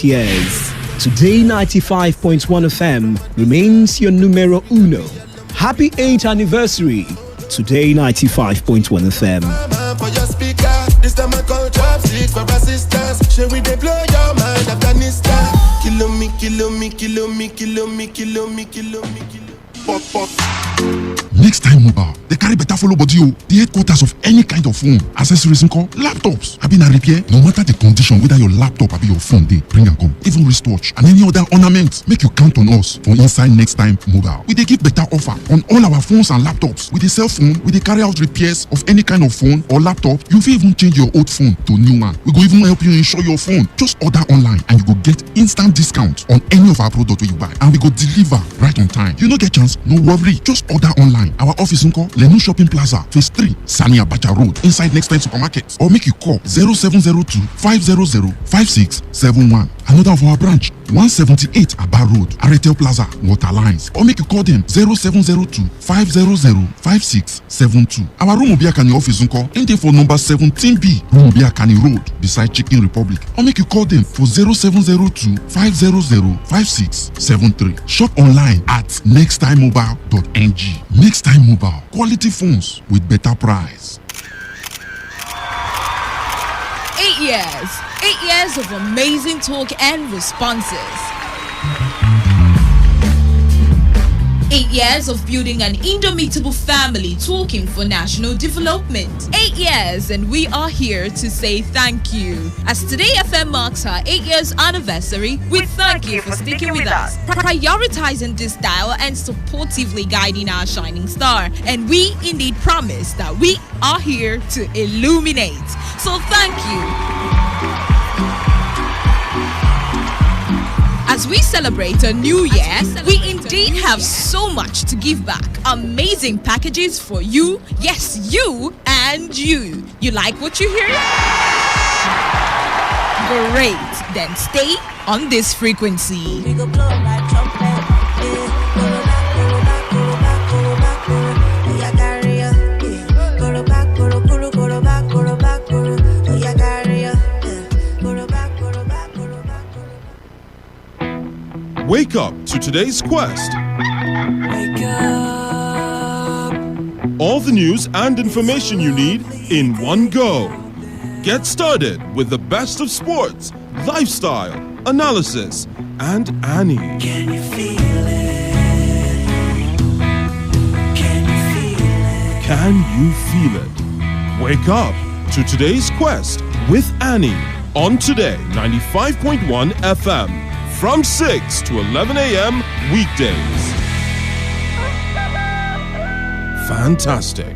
years. Today 95.1 FM remains your numero uno. Happy 8th anniversary. Today 95.1 FM. For your speaker, this time I call drop seat for assistance. Shall we they blow your mind, Afghanistan? Kilo me. Pop. Next time mobile, they carry better follow body o. The headquarters of any kind of phone, accessories nko, laptops. Abi na repair, no matter the condition, whether your laptop abi your phone dey, bring am come. Even wristwatch and any other ornament, make you count on us for inside Next Time Mobile. We dey give better offer on all our phones and laptops. With the cell phone, we dey carry out repairs of any kind of phone or laptop. You fit even change your old phone to new one. We go even help you insure your phone. Just order online and you go get instant discount on any of our products wey you buy, and we go deliver right on time. You no get chance, no worry. Just order online. Our office nko, Lenu Shopping Plaza, Phase 3, Sani Abacha Road, inside Next Time Supermarket. Or make you call 0702 500 5671. Another of our branch, 178 Aba Road, Aretel Plaza, Water Lines. Or make you call them 0702 500 5672. Our room will be at office nko, in there for number 17B, room will be at Road, beside Chicken Republic. Or make you call them for 0702 500 5673. Shop online at nexttimemobile.ng. Next Time Mobile, quality phones with better price. 8 years. 8 years of amazing talk and responses. 8 years of building an indomitable family talking for national development. 8 years, and we are here to say thank you. As Today FM marks our 8 years anniversary, we thank you for sticking with us, prioritizing this dial and supportively guiding our shining star. And we indeed promise that we are here to illuminate. So thank you. As we celebrate a new year, we indeed have so much to give back. Amazing packages for you, yes, you and you. You like what you hear? Great, then stay on this frequency. We go blow like chocolate. Wake up to today's quest. Wake up. All the news and information you need in one go. Get started with the best of sports, lifestyle, analysis, and Annie. Can you feel it? Can you feel it? Can you feel it? Wake up to today's quest with Annie on Today 95.1 FM. From 6 to 11 a.m. weekdays. Fantastic.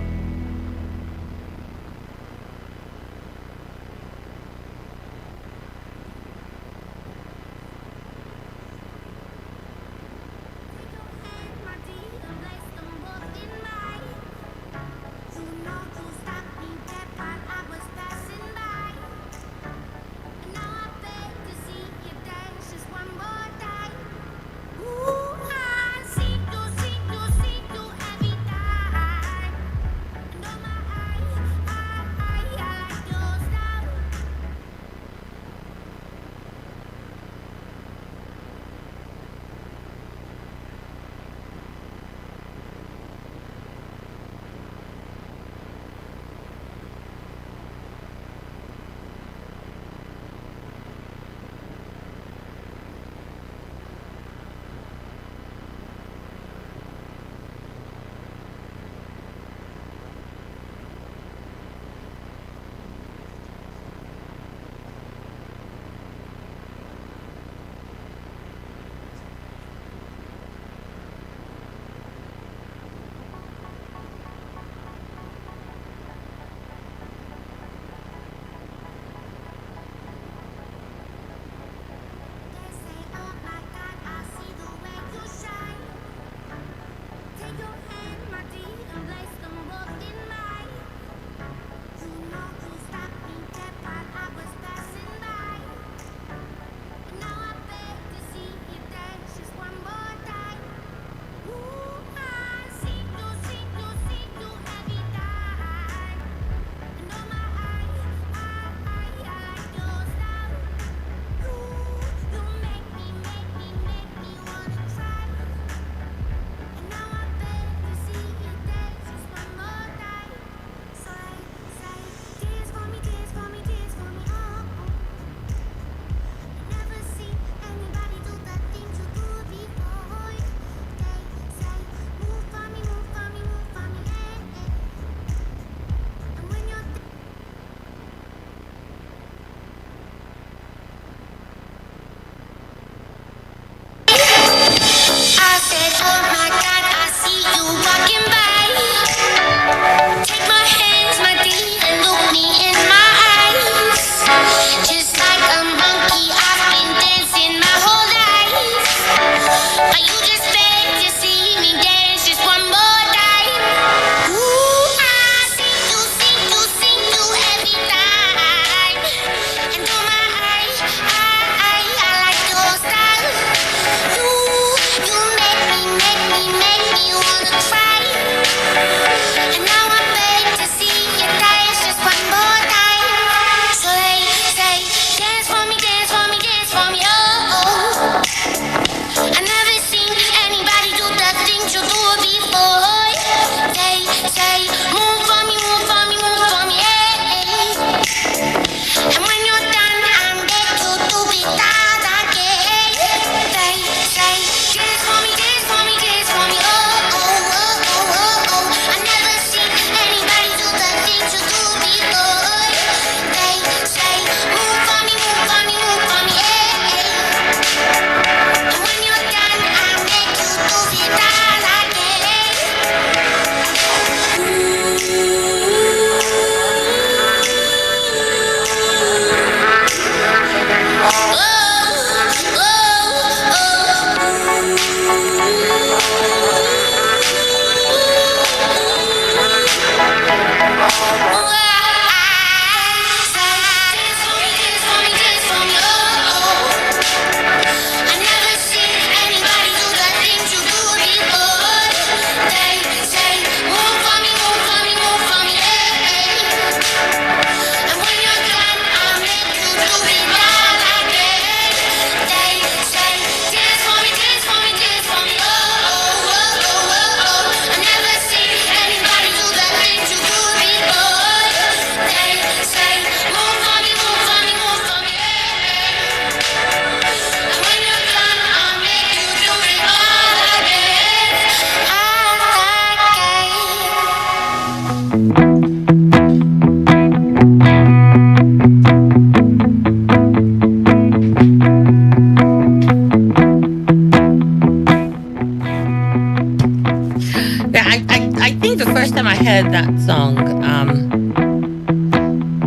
heard that song,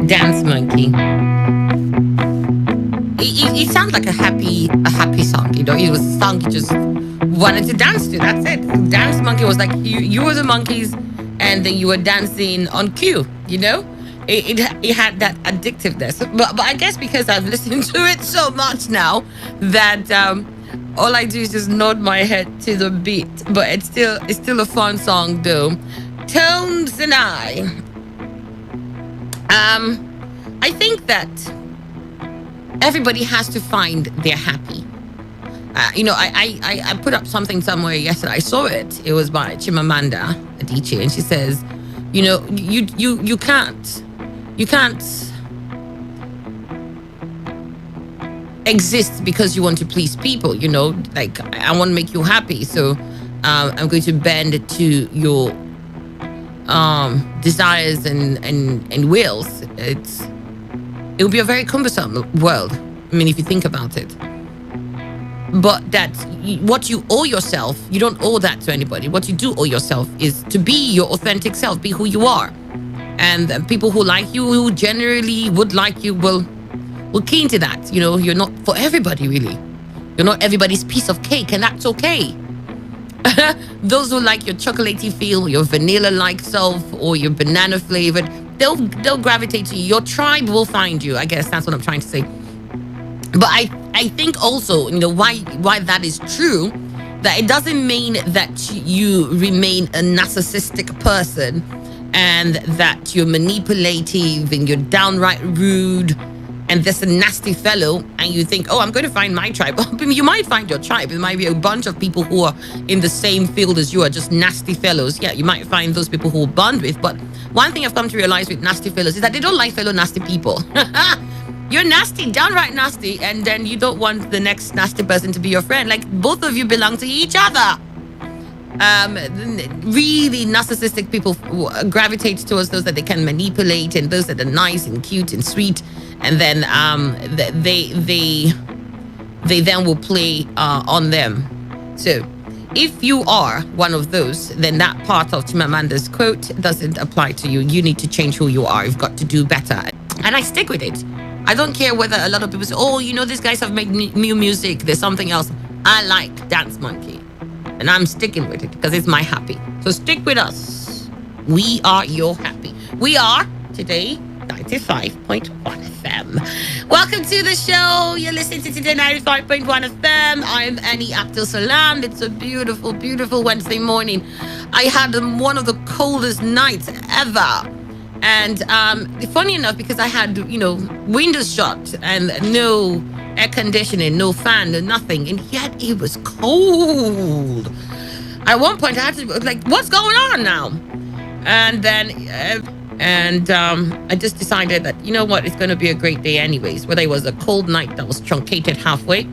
Dance Monkey. It sounds like a happy song, you know. It was a song you just wanted to dance to. That's it. Dance Monkey was like you were the monkeys, and then you were dancing on cue, you know. It had that addictiveness. But I guess because I've listened to it so much now that all I do is just nod my head to the beat. But it's still a fun song though. Tones and I think that everybody has to find their happy. You know, I put up something somewhere yesterday. I saw it. It was by Chimamanda Adichie, and she says, you know, you can't exist because you want to please people. You know, like I want to make you happy, so I'm going to bend to your desires and wills. It will be a very cumbersome world. I mean, if you think about it. But that what you owe yourself, you don't owe that to anybody. What you do owe yourself is to be your authentic self, be who you are. And people who like you, who generally would like you, will keen to that. You know, you're not for everybody, really. You're not everybody's piece of cake, and that's okay. Those who like your chocolatey feel, your vanilla-like self, or your banana flavored, they'll gravitate to you. Your tribe will find you. I guess that's what I'm trying to say. But I think also, you know, why that is true, that it doesn't mean that you remain a narcissistic person and that you're manipulative and you're downright rude and there's a nasty fellow and you think, oh, I'm going to find my tribe. You might find your tribe. It might be a bunch of people who are in the same field as you are, just nasty fellows. Yeah, you might find those people who will bond with. But one thing I've come to realize with nasty fellows is that they don't like fellow nasty people. You're nasty, downright nasty, and then you don't want the next nasty person to be your friend. Like, both of you belong to each other. Really narcissistic people gravitate towards those that they can manipulate and those that are nice and cute and sweet. And then they then will play on them. So if you are one of those, then that part of Chimamanda's quote doesn't apply to you. You need to change who you are. You've got to do better. And I stick with it. I don't care whether a lot of people say, oh, you know, these guys have made new music. There's something else. I like Dance Monkey. And I'm sticking with it because it's my happy. So stick with us. We are your happy. We are today 95.1 FM. Welcome to the show. You're listening to Today 95.1 FM. I'm Annie Abdul Salam. It's a beautiful, beautiful Wednesday morning. I had one of the coldest nights ever. And funny enough, because I had, you know, windows shut and no air conditioning, no fan, no nothing, and yet it was cold. At one point, I had to like, what's going on now? And then, I just decided that, you know what, it's going to be a great day anyways. Whether it was a cold night that was truncated halfway,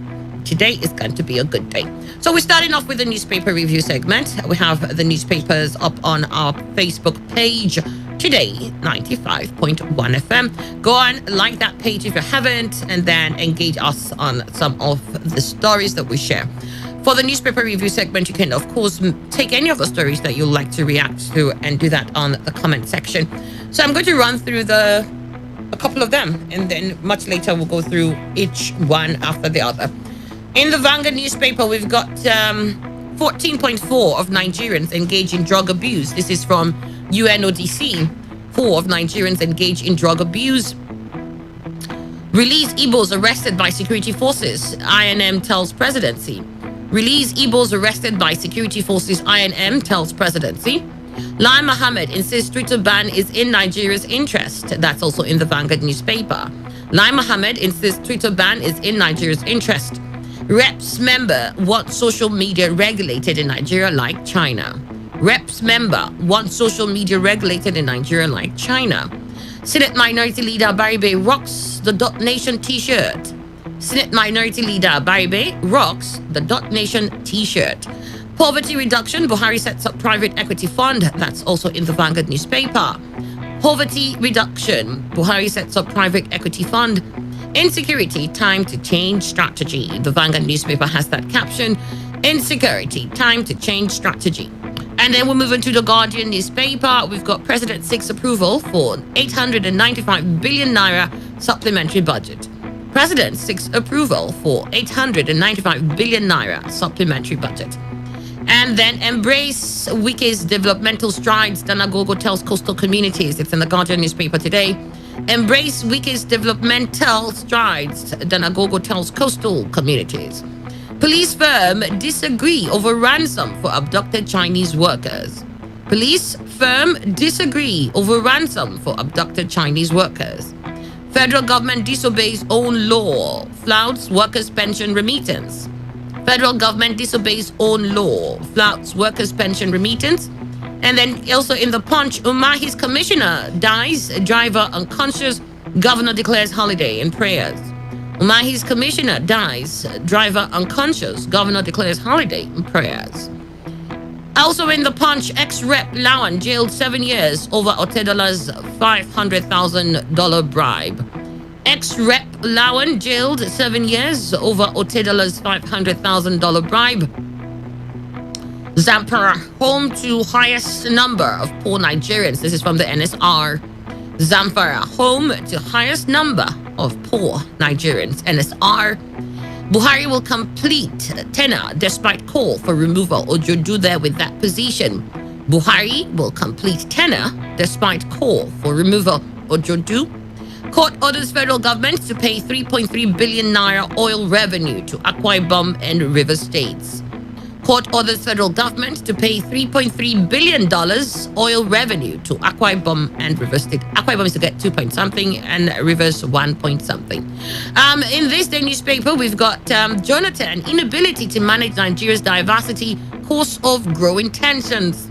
today is going to be a good day. So we're starting off with the newspaper review segment. We have the newspapers up on our Facebook page. Today 95.1 FM. Go on, like that page if you haven't, and then engage us on some of the stories that we share. For the newspaper review segment, you can, of course, take any of the stories that you'd like to react to and do that on the comment section. So I'm going to run through a couple of them, and then much later we'll go through each one after the other. In the Vanguard newspaper, we've got 14.4 of Nigerians engage in drug abuse. This is from UNODC. 4 of Nigerians engage in drug abuse. Release Igbos arrested by security forces, INM tells presidency. Release Igbos arrested by security forces, INM tells presidency. Lai Mohammed insists Twitter ban is in Nigeria's interest. That's also in the Vanguard newspaper. Lai Mohammed insists Twitter ban is in Nigeria's interest. Reps member wants social media regulated in Nigeria like China. Reps member wants social media regulated in Nigeria like China. Senate Minority Leader Baribe rocks the .Nation t-shirt. Senate Minority Leader Baribe rocks the .Nation t-shirt. Poverty reduction, Buhari sets up private equity fund. That's also in the Vanguard newspaper. Poverty reduction, Buhari sets up private equity fund. Insecurity, time to change strategy. The Vanguard newspaper has that caption. Insecurity, time to change strategy. And then we'll move into the Guardian newspaper. We've got President 6 approval for 895 billion naira supplementary budget. President 6 approval for 895 billion naira supplementary budget. And then embrace Wike's developmental strides, Danagogo tells coastal communities. It's in the Guardian newspaper today. Embrace Wike's developmental strides, Danagogo tells coastal communities. Police firm disagree over ransom for abducted Chinese workers. Police firm disagree over ransom for abducted Chinese workers. Federal government disobeys own law, flouts workers' pension remittance. Federal government disobeys own law, flouts workers' pension remittance. And then also in the Punch, Umahi's commissioner dies, driver unconscious, governor declares holiday in prayers. Umahi's commissioner dies, driver unconscious, governor declares holiday in prayers. Also in the Punch, ex-rep Lawan jailed 7 years over Otedola's $500,000 bribe. Ex-rep Lawan jailed 7 years over Otedola's $500,000 bribe. Zamfara, home to highest number of poor Nigerians. This is from the NSR. Zamfara, home to highest number of poor Nigerians. NSR. Buhari will complete tenure despite call for removal. Ojodu there with that position. Buhari will complete tenure despite call for removal. Ojodu. Court orders federal government to pay 3.3 billion naira oil revenue to Akwa Ibom and River States. Court orders federal government to pay $3.3 billion oil revenue to Akwa Ibom and River State. Akwa Ibom is to get 2 point something and Rivers 1 point something. In this day newspaper, we've got Jonathan, inability to manage Nigeria's diversity, cause of growing tensions.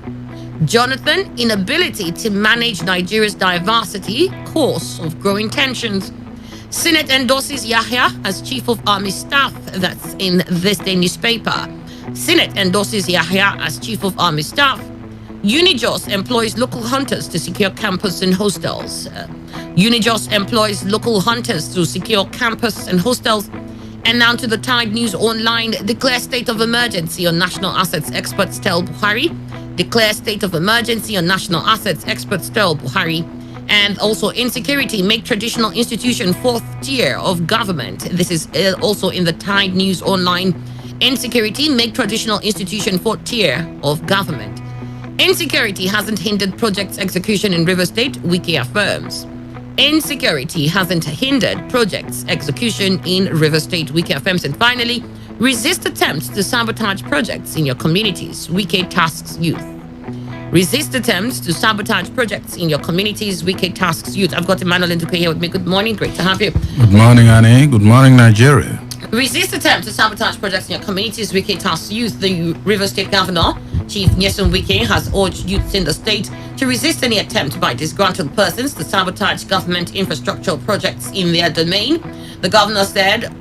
Jonathan, inability to manage Nigeria's diversity, cause of growing tensions. Senate endorses Yahya as Chief of Army Staff. That's in this day newspaper. Senate endorses Yahya as Chief of Army Staff. Unijos employs local hunters to secure campus and hostels. Unijos employs local hunters to secure campus and hostels. And now to the Tide News Online. Declare state of emergency on national assets, experts tell Buhari. Declare state of emergency on national assets, experts tell Buhari. And also insecurity, make traditional institution fourth tier of government. This is also in the Tide News Online. Insecurity, make traditional institution fourth tier of government. Insecurity hasn't hindered project's execution in River State, Wike affirms. Insecurity hasn't hindered project's execution in River State, Wike affirms. And finally, resist attempts to sabotage projects in your communities, Wike tasks youth. Resist attempts to sabotage projects in your communities, Wike tasks youth. I've got Emmanuel Ndupe here with me. Good morning, great to have you. Good morning, Annie. Good morning, Nigeria. Resist attempts to sabotage projects in your communities, Wike tasks youth. The River State Governor, Chief Nyesom Wike, has urged youths in the state to resist any attempt by disgruntled persons to sabotage government infrastructural projects in their domain. The governor said,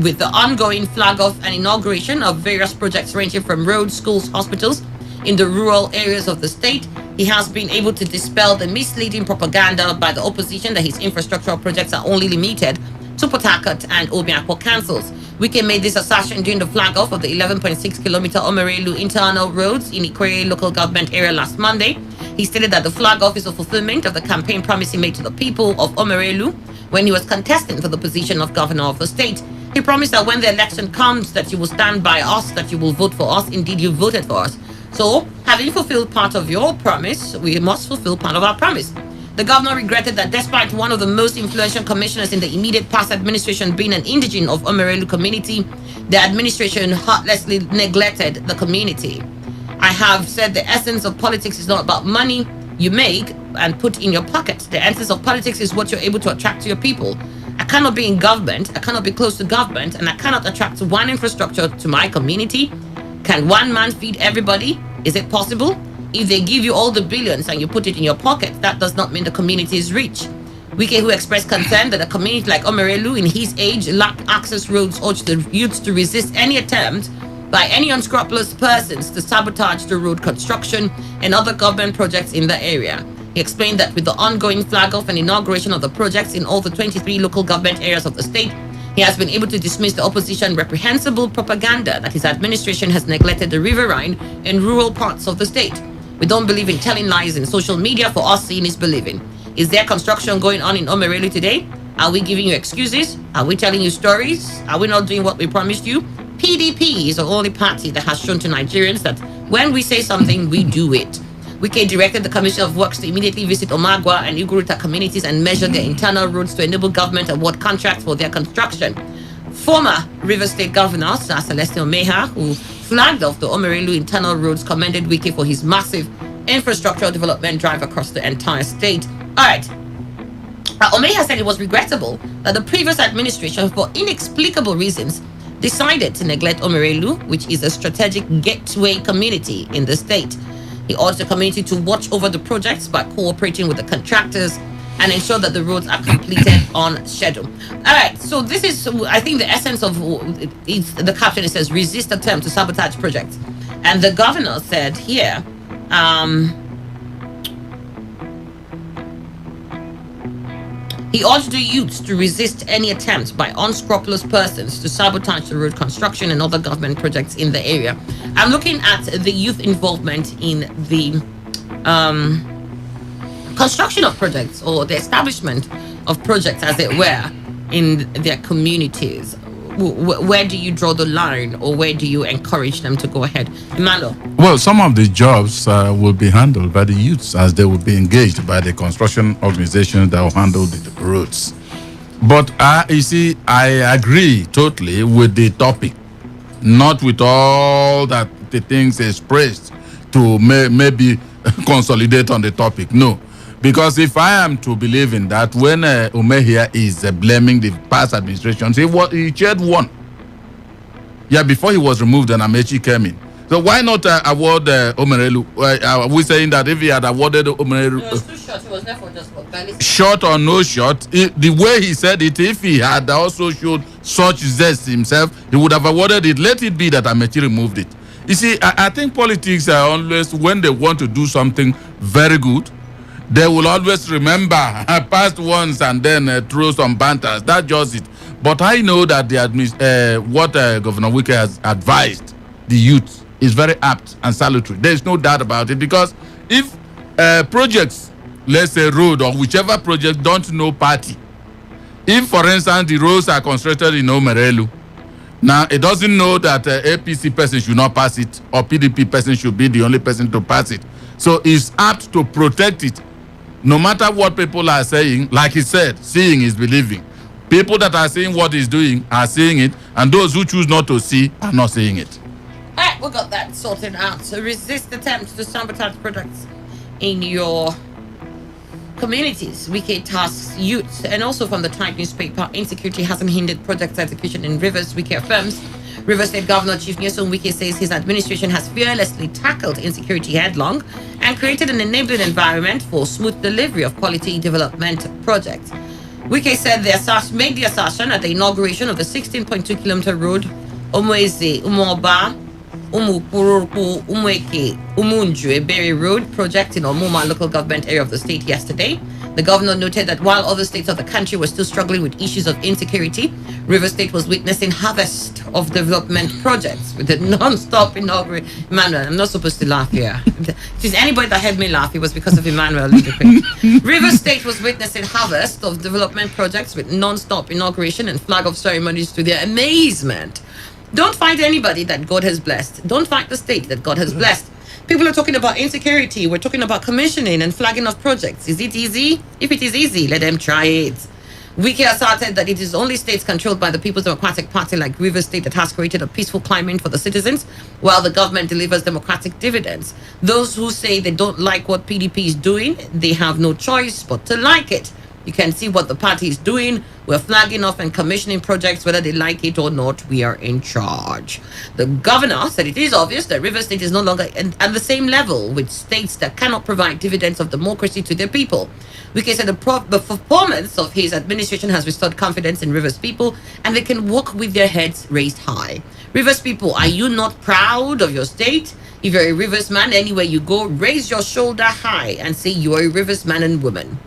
with the ongoing flag-off and inauguration of various projects ranging from roads, schools, hospitals in the rural areas of the state, he has been able to dispel the misleading propaganda by the opposition that his infrastructural projects are only limited to Port Harcourt and Obiakpo councils. Wike made this assertion during the flag-off of the 11.6-kilometer Omerelu internal roads in Ikwerre local government area last Monday. He stated that the flag-off is a fulfillment of the campaign promise he made to the people of Omerelu when he was contesting for the position of governor of the state. He promised that when the election comes, that you will stand by us, that you will vote for us. Indeed, you voted for us. So, having fulfilled part of your promise, we must fulfill part of our promise. The governor regretted that despite one of the most influential commissioners in the immediate past administration being an indigene of Omerelu community, the administration heartlessly neglected the community. I have said the essence of politics is not about money you make and put in your pocket. The essence of politics is what you're able to attract to your people. I cannot be in government, I cannot be close to government, and I cannot attract one infrastructure to my community. Can one man feed everybody? Is it possible? If they give you all the billions and you put it in your pocket, that does not mean the community is rich. Wike, who expressed concern that a community like Omerelu in his age lacked access roads, urged the youths to resist any attempt by any unscrupulous persons to sabotage the road construction and other government projects in the area. He explained that with the ongoing flag-off and inauguration of the projects in all the 23 local government areas of the state, he has been able to dismiss the opposition reprehensible propaganda that his administration has neglected the riverine and rural parts of the state. We don't believe in telling lies in social media. For us, seeing is believing. Is there construction going on in Omerelu today? Are we giving you excuses? Are we telling you stories? Are we not doing what we promised you? PDP is the only party that has shown to Nigerians that when we say something, we do it. Wike directed the Commission of Works to immediately visit Omagwa and Iguruta communities and measure their internal roads to enable government award contracts for their construction. Former Rivers State Governor Sir Celestine Omeha, who flagged off the Omerelu internal roads, commended Wike for his massive infrastructural development drive across the entire state. All right. Omeha said it was regrettable that the previous administration, for inexplicable reasons, decided to neglect Omerelu, which is a strategic gateway community in the state. He urged the community to watch over the projects by cooperating with the contractors and ensure that the roads are completed on schedule. All right, so this is, I think, the essence of the caption. It says, resist attempt to sabotage projects. And the governor said here, he urged the youths to resist any attempts by unscrupulous persons to sabotage the road construction and other government projects in the area. I'm looking at the youth involvement in the construction of projects, or the establishment of projects, as it were, in their communities. Where do you draw the line, or where do you encourage them to go ahead? Emmanuel? Well, some of the jobs will be handled by the youths, as they will be engaged by the construction organizations that will handle the roads. But you see, I agree totally with the topic, not with all that the things expressed to maybe consolidate on the topic. No. Because if I am to believe in that, when Umehia is blaming the past administration, he chaired one. Yeah, before he was removed and Amechi came in. So why not award Omerelu? Are we saying that if he had awarded Omerelu... No, it was too short. He was there for just barely... Short or no short, the way he said it, if he had also showed such zest himself, he would have awarded it. Let it be that Amechi removed it. You see, I think politics are always, when they want to do something very good, they will always remember past ones and then throw some banters. That's just it. But I know that what Governor Wike has advised the youth is very apt and salutary. There is no doubt about it, because if projects, let's say road or whichever project, don't know party, if, for instance, the roads are constructed in Omerelu, now it doesn't know that APC person should not pass it, or PDP person should be the only person to pass it. So it's apt to protect it. No matter what people are saying, like he said, seeing is believing. People that are seeing what he's doing are seeing it, and those who choose not to see are not seeing it. All right, we got that sorted out. So resist attempts to sabotage products in your communities. Wike tasks youth, and also from the Times newspaper, insecurity hasn't hindered project execution in Rivers. Wike affirms. Rivers State Governor Chief Nyesom Wike says his administration has fearlessly tackled insecurity headlong and created an enabling environment for smooth delivery of quality development projects. Wike said they made the assertion at the inauguration of the 16.2-kilometer road Omoeze, Umoba, Umupuruku, Umweke, Umunju, Eberi Road project in Omuma local government area of the state yesterday. The governor noted that while other states of the country were still struggling with issues of insecurity, Rivers State was witnessing harvest of development projects with a non-stop inauguration. Emmanuel, I'm not supposed to laugh here. If there's anybody that had me laugh, it was because of Emmanuel. Rivers State was witnessing harvest of development projects with non-stop inauguration and flag-off ceremonies to their amazement. Don't fight anybody that God has blessed. Don't fight the state that God has blessed. People are talking about insecurity. We're talking about commissioning and flagging of projects. Is it easy? If it is easy, let them try it. Wike asserted that it is only states controlled by the People's Democratic Party like Rivers State that has created a peaceful climate for the citizens, while the government delivers democratic dividends. Those who say they don't like what PDP is doing, they have no choice but to like it. You can see what the party is doing. We're flagging off and commissioning projects, whether they like it or not. We are in charge. The governor said it is obvious that Rivers State is no longer at the same level with states that cannot provide dividends of democracy to their people. Wike said the performance of his administration has restored confidence in Rivers people, and they can walk with their heads raised high. Rivers people, are you not proud of your state? If you're a Rivers man, anywhere you go, raise your shoulder high and say you are a Rivers man and woman.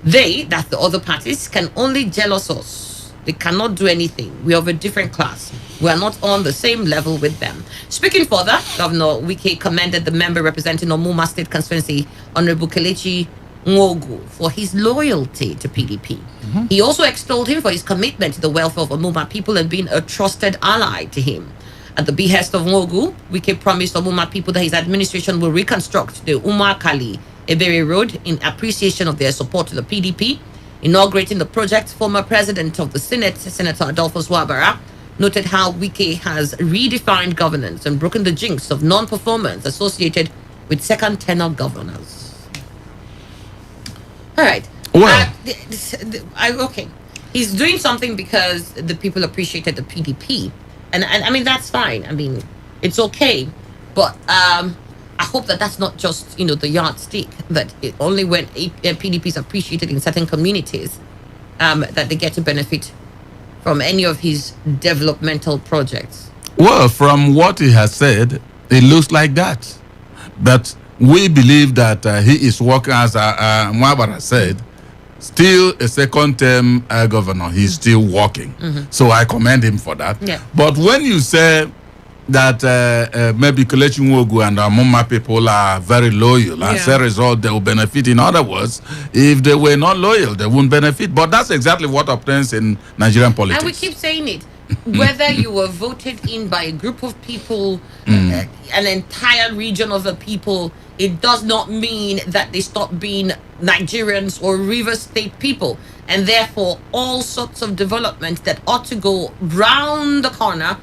They, that's the other parties, can only jealous us They cannot do anything. We are of a different class. We are not on the same level with them. Speaking further, Governor Wike commended the member representing Omuma State Constituency, Honorable Kelechi Ngogu, for his loyalty to PDP. He also extolled him for his commitment to the welfare of Omuma people and being a trusted ally to him. At the behest of Ngogu, Wike promised Omuma people that his administration will reconstruct the Umar Kali Ebere Road in appreciation of their support to the PDP. Inaugurating the project, former president of the Senate, Senator Adolphus Wabara, noted how Wike has redefined governance and broken the jinx of non-performance associated with second tenure governors. All right. Well, Okay. He's doing something because the people appreciated the PDP. And I mean, that's fine. I mean, it's okay. But I hope that that's not just, the yardstick, that it only when PDP is appreciated in certain communities that they get to benefit from any of his developmental projects. well, from what he has said, it looks like that. But we believe that he is working, as Mwabara said, still a second term governor. He's still working. So I commend him for that. Yeah. But when you say that maybe Kelechi Nwogu and Amuma people are very loyal, as a result, they will benefit. In other words, if they were not loyal, they wouldn't benefit. But that's exactly what happens in Nigerian politics. And we keep saying it. Whether you were voted in by a group of people, an entire region of the people, it does not mean that they stop being Nigerians or Rivers State people. And therefore, all sorts of development that ought to go round the corner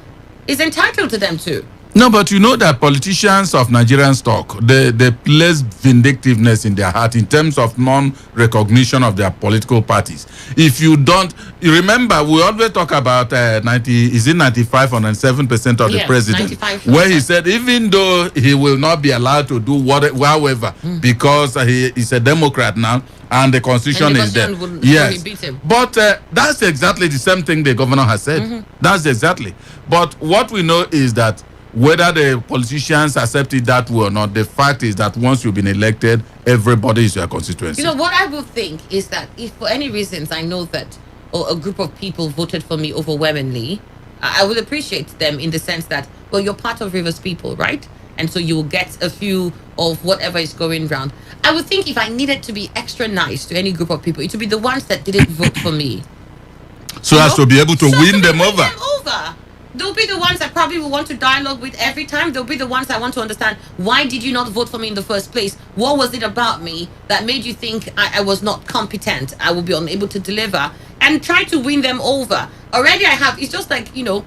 is entitled to them too. No, but you know that politicians of Nigerian stock, they place vindictiveness in their heart in terms of non-recognition of their political parties. If you don't, you remember, we always talk about 95 or 97% of the president, 95%. where he said even though he will not be allowed to do however, because he is a Democrat now, and the constitution is there. Yes, him. but that's exactly the same thing the governor has said. That's exactly. But what we know is that whether the politicians accept it that way or not, the fact is that once you've been elected, everybody is your constituency. What I will think is that if for any reasons I know that a group of people voted for me overwhelmingly, I would appreciate them in the sense that, well, you're part of Rivers people, right? And so you will get a few of whatever is going round. I would think if I needed to be extra nice to any group of people, it would be the ones that didn't vote for me. So as to be able to win them over. They'll be the ones I probably will want to dialogue with every time. They'll be the ones I want to understand, why did you not vote for me in the first place? What was it about me that made you think I was not competent? I will be unable to deliver, and try to win them over. Already I have, it's just like, all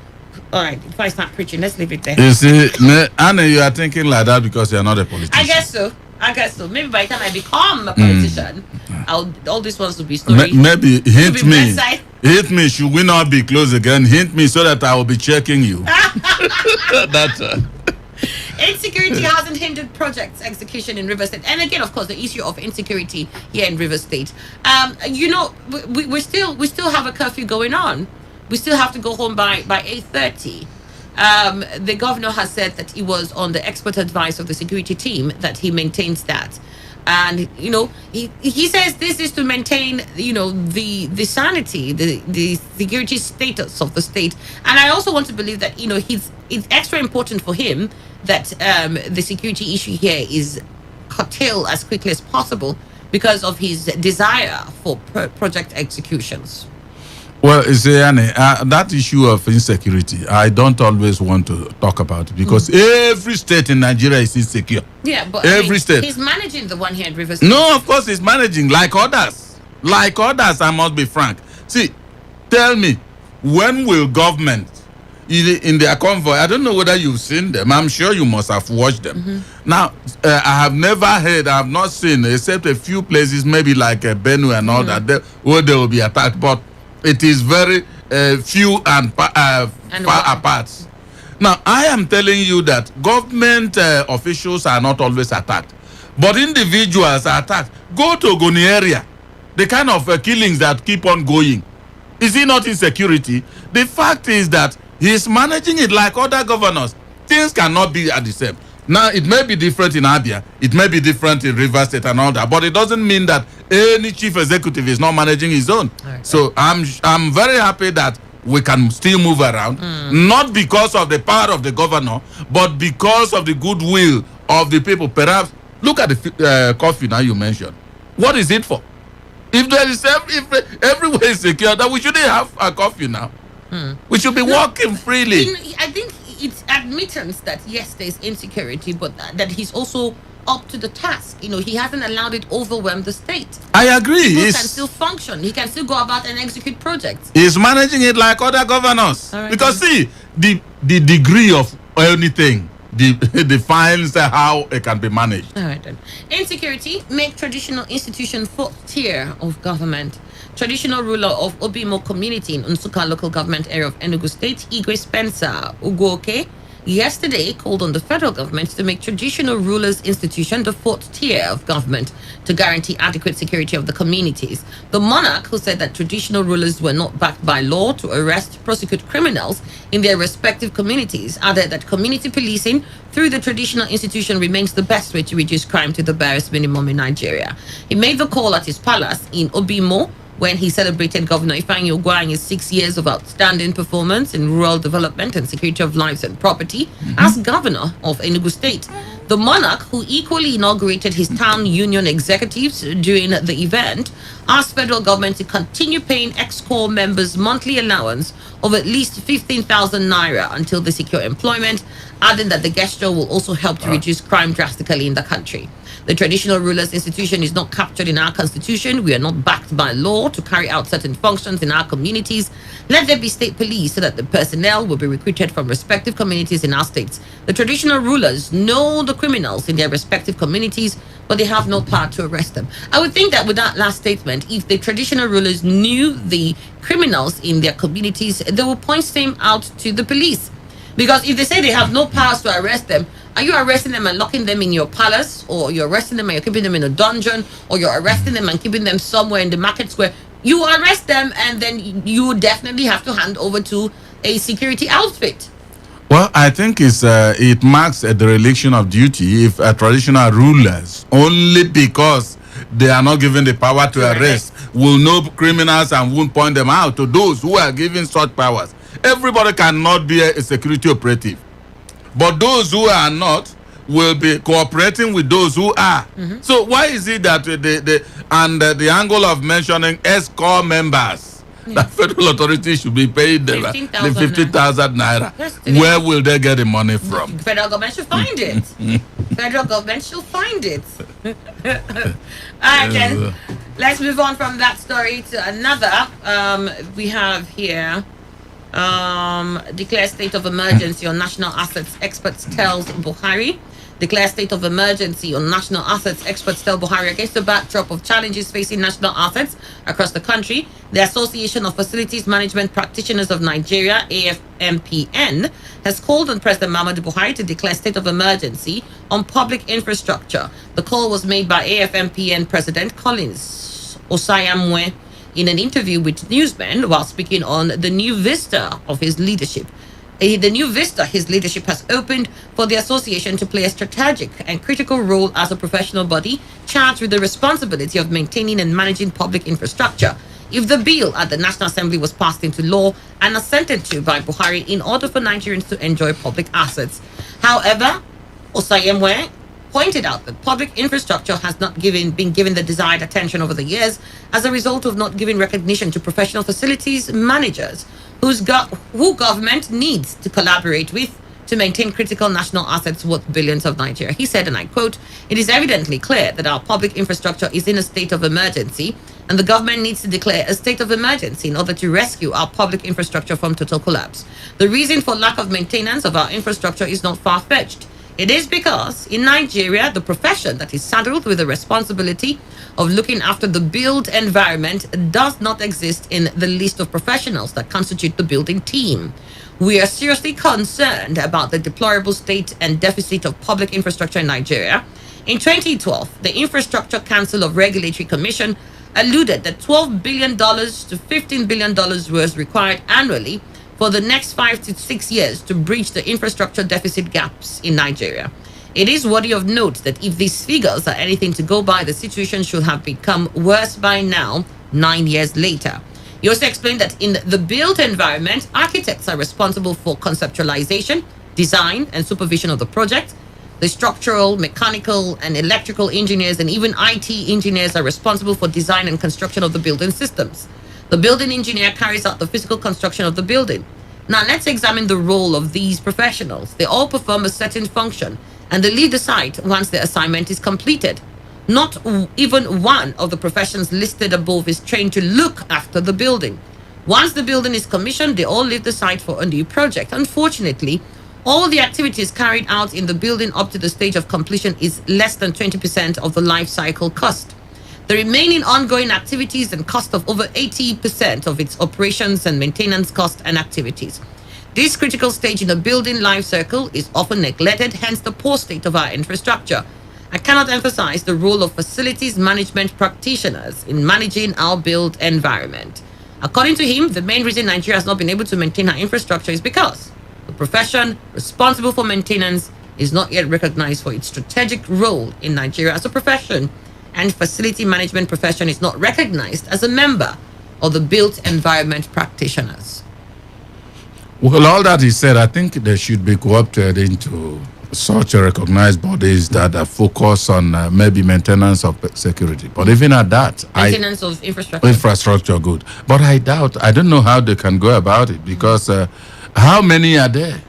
right, if I start preaching, let's leave it there. You see, Anna, you are thinking like that because you are not a politician. I guess so. Maybe by the time I become a politician, all these ones will be stories. Maybe hint me. Hint me. Should we not be close again? Hint me so that I will be checking you. That's Insecurity hasn't hindered projects execution in River State, and again, of course, the issue of insecurity here in River State. We still have a curfew going on. We still have to go home by 8:30. The governor has said that it was on the expert advice of the security team that he maintains that. And, he says this is to maintain, the sanity, the security status of the state. And I also want to believe that, it's extra important for him that the security issue here is curtailed as quickly as possible because of his desire for project executions. Well, you see, Annie, that issue of insecurity, I don't always want to talk about it because every state in Nigeria is insecure. Yeah, but every state. He's managing the one here in River State. No, of course he's managing like others. Like others, I must be frank. See, tell me, when will government, in their convoy, I don't know whether you've seen them. I'm sure you must have watched them. Now, I have never heard, I have not seen, except a few places, maybe like Benue and all that, where they will be attacked. But it is very few and far apart. Now, I am telling you that government officials are not always attacked, but individuals are attacked. Go to Ogoni area, the kind of killings that keep on going. Is it not insecurity? The fact is that he is managing it like other governors. Things cannot be at the same. Now, it may be different in Abia, it may be different in Rivers State and all that, but it doesn't mean that any chief executive is not managing his own. Right. So I'm very happy that we can still move around, not because of the power of the governor, but because of the goodwill of the people. Perhaps look at the coffee now you mentioned. What is it for? If there is everywhere is secure, then we shouldn't have a coffee now. We should be walking freely. I think it's admittance that yes, there's insecurity, but that he's also up to the task. He hasn't allowed it overwhelm the state. I agree. He can still function. He can still go about and execute projects. He's managing it like other governors. All right, Because see, the degree of anything defines how it can be managed. All right then. Insecurity make traditional institution fourth tier of government. Traditional ruler of Obimo community in Nsukka local government area of Enugu State, Igwe Spencer Ugoke, yesterday called on the federal government to make traditional rulers institution the fourth tier of government to guarantee adequate security of the communities. The monarch, who said that traditional rulers were not backed by law to arrest, prosecute criminals in their respective communities, added that community policing through the traditional institution remains the best way to reduce crime to the barest minimum in Nigeria. He made the call at his palace in Obimo when he celebrated Governor Ifeanyi Ugwuanyi's 6 years of outstanding performance in rural development and security of lives and property as governor of Enugu State. The monarch, who equally inaugurated his town union executives during the event, asked federal government to continue paying ex-corps members monthly allowance of at least 15,000 naira until they secure employment, adding that the gesture will also help to reduce crime drastically in the country. The traditional rulers institution is not captured in our constitution. We are not backed by law to carry out certain functions in our communities. Let there be state police so that the personnel will be recruited from respective communities in our states. The traditional rulers know the criminals in their respective communities, but they have no power to arrest them. I would think that with that last statement, if the traditional rulers knew the criminals in their communities, they will point them out to the police. Because if they say they have no powers to arrest them, are you arresting them and locking them in your palace? Or you're arresting them and you're keeping them in a dungeon? Or you're arresting them and keeping them somewhere in the market square? You arrest them and then you definitely have to hand over to a security outfit. Well, I think it marks a dereliction of duty if traditional rulers, only because they are not given the power to arrest, will know criminals and won't point them out to those who are given such powers. Everybody cannot be a security operative. But those who are not will be cooperating with those who are. So why is it that the angle of mentioning ex-corps members, that federal authorities should be paid the 50,000 naira? Where will they get the money from? Federal government should find it. Federal government should find it. All right, then. Let's move on from that story to another. We have here. Declare state of emergency on national assets, experts tells Buhari. Declare state of emergency on national assets, experts tell Buhari against the backdrop of challenges facing national assets across the country. The Association of Facilities Management Practitioners of Nigeria, AFMPN, has called on President Muhammadu Buhari to declare state of emergency on public infrastructure. The call was made by AFMPN President Collins Osayamwe in an interview with newsmen while speaking on the new vista of his leadership. The new vista his leadership has opened for the association to play a strategic and critical role as a professional body charged with the responsibility of maintaining and managing public infrastructure. If the bill at the National Assembly was passed into law and assented to by Buhari in order for Nigerians to enjoy public assets. However, Osayemwe pointed out that public infrastructure has not been given the desired attention over the years as a result of not giving recognition to professional facilities managers who government needs to collaborate with to maintain critical national assets worth billions of Nigeria. He said, and I quote, "It is evidently clear that our public infrastructure is in a state of emergency, and the government needs to declare a state of emergency in order to rescue our public infrastructure from total collapse. The reason for lack of maintenance of our infrastructure is not far-fetched. It is because in Nigeria, the profession that is saddled with the responsibility of looking after the built environment does not exist in the list of professionals that constitute the building team. We are seriously concerned about the deplorable state and deficit of public infrastructure in Nigeria. In 2012, the Infrastructure Council of Regulatory Commission alluded that $12 billion to $15 billion was required annually for the next 5 to 6 years to bridge the infrastructure deficit gaps in Nigeria. It is worthy of note that if these figures are anything to go by, the situation should have become worse by now, 9 years later. He also explained that in the built environment, architects are responsible for conceptualization, design, and supervision of the project. The structural, mechanical, and electrical engineers and even IT engineers are responsible for design and construction of the building systems. The building engineer carries out the physical construction of the building. Now, let's examine the role of these professionals. They all perform a certain function, and they leave the site once their assignment is completed. Not even one of the professions listed above is trained to look after the building. Once the building is commissioned, they all leave the site for a new project. Unfortunately, all the activities carried out in the building up to the stage of completion is less than 20% of the life cycle cost. The remaining ongoing activities and cost of over 80% of its operations and maintenance cost and activities. This critical stage in the building life cycle is often neglected, hence the poor state of our infrastructure. I cannot emphasize the role of facilities management practitioners in managing our built environment. According to him, the main reason Nigeria has not been able to maintain our infrastructure is because the profession responsible for maintenance is not yet recognized for its strategic role in Nigeria as a profession, and facility management profession is not recognized as a member of the built environment practitioners. Well, all that he said, I think they should be co-opted into such a recognized bodies that are focused on maybe maintenance of security. But even at that, Maintenance of infrastructure. infrastructure, good. But I don't know how they can go about it, because how many are there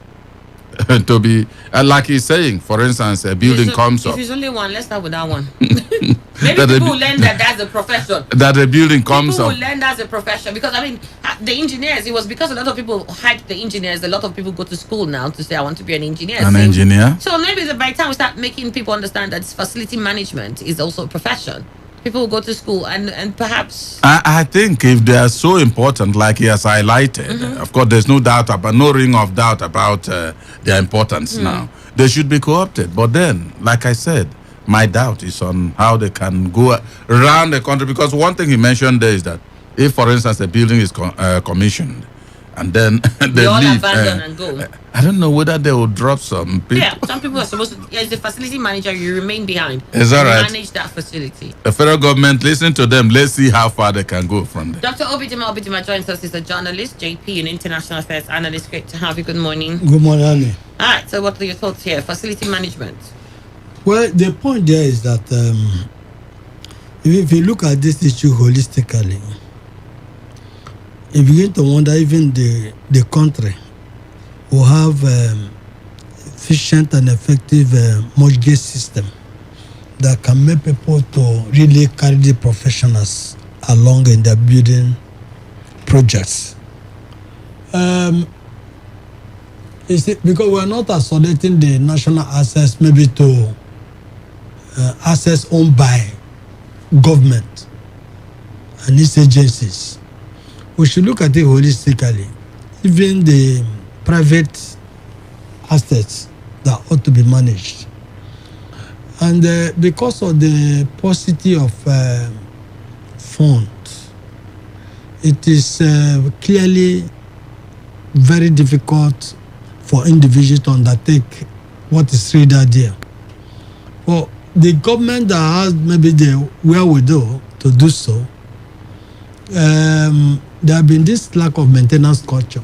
to be, like he's saying, for instance, a building comes up. If it's only one, let's start with that one. Maybe people will learn that that's a profession. That a building comes People up. will learn that's a profession, because I mean, the engineers, it was because a lot of people hyped the engineers. A lot of people go to school now to say, I want to be an engineer. An engineer? So maybe by the time we start making people understand that facility management is also a profession, people will go to school and perhaps. I think if they are so important, like he has highlighted, of course, there's no doubt about, no ring of doubt about their importance now. They should be co-opted. But then, like I said, my doubt is on how they can go around the country, because one thing he mentioned there is that if, for instance, a building is commissioned and then they all leave, abandon and go. I don't know whether they will drop some people. Yeah, some people are supposed to, as the facility manager, you remain behind. Is that right? Manage that facility. The federal government, listen to them. Let's see how far they can go from there. Dr. Obidima joins us. He's a journalist, JP, and international affairs analyst. Great to have you. Good morning. Good morning, Annie. All right, so what are your thoughts here? Facility management. Well, the point there is that if you look at this issue holistically, you begin to wonder even the country will have efficient and effective mortgage system that can make people to really carry the professionals along in their building projects. Because we're not isolating the national assets maybe to assets owned by government and its agencies. We should look at it holistically. Even the private assets that ought to be managed. And because of the paucity of funds, it is clearly very difficult for individuals to undertake what is really there. Well, the government that has maybe the wherewithal to do so, there have been this lack of maintenance culture,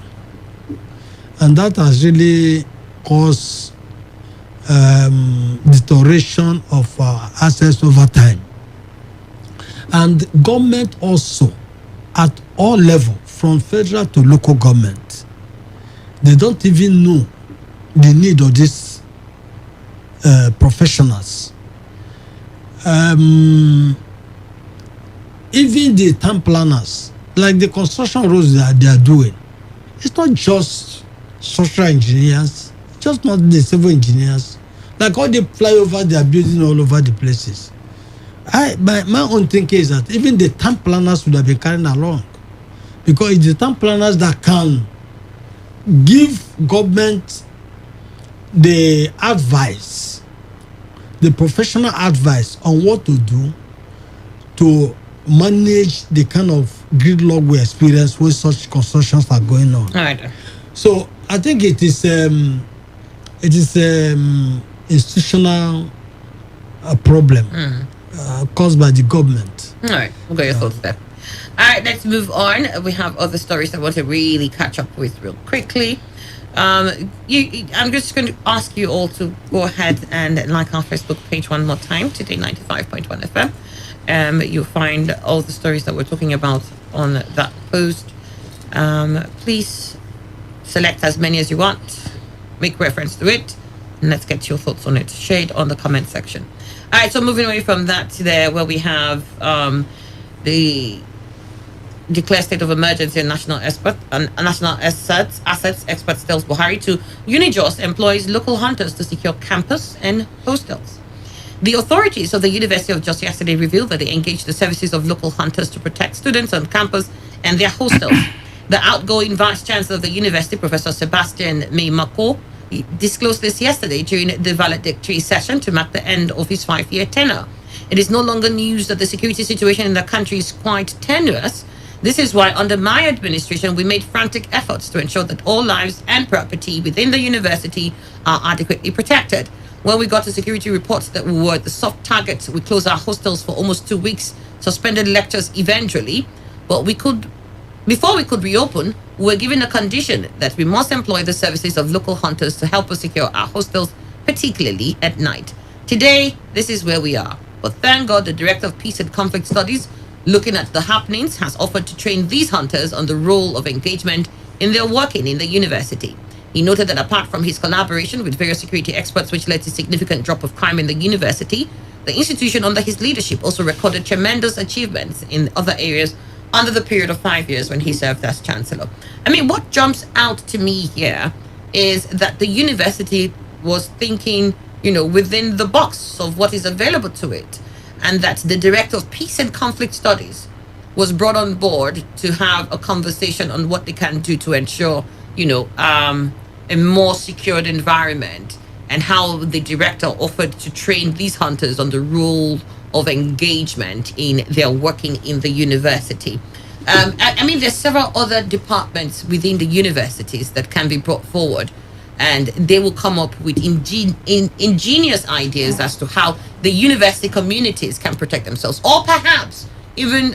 and that has really caused deterioration of assets over time. And government also, at all levels, from federal to local government, they don't even know the need of these professionals. Even the town planners, like the construction roads that they are doing, it's not just structural engineers, just not the civil engineers. Like all the flyover they are building all over the places. My own thinking is that even the town planners would have been carrying along, because it's the town planners that can give government the advice, the professional advice on what to do to manage the kind of gridlock we experience when such constructions are going on. All right. So I think it is institutional problem caused by the government. All right, we'll get your thoughts there. All right, let's move on. We have other stories I want to really catch up with real quickly. I'm just going to ask you all to go ahead and like our Facebook page one more time, Today 95.1 FM. You'll find all the stories that we're talking about on that post. Please select as many as you want, make reference to it, and let's get your thoughts on it. Share it on the comment section. All right, so moving away from that to there, where we have the declare state of emergency and national assets expert tells Buhari to Unijos employs local hunters to secure campus and hostels. The authorities of the University of Jos yesterday revealed that they engaged the services of local hunters to protect students on campus and their hostels. The outgoing vice chancellor of the university, Professor Sebastian Meimako, disclosed this yesterday during the valedictory session to mark the end of his 5-year tenure. It is no longer news that the security situation in the country is quite tenuous. This is why, under my administration, we made frantic efforts to ensure that all lives and property within the university are adequately protected. When we got the security reports that we were the soft targets, we closed our hostels for almost 2 weeks, suspended lectures eventually, but before we could reopen, we were given a condition that we must employ the services of local hunters to help us secure our hostels, particularly at night. Today, this is where we are. But thank God the Director of Peace and Conflict Studies, looking at the happenings, has offered to train these hunters on the role of engagement in their working in the university. He noted that apart from his collaboration with various security experts, which led to significant drop of crime in the university, the institution under his leadership also recorded tremendous achievements in other areas under the period of 5 years when he served as chancellor. I mean, what jumps out to me here is that the university was thinking, within the box of what is available to it, and that the Director of Peace and Conflict Studies was brought on board to have a conversation on what they can do to ensure, a more secured environment, and how the director offered to train these hunters on the role of engagement in their working in the university. I mean, there's several other departments within the universities that can be brought forward, and they will come up with ingenious ideas as to how the university communities can protect themselves, or perhaps even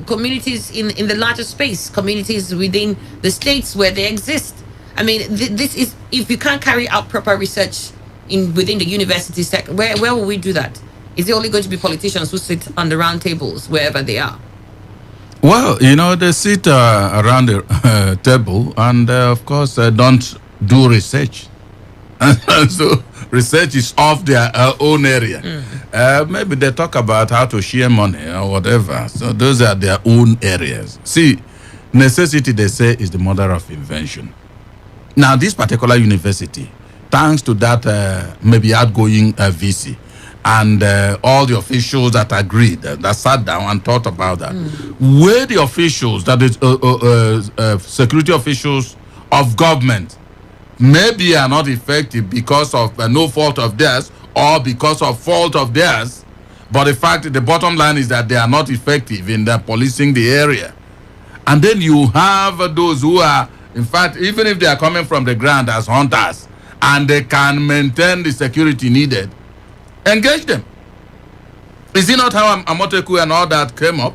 communities in the larger space, communities within the states where they exist. I mean, this is, if you can't carry out proper research within the university sector, where will we do that? Is it only going to be politicians who sit on the round tables wherever they are? Well, they sit around the table and, of course, don't do research. So research is off their own area. Maybe they talk about how to share money or whatever. So those are their own areas. See, necessity, they say, is the mother of invention. Now, this particular university, thanks to that maybe outgoing VC, and all the officials that agreed, that sat down and thought about that, where the officials, that is security officials of government, maybe are not effective because of no fault of theirs or because of fault of theirs, but the bottom line is that they are not effective in policing the area. And then you have those who are, in fact, even if they are coming from the ground as hunters and they can maintain the security needed, engage them. Is it not how Amoteku and all that came up?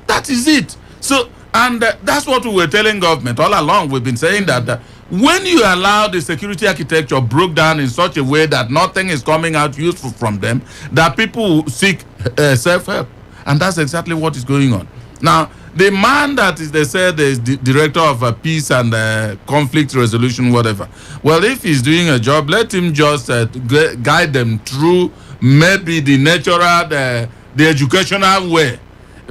That is it. So, and that's what we were telling government all along. We've been saying that when you allow the security architecture broke down in such a way that nothing is coming out useful from them, that people seek self-help. And that's exactly what is going on. Now, the man that is, they said, is the director of peace and conflict resolution, whatever. Well, if he's doing a job, let him just guide them through maybe the natural, the educational way.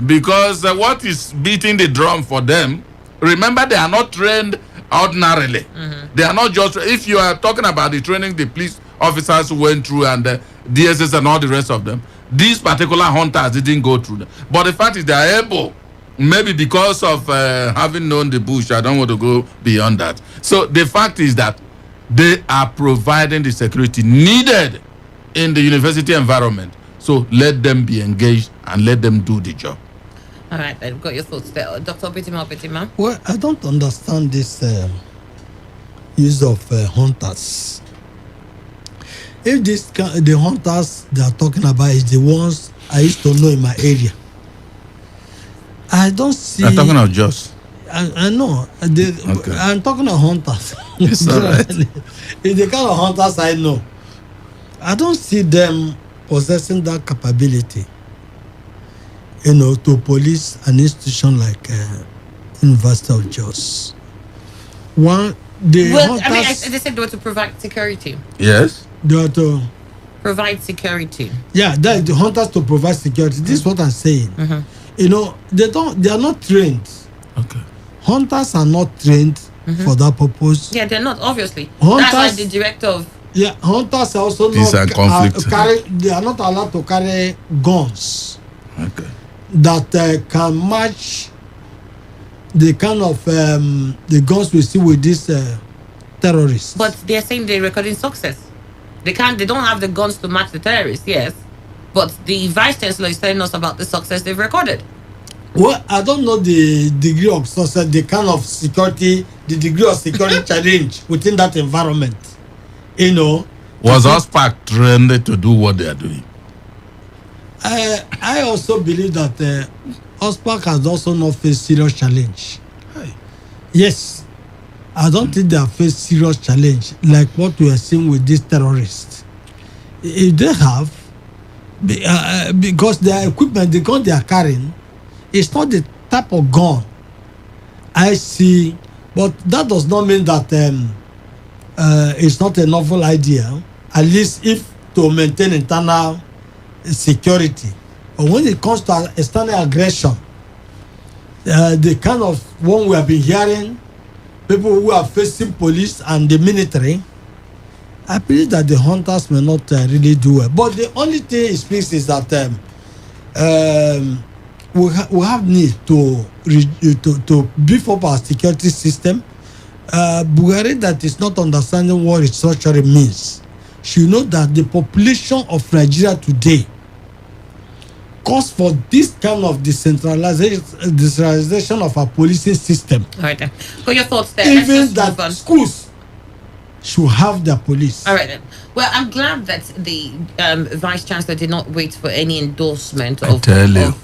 Because what is beating the drum for them, remember, they are not trained ordinarily. They are not just, if you are talking about the training the police officers went through and DSS and all the rest of them, these particular hunters didn't go through them. But the fact is they are able, maybe because of having known the bush, I don't want to go beyond that. So the fact is that they are providing the security needed in the university environment. So let them be engaged and let them do the job. All right, I've got your thoughts there. Dr. Obitima. Well, I don't understand this use of hunters. if the hunters they are talking about is the ones I used to know in my area, I don't see. I'm talking of Joss. I know. Okay. I'm talking of hunters. It's all right. It's the kind of hunters I know. I don't see them possessing that capability, to police an institution like University of Jos. Well, I mean, they said they were to provide security. Yes. They are to Provide security. Yeah, that the hunters to provide security. This is what I'm saying. They are not trained. Okay. Hunters are not trained for that purpose. Yeah, they're not, obviously. Hunters- That's why the director of... Yeah, hunters are also Peace and conflict. they are not allowed to carry guns Okay. that can match the kind of the guns we see with these terrorists. But they're saying they're recording success. They don't have the guns to match the terrorists, yes. But the Vice Chancellor is telling us about the success they've recorded. Well, I don't know the degree of success, the kind of security, the degree of security challenge within that environment. Was OSPAC trained to do what they are doing? I also believe that OSPAC has also not faced serious challenge. Yes, I don't think they have faced serious challenge like what we are seeing with these terrorists. If they have, because their equipment, the gun they are carrying, it's not the type of gun I see, but that does not mean that it's not a novel idea, at least if to maintain internal security. But when it comes to external aggression, the kind of one we have been hearing, people who are facing police and the military, I believe that the hunters may not really do well. But the only thing it speaks is that we have need to beef up our security system. Buhari that is not understanding what restructuring means should know that the population of Nigeria today calls for this kind of decentralization of our policing system. All right, then. What are your thoughts there? Even that schools should have their police. All right, then. Well, I'm glad that the Vice Chancellor did not wait for any endorsement of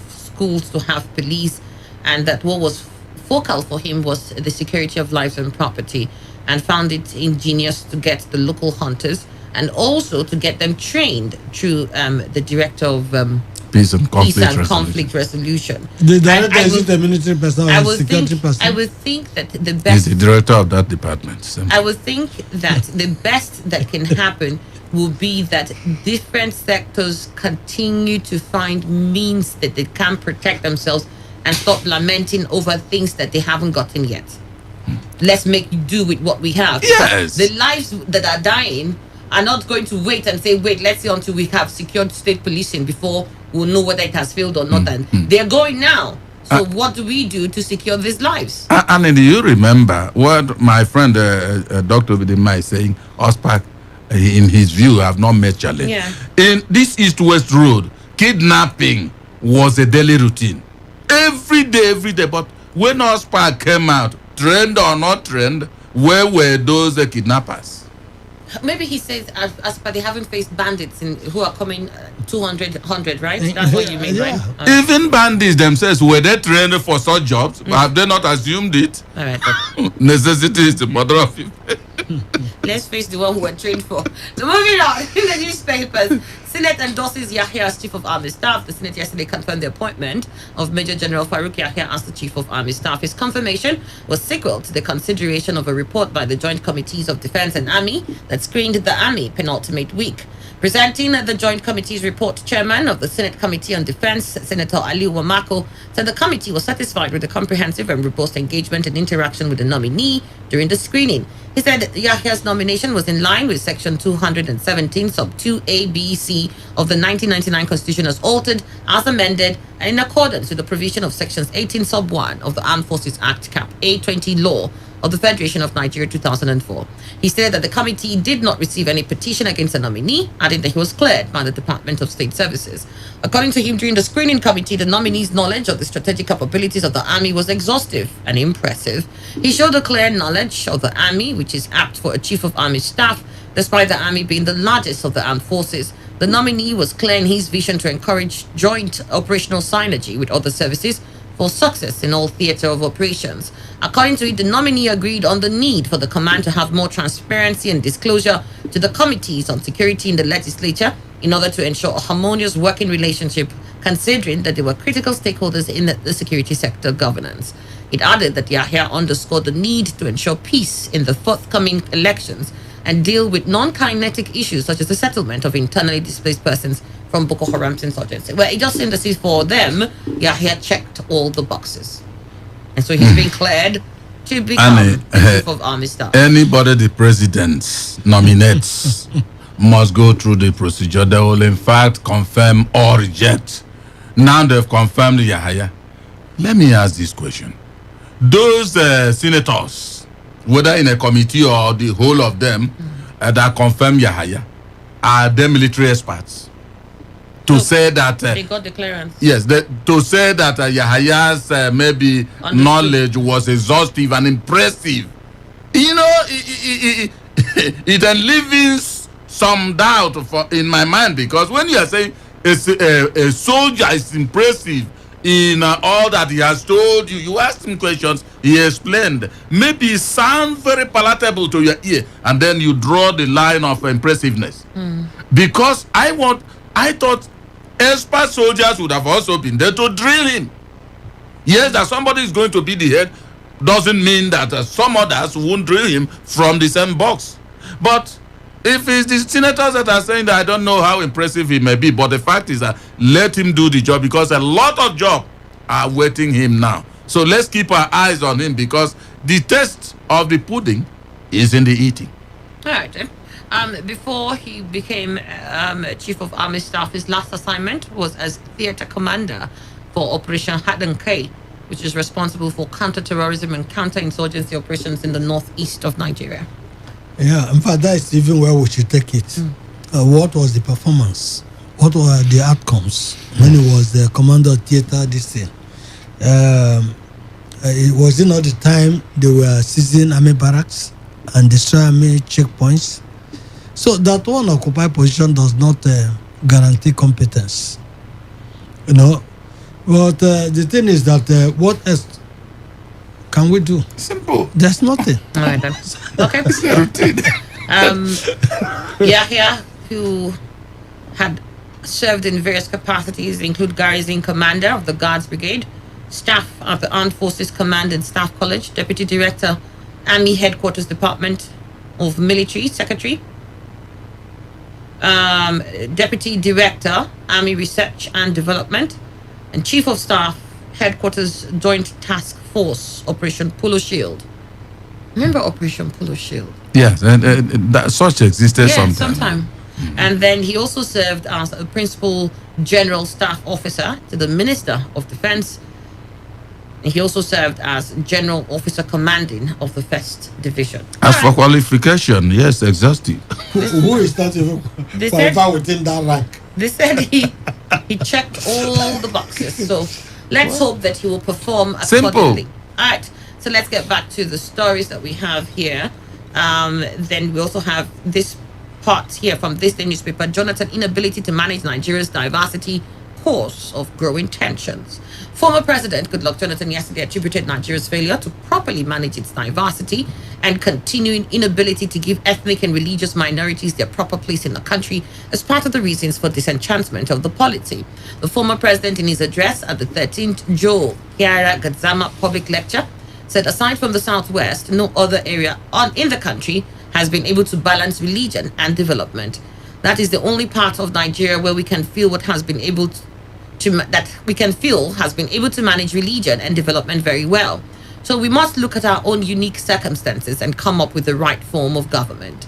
schools to have police, and that what was focal for him was the security of lives and property, and found it ingenious to get the local hunters and also to get them trained through the director of Peace and conflict resolution. The director is a military person or a security person? I would think that the best... He's the director of that department. I would think that the best that can happen will be that different sectors continue to find means that they can protect themselves and stop lamenting over things that they haven't gotten yet. Let's make do with what we have. Yes. The lives that are dying are not going to wait and say, wait, let's see until we have secured state policing before we'll know whether it has failed or not. And they're going now. So what do we do to secure these lives? And do you remember what my friend Dr. Vidima is saying? OSPAC, in his view, have not met challenge. Yeah. In this East-West road, kidnapping was a daily routine. Every day. But when OSPAC came out, trend or not trend, where were those kidnappers? Maybe he says, as per they haven't faced bandits who are coming 200, 100, right? That's what you mean, right? Even bandits themselves, were they trained for such jobs? Have they not assumed it? All right. Necessity is the mother of it. Let's face the one who were trained for. So moving on, in the newspapers, Senate endorses Yahya as Chief of Army Staff. The Senate yesterday confirmed the appointment of Major General Farouk Yahya as the Chief of Army Staff. His confirmation was sequel to the consideration of a report by the Joint Committees of Defense and Army that screened the Army penultimate week. Presenting the Joint Committee's report, Chairman of the Senate Committee on Defense, Senator Ali Wamako, said the committee was satisfied with the comprehensive and robust engagement and interaction with the nominee during the screening. He said Yahya's nomination was in line with Section 217, Sub 2A, B, C of the 1999 Constitution as altered, as amended, and in accordance with the provision of Sections 18, Sub 1 of the Armed Forces Act, Cap A20 law of the Federation of Nigeria 2004. He said that the committee did not receive any petition against the nominee, adding that he was cleared by the Department of State Services. According to him, during the screening committee, the nominee's knowledge of the strategic capabilities of the Army was exhaustive and impressive. He showed a clear knowledge of the Army, which is apt for a Chief of Army Staff, Despite the army being the largest of the armed forces, the nominee was clear in his vision to encourage joint operational synergy with other services for success in all theatre of operations. According to it, the nominee agreed on the need for the command to have more transparency and disclosure to the committees on security in the legislature in order to ensure a harmonious working relationship, considering that they were critical stakeholders in the security sector governance. It added that Yahya underscored the need to ensure peace in the forthcoming elections and deal with non-kinetic issues such as the settlement of internally displaced persons from Boko Haram's insurgency. Well, it just seemed as if for them, Yahya checked all the boxes. And so he's been cleared to become the chief of army staff. Anybody the president nominates must go through the procedure. They will in fact confirm or reject. Now they've confirmed Yahya. Let me ask this question. Those senators, whether in a committee or the whole of them, that confirm Yahya, are they military experts? To say that they got the clearance. Yes, to say that Yahya's maybe knowledge was exhaustive and impressive, you know, it then leaves some doubt in my mind, because when you are saying a soldier is impressive in all that he has told you, you asked him questions, he explained. Maybe it sounds very palatable to your ear, and then you draw the line of impressiveness. Because I thought expert soldiers would have also been there to drill him. Yes, that somebody is going to be the head doesn't mean that some others won't drill him from the same box. But if it's the senators that are saying that, I don't know how impressive he may be, but the fact is that let him do the job, because a lot of jobs are waiting him now. So let's keep our eyes on him, because the taste of the pudding is in the eating. All right. Before he became Chief of Army Staff, his last assignment was as theater commander for Operation Haddon K, which is responsible for counter-terrorism and counter-insurgency operations in the northeast of Nigeria. Yeah, in fact, that is even where we should take it. What was the performance? What were the outcomes when he was the commander of theater this thing? It was not the time they were seizing army barracks and destroying army checkpoints. So that one occupied position does not guarantee competence, you know. But the thing is that what else can we do? Simple. There's nothing. All right then. Okay. Yahya, who had served in various capacities, include garrison commander of the Guards Brigade, staff of the Armed Forces Command and Staff College, deputy director, Army Headquarters Department of Military Secretary, Deputy Director, Army Research and Development, and Chief of Staff, Headquarters Joint Task Force, Operation Polo Shield. Remember Operation Polo Shield? Yes, and that such existed sometime. And then he also served as a Principal General Staff Officer to the Minister of Defense. And he also served as General Officer Commanding of the 1st Division. As for qualification, yes, exhaustive. Who is that even qualified within that rank? They said he checked all the boxes. So let's hope that he will perform accordingly. All right. So let's get back to the stories that we have here. Then we also have this part here from this day newspaper. Jonathan inability to manage Nigeria's diversity, cause of growing tensions. Former President Goodluck Jonathan yesterday attributed Nigeria's failure to properly manage its diversity and continuing inability to give ethnic and religious minorities their proper place in the country as part of the reasons for disenchantment of the polity. The former president, in his address at the 13th Joe Kiara Gadzama public lecture, said aside from the Southwest, no other area in the country has been able to balance religion and development. That is the only part of Nigeria where we can feel has been able to manage religion and development very well. So we must look at our own unique circumstances and come up with the right form of government.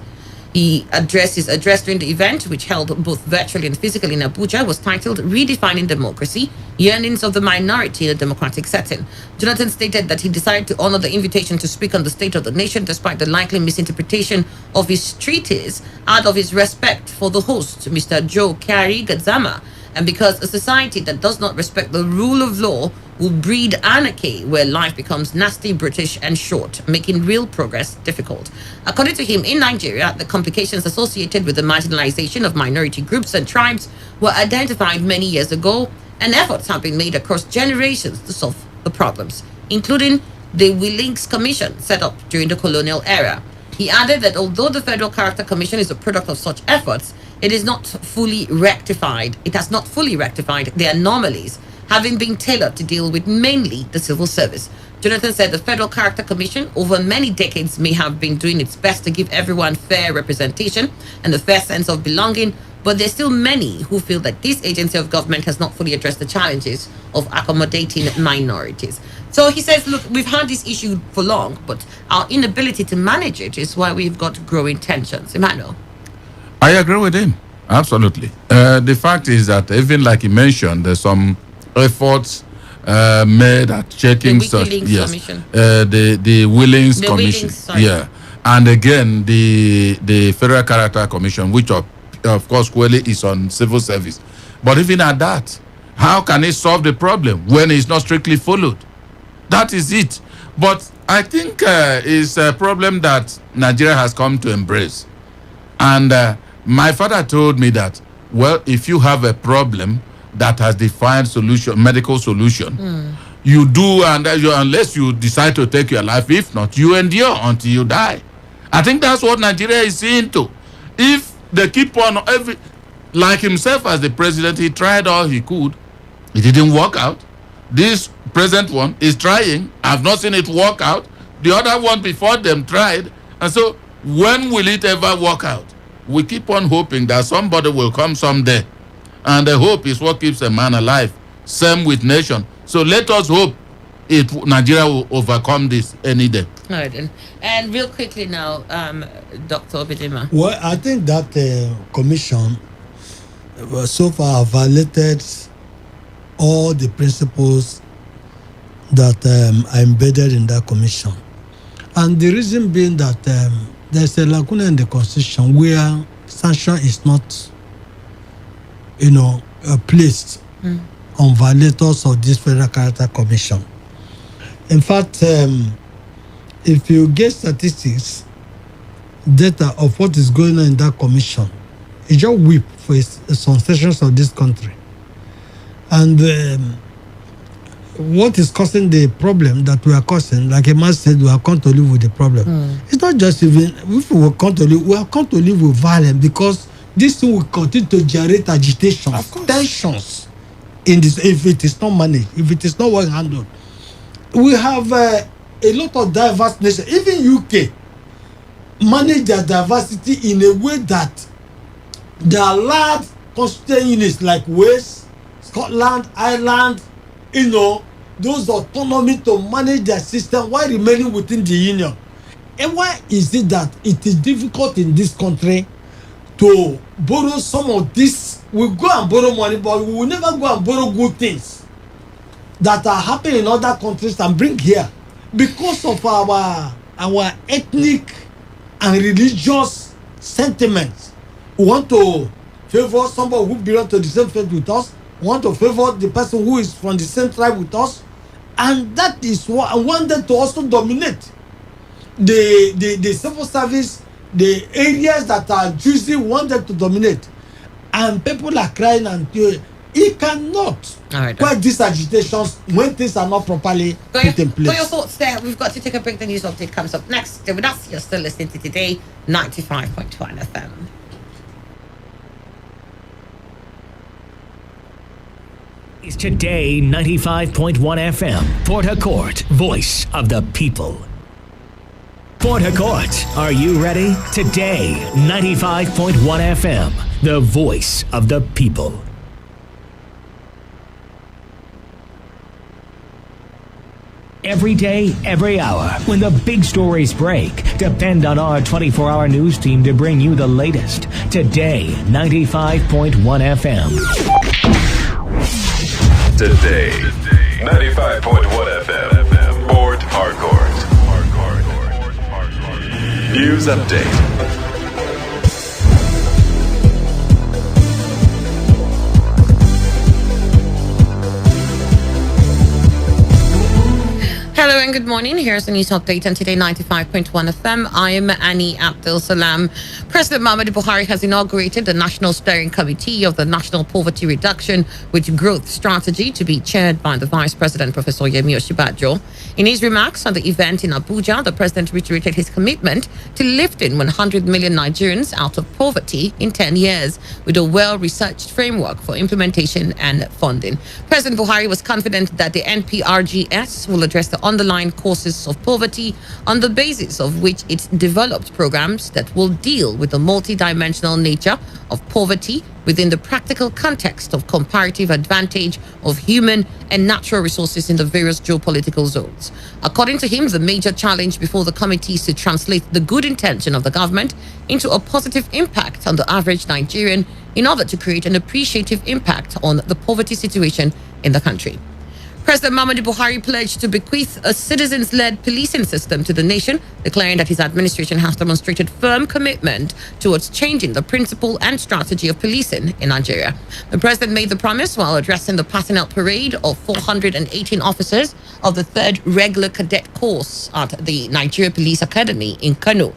His address during the event, which held both virtually and physically in Abuja, was titled Redefining Democracy, Yearnings of the Minority in a Democratic Setting. Jonathan stated that he decided to honor the invitation to speak on the state of the nation despite the likely misinterpretation of his treatise out of his respect for the host, Mr. Joe Kari Gadzama, and because a society that does not respect the rule of law will breed anarchy where life becomes nasty, brutish, and short, making real progress difficult. According to him, in Nigeria, the complications associated with the marginalization of minority groups and tribes were identified many years ago, and efforts have been made across generations to solve the problems, including the Willings Commission set up during the colonial era. He added that although the Federal Character Commission is a product of such efforts, it is not fully rectified. It has not fully rectified the anomalies, having been tailored to deal with mainly the civil service. Jonathan said the Federal Character Commission over many decades may have been doing its best to give everyone fair representation and a fair sense of belonging, but there's still many who feel that this agency of government has not fully addressed the challenges of accommodating minorities. So he says, look, we've had this issue for long, but our inability to manage it is why we've got growing tensions. Emmanuel? I agree with him. Absolutely. The fact is that even like he mentioned, there's some efforts made at checking The such. Willings Yes. Commission. The Willings The Commission. Willings, sorry. Yeah. And again, the Federal Character Commission, which of course clearly is on civil service. But even at that, how can it solve the problem when it's not strictly followed? That is it. But I think it's a problem that Nigeria has come to embrace. And my father told me that, well, if you have a problem that has defined solution, medical solution, you do, and unless you decide to take your life, if not, you endure until you die. I think that's what Nigeria is into. If they keep on like himself as the president, he tried all he could. It didn't work out. This present one is trying. I've not seen it work out. The other one before them tried. And so when will it ever work out? We keep on hoping that somebody will come someday. And the hope is what keeps a man alive. Same with nation. So let us hope Nigeria will overcome this any day. All right. And real quickly now, Dr. Obidima. Well, I think that commission so far violated all the principles that are embedded in that commission. And the reason being that there's a lacuna in the constitution where sanction is not, placed on violators of this Federal Character Commission. In fact, if you get statistics, data of what is going on in that commission, it just weep for some sections of this country. And what is causing the problem that we are causing, like a man said, we have come to live with the problem. It's not just even, if we come to live, we have come to live with violence because this thing will continue to generate agitation, tensions in this, if it is not managed, if it is not well handled. We have a lot of diverse nations, even UK, manage their diversity in a way that there are large constituent units like Wales, Scotland, Ireland, those autonomy to manage their system while remaining within the union. And why is it that it is difficult in this country to borrow some of this? We go and borrow money, but we will never go and borrow good things that are happening in other countries and bring here because of our ethnic and religious sentiments. We want to favor somebody who belongs to the same faith with us. We want to favor the person who is from the same tribe with us. And that is what I wanted to also dominate the civil service, the areas that are juicy, wanted to dominate. And people are crying and he cannot quite these agitations when things are not properly put in place. For your thoughts there, we've got to take a break. The news update comes up next. Stay with us. You're still listening to Today 95.1 FM. It's Today 95.1 FM, Port Harcourt, voice of the people. Port Harcourt, are you ready? Today 95.1 FM, the voice of the people. Every day, every hour, when the big stories break, depend on our 24-hour news team to bring you the latest. Today 95.1 FM. Today, 95.1 FM, Port Harcourt. News update. good morning. Here's the news update on Today 95.1 FM. I am Annie Abdul Salam. President Muhammadu Buhari has inaugurated the National Steering Committee of the National Poverty Reduction with Growth Strategy to be chaired by the Vice President, Professor Yemi Osinbajo. In his remarks on the event in Abuja, the President reiterated his commitment to lifting 100 million Nigerians out of poverty in 10 years with a well-researched framework for implementation and funding. President Buhari was confident that the NPRGS will address the underlying causes of poverty on the basis of which it developed programs that will deal with the multidimensional nature of poverty within the practical context of comparative advantage of human and natural resources in the various geopolitical zones. According to him, the major challenge before the committee is to translate the good intention of the government into a positive impact on the average Nigerian in order to create an appreciative impact on the poverty situation in the country. President Muhammadu Buhari pledged to bequeath a citizens-led policing system to the nation, declaring that his administration has demonstrated firm commitment towards changing the principle and strategy of policing in Nigeria. The president made the promise while addressing the passing out parade of 418 officers of the 3rd Regular Cadet Course at the Nigeria Police Academy in Kano.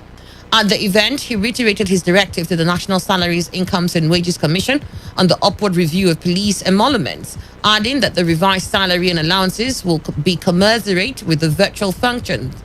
At the event, he reiterated his directive to the National Salaries, Incomes and Wages Commission on the upward review of police emoluments, adding that the revised salary and allowances will be commensurate with the vital functions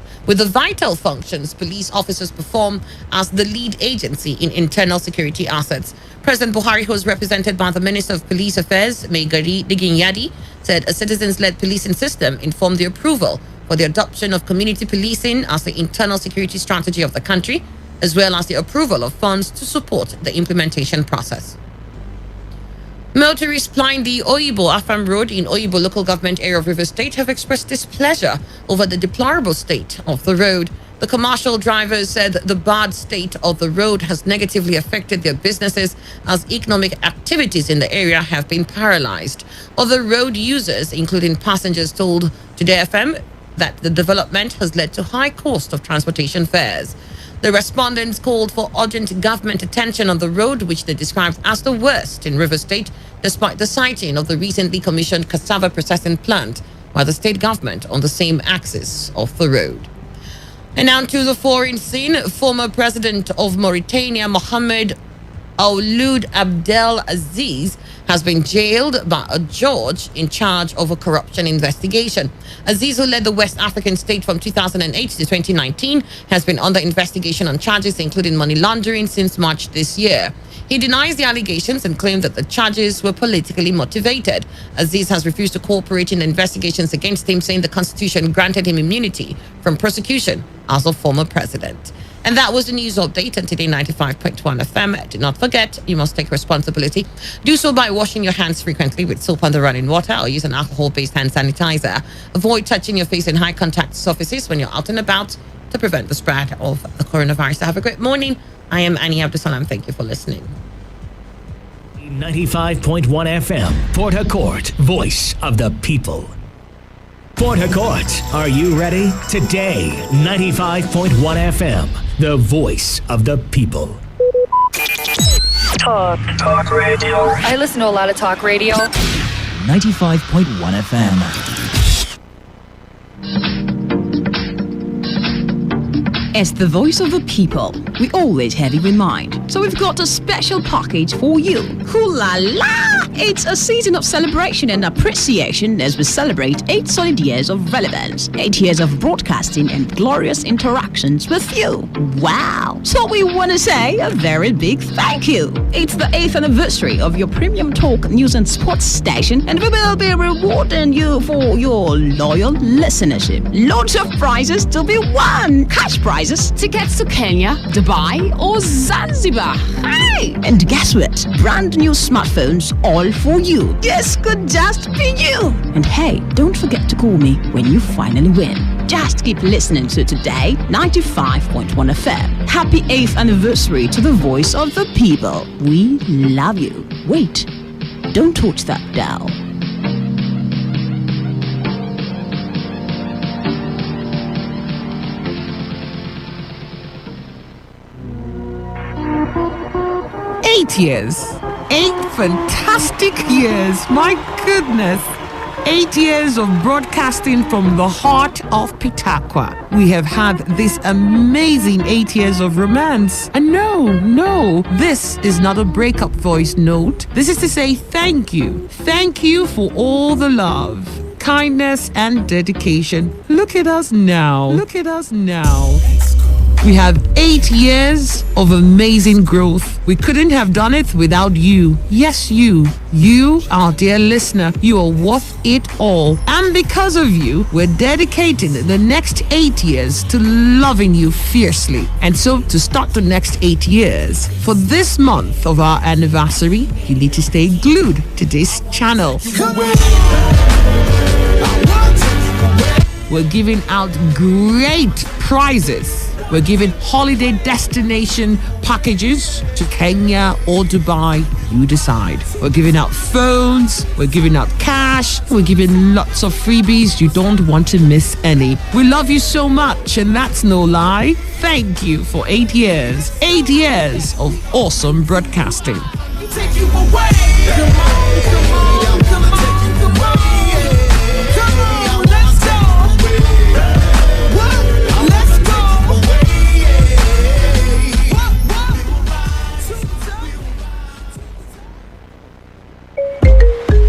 police officers perform as the lead agency in internal security assets. President Buhari, who was represented by the Minister of Police Affairs, Megari Diginyadi, said a citizens-led policing system informed the approval for the adoption of community policing as the internal security strategy of the country, as well as the approval of funds to support the implementation process. Motorists plying the Oyibo-Afam Road in Oyibo local government area of Rivers State have expressed displeasure over the deplorable state of the road. The commercial drivers said the bad state of the road has negatively affected their businesses as economic activities in the area have been paralyzed. Other road users, including passengers, told Today FM that the development has led to high cost of transportation fares. The respondents called for urgent government attention on the road, which they described as the worst in Rivers State, despite the sighting of the recently commissioned cassava processing plant by the state government on the same axis of the road. And now to the foreign scene. Former president of Mauritania, Mohamed Ould Abdel Aziz, has been jailed by a judge in charge of a corruption investigation. Aziz, who led the West African state from 2008 to 2019, has been under investigation on charges including money laundering since March this year. He denies the allegations and claimed that the charges were politically motivated. Aziz has refused to cooperate in the investigations against him, saying the Constitution granted him immunity from prosecution as a former president. And that was the news update on Today 95.1 FM. Do not forget, you must take responsibility. Do so by washing your hands frequently with soap and running water or use an alcohol-based hand sanitizer. Avoid touching your face in high contact surfaces when you're out and about to prevent the spread of the coronavirus. Have a great morning. I am Annie Abdul Salam. Thank you for listening. 95.1 FM, Port Harcourt, voice of the people. Port Harcourt, are you ready? Today, 95.1 FM, the voice of the people. Talk radio. I listen to a lot of talk radio. 95.1 FM. As the voice of the people, we always have you in mind. So we've got a special package for you. Hoo-la la! It's a season of celebration and appreciation as we celebrate 8 solid years of relevance, 8 years of broadcasting and glorious interactions with you. Wow! So we want to say a very big thank you. It's the 8th anniversary of your premium talk, news and sports station, and we will be rewarding you for your loyal listenership. Loads of prizes to be won. Cash prizes, tickets to Kenya, Dubai, or Zanzibar. Hey! And guess what? Brand new smartphones all for you. Yes, could just be you. And hey, don't forget to call me when you finally win. Just keep listening to Today 95.1 FM. Happy 8th anniversary to the voice of the people. We love you. Wait, don't touch that dial. Eight years. 8 fantastic years. My goodness. 8 years of broadcasting from the heart of Pitaqua. We have had this amazing 8 years of romance. And no, this is not a breakup voice note. This is to say thank you. Thank you for all the love, kindness, and dedication. Look at us now. Look at us now. We have 8 years of amazing growth. We couldn't have done it without you. Yes, you. You, our dear listener, you are worth it all. And because of you, we're dedicating the next 8 years to loving you fiercely. And so, to start the next 8 years, for this month of our anniversary, you need to stay glued to this channel. We're giving out great prizes. We're giving holiday destination packages to Kenya or Dubai. You decide. We're giving out phones. We're giving out cash. We're giving lots of freebies. You don't want to miss any. We love you so much, and that's no lie. Thank you for 8 years. 8 years of awesome broadcasting. Take you away. Come on, come on, come on, come on. Come on, let's go. What? Let's go.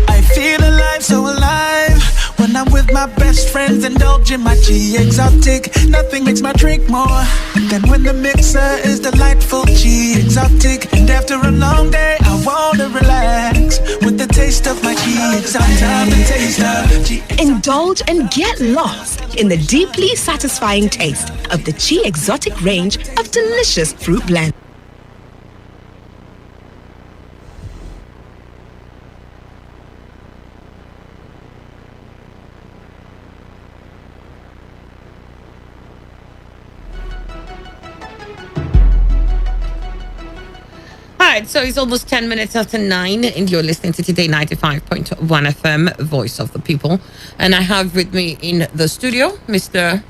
I feel alive, so alive. When I'm with my best friends, indulging my G exotic. Nothing makes my drink more than when the mixer is delightful G exotic. And after a long day, I wanna relax with the taste of my G exotic. Time to taste of G. Indulge and get lost in the deeply satisfying taste of the Chi Exotic range of delicious fruit blends. All right, so it's almost 10 minutes after 9, and you're listening to Today 95.1 FM, Voice of the People. And I have with me in the studio, Mr.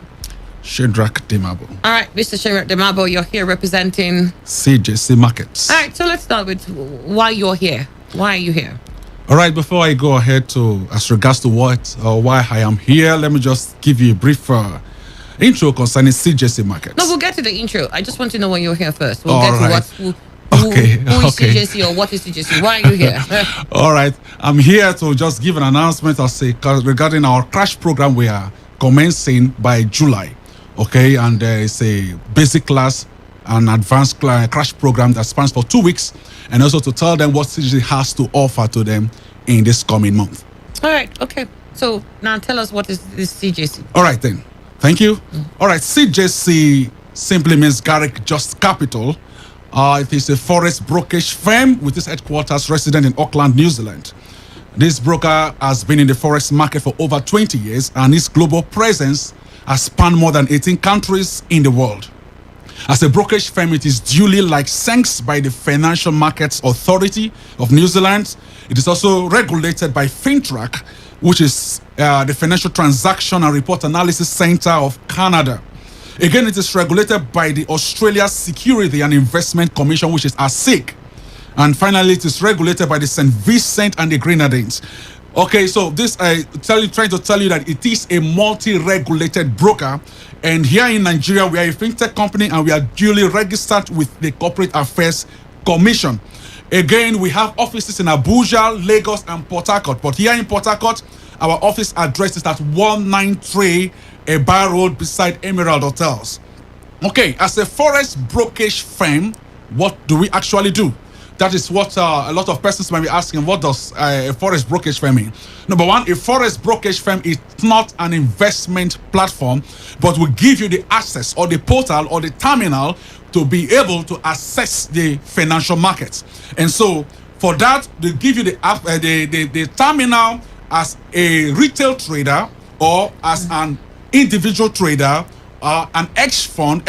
Shadrach Demabo. All right, Mr. Shadrach Demabo, you're here representing CJC Markets. All right, so let's start with why you're here. Why are you here? All right, before I go ahead to as regards to what or why I am here, let me just give you a brief intro concerning CJC Markets. No, we'll get to the intro. I just want to know why you're here first. We'll All get right. to who is CJC or what is CJC? Why are you here? All right, I'm here to just give an announcement regarding our crash program we are commencing by July. Okay, and it's a basic class and advanced crash program that spans for 2 weeks, and also to tell them what CJC has to offer to them in this coming month. All right, okay. So now tell us, what is this CJC? All right then, thank you. All right, CJC simply means Garrick Just Capital. It is a forex brokerage firm with its headquarters resident in Auckland, New Zealand. This broker has been in the forex market for over 20 years, and its global presence has spanned more than 18 countries in the world. As a brokerage firm, it is duly licensed by the Financial Markets Authority of New Zealand. It is also regulated by FinTrack, which is the Financial Transaction and Report Analysis Center of Canada. Again, it is regulated by the Australia Security and Investment Commission, which is ASIC. And finally, it is regulated by the St. Vincent and the Grenadines. Okay, so this trying to tell you that it is a multi-regulated broker. And here in Nigeria, we are a fintech company and we are duly registered with the Corporate Affairs Commission. Again, we have offices in Abuja, Lagos, and Port Harcourt. But here in Port Harcourt, our office address is at 193 Eba Road beside Emerald Hotels. Okay, as a forex brokerage firm, what do we actually do? That is what a lot of persons might be asking. What does a forex brokerage firm mean? Number one, a forex brokerage firm is not an investment platform, but will give you the access or the portal or the terminal to be able to access the financial markets. And so for that, they give you the app, the terminal as a retail trader or as an individual trader, an hedge fund,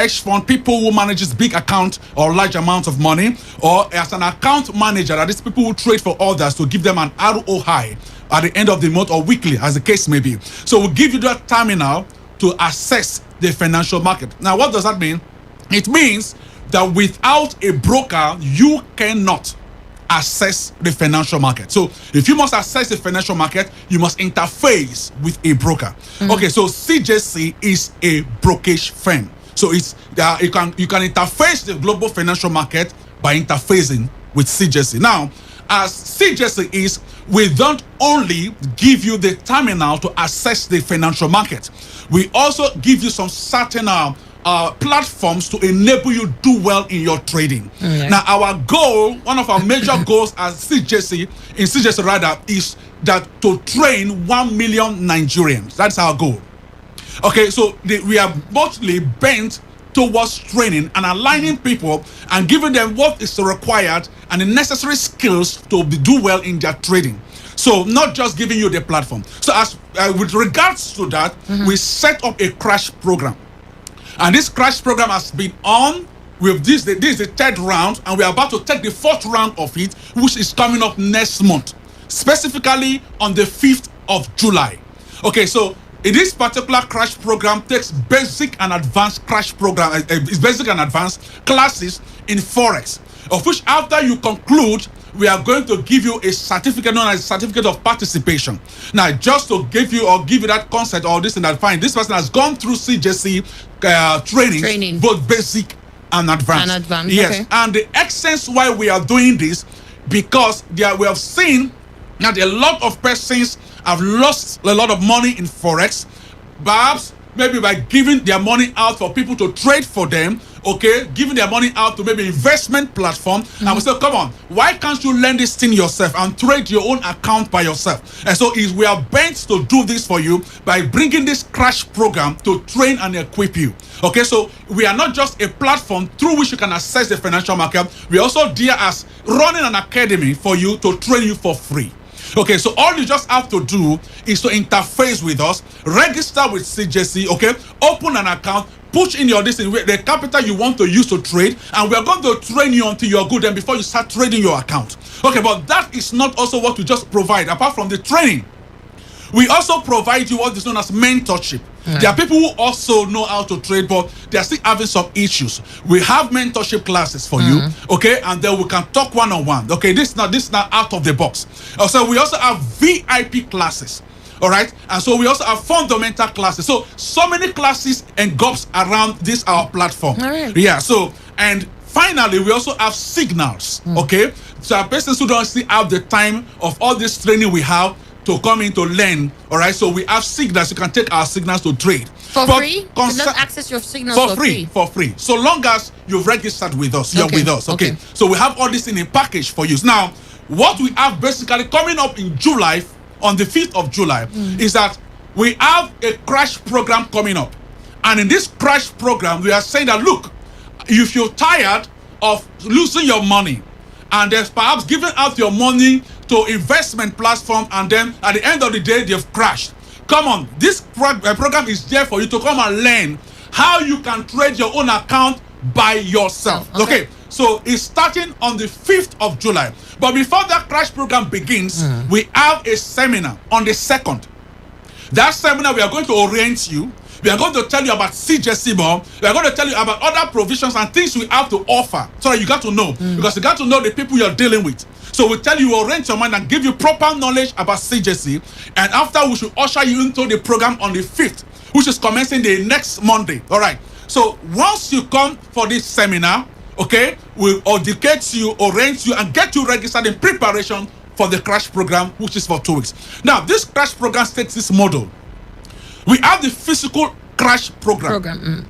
people who manages big account or large amount of money, or as an account manager, that is people who trade for others to give them an ROI at the end of the month or weekly, as the case may be. So we'll give you that terminal to access the financial market. Now, what does that mean? It means that without a broker, you cannot access the financial market. So if you must access the financial market, you must interface with a broker. Okay, so CJC is a brokerage firm. So it's you can interface the global financial market by interfacing with CJC. Now, as CJC is, we don't only give you the terminal to access the financial market. We also give you some certain platforms to enable you do well in your trading. Now, our goal, one of our major goals as CJC, is that to train 1 million Nigerians. That's our goal. Okay, so we are mostly bent towards training and aligning people and giving them what is required and the necessary skills to do well in their trading. So not just giving you the platform. So as with regards to that, we set up a crash program. And this crash program has been on with this is the third round, and we are about to take the fourth round of it, which is coming up next month, specifically on the 5th of July. Okay, so in this particular crash program takes basic and advanced crash program, basic and advanced classes in Forex, of which after you conclude, we are going to give you a certificate known as certificate of participation. Now, just to give you that concept or this and that, fine, this person has gone through CJC training, both basic and advanced. Yes, okay. And the essence why we are doing this, because we have seen that a lot of persons have lost a lot of money in Forex, perhaps maybe by giving their money out for people to trade for them, okay, giving their money out to maybe investment platform, and we say, come on, why can't you learn this thing yourself and trade your own account by yourself? And so we are bent to do this for you by bringing this crash program to train and equip you. Okay, so we are not just a platform through which you can access the financial market. We also there as running an academy for you to train you for free. Okay, so all you just have to do is to interface with us, register with CJC, okay, open an account, push in the capital you want to use to trade, and we are going to train you until you're good and before you start trading your account. Okay, but that is not also what we just provide. Apart from the training, we also provide you what is known as mentorship. There are people who also know how to trade, but they are still having some issues. We have mentorship classes for you, okay, and then we can talk one-on-one. Okay, this is not out of the box. So we also have VIP classes. All right, and so we also have fundamental classes. So many classes and groups around this our platform. All right. Yeah. So and finally, we also have signals. Okay, so our persons who don't still have the time of all this training we have to come in to learn. All right, so we have signals. You can take our signals to trade for free. You can access your signals for free. For free, so long as you've registered with us, you're with us. Okay. So we have all this in a package for you. Now, what we have basically coming up in July, on the 5th of July, is that we have a crash program coming up. And in this crash program, we are saying that, look, if you're tired of losing your money and there's perhaps giving out your money to investment platform and then at the end of the day, they've crashed. Come on, this program is there for you to come and learn how you can trade your own account by yourself. Okay. So it's starting on the 5th of July. But before that crash program begins, we have a seminar on the 2nd. That seminar, we are going to orient you. We are going to tell you about CJC more. We are going to tell you about other provisions and things we have to offer. So you got to know, because you got to know the people you're dealing with. So we tell you, orient your mind and give you proper knowledge about CJC. And after, we should usher you into the program on the 5th, which is commencing the next Monday. All right. So once you come for this seminar, okay, we'll educate you, orient you, and get you registered in preparation for the crash program, which is for 2 weeks. Now, this crash program takes this model. We have the physical crash program.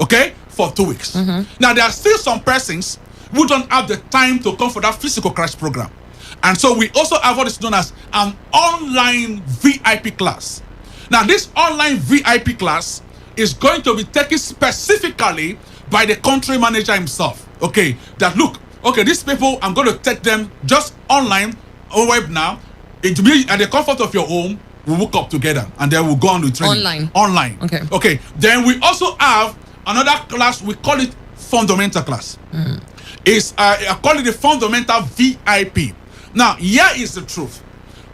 Okay, for 2 weeks. Now, there are still some persons who don't have the time to come for that physical crash program. And so we also have what is known as an online VIP class. Now, this online VIP class is going to be taken specifically by the country manager himself. Okay, that look, okay, these people, I'm going to take them just online or web now. It will be at the comfort of your home. We'll hook up together and then we'll go on with training. Online. Okay. Then we also have another class, we call it fundamental class. I call it the fundamental VIP. Now, here is the truth.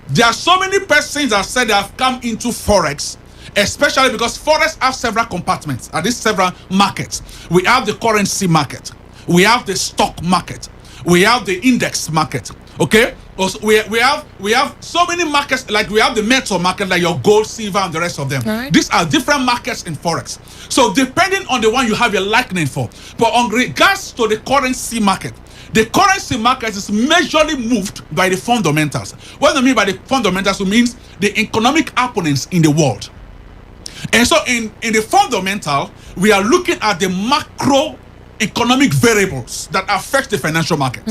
There are so many persons that said they have come into Forex, especially because Forex have several compartments, at least several markets. We have the currency market. We have the stock market. we have the index market. Okay, also we have so many markets, like we have the metal market, like your gold, silver, and the rest of them. Right. These are different markets in forex. So depending on the one you have your liking for, but on regards to the currency market, the currency market is majorly moved by the fundamentals. What I mean by the fundamentals means the economic happenings in the world. And so in the fundamental, we are looking at the macroeconomic variables that affect the financial market.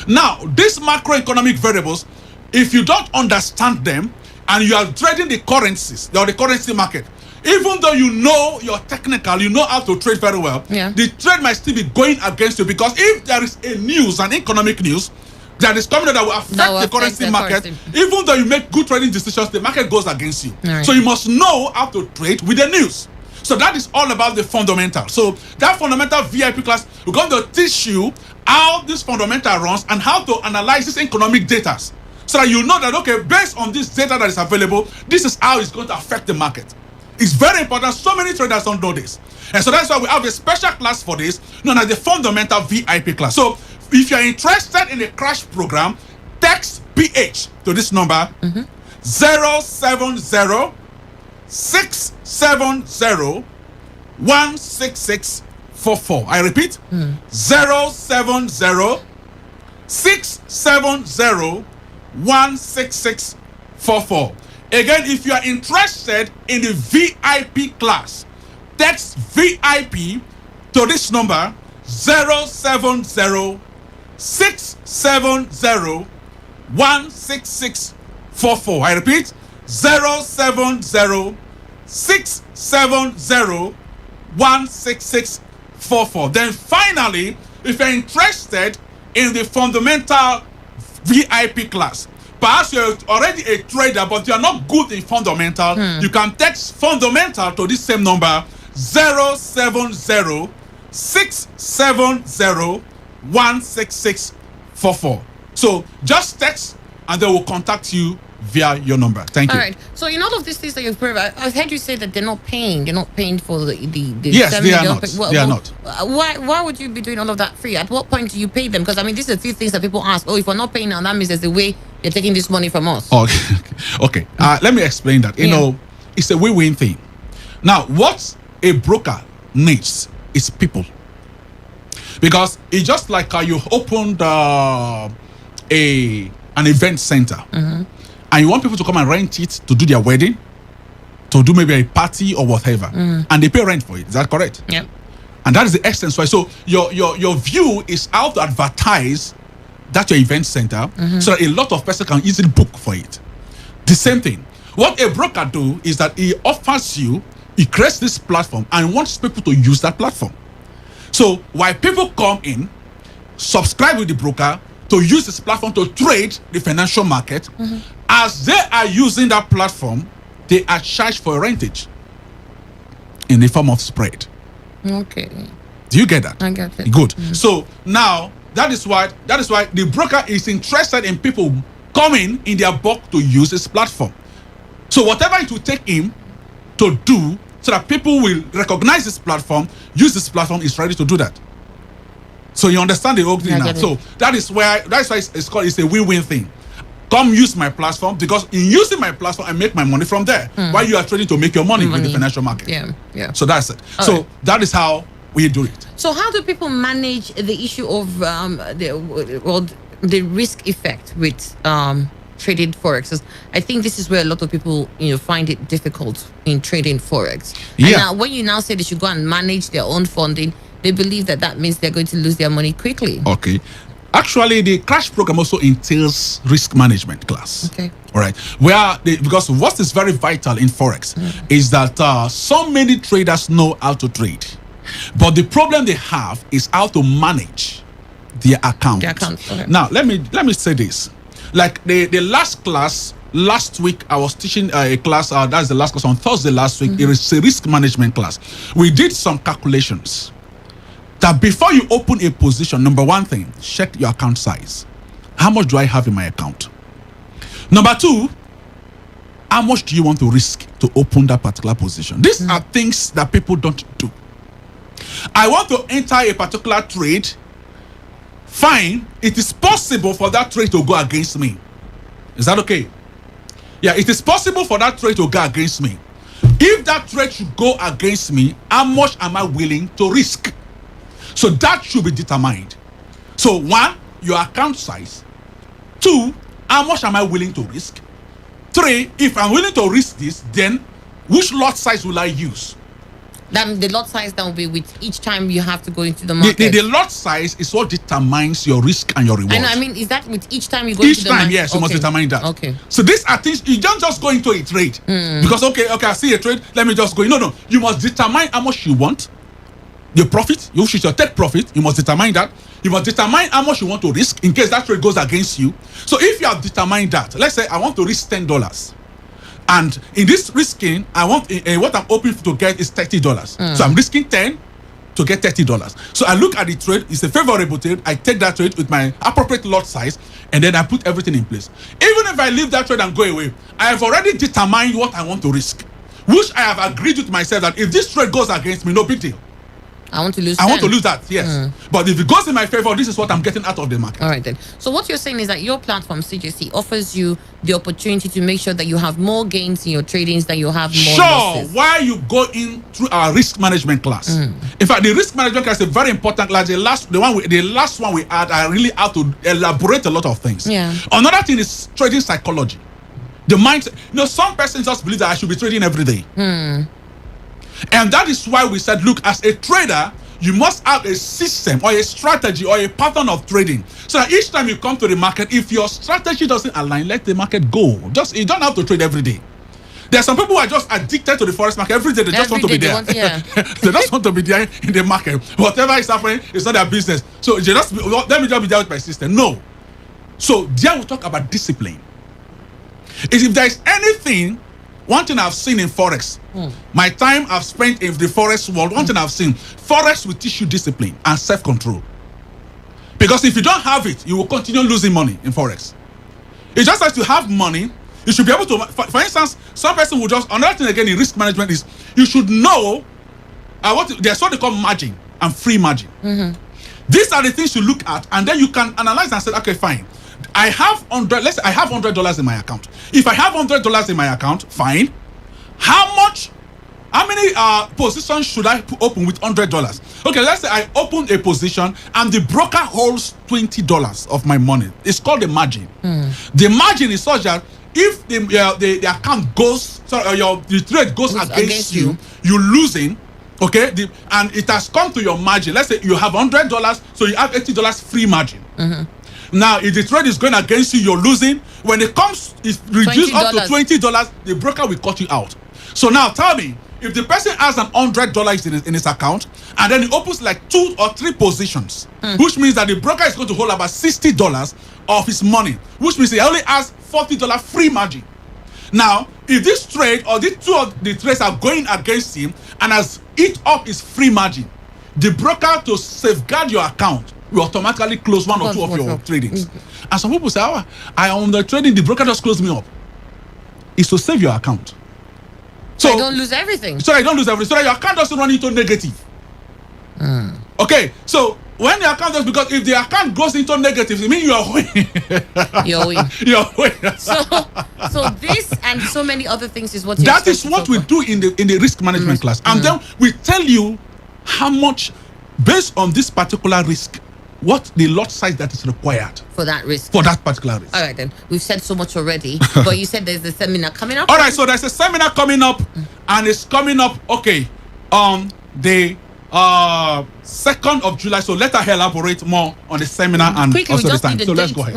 Now, these macroeconomic variables, if you don't understand them and you are trading the currencies or the currency market, even though you know you're technical, you know how to trade very well, the trade might still be going against you, because if there is a news, an economic news that is coming that will affect the currency market, even though you make good trading decisions, the market goes against you. Right. So you must know how to trade with the news. So that is all about the fundamental. So that fundamental VIP class, we're going to teach you how this fundamental runs and how to analyze this economic data, so that you know that, okay, based on this data that is available, this is how it's going to affect the market. It's very important. So many traders don't know this. And so that's why we have a special class for this, known as the fundamental VIP class. So if you're interested in the crash program, text PH to this number 070 670 16644. I repeat, 070 670 16644. Again, if you are interested in the VIP class, text VIP to this number 070 670 16644. I repeat, 070 670 16644. Then finally, if you're interested in the fundamental VIP class, perhaps you're already a trader but you're not good in fundamental, you can text fundamental to this same number 070 670 16644. So just text and they will contact you via your number. Thank you. All right. So in all of these things that you've provided, I've heard you say that they're not paying. They're not paying for the yes, they are not. They are not. Why would you be doing all of that free? At what point do you pay them? Because I mean, these are a few things that people ask. Oh, if we're not paying now, that means there's a way they're taking this money from us. Okay. Let me explain that. You know, it's a win-win thing. Now, what a broker needs is people, because it's just like you opened an event center. And you want people to come and rent it to do their wedding, to do maybe a party or whatever, and they pay rent for it. Is that correct? Yep. And that is the essence. Why? So your view is how to advertise that your event center, so that a lot of persons can easily book for it. The same thing. What a broker do is that he offers you, he creates this platform and wants people to use that platform. So while people come in, subscribe with the broker to use this platform to trade the financial market, as they are using that platform, they are charged for rentage in the form of spread. Okay. Do you get that? I get it. Good. So now that is why the broker is interested in people coming in their bulk to use this platform. So whatever it will take him to do so that people will recognize this platform, use this platform, is ready to do that. So you understand the whole thing now. So that's why it's a win-win thing. Come use my platform, because in using my platform, I make my money from there. While you are trading to make your money in the financial market. Yeah. So that's it. So that is how we do it. So how do people manage the issue of the risk effect with trading forex? I think this is where a lot of people find it difficult in trading forex. And now when you now say they should go and manage their own funding, they believe that means they're going to lose their money quickly. Okay. Actually, the crash program also entails risk management class. Okay. All right. Because what is very vital in forex is that so many traders know how to trade, but the problem they have is how to manage their account. Okay. Now, let me say this. Like the last class last week, I was teaching a class. That's the last class on Thursday last week. It is a risk management class. We did some calculations. That before you open a position, number one thing, check your account size. How much do I have in my account? Number two, how much do you want to risk to open that particular position? These are things that people don't do. I want to enter a particular trade fine, it is possible for that trade to go against me. Is that okay? Yeah, it is possible for that trade to go against me. If that trade should go against me, how much am I willing to risk? So that should be determined. So 1, your account size. 2, how much am I willing to risk? 3, if I'm willing to risk this, then which lot size will I use? Then the lot size that will be with each time you have to go into the market. The lot size is what determines your risk and your reward. I mean, is that with each time you go into the market? Each time, yes, you must determine that. Okay. So these are things, you don't just go into a trade. Because, okay, I see a trade, let me just go. No. You must determine how much you want. Your profit, you should take profit. You must determine that. You must determine how much you want to risk in case that trade goes against you. So if you have determined that, let's say I want to risk $10. And in this risking, I want what I'm hoping to get is $30. So I'm risking 10 to get $30. So I look at the trade, it's a favorable trade. I take that trade with my appropriate lot size, and then I put everything in place. Even if I leave that trade and go away, I have already determined what I want to risk, which I have agreed with myself that if this trade goes against me, no big deal. I want to lose. I want to lose that, yes. But if it goes in my favor, this is what I'm getting out of the market. All right then. So what you're saying is that your platform CJC offers you the opportunity to make sure that you have more gains in your tradings than you have more losses. Why you go in through our risk management class? In fact, the risk management class is a very important class. The last one we had, I really had to elaborate a lot of things. Yeah. Another thing is trading psychology. The mindset. Some persons just believe that I should be trading every day. And that is why we said, look, as a trader, you must have a system or a strategy or a pattern of trading. So that each time you come to the market, if your strategy doesn't align, let the market go. You don't have to trade every day. There are some people who are just addicted to the forex market. Every day they just want to be there. They just want to be there in the market. Whatever is happening, it's not their business. So let me just be there with my system. No. So there we talk about discipline. If there is anything, one thing I've seen in forex, my time I've spent in the forex world, one thing I've seen, forex will teach you discipline and self-control. Because if you don't have it, you will continue losing money in forex. It's just like to have money, you should be able to, for instance, some person will just, another thing again in risk management is, you should know, there's what they call margin and free margin. These are the things you look at, and then you can analyze and say, okay, fine. Let's say I have $100 in my account. If I have $100 in my account, fine. How many positions should I open with $100? Okay, let's say I open a position and the broker holds $20 of my money. It's called the margin. The margin is such that if the account goes, the trade goes against you, you're losing. Okay, and it has come to your margin. Let's say you have $100, so you have $80 free margin. Now, if the trade is going against you, you're losing. When it comes, it's reduced up to $20, the broker will cut you out. So now tell me, if the person has an $100 in his account, and then he opens like 2 or 3 positions, which means that the broker is going to hold about $60 of his money, which means he only has $40 free margin. Now, if this trade or these 2 of the trades are going against him and has eat up his free margin, the broker, to safeguard your account, will automatically close 1 or 2 of your tradings. And some people say, I am on the trading, the broker just closed me up. It's to save your account. So I don't lose everything. So I don't lose everything. So that your account doesn't run into negative. Okay, so when your account does, because if the account goes into negative, it means you are winning. You're winning. You're winning. So this and so many other things is what you're that is what we do in the risk management class. And then we tell you how much, based on this particular risk, what the lot size that is required for that risk. For that particular risk. All right, then. We've said so much already, but you said there's a seminar coming up. All right, so there's a seminar coming up, and it's coming up, okay, the 2nd of July. So let her elaborate more on the seminar and quickly, also we just the time. need the So date. let's go ahead.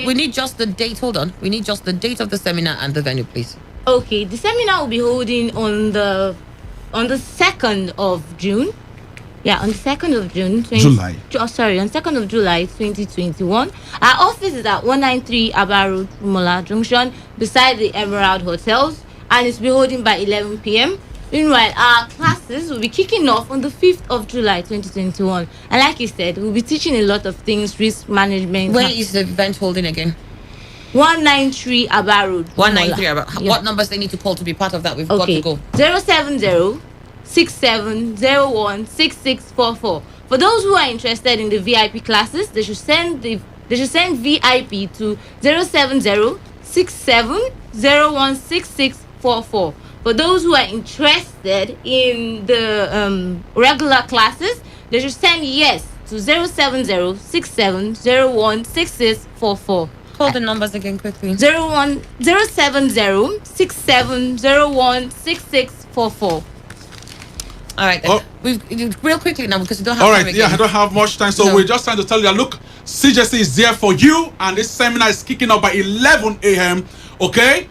We need just the date. Hold on. We need just the date of the seminar and the venue, please. Okay, the seminar will be holding on the 2nd of June. Yeah, on the 2nd of June. July. On 2nd of July 2021. Our office is at 193 Aba Road, Rumola Junction, beside the Emerald Hotels, and it's be holding by 11 p.m. Meanwhile, our classes will be kicking off on the 5th of July 2021. And like you said, we'll be teaching a lot of things, risk management. Where is the event holding again? 193 Aba Road. 193 Aba. Yeah. What numbers they need to call to be part of that? We've got to go. 070 6701 6644. For those who are interested in the VIP classes, they should send VIP to 070-6701-6644. For those who are interested in the regular classes, they should send yes to 070-6701-6644. Call the numbers again quickly. 070-6701-6644. All right. We've real quickly now because we don't have all time right, again. I don't have much time, so we're just trying to tell you that look, CJC is there for you, and this seminar is kicking off by 11 a.m. Okay,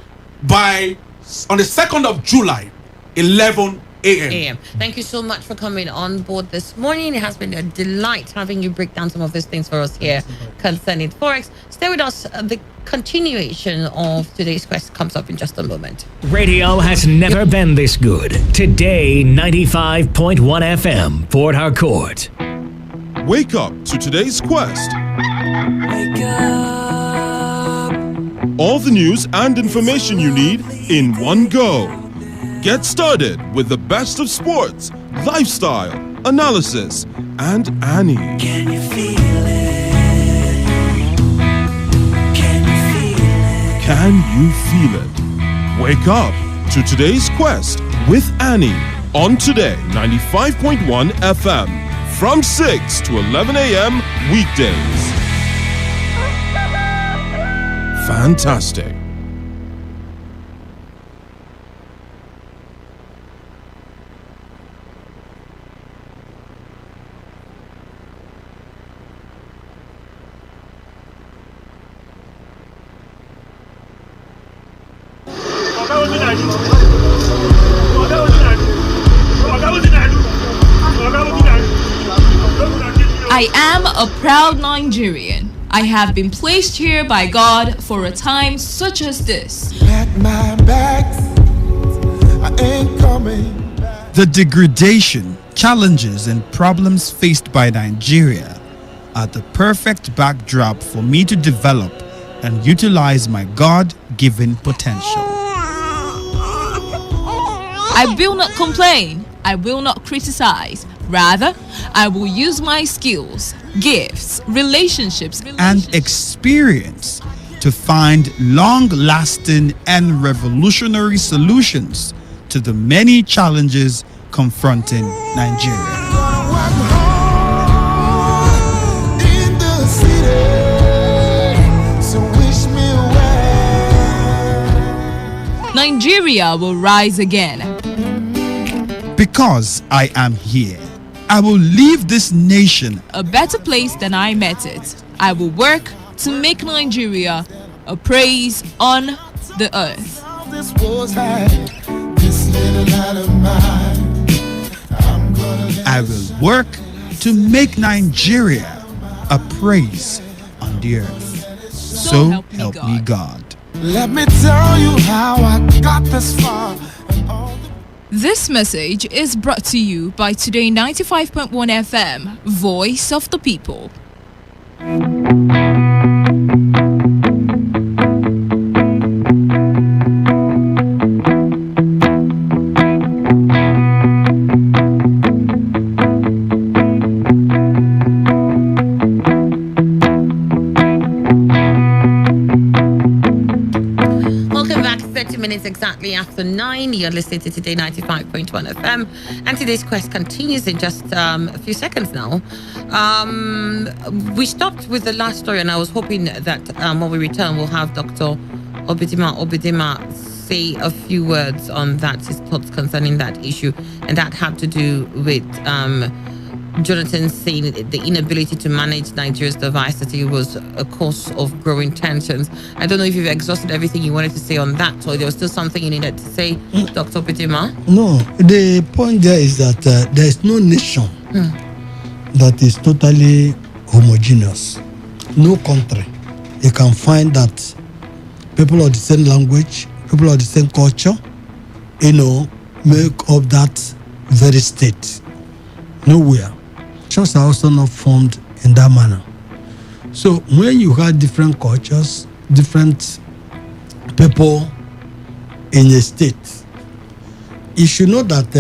on the 2nd of July, 11 a.m. Thank you so much for coming on board this morning. It has been a delight having you break down some of these things for us here concerning Forex. Stay with us. The continuation of today's quest comes up in just a moment. Radio has never been this good. Today, 95.1 FM, Port Harcourt. Wake up to today's quest. Wake up. All the news and information you need in one go. Get started with the best of sports, lifestyle, analysis, and Annie. Can you feel it? Can you feel it? Can you feel it? Wake up to today's quest with Annie on Today 95.1 FM from 6 to 11 a.m. weekdays. Fantastic. I am a proud Nigerian. I have been placed here by God for a time such as this. Pack my bags, I ain't coming. The degradation, challenges, and problems faced by Nigeria are the perfect backdrop for me to develop and utilize my God-given potential. I will not complain. I will not criticize. Rather, I will use my skills, gifts, relationships, and experience to find long-lasting and revolutionary solutions to the many challenges confronting Nigeria. Nigeria will rise again. Because I am here, I will leave this nation a better place than I met it. I will work to make Nigeria a praise on the earth. I will work to make Nigeria a praise on the earth. So help me God. Let me tell you how I got this far. This message is brought to you by Today 95.1 FM, Voice of the People. Exactly after 9, you're listening to Today 95.1 FM, and today's quest continues in just a few seconds now. We stopped with the last story, and I was hoping that when we return, we'll have Dr. Obidima say a few words on that, his thoughts concerning that issue, and that had to do with Jonathan saying the inability to manage Nigeria's diversity was a cause of growing tensions. I don't know if you've exhausted everything you wanted to say on that, or there was still something you needed to say, Dr. Pitima? No, the point there is that there is no nation that is totally homogeneous. No country. You can find that people of the same language, people of the same culture, make up that very state. Nowhere. Churches are also not formed in that manner. So when you have different cultures, different people in a state, you should know that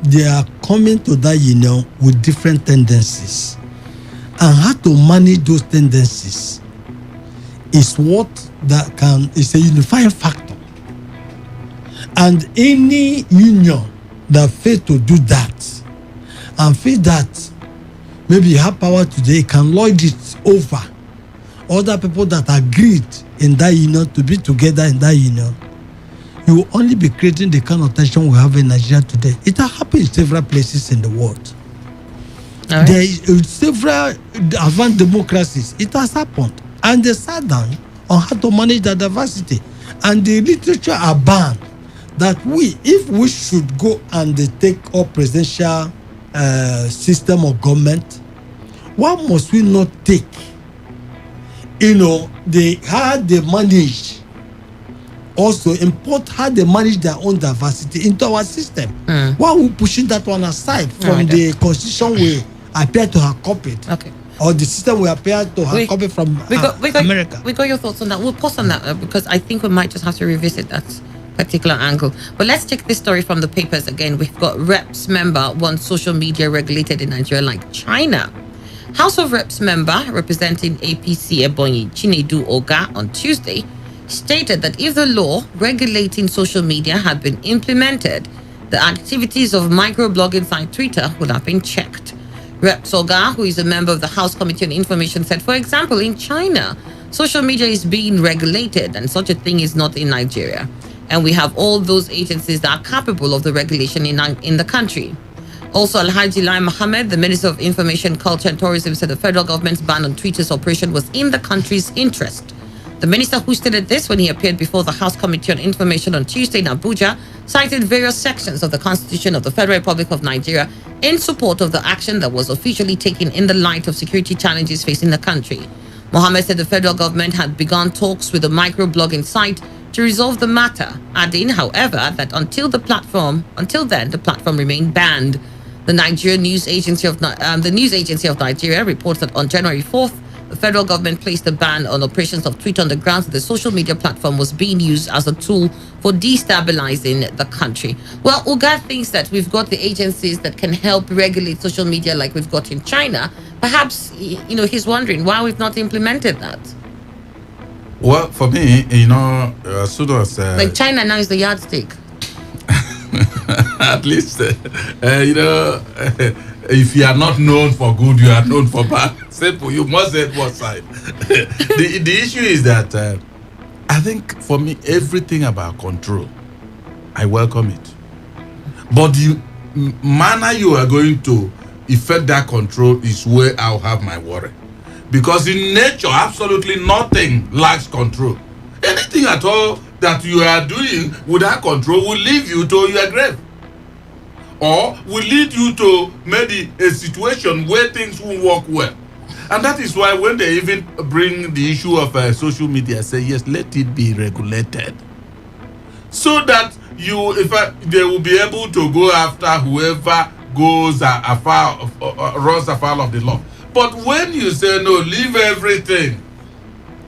they are coming to that union with different tendencies, and how to manage those tendencies is what is a unifying factor. And any union that fail to do that and feel that maybe you have power today, can lord it over other people that agreed in that union to be together in that union, you will only be creating the kind of tension we have in Nigeria today. It has happened in several places in the world. Right. There is several advanced democracies. It has happened. And they sat down on how to manage the diversity. And the literature are banned that if we should go and take up presidential system of government, what must we not take? How they manage, also import how they manage their own diversity into our system. Why are we pushing that one aside from the constitution we appear to have copied? Okay. Or the system we appear to have copied from America? We got your thoughts on that. We'll pause on that because I think we might just have to revisit that particular angle. But let's take this story from the papers again. We've got Reps member wants social media regulated in Nigeria like China. House of Reps member representing APC Ebonyi Chinedu Oga on Tuesday stated that if the law regulating social media had been implemented, the activities of microblogging site Twitter would have been checked. Reps Oga, who is a member of the House Committee on Information, said, for example, in China, social media is being regulated and such a thing is not in Nigeria. And we have all those agencies that are capable of the regulation in the country. Also, Alhaji Lai Mohammed, the Minister of Information, Culture and Tourism, said the federal government's ban on Twitter's operation was in the country's interest. The minister, who stated this when he appeared before the House Committee on Information on Tuesday in Abuja, cited various sections of the Constitution of the Federal Republic of Nigeria in support of the action that was officially taken in the light of security challenges facing the country. Mohammed said the federal government had begun talks with the microblogging site to resolve the matter, adding, however, that until then, the platform remained banned. The Nigerian News Agency of Nigeria reports that on January 4th, the federal government placed a ban on operations of Twitter on the grounds that the social media platform was being used as a tool for destabilizing the country. Well, Uga thinks that we've got the agencies that can help regulate social media like we've got in China. Perhaps, he's wondering why we've not implemented that. Well, for me, as soon as... like China now is the yardstick. At least, if you are not known for good, you are known for bad. Simple, you must say one side. the issue is that I think for me, everything about control, I welcome it. But the manner you are going to effect that control is where I'll have my worry. Because in nature, absolutely nothing lacks control. Anything at all that you are doing without control will lead you to your grave. Or will lead you to maybe a situation where things won't work well. And that is why when they even bring the issue of social media, say, yes, let it be regulated. So that they will be able to go after whoever goes runs afoul of the law. But when you say, no, leave everything,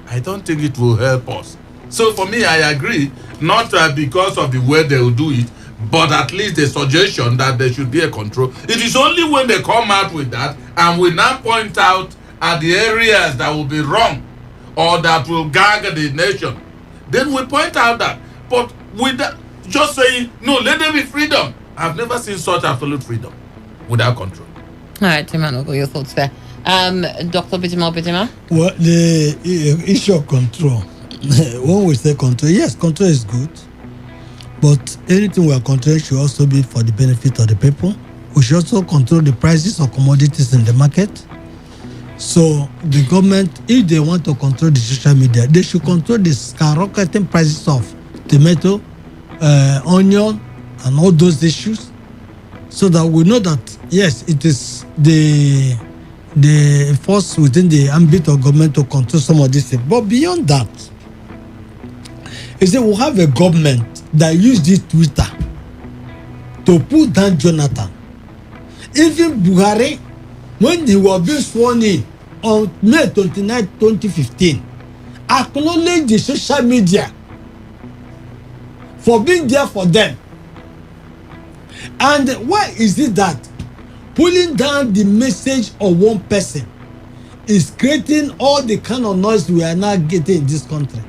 I don't think it will help us. So for me, I agree, not because of the way they will do it, but at least the suggestion that there should be a control. It is only when they come out with that and we now point out at the areas that will be wrong or that will gag the nation, then we point out that. But with that, just saying, no, let there be freedom. I've never seen such absolute freedom without control. All right, Timano, your thoughts there. Dr. Bitima? Well, the issue of control. When we say control, yes, control is good. But anything we are controlling should also be for the benefit of the people. We should also control the prices of commodities in the market. So the government, if they want to control the social media, they should control the skyrocketing prices of tomato, onion, and all those issues, so that we know that, yes, it is the force within the ambit of government to control some of these things. But beyond that, is that we have a government that used this Twitter to put down Jonathan. Even Buhari, when he was being sworn in on May 29, 2015, acknowledged the social media for being there for them. And why is it that pulling down the message of one person is creating all the kind of noise we are now getting in this country?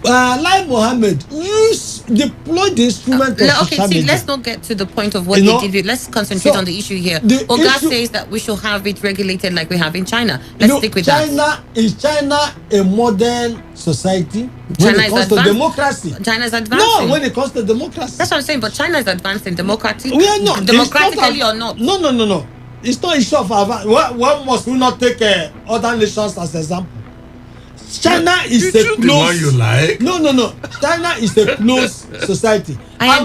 Like Mohammed, deploy the instrument of social media. Let's not get to the point of what they did. Let's concentrate on the issue here. Oga says that we should have it regulated like we have in China. Let's stick with that. Is China a modern society China when it comes to democracy? China is advancing. No, when it comes to democracy. That's what I'm saying. But China is advancing democratically. We are not. Democratically or not? No. It's not issue of advance. Why must we not take other nations as example? China is a close. No. China is a close society. I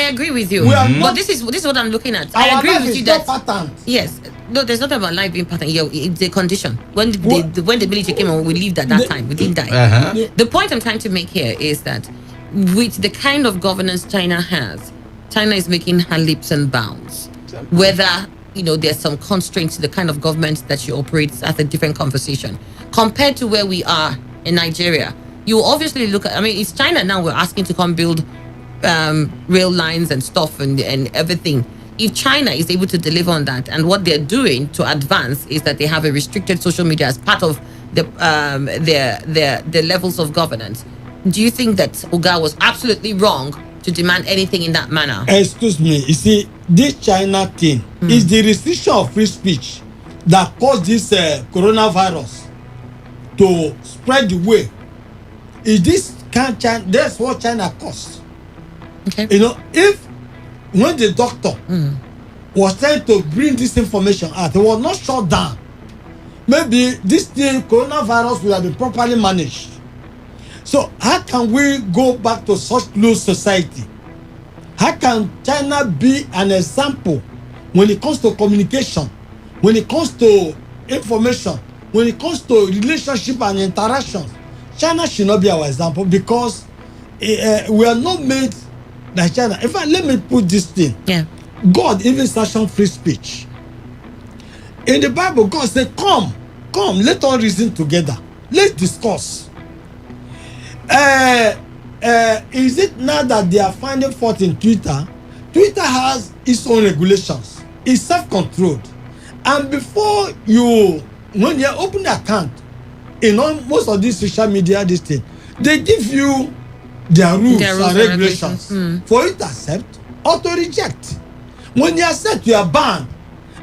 agree with you. But this is what I'm looking at. I agree with you that pattern. Yes. No, there's not about life being pattern. It's a condition. When the military came on, we lived at that time. We didn't die. The point I'm trying to make here is that with the kind of governance China has, China is making her leaps and bounds. Whether there's some constraints to the kind of government that she operates, as a different conversation. Compared to where we are in Nigeria, you obviously look at, it's China now we're asking to come build rail lines and stuff and everything. If China is able to deliver on that, and what they're doing to advance is that they have a restricted social media as part of their levels of governance, do you think that Oga was absolutely wrong to demand anything in that manner? Excuse me, you see, this China thing is the restriction of free speech that caused this coronavirus to spread the way. Is this can't China? That's what China caused. Okay. If when the doctor was trying to bring this information out, it was not shut down. Maybe this thing, coronavirus, will have been properly managed. So how can we go back to such close society? How can China be an example when it comes to communication, when it comes to information, when it comes to relationship and interactions? China should not be our example because we are not made like China. In fact, let me put this thing. Yeah. God even sanctioned free speech. In the Bible, God said, come, let us reason together. Let's discuss. Is it now that they are finding fault in Twitter? Twitter has its own regulations. It's self-controlled. And before when you open the account, most of these social media, this thing, they give you their rules and regulations for you to accept or to reject. When you accept, you are banned.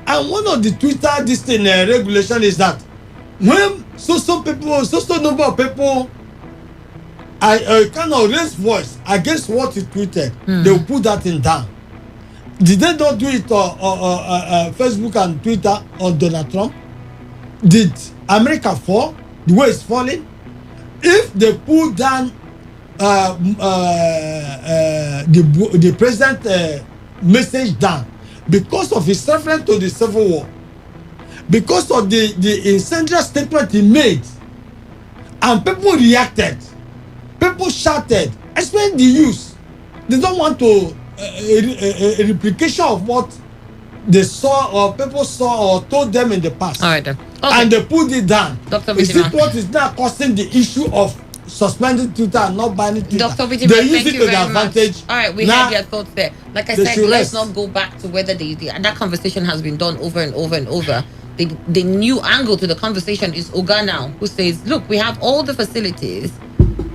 And one of the Twitter this thing regulation is that when so number of people kind of raise voice against what you tweeted, they will put that in down. Did they not do it on Facebook and Twitter on Donald Trump? Did America fall the way it's falling? If they pull down the president message down because of his reference to the Civil War, because of the incendiary statement he made, and people reacted, people shouted, especially the youth. They don't want to a replication of what they saw or people saw or told them in the past. All right then. Okay. And they put it down. Dr. Is it what is now causing the issue of suspending Twitter and not banning Twitter? Dr. Vitima, they use thank it you to very their advantage. Much. All right, we Now, had your thoughts there. Like I they said, should let's rest. not go back to whether and that conversation has been done over and over and over. The new angle to the conversation is Oga now, who says, look, we have all the facilities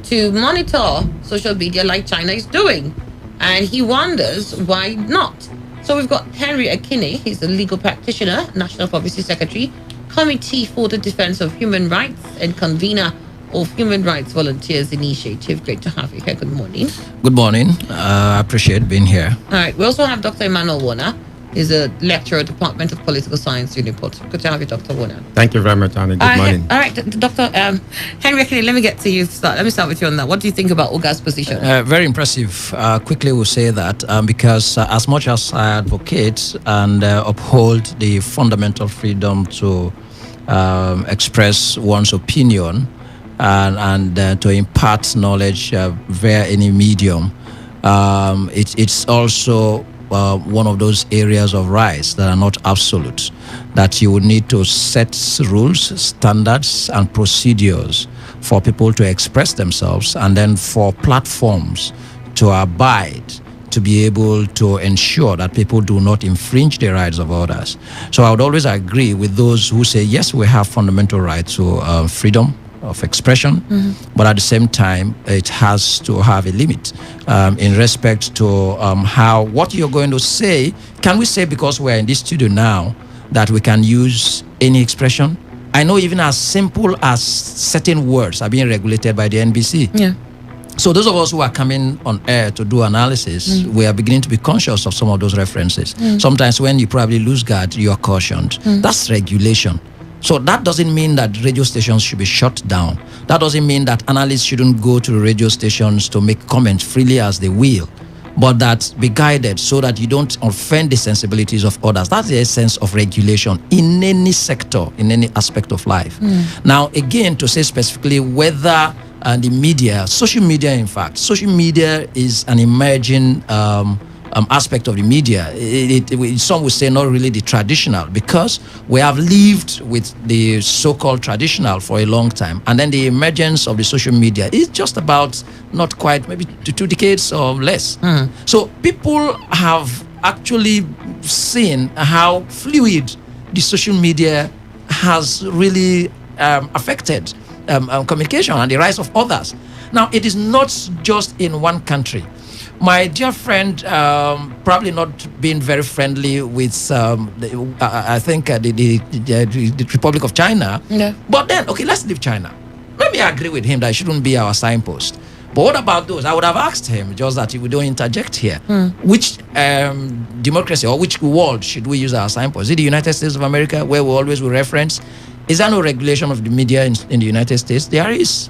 to monitor social media like China is doing. And he wonders why not. So we've got Henry Akine, he's a legal practitioner, National Publicity Secretary, Committee for the Defense of Human Rights, and convener of Human Rights Volunteers Initiative. Great to have you here. Good morning. Good morning. I appreciate being here. All right. We also have Dr. Emmanuel Warner. He's a lecturer at Department of Political Science, Uniport. Good to have you, Dr. Warner. Thank you very much, Annie. Good morning. All right, Dr. Henry Akine, let me get to you. Let me start with you on that. What do you think about Oga's position? Very impressive. Quickly, we'll say that because as much as I advocate and uphold the fundamental freedom to express one's opinion and to impart knowledge via any medium, it's also one of those areas of rights that are not absolute, that you would need to set rules, standards, and procedures for people to express themselves, and then for platforms to abide to be able to ensure that people do not infringe the rights of others. So I would always agree with those who say, yes, we have fundamental rights to freedom of expression, but at the same time, it has to have a limit in respect to how what you're going to say. Can we say, because we're in this studio now, that we can use any expression? I know even as simple as certain words are being regulated by the NBC. Yeah. So those of us who are coming on air to do analysis, we are beginning to be conscious of some of those references. Sometimes when you probably lose guard, you are cautioned. That's regulation. So that doesn't mean that radio stations should be shut down. That doesn't mean that analysts shouldn't go to the radio stations to make comments freely as they will, but that be guided so that you don't offend the sensibilities of others. That's the essence of regulation in any sector, in any aspect of life. Now, again, to say specifically whether the media, social media, in fact, social media is an emerging aspect of the media. Some would say not really the traditional, because we have lived with the so-called traditional for a long time, and then the emergence of the social media is just about not quite maybe 2 decades or less. So people have actually seen how fluid the social media has really affected communication and the rights of others. Now, it is not just in one country. My dear friend, probably not being very friendly with, I think, the Republic of China. Yeah. But then, okay, let's leave China. Maybe I agree with him that it shouldn't be our signpost. But what about those? I would have asked him, just that if we don't interject here, which democracy or which world should we use our signpost? Is it the United States of America, where we always will reference? Is there no regulation of the media in the United States? There is.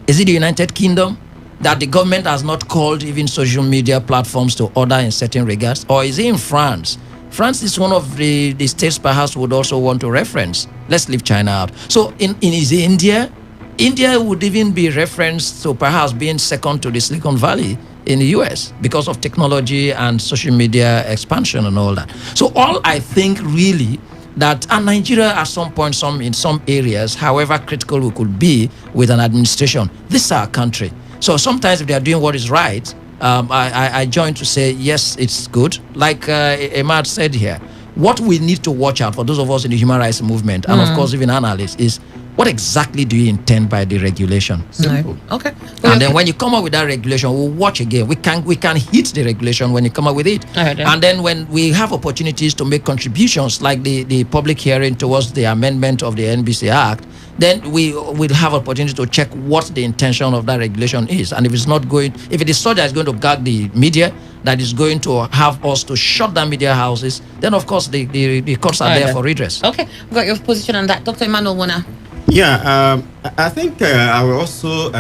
Is it the United Kingdom, that the government has not called even social media platforms to order in certain regards? Or is it in France? France is one of the states perhaps would also want to reference. Let's leave China out. So is it India? India would even be referenced to perhaps being second to the Silicon Valley in the US because of technology and social media expansion and all that. So all I think really that, and Nigeria at some point, in some areas, however critical we could be with an administration, this is our country. So sometimes if they are doing what is right, I join to say, yes, it's good. Like Emad said here, what we need to watch out for, those of us in the human rights movement, and of course even analysts, is what exactly do you intend by the regulation? Simple. Okay. And then when you come up with that regulation, we'll watch again. We can hit the regulation when you come up with it. And then when we have opportunities to make contributions, like the public hearing towards the amendment of the NBC Act, then we will have opportunity to check what the intention of that regulation is. And if it is such that it's going to gag the media, that is going to have us to shut down media houses, then of course the courts are there for redress. Okay, got your position on that. Dr. Emmanuel Wana. Yeah, I think I will also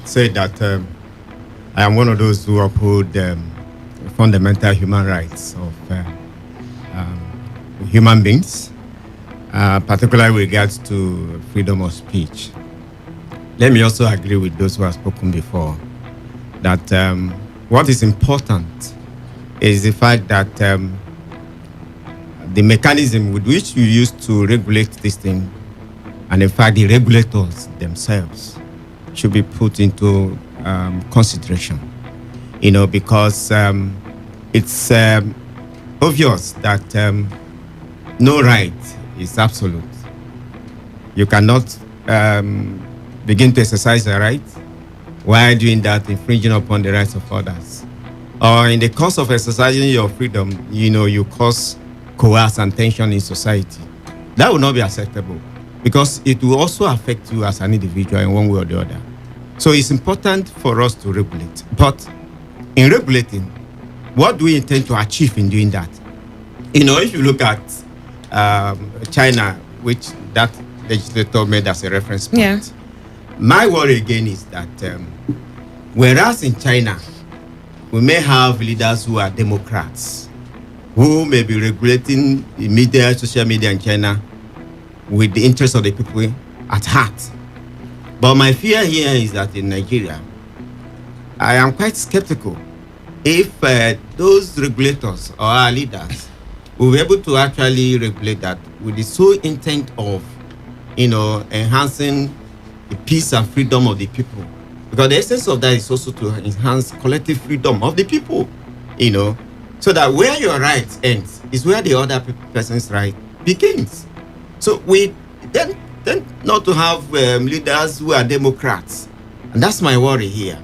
say that I am one of those who uphold fundamental human rights of human beings, particularly with regards to freedom of speech. Let me also agree with those who have spoken before that what is important is the fact that the mechanism with which you use to regulate this thing, and in fact the regulators themselves, should be put into consideration, because it's obvious that no right is absolute. You cannot begin to exercise a right while doing that infringing upon the rights of others, or in the course of exercising your freedom, you cause coerce and tension in society. That will not be acceptable, because it will also affect you as an individual in one way or the other. So it's important for us to regulate. But in regulating, what do we intend to achieve in doing that? If you look at China, which that legislator made as a reference point, my worry again is that whereas in China, we may have leaders who are Democrats, who may be regulating the media, social media in China with the interests of the people at heart. But my fear here is that in Nigeria, I am quite skeptical if those regulators or our leaders will be able to actually regulate that with the sole intent of, enhancing the peace and freedom of the people. Because the essence of that is also to enhance collective freedom of the people. you know, so that where your right ends is where the other person's right begins. So we then not to have leaders who are Democrats, and that's my worry here.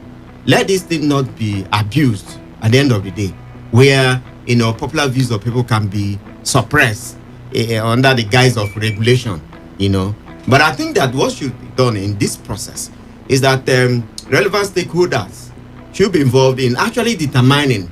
Let this thing not be abused at the end of the day, where popular views of people can be suppressed under the guise of regulation, But I think that what should be done in this process is that relevant stakeholders should be involved in actually determining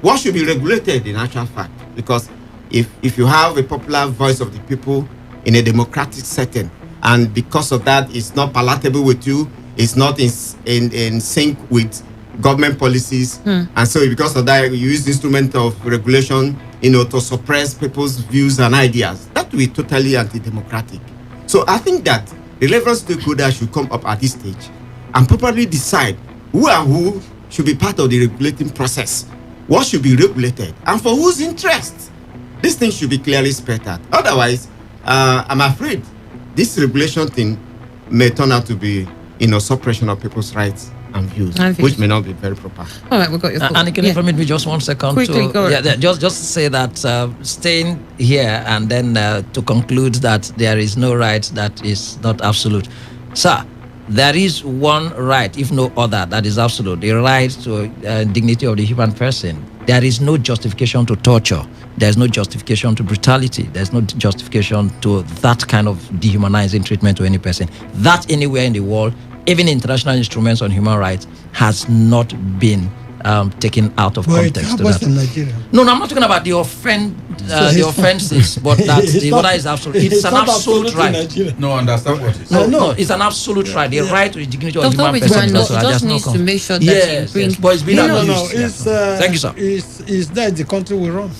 what should be regulated in actual fact. Because if you have a popular voice of the people in a democratic setting, and because of that it's not palatable with you, it's not in sync with government policies, and so because of that you use the instrument of regulation to suppress people's views and ideas, that will be totally anti-democratic. So I think that the relevant stakeholders should come up at this stage and properly decide who should be part of the regulating process, what should be regulated, and for whose interest. This thing should be clearly spelled out. Otherwise, I'm afraid this regulation thing may turn out to be suppression of people's rights and views, which may not be very proper. All right, we've got your thoughts. And can you permit me just 1 second? Quickly, go ahead. Just to say that staying here and then to conclude that there is no right that is not absolute. Sir, there is one right, if no other, that is absolute. The right to dignity of the human person. There is no justification to torture. There is no justification to brutality. There is no justification to that kind of dehumanizing treatment to any person. That anywhere in the world, even international instruments on human rights, has not been taken out of context. It happens in Nigeria. No, I'm not talking about the offenses, but that the order is absolute. It's an absolute right. No, understand what it's saying. No, it's an absolute right. The right to the dignity of Dr. human person. It just needs to make sure that you bring. Yes, but it's been abused. It's, Thank you, sir. Is that the country we run?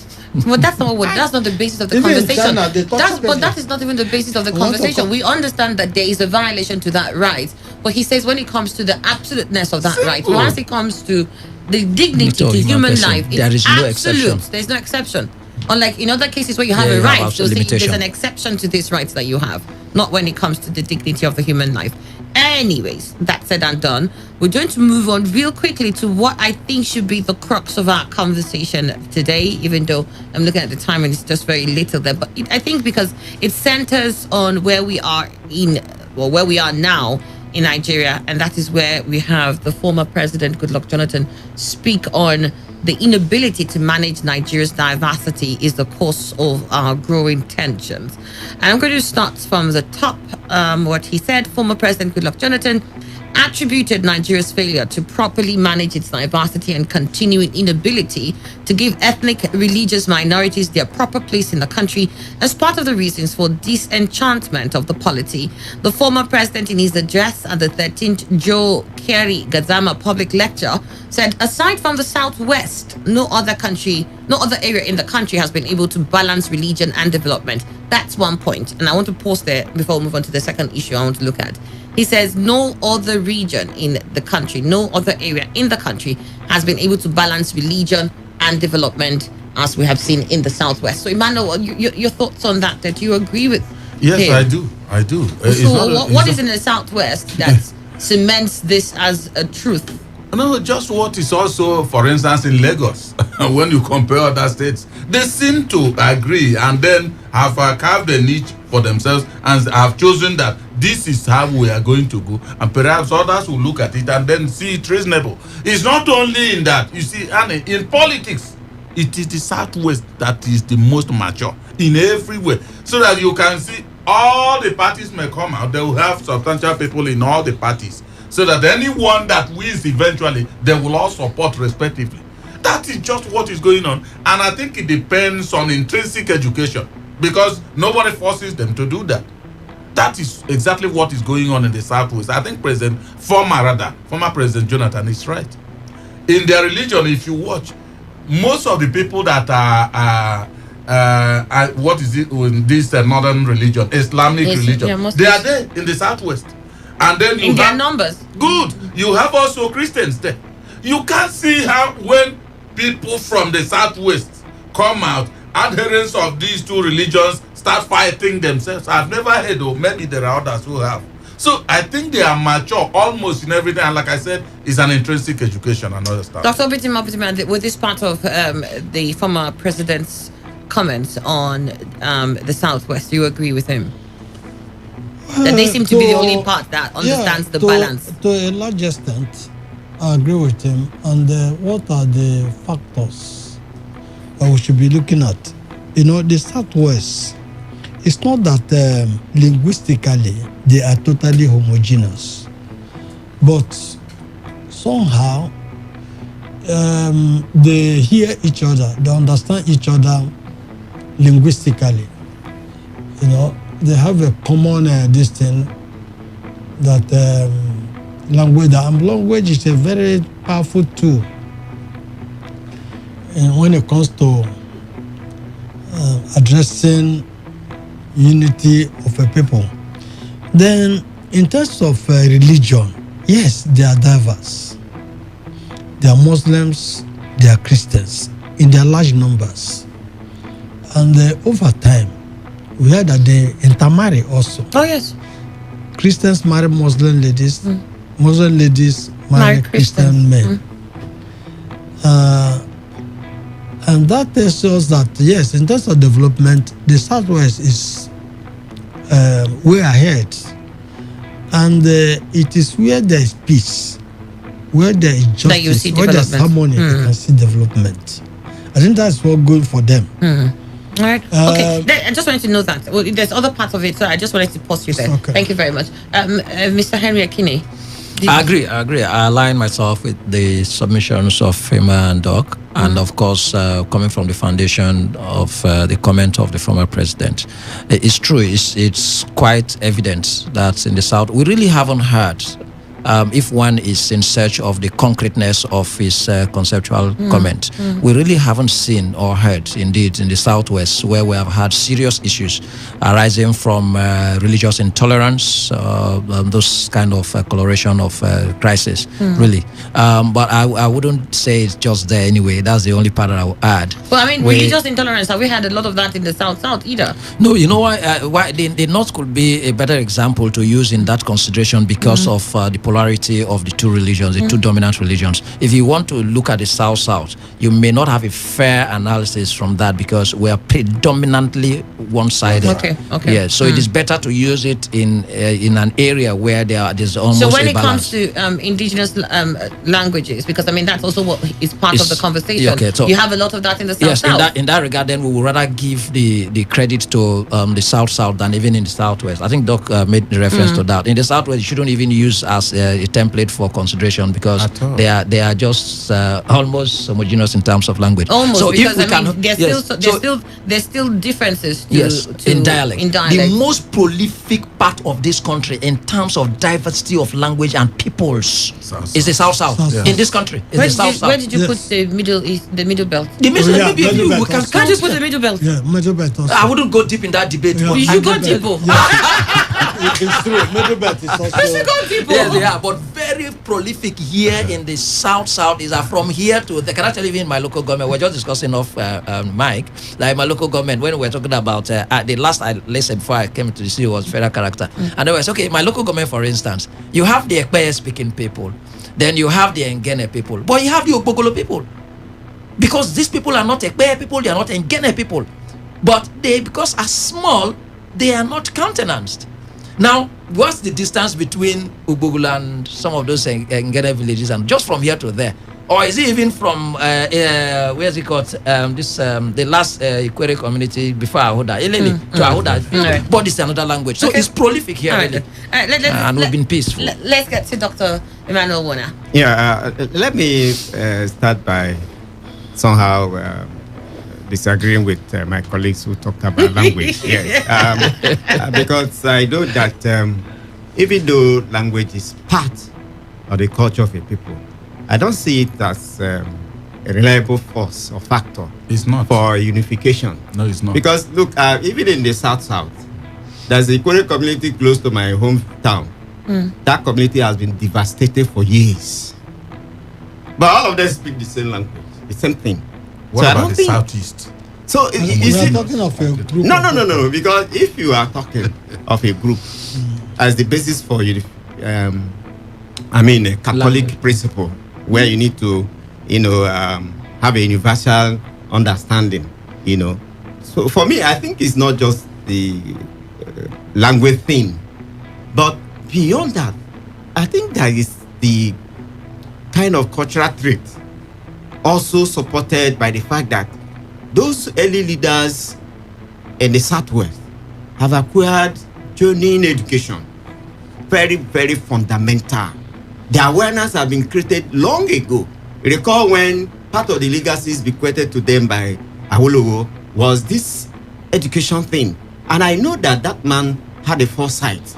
Well, that's not the basis of the Even in conversation. China, they torture But that is not even the basis of the conversation. We understand that there is a violation to that right, but he says when it comes to the absoluteness of that right, once it comes to the dignity to human life, it's there is no absolute. exception. There's no exception. Unlike in other cases where you have a right, they'll say there's an exception to this right that you have, not when it comes to the dignity of the human life. Anyways, that said and done, we're going to move on real quickly to what I think should be the crux of our conversation today, even though I'm looking at the time and it's just very little there. But I think because it centers on where we are where we are now in Nigeria, and that is where we have the former president, Goodluck Jonathan, speak on the inability to manage Nigeria's diversity is the cause of our growing tensions. And I'm going to start from the top. What he said, former President Goodluck Jonathan attributed Nigeria's failure to properly manage its diversity and continuing inability to give ethnic religious minorities their proper place in the country as part of the reasons for disenchantment of the polity. The former president, in his address at the 13th Joe Carey Gazama public lecture, said aside from the Southwest, no other area in the country has been able to balance religion and development. That's one point. And I want to pause there before we move on to the second issue I want to look at. He says no other region in the country, no other area in the country has been able to balance religion and development as we have seen in the Southwest. So, Emmanuel, your thoughts on that? That you agree with? Yes, him? I do. So, what is in the Southwest that cements this as a truth? No, just what is also, for instance, in Lagos, when you compare other states, they seem to agree and then have carved a niche for themselves and have chosen that this is how we are going to go, and perhaps others will look at it and then see it reasonable. It's not only in that, you see, Annie, in politics, it is the Southwest that is the most mature in every way, so that you can see all the parties may come out, they will have substantial people in all the parties, so that anyone that wins eventually, they will all support respectively. That is just what is going on. And I think it depends on intrinsic education, because nobody forces them to do that. That is exactly what is going on in the Southwest. I think former President Jonathan is right. In their religion, if you watch, most of the people that are what is it in this northern religion, Islamic religion, they are there in the Southwest. And then you in have their numbers. Good. You have also Christians there. You can see how when people from the Southwest come out, adherents of these two religions start fighting themselves. I've never heard, or maybe there are others who have. So I think they are mature almost in everything. And like I said, it's an intrinsic education and other stuff. Dr. Bitima, with this part of the former president's comments on the Southwest, do you agree with him? That they seem to be the only part that understands the balance. To a large extent, I agree with him. And what are the factors that we should be looking at? The Southwest, it's not that linguistically they are totally homogeneous, but somehow they hear each other, they understand each other linguistically. They have a common this thing that language is a very powerful tool when it comes to addressing unity of a people. Then in terms of religion, yes, they are diverse. They are Muslims, they are Christians in their large numbers. And over time, we heard that they intermarry also. Oh, yes. Christians marry Muslim ladies, Muslim ladies marry Christian men. And that tells us that, yes, in terms of development, the Southwest is way ahead. And it is where there is peace, where there is justice, where there is harmony, you can see development. I think that's what good for them. All right. Okay. I just wanted to know that. Well, there's other parts of it, so I just wanted to pause you there. Okay. Thank you very much. Mr. Henry Akine. I agree. I align myself with the submissions of FEMA and Doc, and of course, coming from the foundation of the comment of the former president. It's true. It's quite evident that in the South, we really haven't heard. If one is in search of the concreteness of his conceptual comment, we really haven't seen or heard, indeed, in the Southwest, where we have had serious issues arising from religious intolerance, those kind of coloration of crisis, really. But I wouldn't say it's just there anyway. That's the only part that I would add. Well, I mean, religious intolerance, have we had a lot of that in the South either? No, you know why the North could be a better example to use in that consideration because of the polarity of the two religions, the two dominant religions. If you want to look at the South, you may not have a fair analysis from that because we are predominantly one-sided. Okay. Yeah, so it is better to use it in an area where there's almost so when a it balance. comes to indigenous languages, because I mean that's also what is part of the conversation. Yeah, okay, so you have a lot of that in the South. Yes, in that regard, then we would rather give the credit to the South than even in the Southwest. I think Doc made the reference to that. In the Southwest, you shouldn't even use as a template for consideration because they are just almost homogeneous in terms of language. Almost, so because there's still differences in dialect. The most prolific part of this country in terms of diversity of language and peoples is the South. In this country, is the South. Where did you put the middle belt? The middle belt. Can't you put the middle belt? Yeah, middle belt also. I wouldn't go deep in that debate. Yeah. But You should go deep. It's true. Middle belt is also. You should go deep. Yes, they are, but very prolific here in the South is from here to the. Can I tell you, in my local government, we're just discussing off mic, like my local government, when we're talking about the last I listened before I came to the city was federal character. And they was okay, my local government, for instance, you have the Ekpeye speaking people, then you have the Ngene people, but you have the Ogbogolo people. Because these people are not Ekpeye people, they are not Ngene people. But they, because are small, they are not countenanced. Now, what's the distance between Ubugula and some of those Ngene villages, and just from here to there? Or is it even from where is it called? The last Ikwere community before Ahoda, Eleni to Ahoda, but it's another language. So it's prolific here, really. And we've been peaceful. Let's get to Dr. Emmanuel Warner. Yeah, let me start by somehow disagreeing with my colleagues who talked about language. Yes, because I know that even though language is part of the culture of a people, I don't see it as a reliable force or factor. It's not for unification. No, it's not. Because look, even in the South, there's a Ikwere community close to my hometown. That community has been devastated for years. But all of them speak the same language, the same thing. What about the Southeast? So we are talking of a group. No. Because if you are talking of a group, as the basis for a Catholic principle where you need to, have a universal understanding, So for me, I think it's not just the language thing, but beyond that, I think there is the kind of cultural trait also supported by the fact that those early leaders in the Southwest have acquired journeying education. Very, very fundamental. The awareness have been created long ago. Recall when part of the legacies bequeathed to them by Awolowo was this education thing. And I know that man had a foresight,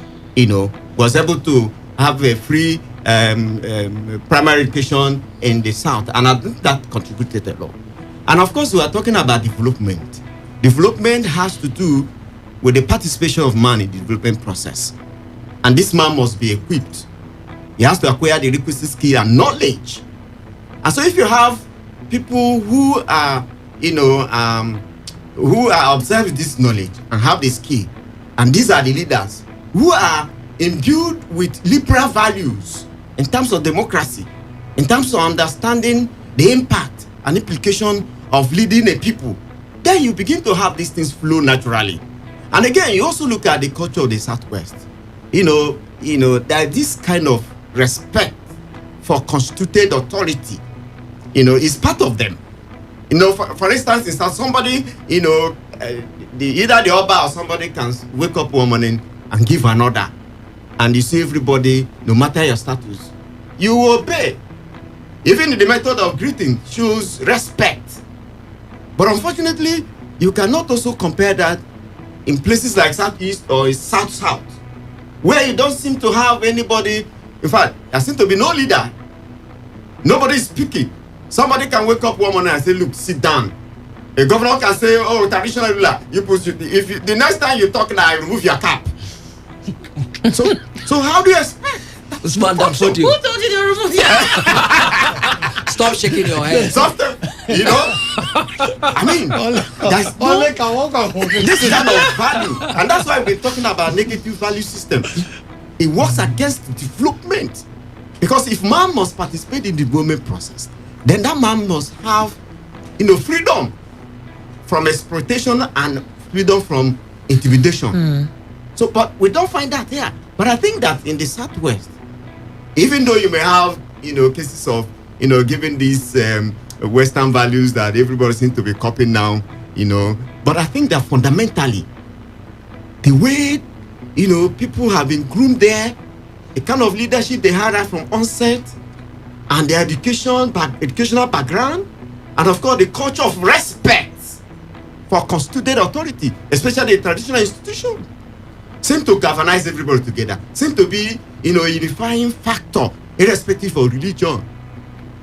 was able to have a free primary education in the South. And I think that contributed a lot. And of course, we are talking about development. Development has to do with the participation of man in the development process. And this man must be equipped. He has to acquire the requisite skill and knowledge. And so if you have people who are, who are observed with this knowledge and have the skill, and these are the leaders who are imbued with liberal values in terms of democracy, in terms of understanding the impact and implication of leading a people, then you begin to have these things flow naturally. And again, you also look at the culture of the Southwest. There is this kind of respect for constituted authority, is part of them. For instance, in somebody, either the Oba or somebody can wake up one morning and give an order. And you see everybody, no matter your status, you obey. Even the method of greeting shows respect. But unfortunately, you cannot also compare that in places like Southeast or South-South, where you don't seem to have anybody. In fact, there seems to be no leader. Nobody is speaking. Somebody can wake up one morning and say, look, sit down. A governor can say, oh, traditional ruler, the next time you talk now, I remove your cap. So how do you expect? This man that put you. Who told you to remove your cap? Stop shaking your head. I mean, there's this kind of value. And that's why we're talking about negative value system. It works against development. Because if man must participate in the development process, then that man must have, freedom from exploitation and freedom from intimidation. So, but we don't find that here. But I think that in the Southwest, even though you may have, cases of, giving these Western values that everybody seems to be copying now, but I think that fundamentally, the way, people have been groomed there, the kind of leadership they had right from onset, and their educational background, and of course the culture of respect for constituted authority, especially the traditional institution, seem to galvanize everybody together, seem to be, a unifying factor, irrespective of religion.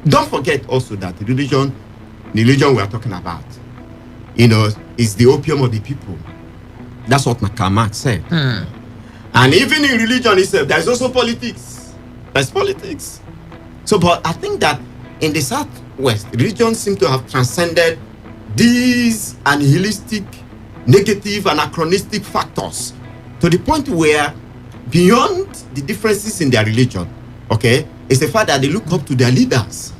Don't forget also that the religion we are talking about, is the opium of the people. That's what Karl Marx said. And even in religion itself, there's also politics. There's politics. So, but I think that in the Southwest, religion seems to have transcended these nihilistic, negative, anachronistic factors to the point where, beyond the differences in their religion, it's the fact that they look up to their leaders,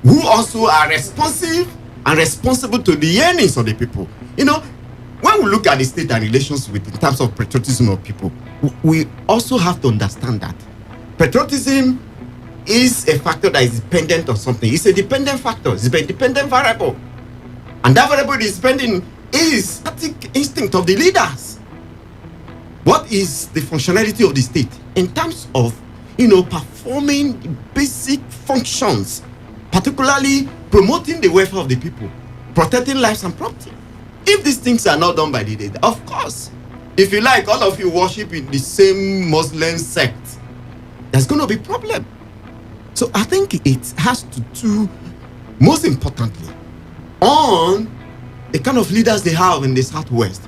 who also are responsive and responsible to the yearnings of the people. When we look at the state and relations in terms of patriotism of people, we also have to understand that patriotism is a factor that is dependent on something. It's a dependent factor. It's a dependent variable. And that variable is depending is static instinct of the leaders. What is the functionality of the state in terms of, performing basic functions, particularly promoting the welfare of the people, protecting lives and property? If these things are not done by the leader, of course, if you like, all of you worship in the same Muslim sect, there's going to be problem. So I think it has to do, most importantly, on the kind of leaders they have in the Southwest,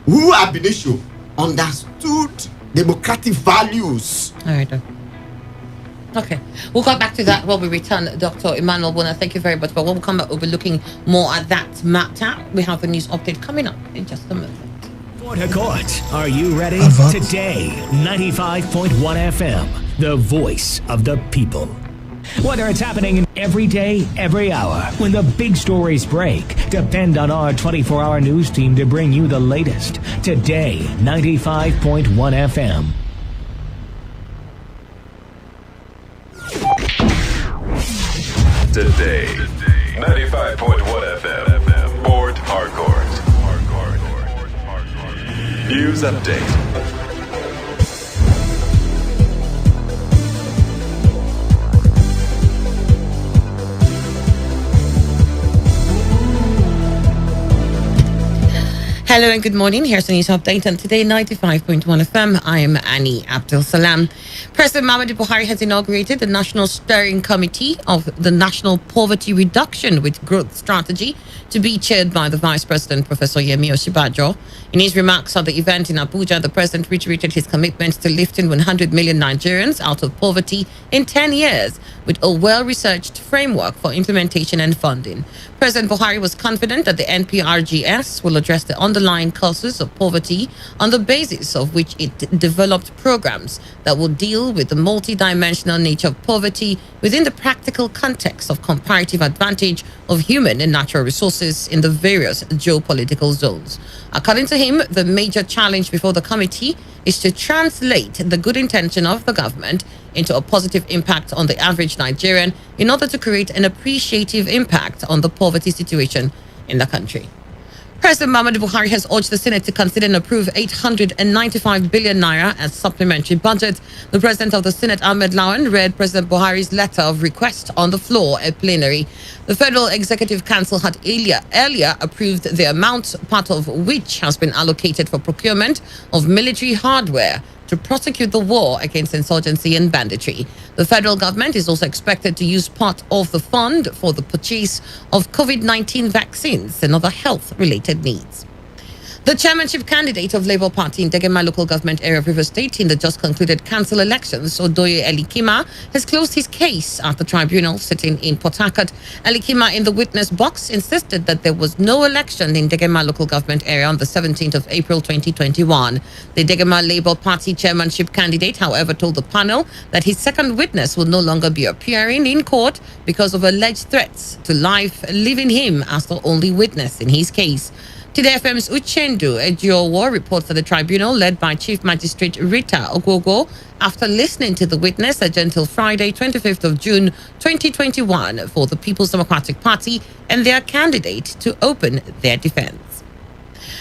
who ab initio understood democratic values. All right. Okay, we'll go back to that when we return. Dr. Emmanuel Bona, thank you very much. But when we come back, we'll be looking more at that matter. We have a news update coming up in just a moment. Port Harcourt, are you ready? Advert. Today, 95.1 FM, the voice of the people. Whether it's happening every day, every hour, when the big stories break, depend on our 24-hour news team to bring you the latest. Today, 95.1 FM. Today, 95.1 FM, Port Harcourt. News update. Hello and good morning. Here's the news update on Today 95.1 FM. I am Annie Abdul Salam. President Muhammadu Buhari has inaugurated the National Steering Committee of the National Poverty Reduction with Growth Strategy to be chaired by the Vice President, Professor Yemi Osinbajo. In his remarks at the event in Abuja, the President reiterated his commitment to lifting 100 million Nigerians out of poverty in 10 years with a well-researched framework for implementation and funding. President Buhari was confident that the NPRGS will address the underlying causes of poverty on the basis of which it developed programs that will deal with the multidimensional nature of poverty within the practical context of comparative advantage of human and natural resources in the various geopolitical zones. According to him, the major challenge before the committee is to translate the good intention of the government into a positive impact on the average Nigerian in order to create an appreciative impact on the poverty situation in the country. President Muhammadu Buhari has urged the Senate to consider and approve 895 billion naira as supplementary budget. The President of the Senate, Ahmed Lawan, read President Buhari's letter of request on the floor at plenary. The Federal Executive Council had earlier approved the amount, part of which has been allocated for procurement of military hardware to prosecute the war against insurgency and banditry. The federal government is also expected to use part of the fund for the purchase of COVID-19 vaccines and other health-related needs. The chairmanship candidate of Labour Party in Degema local government area of Rivers State in the just concluded council elections, Odoye Elikima, has closed his case at the tribunal sitting in Port Harcourt. Elikima, in the witness box, insisted that there was no election in Degema local government area on the 17th of April 2021. The Degema Labour Party chairmanship candidate, however, told the panel that his second witness will no longer be appearing in court because of alleged threats to life, leaving him as the only witness in his case. Today FM's Uchendu Ejiowo reports that the tribunal, led by Chief Magistrate Rita Ogogo, after listening to the witness, adjourned until Friday, 25th of June 2021 for the People's Democratic Party and their candidate to open their defense.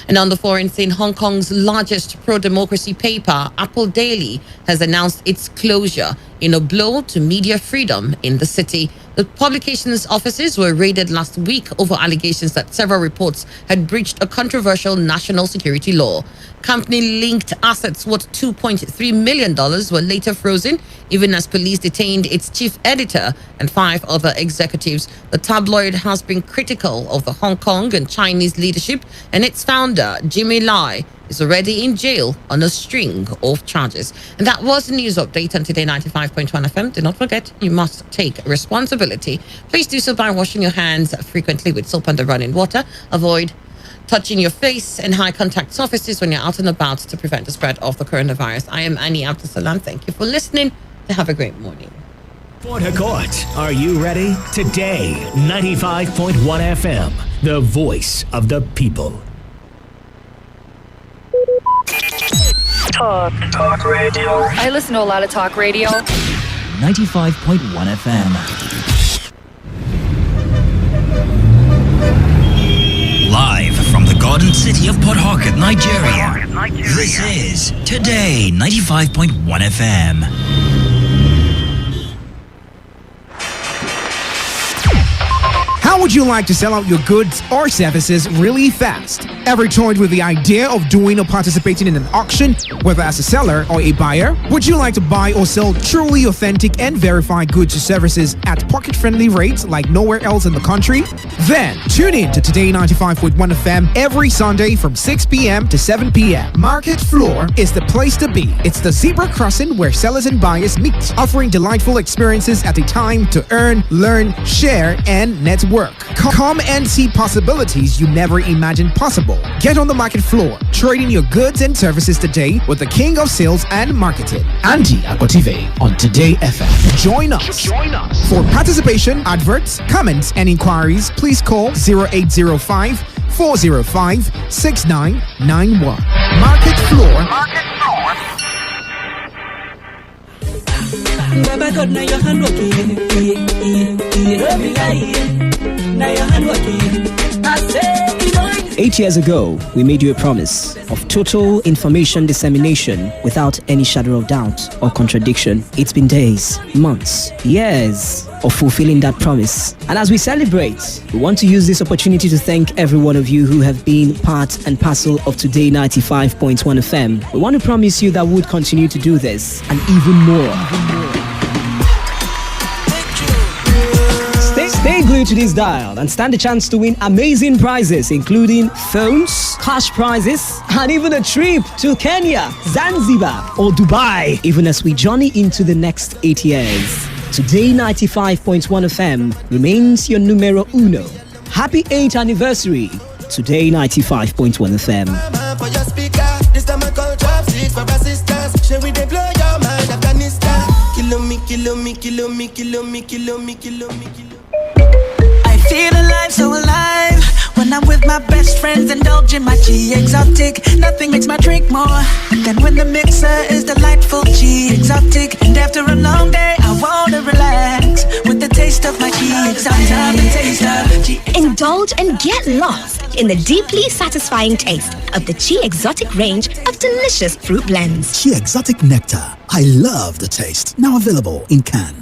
And on the foreign scene, Hong Kong's largest pro-democracy paper, Apple Daily, has announced its closure in a blow to media freedom in the city. The publication's offices were raided last week over allegations that several reports had breached a controversial national security law. Company-linked assets worth $2.3 million were later frozen, even as police detained its chief editor and 5 other executives. The tabloid has been critical of the Hong Kong and Chinese leadership, and its founder, Jimmy Lai, is already in jail on a string of charges. And that was the news update on Today 95.1 FM. Do not forget, you must take responsibility. Please do so by washing your hands frequently with soap and running water. Avoid touching your face and high contact surfaces when you're out and about to prevent the spread of the coronavirus. I am Annie Abdul Salam. Thank you for listening. Have a great morning. Port Harcourt, are you ready? Today, 95.1 FM, the voice of the people. Talk radio. I listen to a lot of talk radio. 95.1 FM. Live from the Garden City of Port Harcourt, Nigeria. This is Today 95.1 FM. How would you like to sell out your goods or services really fast? Ever toyed with the idea of doing or participating in an auction, whether as a seller or a buyer? Would you like to buy or sell truly authentic and verified goods or services at pocket-friendly rates like nowhere else in the country? Then tune in to Today 95.1 FM every Sunday from 6 p.m. to 7 p.m. Market Floor is the place to be. It's the zebra crossing where sellers and buyers meet, offering delightful experiences at a time to earn, learn, share, and network. Come and see possibilities you never imagined possible. Get on the market floor, trading your goods and services today with the king of sales and marketing, Andy Akotive, on Today FM. Join us. For participation, adverts, comments, and inquiries, please call 0805 405 6991. Market floor. Baba God, now your hand working. Now your hand working. I say, 8 years ago, we made you a promise of total information dissemination without any shadow of doubt or contradiction. It's been days, months, years of fulfilling that promise. And as we celebrate, we want to use this opportunity to thank every one of you who have been part and parcel of Today 95.1 FM. We want to promise you that we would continue to do this and even more. Stay glued to this dial and stand a chance to win amazing prizes, including phones, cash prizes, and even a trip to Kenya, Zanzibar, or Dubai, even as we journey into the next 8 years. Today 95.1 FM remains your numero uno. Happy 8th anniversary, Today 95.1 FM. For your speaker, this time I call job seek for assistance. Shall we blow your mind, Afghanistan? Kill me. I feel alive, so alive. When I'm with my best friends, indulging my G exotic. Nothing makes my drink more than when the mixer is delightful G exotic. And after a long day, I wanna relax with the taste of my G exotic. Indulge and get lost in the deeply satisfying taste of the Chi Exotic range of delicious fruit blends. Chi Exotic Nectar. I love the taste. Now available in can.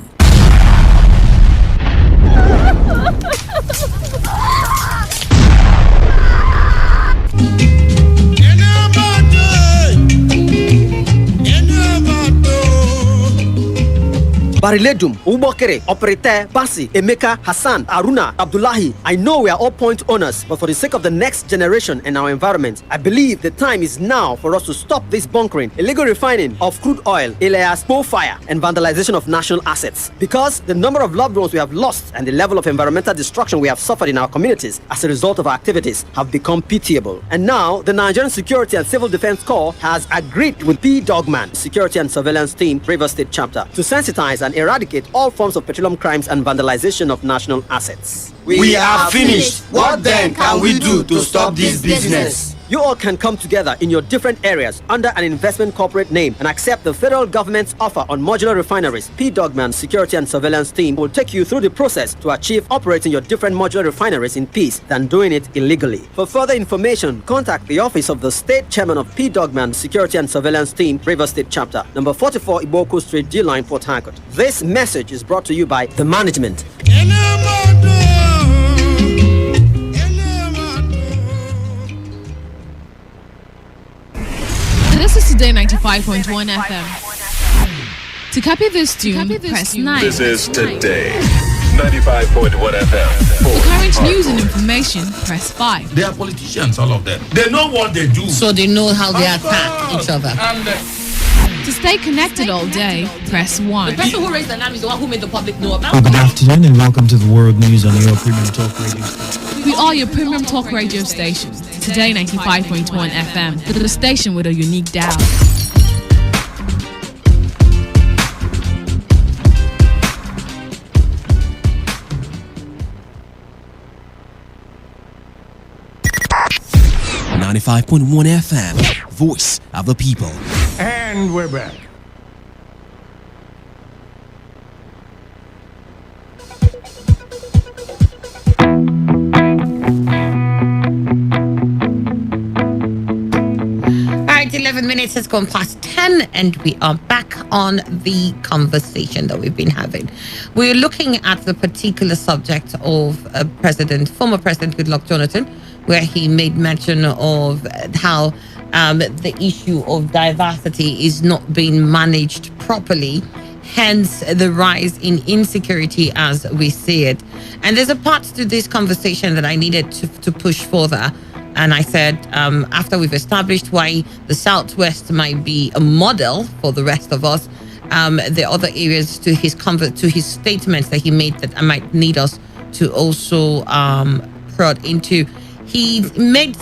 Bariledum, Ubokere, Operator, Basi, Emeka, Hassan, Aruna, Abdullahi. I know we are all point owners, but for the sake of the next generation and our environment, I believe the time is now for us to stop this bunkering, illegal refining of crude oil, alias fire, and vandalization of national assets. Because the number of loved ones we have lost and the level of environmental destruction we have suffered in our communities as a result of our activities have become pitiable. And now, the Nigerian Security and Civil Defense Corps has agreed with P. Dogman, Security and Surveillance Team, Rivers State Chapter, to sensitize and eradicate all forms of petroleum crimes and vandalization of national assets. We are finished. What then can we do to stop this business? You all can come together in your different areas under an investment corporate name and accept the federal government's offer on modular refineries. P. Dogman Security and Surveillance Team will take you through the process to achieve operating your different modular refineries in peace than doing it illegally. For further information, contact the office of the State Chairman of P. Dogman Security and Surveillance Team, Rivers State Chapter, number 44 Iboko Street, D-Line, Port Harcourt. This message is brought to you by the management. This is Today 95.1 FM. To copy this tune, press 9. This is Today 95.1 FM. For current news and information, press 5. They are politicians, all of them. They know what they do. So they know how they attack each other. To stay connected all day, press 1. The person who raised the alarm is the one who made the public know about Good afternoon and welcome to the World News on your Premium Talk Radio station. We are your premium talk radio station. Today 95.1 FM, the station with a unique dial. .1 FM, voice of the people. And we're back. All right, 11 minutes has gone past 10 and we are back on the conversation that we've been having. We're looking at the particular subject of former President Goodluck Jonathan, where he made mention of how the issue of diversity is not being managed properly, hence the rise in insecurity as we see it. And there's a part to this conversation that I needed to push further. And I said, after we've established why the Southwest might be a model for the rest of us, the other areas to his statements that he made that I might need us to also prod into. He made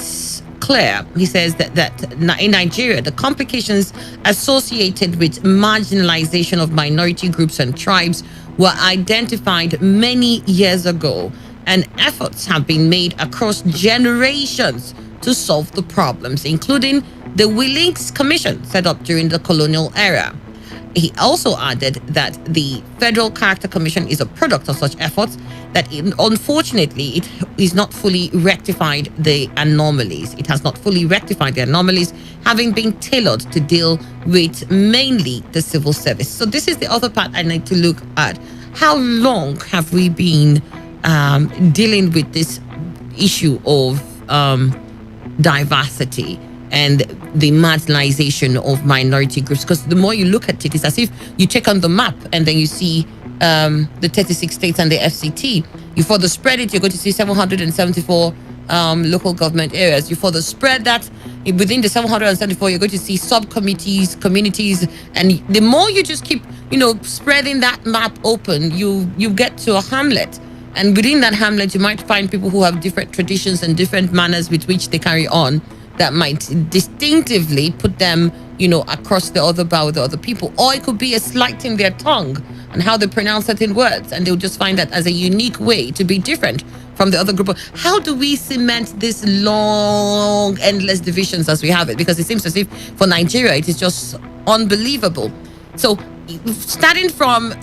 clear, he says that in Nigeria, the complications associated with marginalization of minority groups and tribes were identified many years ago, and efforts have been made across generations to solve the problems, including the Willings Commission set up during the colonial era. He also added that the Federal Character Commission is a product of such efforts, that unfortunately it is not fully rectified the anomalies. It has not fully rectified the anomalies, having been tailored to deal with mainly the civil service. So this is the other part I need to look at. How long have we been dealing with this issue of diversity and the marginalization of minority groups? Because the more you look at it, it's as if you check on the map and then you see the 36 states and the FCT. You further spread it, you're going to see 774 local government areas. You further spread that within the 774, you're going to see subcommittees, communities, and the more you just keep, spreading that map open, you get to a hamlet. And within that hamlet, you might find people who have different traditions and different manners with which they carry on that might distinctively put them, across the other bar with the other people. Or it could be a slight in their tongue and how they pronounce certain words, and they'll just find that as a unique way to be different from the other group. How do we cement this long, endless divisions as we have it? Because it seems as if for Nigeria, it is just unbelievable. So starting from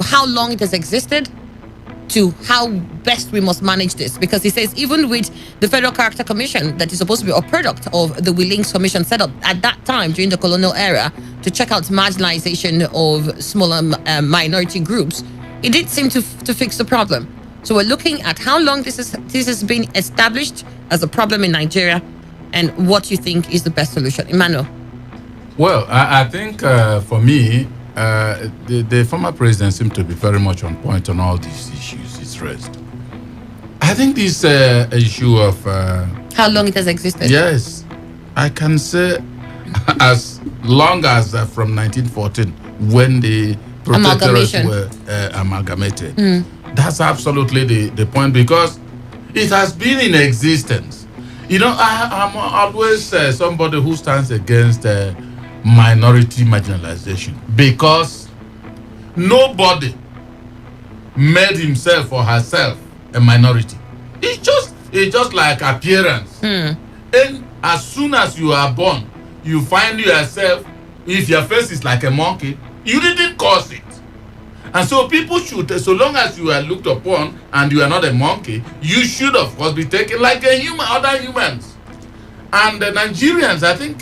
how long it has existed to how best we must manage this, because he says even with the Federal Character Commission that is supposed to be a product of the Willings Commission set up at that time during the colonial era to check out marginalization of smaller minority groups, it did seem to fix the problem. So we're looking at how long this has been established as a problem in Nigeria, and what you think is the best solution. Emmanuel? Well, I think for me, the former president seemed to be very much on point on all these issues he's raised. I think this issue of how long it has existed. Yes, I can say as long as from 1914 when the protectorates were amalgamated. That's absolutely the point, because it has been in existence. I'm always somebody who stands against minority marginalization, because nobody made himself or herself a minority. It's just like appearance. And as soon as you are born, you find yourself, if your face is like a monkey, you didn't cause it. And so people should, so long as you are looked upon and you are not a monkey, you should of course be taken like a human, other humans. And the Nigerians, I think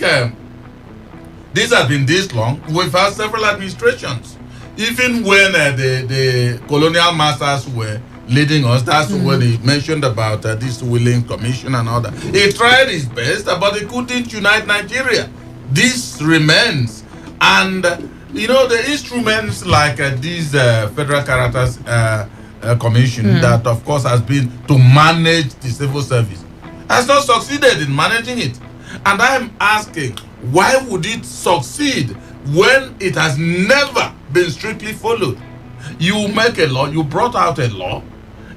this has been this long. We've had several administrations. Even when the colonial masters were leading us, that's when he mentioned about this Willings Commission and all that. He tried his best, but he couldn't unite Nigeria. This remains. And, the instruments like this Federal Characters Commission that, of course, has been to manage the civil service, has not succeeded in managing it. And I'm asking, why would it succeed when it has never been strictly followed? You make a law, you brought out a law,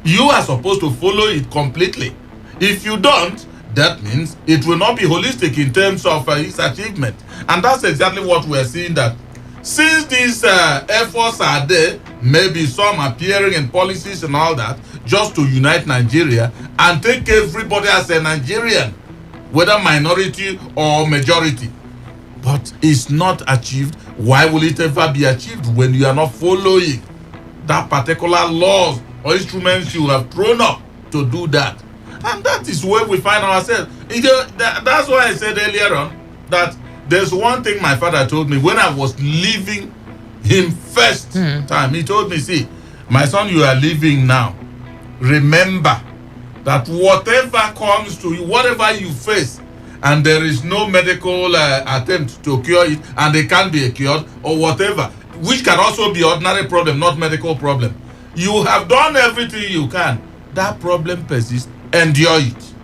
you are supposed to follow it completely. If you don't, that means it will not be holistic in terms of its achievement. And that's exactly what we're seeing, that since these efforts are there, maybe some appearing in policies and all that, just to unite Nigeria and take everybody as a Nigerian, whether minority or majority, but it's not achieved. Why will it ever be achieved when you are not following that particular laws or instruments you have thrown up to do that? And that is where we find ourselves. That's why I said earlier on that there's one thing my father told me when I was leaving him first time. He told me, see, my son, you are leaving now. Remember that whatever comes to you, whatever you face, and there is no medical attempt to cure it, and it can't be cured, or whatever, which can also be ordinary problem, not medical problem. You have done everything you can. That problem persists. Endure it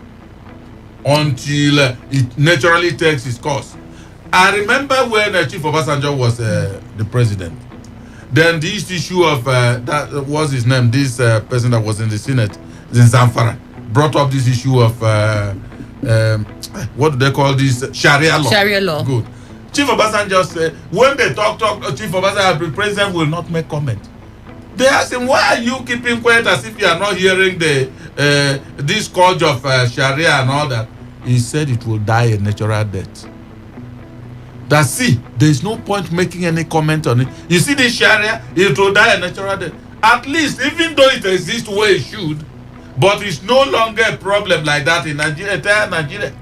until it naturally takes its course. I remember when Chief Obasanjo was the president, Then this issue of that what's his name? This person that was in the Senate, in Zamfara, brought up this issue of what do they call this? Sharia law. Sharia law. Good. Chief Obasanjo said when they talk, Chief Obasanjo, the president will not make comment. They asked him, why are you keeping quiet as if you are not hearing the this scourge of Sharia and all that? He said it will die a natural death. That see, there is no point making any comment on it. You see this Sharia, it will die a natural death. At least, even though it exists where it should, but it's no longer a problem like that in Nigeria, entire Nigeria.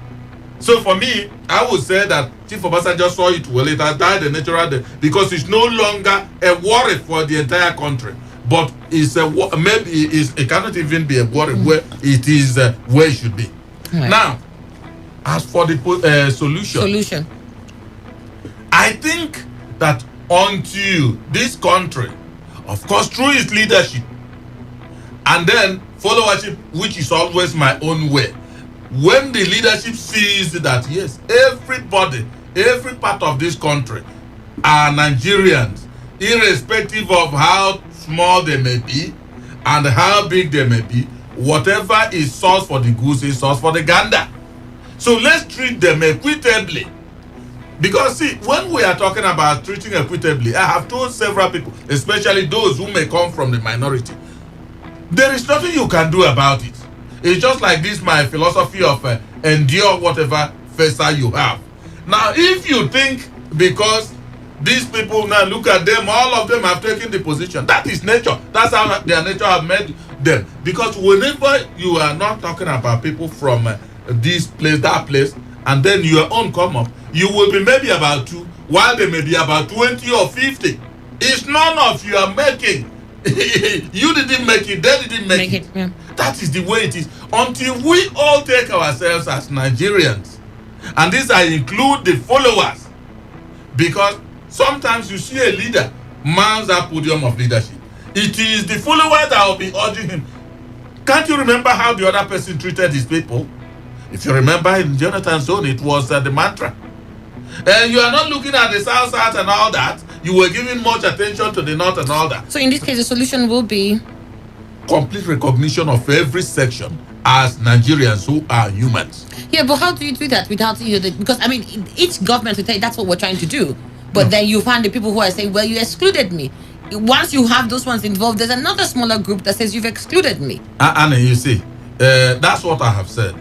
So for me, I would say that Chief Obasanjo saw it well. It has died a natural death because it's no longer a worry for the entire country. But it's it cannot even be a worry where it is where it should be. Right. Now, as for the solution, I think that until this country, of course, through its leadership, and then followership, which is always my own way, when the leadership sees that, yes, everybody, every part of this country are Nigerians, irrespective of how small they may be and how big they may be, whatever is source for the goose is source for the gander. So let's treat them equitably. Because see, when we are talking about treating equitably, I have told several people, especially those who may come from the minority, there is nothing you can do about it. It's just like this, my philosophy of endure whatever facer you have. Now, if you think because these people, now look at them, all of them have taken the position. That is nature. That's how their nature have made them. Because whenever you are not talking about people from this place, that place, and then your own come up, you will be maybe about 2, while they may be about 20 or 50. It's none of you are making. You didn't make it, they didn't make it. Yeah. That is the way it is. Until we all take ourselves as Nigerians, and this I include the followers, because sometimes you see a leader mounts that podium of leadership. It is the followers that will be urging him. Can't you remember how the other person treated his people? If you remember in Jonathan's zone, it was the mantra. And you are not looking at the south and all that. You were giving much attention to the north and all that. So in this case, the solution will be complete recognition of every section as Nigerians who are humans. Yeah, but how do you do that without because I mean, each government will tell you that's what we're trying to do. But then you find the people who are saying, well, you excluded me. Once you have those ones involved, there's another smaller group that says you've excluded me. And you see, that's what I have said.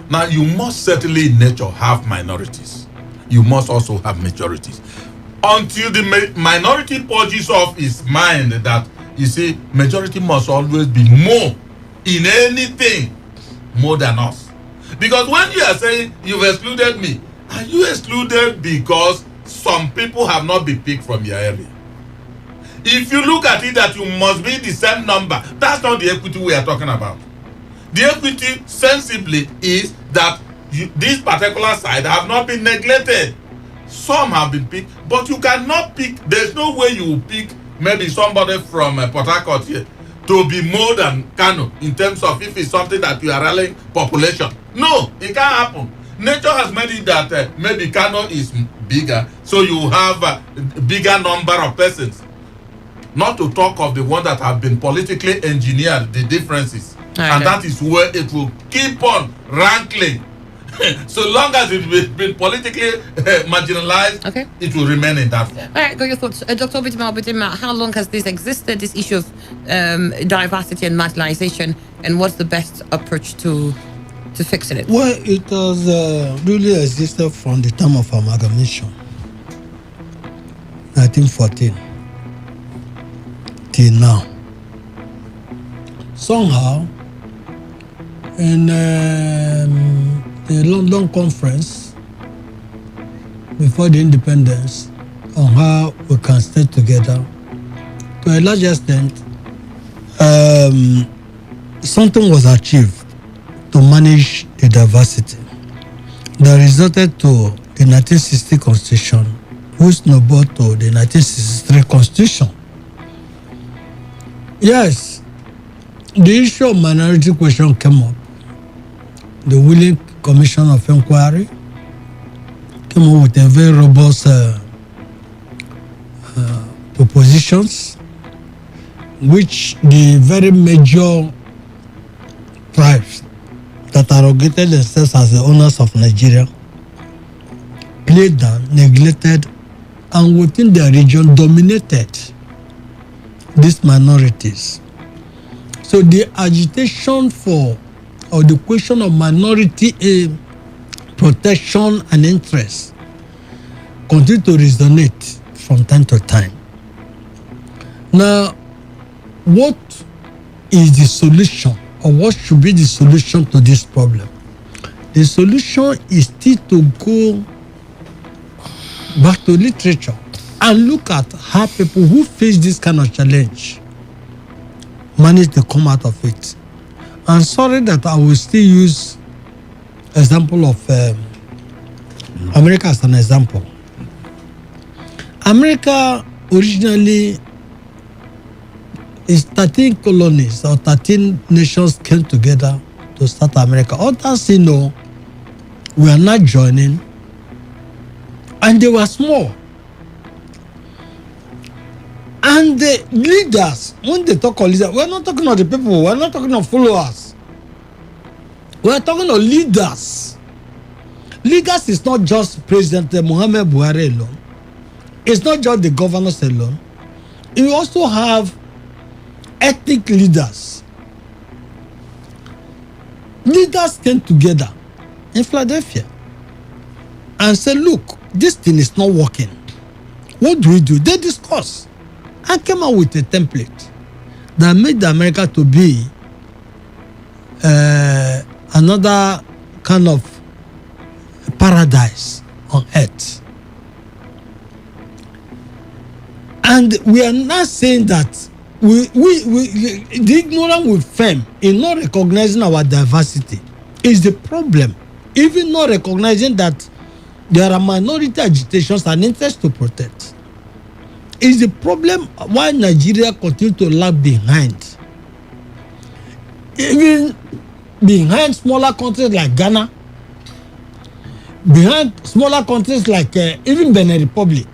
Now, you must certainly in nature have minorities. You must also have majorities. Until the minority purges off its mind that, you see, majority must always be more in anything more than us. Because when you are saying you've excluded me, are you excluded because some people have not been picked from your area? If you look at it that you must be the same number, that's not the equity we are talking about. The equity sensibly is that this particular side have not been neglected. Some have been picked, but you cannot pick. There's no way you will pick maybe somebody from Port Harcourt here to be more than Kano in terms of if it's something that you are rallying population. No, it can't happen. Nature has made it that maybe Kano is bigger, so you have a bigger number of persons. Not to talk of the ones that have been politically engineered, the differences. And that is where it will keep on rankling. So long as it's been politically marginalized, it will remain in that form. All right, go your thoughts. Dr. Obitima, how long has this existed, this issue of diversity and marginalization, and what's the best approach to fixing it? Well, it has really existed from the time of amalgamation, 1914, till now. Somehow, in the London conference before the independence on how we can stay together, to a large extent, something was achieved to manage the diversity that resulted to the 1960 Constitution, which snowballed to the 1963 Constitution. Yes, the issue of minority question came up. The Willing Commission of Inquiry came up with a very robust proposal positions, which the very major tribes that arrogated themselves as the owners of Nigeria played down, neglected, and within their region dominated these minorities. So the agitation for, or the question of minority protection and interest continue to resonate from time to time. Now, what is the solution, or what should be the solution to this problem? The solution is still to go back to literature and look at how people who face this kind of challenge manage to come out of it. I'm sorry that I will still use example of America as an example. America originally is 13 colonies or 13 nations came together to start America. Others, we are not joining, and they were small. And the leaders, when they talk of leaders, we're not talking about the people, we're not talking of followers. We're talking of leaders. Leaders is not just President Muhammad Buhari alone. It's not just the governors alone. You also have ethnic leaders. Leaders came together in Philadelphia and said, look, this thing is not working. What do we do? They discussed and came out with a template that made America to be another kind of paradise on earth. And we are not saying that we the ignorant will firm in not recognizing our diversity is the problem. Even not recognizing that there are minority agitations and interests to protect is the problem why Nigeria continues to lag behind. Even behind smaller countries like Ghana, behind smaller countries like even Benin Republic,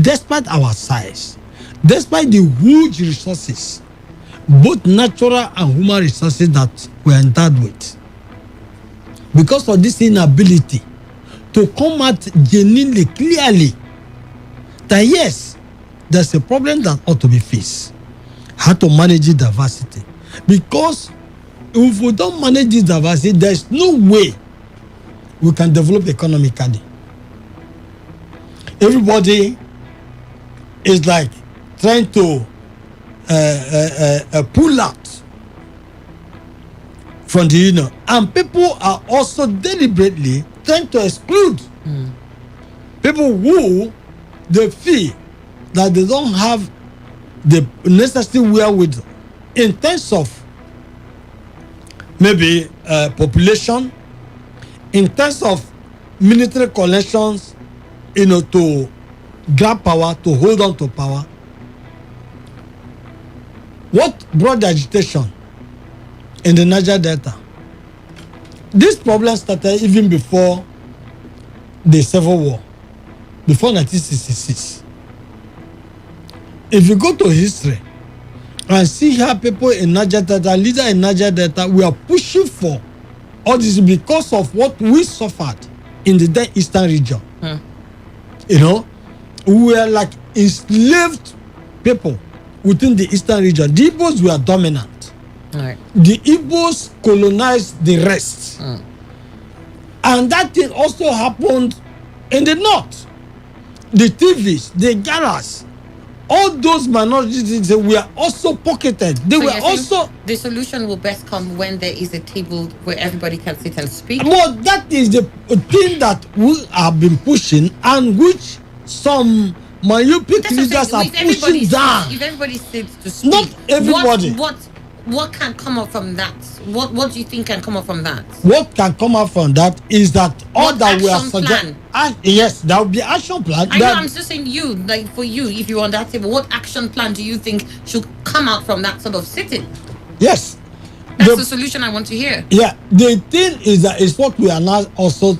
despite our size, despite the huge resources, both natural and human resources that we are endowed with, because of this inability to come out genuinely, clearly, that yes, there's a problem that ought to be faced. How to manage the diversity. Because if we don't manage this diversity, there's no way we can develop economically. Everybody is like trying to pull out from the union, and people are also deliberately trying to exclude people who they feel that they don't have the necessary wherewithal in terms of maybe population, in terms of military connections, to grab power, to hold on to power. What brought the agitation in the Niger Delta? This problem started even before the Civil War, before 1966. If you go to history and see how people in Niger Delta, leaders in Niger Delta, we are pushing for all this because of what we suffered in the then eastern region. We were like enslaved people within the eastern region. The Igbos were dominant. Right. The Igbos colonized the rest. And that thing also happened in the north. The TVs, the Garas, all those minorities were also pocketed. They were also... The solution will best come when there is a table where everybody can sit and speak. Well, that is the thing that we have been pushing, and which some myopic leaders are pushing down. If everybody sits to speak, not everybody. What can come up from that? What do you think can come up from that? What can come up from that is that all that we are suggesting. Yes, there will be action plan. I know. I'm just saying, for you, if you're on that table, what action plan do you think should come out from that sort of sitting? Yes, that's the solution I want to hear. Yeah, the thing is that is what we are now also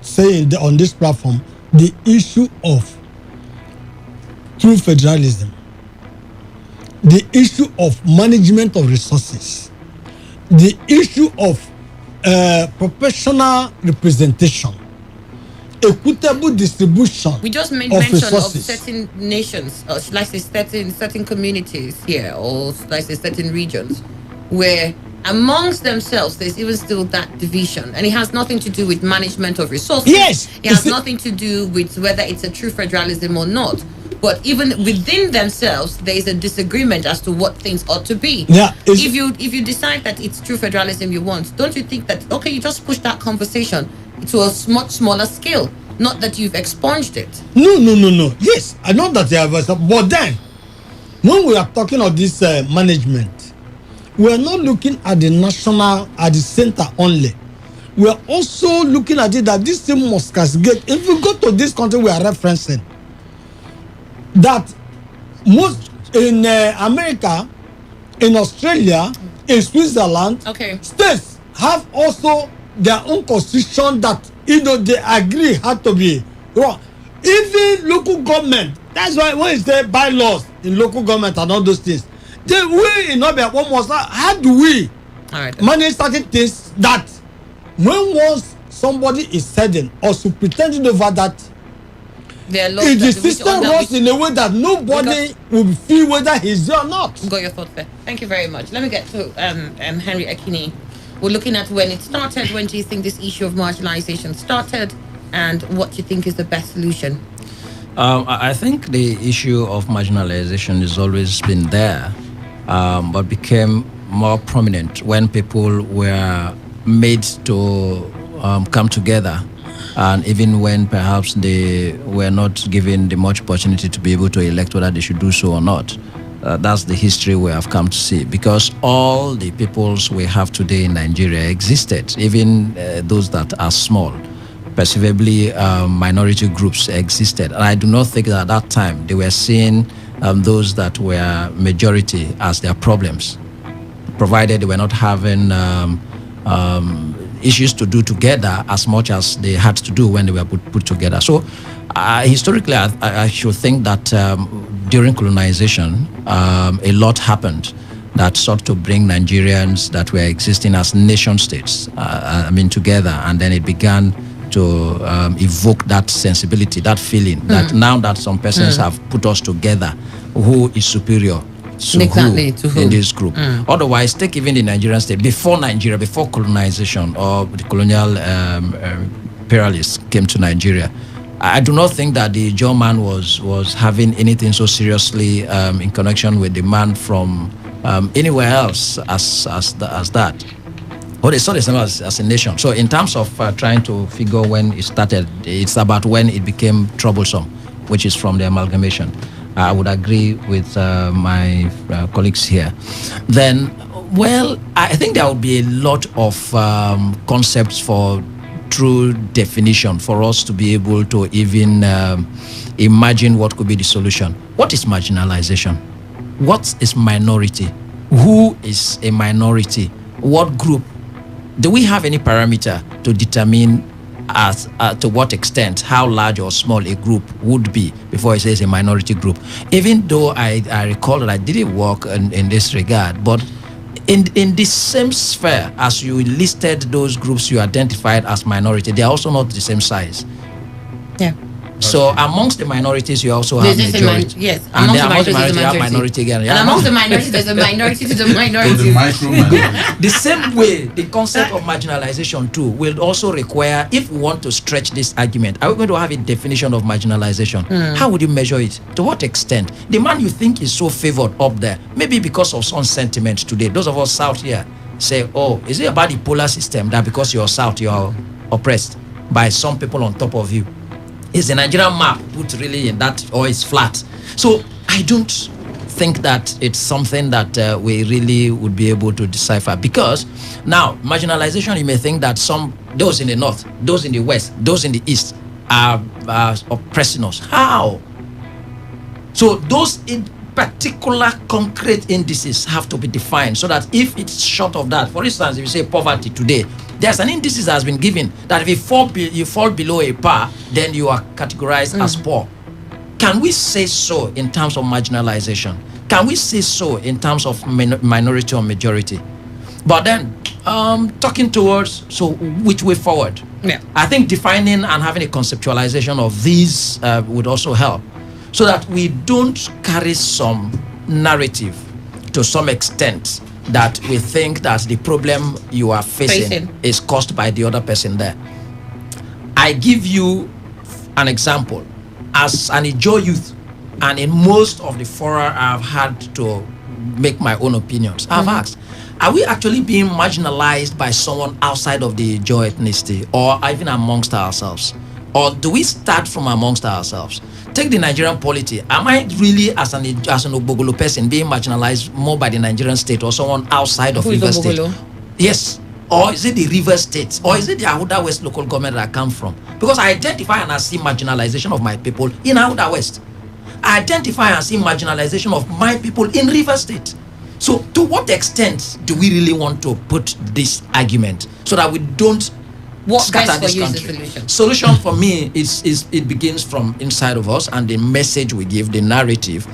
saying on this platform. The issue of true federalism, the issue of management of resources, the issue of proportional representation, equitable distribution. We just made of mention resources. of certain nations, or should I say certain communities here, or should I say certain regions, where amongst themselves there's even still that division, and it has nothing to do with management of resources. Yes, it has nothing to do with whether it's a true federalism or not. But even within themselves, there is a disagreement as to what things ought to be. Yeah, if you decide that it's true federalism you want, don't you think that okay, you just push that conversation to a much smaller scale? Not that you've expunged it. No. Yes, I know that they have, but then when we are talking of this management, we are not looking at the national, at the center only. We are also looking at it that this thing must cascade. If you go to this country we are referencing, that most in America, in Australia, in Switzerland, states have also their own constitution that they agree had to be wrong. Even local government, that's why when you say bylaws in local government and all those things, then we in Obia almost how do we manage certain things that when once somebody is certain or pretending over that, if the system runs in a way that nobody will feel whether he's there or not. Got your thought there. Thank you very much. Let me get to Henry Akini. We're looking at when it started. When do you think this issue of marginalization started, and what you think is the best solution? I think the issue of marginalization has always been there, but became more prominent when people were made to come together, and even when perhaps they were not given the much opportunity to be able to elect whether they should do so or not. That's the history we have come to see, because all the peoples we have today in Nigeria existed, even those that are small. Perceivably, minority groups existed. And I do not think that at that time they were seeing those that were majority as their problems, provided they were not having issues to do together as much as they had to do when they were put together. So historically, I should think that during colonization, a lot happened that sought to bring Nigerians that were existing as nation states, together, and then it began to evoke that sensibility, that feeling that now that some persons have put us together, who is superior to who in this group? Otherwise, take even the Nigerian state before Nigeria, before colonization or the colonial imperialists came to Nigeria. I do not think that the German was having anything so seriously in connection with the man from anywhere else as that. Or they saw the same as a nation. So in terms of trying to figure when it started, it's about when it became troublesome, which is from the amalgamation. I would agree with my colleagues here. Then, well, I think there would be a lot of concepts for true definition for us to be able to even imagine what could be the solution. What is marginalization? What is minority? Who is a minority? What group? Do we have any parameter to determine as to what extent, how large or small a group would be before it says a minority group? Even though I recall that I didn't work in this regard, but in the same sphere as you listed those groups you identified as minority, they are also not the same size. Yeah. So amongst the minorities, you also have majority. Yes. And Amongst the minorities, you have minority again. And amongst the minorities, there's a minority to the minority. The same way, the concept of marginalization too will also require, if we want to stretch this argument, are we going to have a definition of marginalization? How would you measure it? To what extent? The man you think is so favored up there, maybe because of some sentiment today. Those of us south here say, oh, is it about the polar system that because you're south, you're oppressed by some people on top of you? Is the Nigerian map put really in that, or it's flat? So I don't think that it's something that we really would be able to decipher, because now marginalization, you may think that those in the north, those in the west, those in the east are oppressing us. How? So those in particular concrete indices have to be defined so that if it's short of that, for instance, if you say poverty today, there's an indices that has been given that if you fall below a par, then you are categorized as poor. Can we say so in terms of marginalization? Can we say so in terms of minority or majority? But then, talking towards, so which way forward? Yeah. I think defining and having a conceptualization of these would also help, so that we don't carry some narrative to some extent that we think that the problem you are facing is caused by the other person there. I give you an example. As an Ijaw youth, and in most of the fora I've had to make my own opinions, I've asked, are we actually being marginalized by someone outside of the Ijaw ethnicity, or even amongst ourselves? Or do we start from amongst ourselves? Take the Nigerian polity. Am I really, as an Ogbogolo person, being marginalized more by the Nigerian state or someone outside of River State? Yes. Or is it the River State? Or is it the Ahuda West local government that I come from? Because I identify and I see marginalization of my people in Ahuda West. I identify and see marginalization of my people in River State. So to what extent do we really want to put this argument so that we don't scatter this country? Solution for me is it begins from inside of us, and the message we give, the narrative.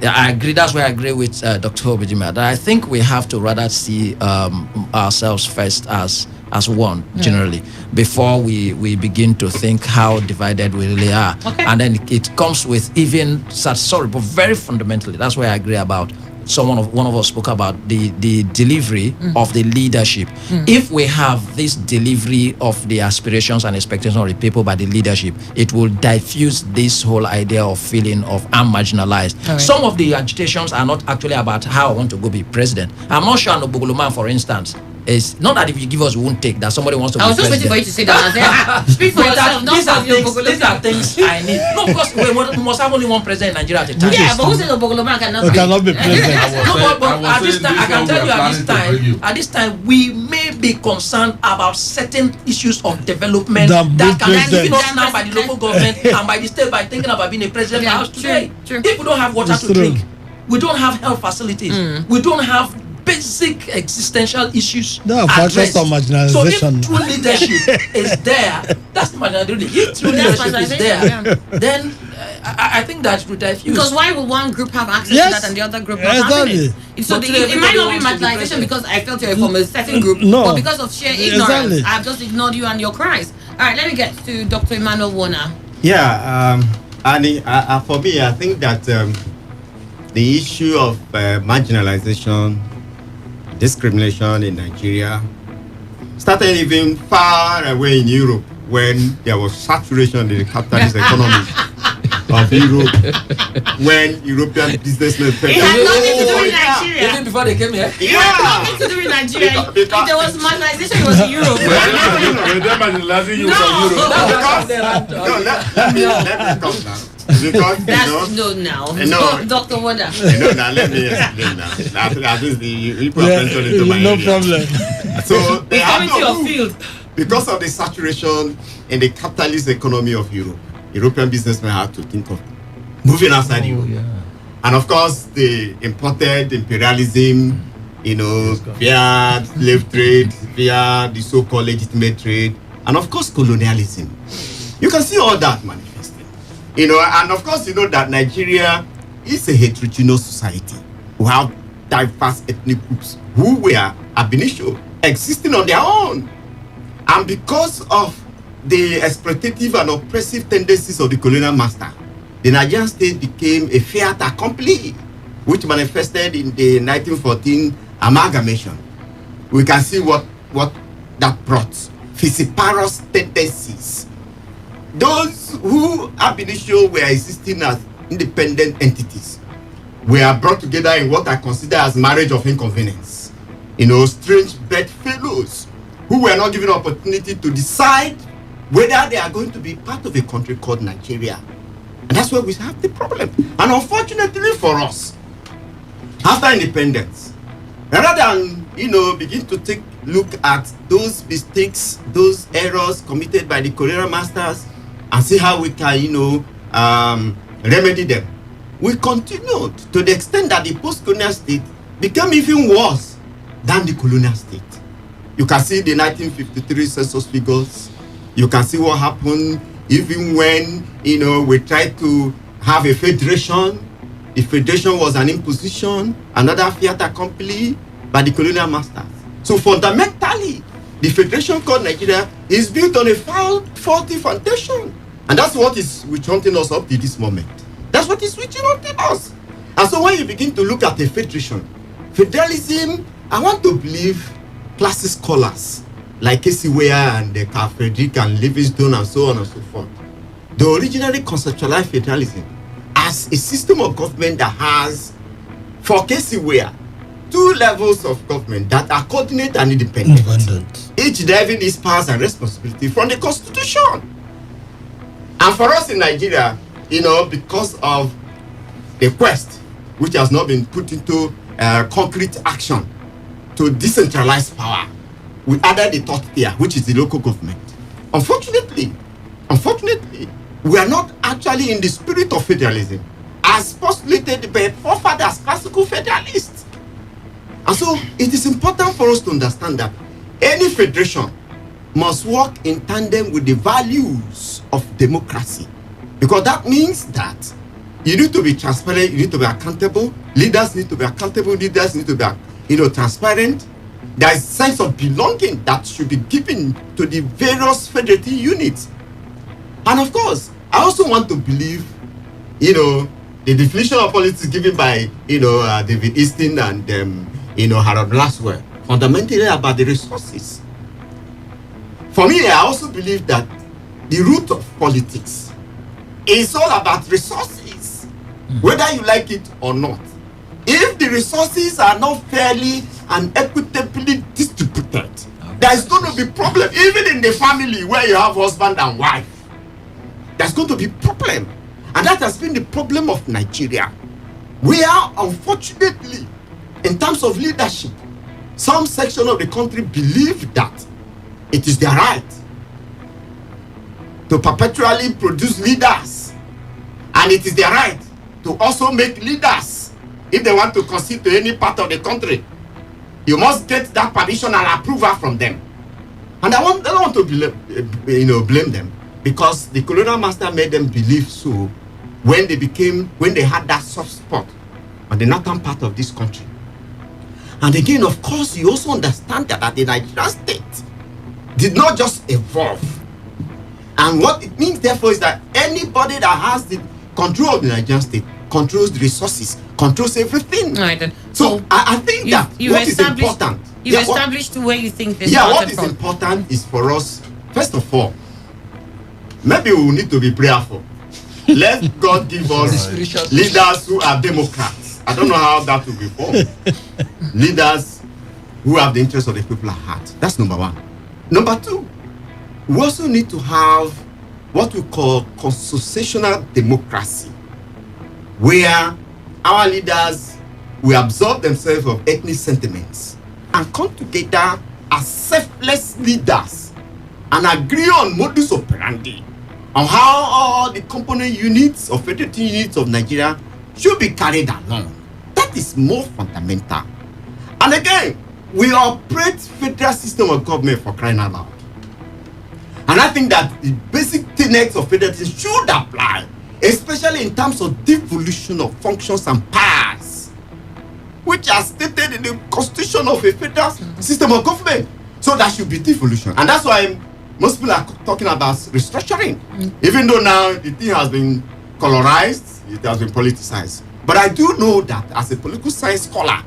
I agree. That's where I agree with Dr. Obidima, that I think we have to rather see ourselves first as one, generally, before we begin to think how divided we really are. Okay. And then it comes with even but very fundamentally, that's where I agree about. One of us spoke about the delivery of the leadership. If we have this delivery of the aspirations and expectations of the people by the leadership, it will diffuse this whole idea of feeling of I'm marginalized. Right. Some of the agitations are not actually about how I want to go be president. I'm not sure Nobogoloman, for instance, it's not that if you give us, we won't take that somebody wants to be president. I was just waiting for you to say that. Speak for yourself, these are things I need. No, because we must have only one president in Nigeria at a time. Yeah, but who said Obogoloman cannot be president? No, but at this time, I can tell you at this time, we may be concerned about certain issues of development that can be given us now by the local government and by the state by thinking about being a president house today. If we don't have water to drink, we don't have health facilities, we don't have basic existential issues. No, factors of marginalization. So if true leadership is there, that's the marginalization. If true leadership is there, then I think that would diffuse. Because why will one group have access to that and the other group not having it? So it might not be marginalization because I felt you're from a certain group, but because of sheer ignorance, I've just ignored you and your cries. All right, let me get to Dr. Emmanuel Warner. Yeah, Annie, for me, I think that the issue of marginalization, discrimination in Nigeria started even far away in Europe when there was saturation in the capitalist economy of Europe, when European businessmen it had nothing to do with Nigeria. Even before they came here? It had nothing to do with Nigeria. If there was marginalization, it was in Europe. We're marginalizing you from Europe. Let me come now. Because Dr. Wanda. Now let me explain now. That is the people are into my no area. problem. So they coming to your field. Because of the saturation in the capitalist economy of Europe, European businessmen had to think of moving outside Europe. Yeah. And of course, they imported imperialism, via slave trade, via the so-called legitimate trade, and of course, colonialism. You can see all that manifesting. And of course, that Nigeria is a heterogeneous society who have diverse ethnic groups who were ab initio existing on their own. And because of the exploitative and oppressive tendencies of the colonial master, the Nigerian state became a fait accompli, which manifested in the 1914 amalgamation. We can see what that brought. Fissiparous tendencies. Those who ab initio were existing as independent entities were brought together in what I consider as marriage of inconvenience. Strange bedfellows who were not given opportunity to decide whether they are going to be part of a country called Nigeria. And that's where we have the problem. And unfortunately for us, after independence, rather than, begin to take look at those mistakes, those errors committed by the colonial masters and see how we can, remedy them, we continued to the extent that the post-colonial state became even worse than the colonial state. You can see the 1953 census figures. You can see what happened even when, we tried to have a federation. The federation was an imposition, another fiat accompli by the colonial masters. So fundamentally, the federation called Nigeria is built on a faulty foundation. And that's what is witch-hunting us up to this moment. That's what is witch-hunting us. And so when you begin to look at the federation, federalism, I want to believe classic scholars like Casey Ware and Carl Frederick and Livingstone and so on and so forth, they originally conceptualized federalism as a system of government that has, for Casey Ware, 2 levels of government that are coordinate and independent. Each deriving its powers and responsibility from the constitution. And for us in Nigeria, because of the quest, which has not been put into concrete action to decentralize power, we added the 3rd tier, which is the local government. Unfortunately, we are not actually in the spirit of federalism as postulated by forefathers, classical federalists. And so it is important for us to understand that any federation must work in tandem with the values of democracy. Because that means that you need to be transparent, you need to be accountable, leaders need to be accountable, leaders need to be transparent. There is a sense of belonging that should be given to the various federative units. And of course, I also want to believe, the definition of politics given by, David Easton and, Harold Laswell, fundamentally about the resources. For me, I also believe that the root of politics is all about resources, whether you like it or not. If the resources are not fairly and equitably distributed, there is going to be problem. Even in the family where you have husband and wife, there's going to be problem. And that has been the problem of Nigeria. We are, unfortunately, in terms of leadership, some section of the country believe that it is their right to perpetually produce leaders, and it is their right to also make leaders. If they want to concede to any part of the country, you must get that permission and approval from them. And I don't want to blame them, because the colonial master made them believe so when they had that soft spot on the northern part of this country. And again, of course, you also understand that the Nigerian state did not just evolve. And what it means, therefore, is that anybody that has the control of the Nigerian state controls the resources, controls everything. Right. So I think that what is important. You've established where you think this what is important is for us, first of all, maybe we need to be prayerful. Let God give us leaders who are democrats. I don't know how that will be formed. Leaders who have the interest of the people at heart. That's number one. Number two, we also need to have what we call constitutional democracy, where our leaders will absorb themselves of ethnic sentiments and come together as selfless leaders and agree on modus operandi on how all the component units or federative units of Nigeria should be carried along. That is more fundamental. And again, we operate federal system of government, for crying out loud. And I think that the basic tenets of federalism should apply, especially in terms of devolution of functions and powers, which are stated in the constitution of a federal system of government. So that should be devolution. And that's why most people are talking about restructuring. Even though now the thing has been colorized, it has been politicized. But I do know that as a political science scholar,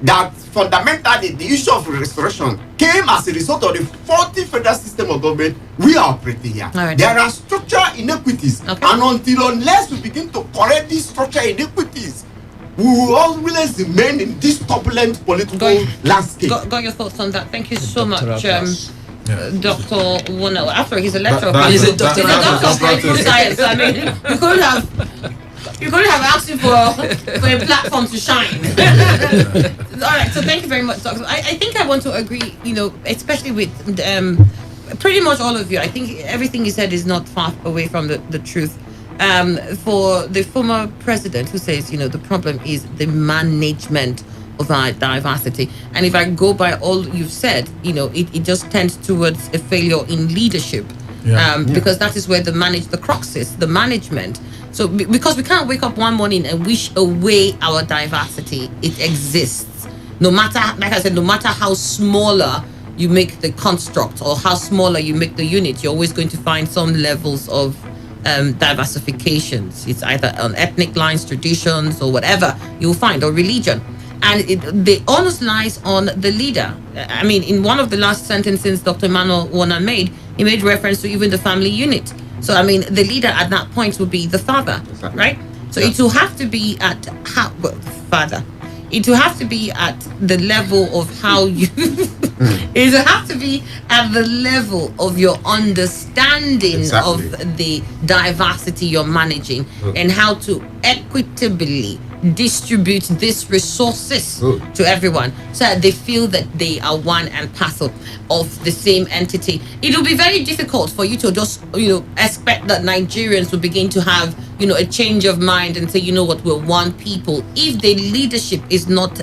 that fundamentally the issue of restoration came as a result of the faulty federal system of government we are operating here. Right. There are structural inequities, and unless we begin to correct these structural inequities, we will always remain in this turbulent political landscape. Got your thoughts on that? Thank you so much, Dr. Warner. After he's a lecturer, He's a doctor of political science. I mean, you couldn't have asked him for a platform to shine. All right, so thank you very much, Doctor. I think I want to agree, especially with pretty much all of you. I think everything you said is not far away from the truth. For the former president who says, the problem is the management of our diversity. And if I go by all you've said, it just tends towards a failure in leadership. because that is where the crux is, the management. So because we can't wake up one morning and wish away our diversity, it exists. No matter, like I said, no matter how smaller you make the construct or how smaller you make the unit, you're always going to find some levels of diversifications. It's either on ethnic lines, traditions, or whatever you'll find, or religion. And the onus lies on the leader. I mean, in one of the last sentences Dr. Emmanuel Warner made, he made reference to even the family unit. So, I mean, the leader at that point would be the father, right? So it will have to be at father. It will have to be at the level of how you... It will have to be at the level of your understanding of the diversity you're managing and how to equitably distribute these resources to everyone so that they feel that they are one and parcel of the same entity. It will be very difficult for you to just, expect that Nigerians will begin to have, a change of mind and say, you know what, we're one people, if the leadership is not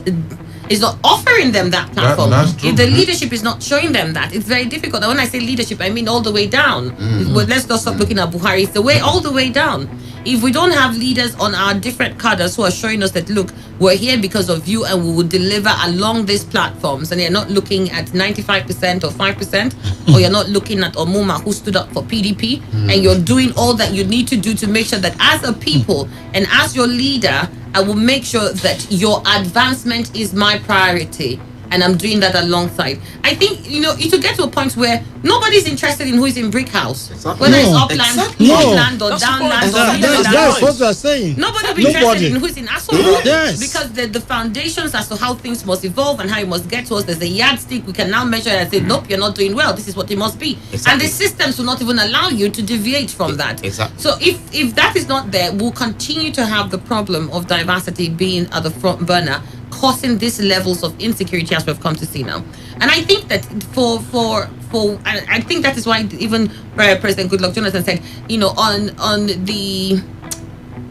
offering them that platform. If the leadership is not showing them that, it's very difficult. And when I say leadership, I mean all the way down. But let's not stop looking at Buhari. It's the way all the way down. If we don't have leaders on our different cadres who are showing us that, look, we're here because of you and we will deliver along these platforms, and you're not looking at 95% or 5%, or you're not looking at Omuma who stood up for PDP, and you're doing all that you need to do to make sure that as a people and as your leader, I will make sure that your advancement is my priority. And I'm doing that alongside. I think, it will get to a point where nobody's interested in who is in brick house. Whether it's upland, upland or downland or midland. That's what they're saying. Nobody will be interested in who's in Aso Road. Because the foundations as to how things must evolve and how it must get to us, there's a yardstick we can now measure and say, nope, you're not doing well. This is what it must be. And the systems will not even allow you to deviate from that. So if that is not there, we'll continue to have the problem of diversity being at the front burner, causing these levels of insecurity as we've come to see now. And I think that I think that is why even President Goodluck Jonathan said, on the,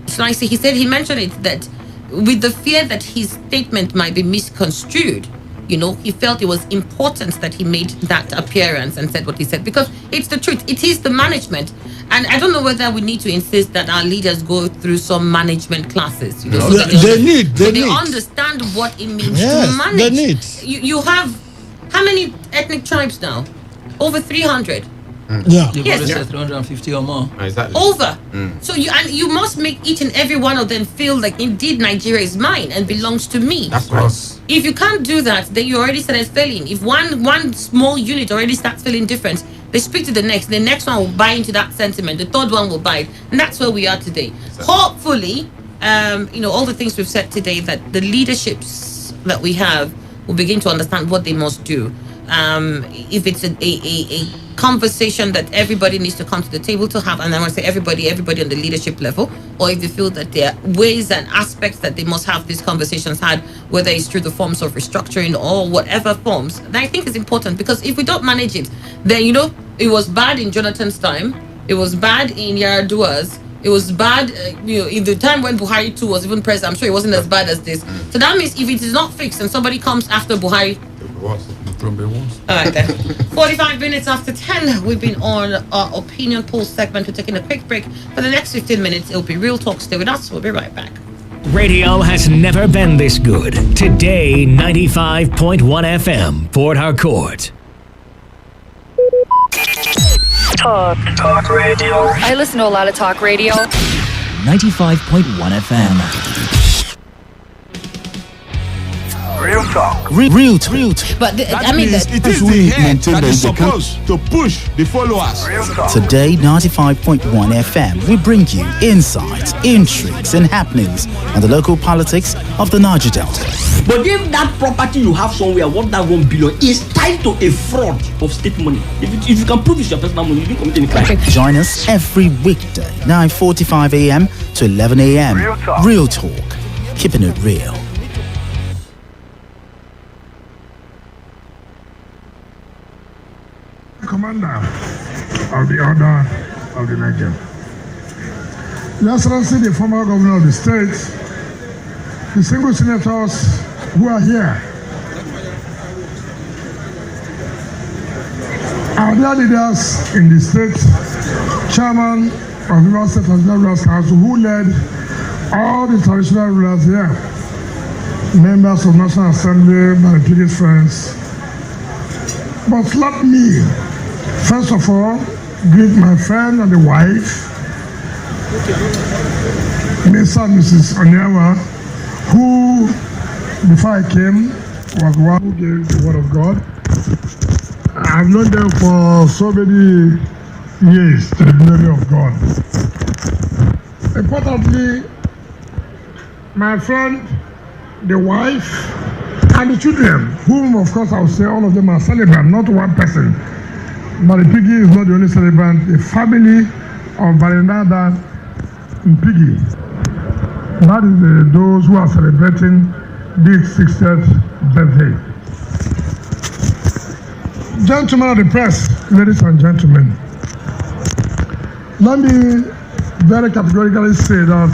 shall I say, he mentioned it, that with the fear that his statement might be misconstrued, he felt it was important that he made that appearance and said what he said, because it's the truth. It is the management. And I don't know whether we need to insist that our leaders go through some management classes. So they understand what it means to manage. They need. You have how many ethnic tribes now? Over 300. Yeah. Yes. 350 or more. Exactly. Over. So you must make each and every one of them feel like indeed Nigeria is mine and belongs to me. That's right. If you can't do that, then you already started failing. If one small unit already starts feeling different, they speak to the next one will buy into that sentiment, the third one will buy it, and that's where we are today. Hopefully, all the things we've said today, that the leaderships that we have will begin to understand what they must do. If it's a conversation that everybody needs to come to the table to have, and I want to say everybody on the leadership level, or if they feel that there are ways and aspects that they must have these conversations had, whether it's through the forms of restructuring or whatever forms, that I think is important, because if we don't manage it, then it was bad in Jonathan's time, it was bad in Yar'Adua's, it was bad, in the time when Buhari too was even president. I'm sure it wasn't as bad as this. So that means if it is not fixed and somebody comes after Buhari, all right then. 45 minutes after 10, we've been on our opinion poll segment. We're taking a quick break. For the next 15 minutes, it'll be Real Talk. Stay with us. We'll be right back. Radio has never been this good. Today, 95.1 FM, Port Harcourt. Talk radio. I listen to a lot of talk radio. 95.1 FM. Real talk. Real talk. But it is the head that is supposed to push the followers. Today, 95.1 FM, we bring you insights, intrigues, and happenings on the local politics of the Niger Delta. But if that property you have somewhere worth that 1 billion is tied to a fraud of state money, if you can prove it's your personal money, you didn't commit any crime. Join us every weekday, 9:45 a.m. to 11 a.m. Real talk. Keeping it real. Commander of the Order of the Niger. Your Excellency, the former governor of the state, the single senators who are here, Our dear leaders in the state, chairman of the State Traditional Rulers Council, who led all the traditional rulers here, members of National Assembly, my biggest friends. But let me, first of all, greet my friend and the wife, Mr. and Mrs. Onyewa, who, before I came, was the one who gave the word of God. I've known them for so many years to the glory of God. Importantly, my friend, the wife, and the children, whom of course I will say all of them are celebrants, not one person. But the Piggy is not the only celebrant. The family of Barinada and Piggy, that is those who are celebrating this 60th birthday. Gentlemen of the press, ladies and gentlemen, let me very categorically say that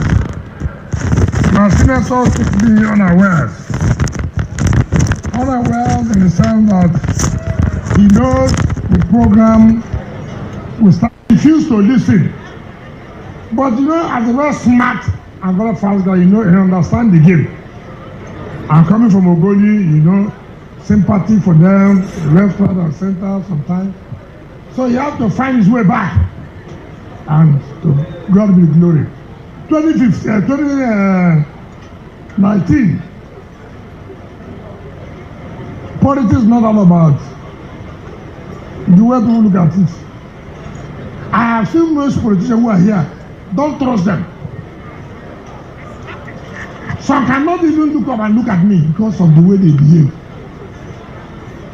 my senator took me unawares. Unawares in the sense that he knows the program will start. He refused to listen. But you know, as a very smart and very fast guy, you know, he understands the game. I'm coming from Ogoni, you know, sympathy for them, left, right, and center sometimes. So he had to find his way back. And to God be the glory. 2019, politics is not all about the way people look at it. I have seen most politicians who are here, don't trust them. Some cannot even look up and look at me because of the way they behave.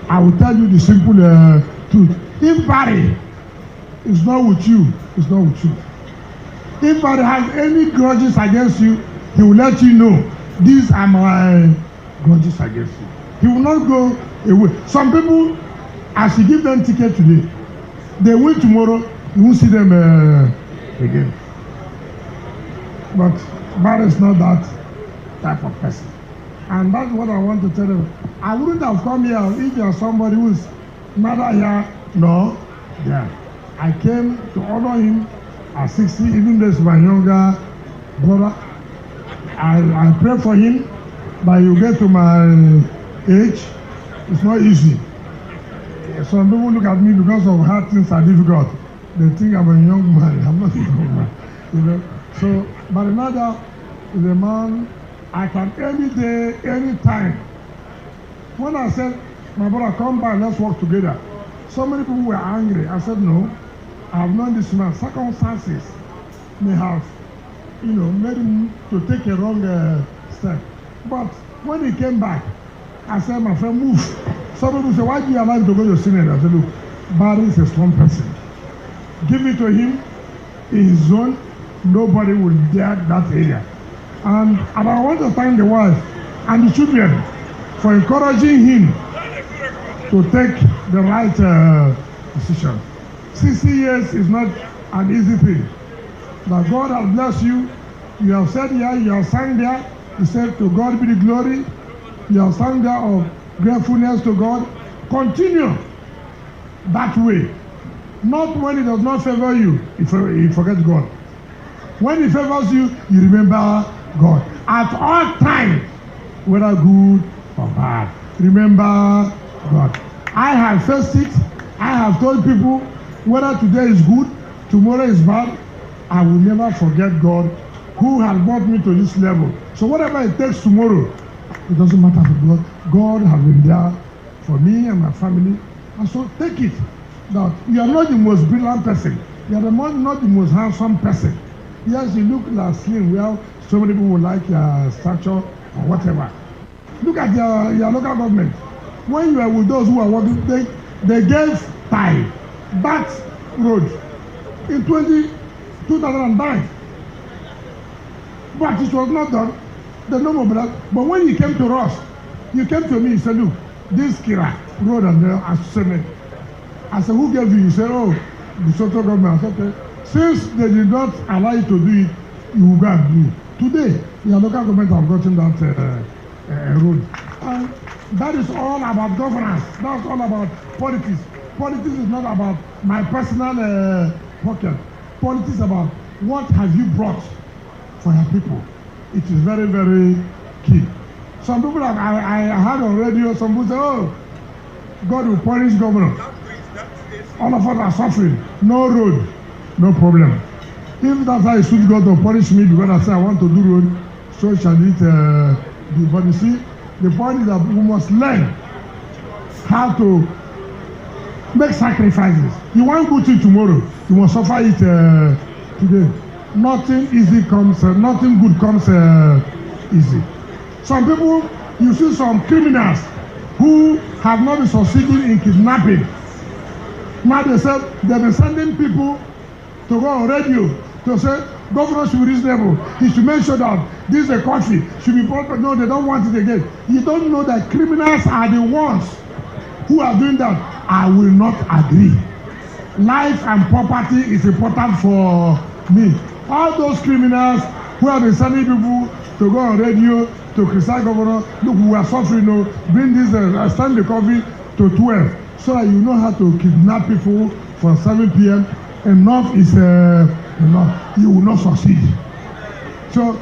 I will tell you the simple truth. If Barry is not with you, it's not with you. If Barry has any grudges against you, he will let you know, these are my grudges against you. He will not go away. Some people, as you give them ticket today, they win tomorrow, you won't see them again. But Barry is not that type of person. And that's what I want to tell you. I wouldn't have come here if you're somebody who's neither here nor there. I came to honor him at 60, even though he's my younger brother. I pray for him, but you get to my age, it's not easy. Some people look at me because of how things are difficult. They think I'm a young man. I'm not a young man. You know? So, but another is a man I can any day, any time. When I said, my brother, come by, let's work together. So many people were angry. I said, no, I have known this man. Circumstances may have, you know, made him to take a wrong step. But when he came back, I said, my friend, move. Some people say, why do you allow him to go to Senate? I said, look, Barry is a strong person. Give it to him in his zone. Nobody will dare that area. And I want to thank the wife and the children for encouraging him to take the right decision. 60 years is not an easy thing. But God has blessed you. You have said here, you have sang there. You said, to God be the glory. You have sang there of gratefulness to God. Continue that way. Not when it does not favor you, you forget God. When it favors you, you remember God. At all times, whether good or bad, remember God. I have faced it. I have told people, whether today is good, tomorrow is bad, I will never forget God who has brought me to this level. So whatever it takes tomorrow, it doesn't matter for God. God has been there for me and my family. And so take it that you are not the most brilliant person. You are not the most handsome person. Yes, you look like slim. Well, so many people will like your stature or whatever. Look at your local government. When you are with those who are working, they gave time that road in 2009. But it was not done. The no more blood. But when you came to us, you came to me and said, look, this Kira road and there are cement. I said, who gave you? You said, oh, the Soto government. I said, okay. Since they did not allow you to do it, you will go and do it. Today, your local government have gotten that road. And that is all about governance. That's all about politics. Politics is not about my personal pocket. Politics is about what have you brought for your people. It is very, very key. Some people I heard on radio, some people say, oh, God will punish governor. All of us are suffering. No road, no problem. If that's how it suits God to punish me because I say I want to do road, so shall it be. But you see, the point is that we must learn how to make sacrifices. You want good thing tomorrow, you must suffer it today. Nothing easy comes, nothing good comes easy. Some people, you see some criminals who have not been succeeding in kidnapping. Now they say they've been sending people to go on radio to say governor should be reasonable. He should make sure that this country should be proper. No, they don't want it again. You don't know that criminals are the ones who are doing that. I will not agree. Life and property is important for me. All those criminals who have been sending people to go on radio to criticize governor, look, we are suffering, bring this, stand the coffee to 12, so that you know how to kidnap people for 7 p.m. Enough is enough. You will not succeed. So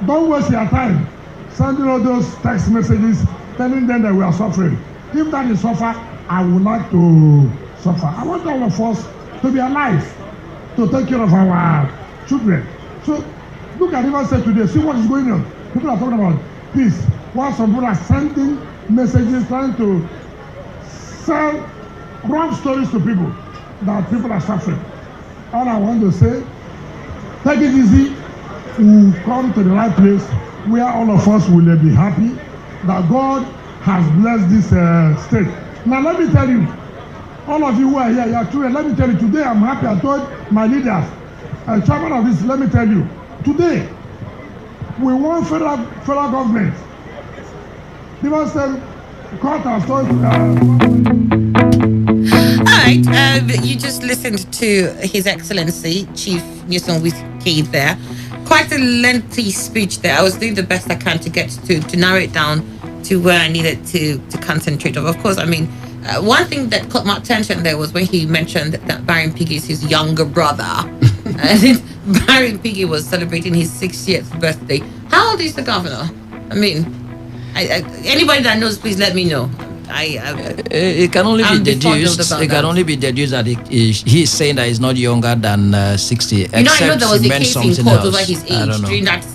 don't waste your time sending all those text messages telling them that we are suffering. If that is suffer, I would like to suffer. I want all of us to be alive, to take care of our children. So look at River State today. See what is going on. People are talking about peace. While some people are sending messages trying to sell wrong stories to people that people are suffering. All I want to say, take it easy. We'll come to the right place where all of us will be happy that God has blessed this state. Now let me tell you, all of you who are here, you are children, let me tell you, today I'm happy. I told my leaders, chairman of this, let me tell you, today we want federal government. People said, court has told. All right, you just listened to His Excellency Chief Newsom Wiki there. Quite a lengthy speech there. I was doing the best I can to get to narrow it down to where I needed to concentrate on. Of course, I mean, one thing that caught my attention there was when he mentioned that Barry Piggy is his younger brother. And Barry Piggy was celebrating his 60th birthday. How old is the governor? I mean, anybody that knows, please let me know. It can only be deduced. It can only be deduced that he's saying that he's not younger than 60. You know, I know there was a case in court over his age during that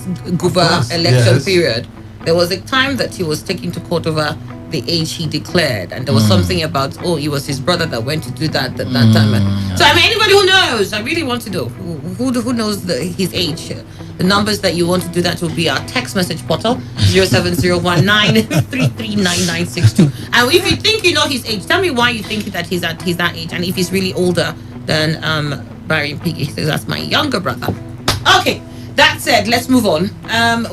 election period. There was a time that he was taken to court over the age he declared, and there was something about, it was his brother that went to do that at that time. So I mean, anybody who knows, I really want to know who knows his age. The numbers that you want to do that will be our text message portal 07019339962. And if you think you know his age, tell me why you think that he's that age, and if he's really older than Barry Piggy. So that's my younger brother. Okay. That said, let's move on.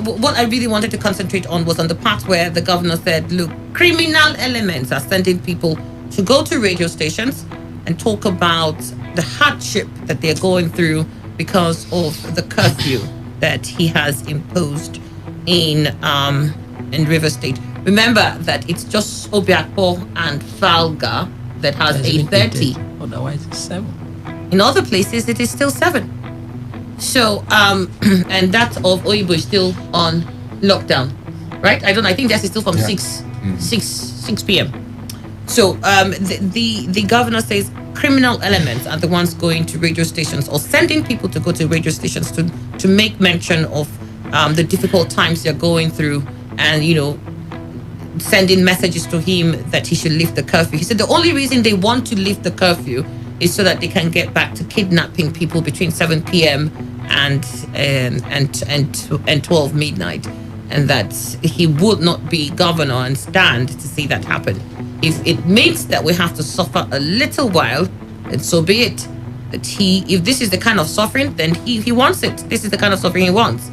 What I really wanted to concentrate on was on the part where the governor said, look, criminal elements are sending people to go to radio stations and talk about the hardship that they're going through because of the curfew that he has imposed in River State. Remember that it's just Obiakpo and Falga that has 8:30. Otherwise, it's 7. In other places, it is still 7. So, and that of Oibo is still on lockdown, right? I think that is still from 6 p.m. So, the governor says criminal elements are the ones going to radio stations or sending people to go to radio stations to make mention of the difficult times they're going through, and sending messages to him that he should lift the curfew. He said the only reason they want to lift the curfew is so that they can get back to kidnapping people between 7 p.m. and 12 midnight, and that he would not be governor and stand to see that happen. If it means that we have to suffer a little while, then so be it. That if this is the kind of suffering, then he wants it. This is the kind of suffering he wants.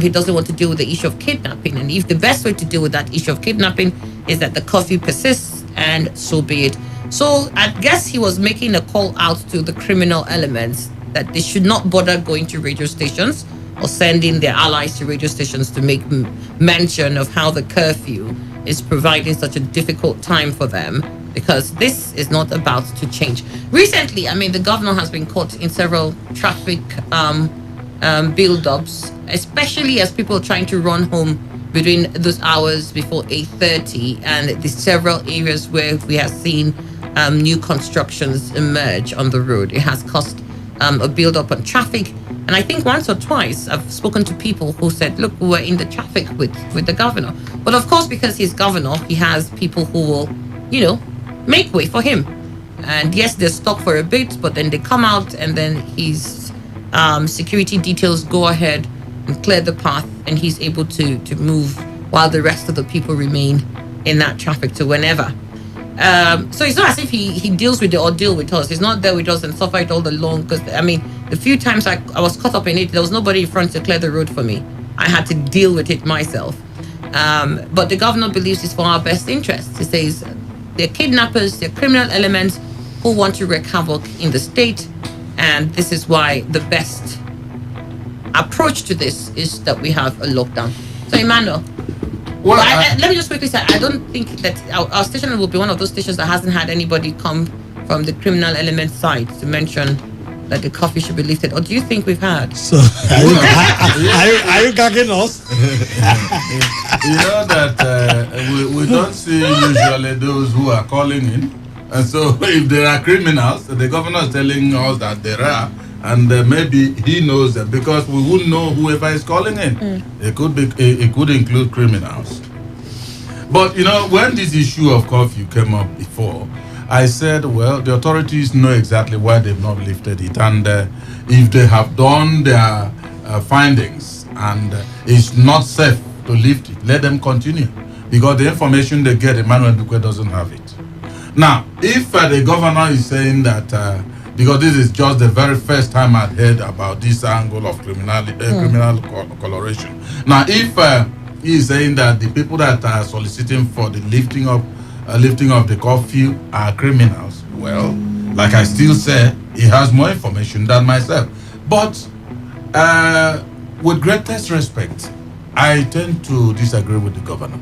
He doesn't want to deal with the issue of kidnapping, and if the best way to deal with that issue of kidnapping is that the curfew persists, and so be it. So I guess he was making a call out to the criminal elements that they should not bother going to radio stations or sending their allies to radio stations to make mention of how the curfew is providing such a difficult time for them, because this is not about to change. Recently, I mean, the governor has been caught in several traffic build-ups, especially as people are trying to run home between those hours before 8:30, and the several areas where we have seen new constructions emerge on the road. It has caused a build-up on traffic. And I think once or twice I've spoken to people who said, look, we're in the traffic with the governor. But of course, because he's governor, he has people who will, make way for him. And yes, they're stuck for a bit, but then they come out and then his security details go ahead and clear the path, and he's able to move while the rest of the people remain in that traffic to whenever. So it's not as if he deals with the ordeal with us. He's not there with us and suffer it all along. Because I mean, the few times I was caught up in it, there was nobody in front to clear the road for me. I had to deal with it myself. But the governor believes it's for our best interests. He says they're kidnappers, they're criminal elements who want to wreak havoc in the state, and this is why the best approach to this is that we have a lockdown. So Emmanuel. Well, let me just quickly say, I don't think that our station will be one of those stations that hasn't had anybody come from the criminal element side to mention that the curfew should be lifted. Or do you think we've had? So, are you gagging us? You know that we don't see usually those who are calling in. And so if there are criminals, the governor is telling us that there are. And maybe he knows them, because we wouldn't know whoever is calling in. It could include criminals. But when this issue of curfew came up before, I said, well, the authorities know exactly why they've not lifted it, and if they have done their findings and it's not safe to lift it, let them continue, because the information they get, Emmanuel Duque doesn't have it. Now, if the governor is saying that because this is just the very first time I'd heard about this angle of criminal coloration. Now, if he is saying that the people that are soliciting for the lifting of the curfew are criminals, well, like I still say, he has more information than myself. But with greatest respect, I tend to disagree with the governor.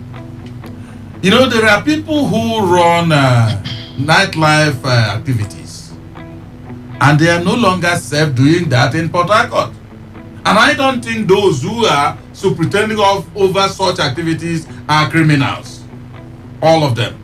There are people who run nightlife activities, and they are no longer safe doing that in Port Harcourt. And I don't think those who are pretending over such activities are criminals. All of them.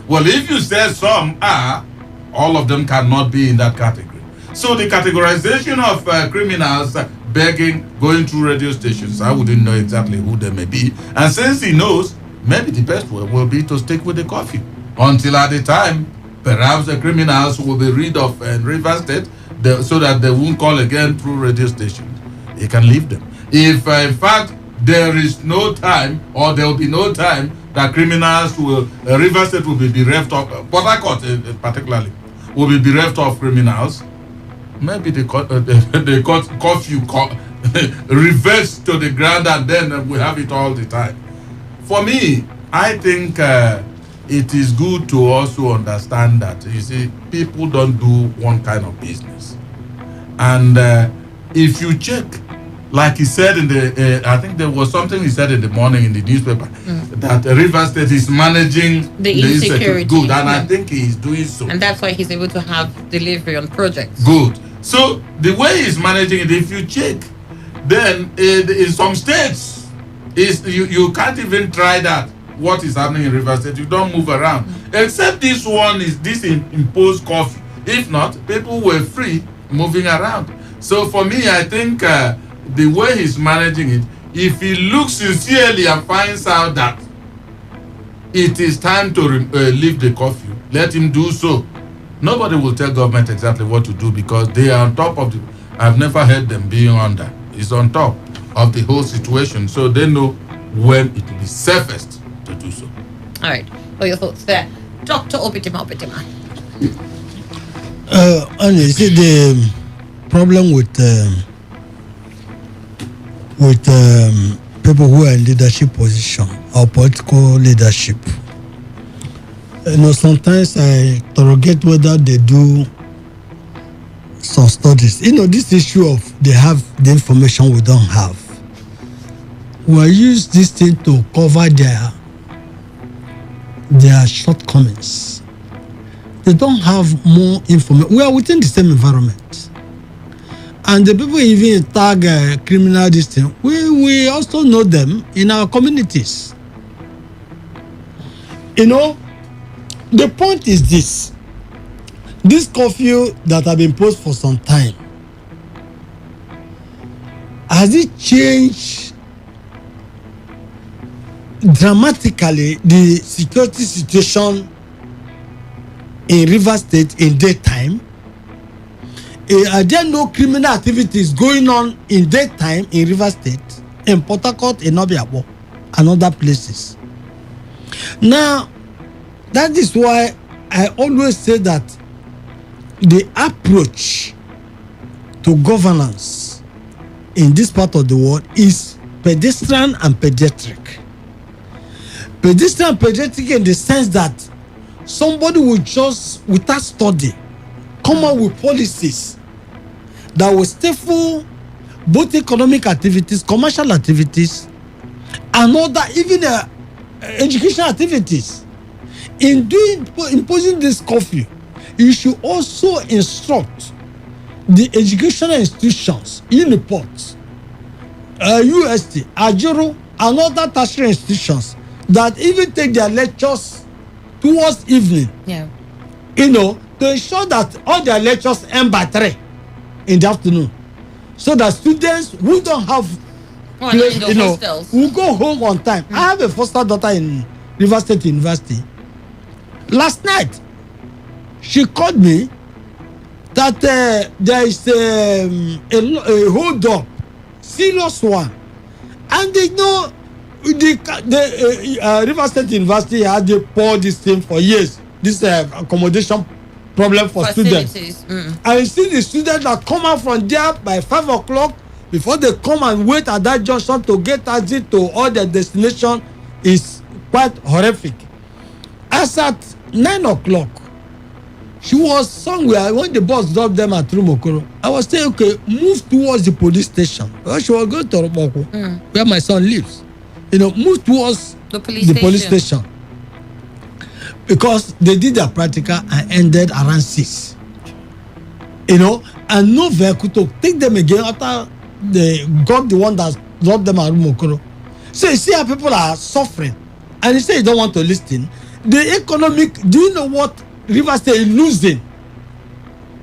Well, if you say some are, all of them cannot be in that category. So the categorization of criminals begging, going through radio stations, I wouldn't know exactly who they may be. And since he knows, maybe the best way will be to stick with the curfew until at the time perhaps the criminals will be rid of River State, so that they won't call again through radio stations. You can leave them. If in fact there is no time, or there will be no time that criminals will, River State will be bereft of, Port Harcourt particularly, will be bereft of criminals, maybe the curfew reverts to the ground, and then we have it all the time. For me, I think it is good to also understand that, you see, people don't do one kind of business. And if you check, like he said in the, I think there was something he said in the morning in the newspaper, that River State is managing the insecurity. Good, and I think he is doing so. And that's why he's able to have delivery on projects. Good. So the way he's managing it, if you check, then in some states, you can't even try that. What is happening in River State, you don't move around. Except this one is this imposed curfew. If not, people were free moving around. So for me, I think the way he's managing it, if he looks sincerely and finds out that it is time to lift the curfew, let him do so. Nobody will tell government exactly what to do, because they are on top of I've never heard them being under. It's on top of the whole situation. So they know when it will be safest to do so. All right. What are your thoughts there? Dr. Obitima. And you see, the problem with people who are in leadership position or political leadership, sometimes I interrogate whether they do some studies. This issue of they have the information we don't have. We use this thing to cover their shortcomings. they don't have more information. We are within the same environment. And the people even tag criminal this thing, we also know them in our communities. You know, the point is this curfew that have been posed for some time, has it changed dramatically the security situation in Rivers State in daytime? Are there no criminal activities going on in daytime in Rivers State, in Port Harcourt, in Obiabo, and other places? Now, that is why I always say that the approach to governance in this part of the world is pedestrian and pediatric. Pedestrian and pediatric in the sense that somebody will just, without study, come up with policies that will stifle both economic activities, commercial activities, and other, even educational activities. In imposing this curfew, you should also instruct the educational institutions, Uniport, UST, Ajuru, and other tertiary institutions that even take their lectures towards evening. Yeah. You know, to ensure that all their lectures end by 3 in the afternoon, so that students who don't have place, you know, will go home on time. I have a foster daughter in River State University. Last night, she called me that there is a hold up, serious one, and they know the River State University had to pour this thing for years. This accommodation problem for students. And you see the students that come out from there by 5 o'clock before they come and wait at that junction to get taxi to all their destination is quite horrific. As at 9 o'clock, she was somewhere when the bus dropped them at Rumokoro. I was saying, okay, move towards the police station. Well, she was going to Rumoko, where my son lives. You know, move towards the police station. Because they did their practical and ended around 6. You know, and no vehicle to take them again after they got the one that dropped them at Rumokoro. So you see how people are suffering. And you say you don't want to listen. The economic, do you know what Rivers State is losing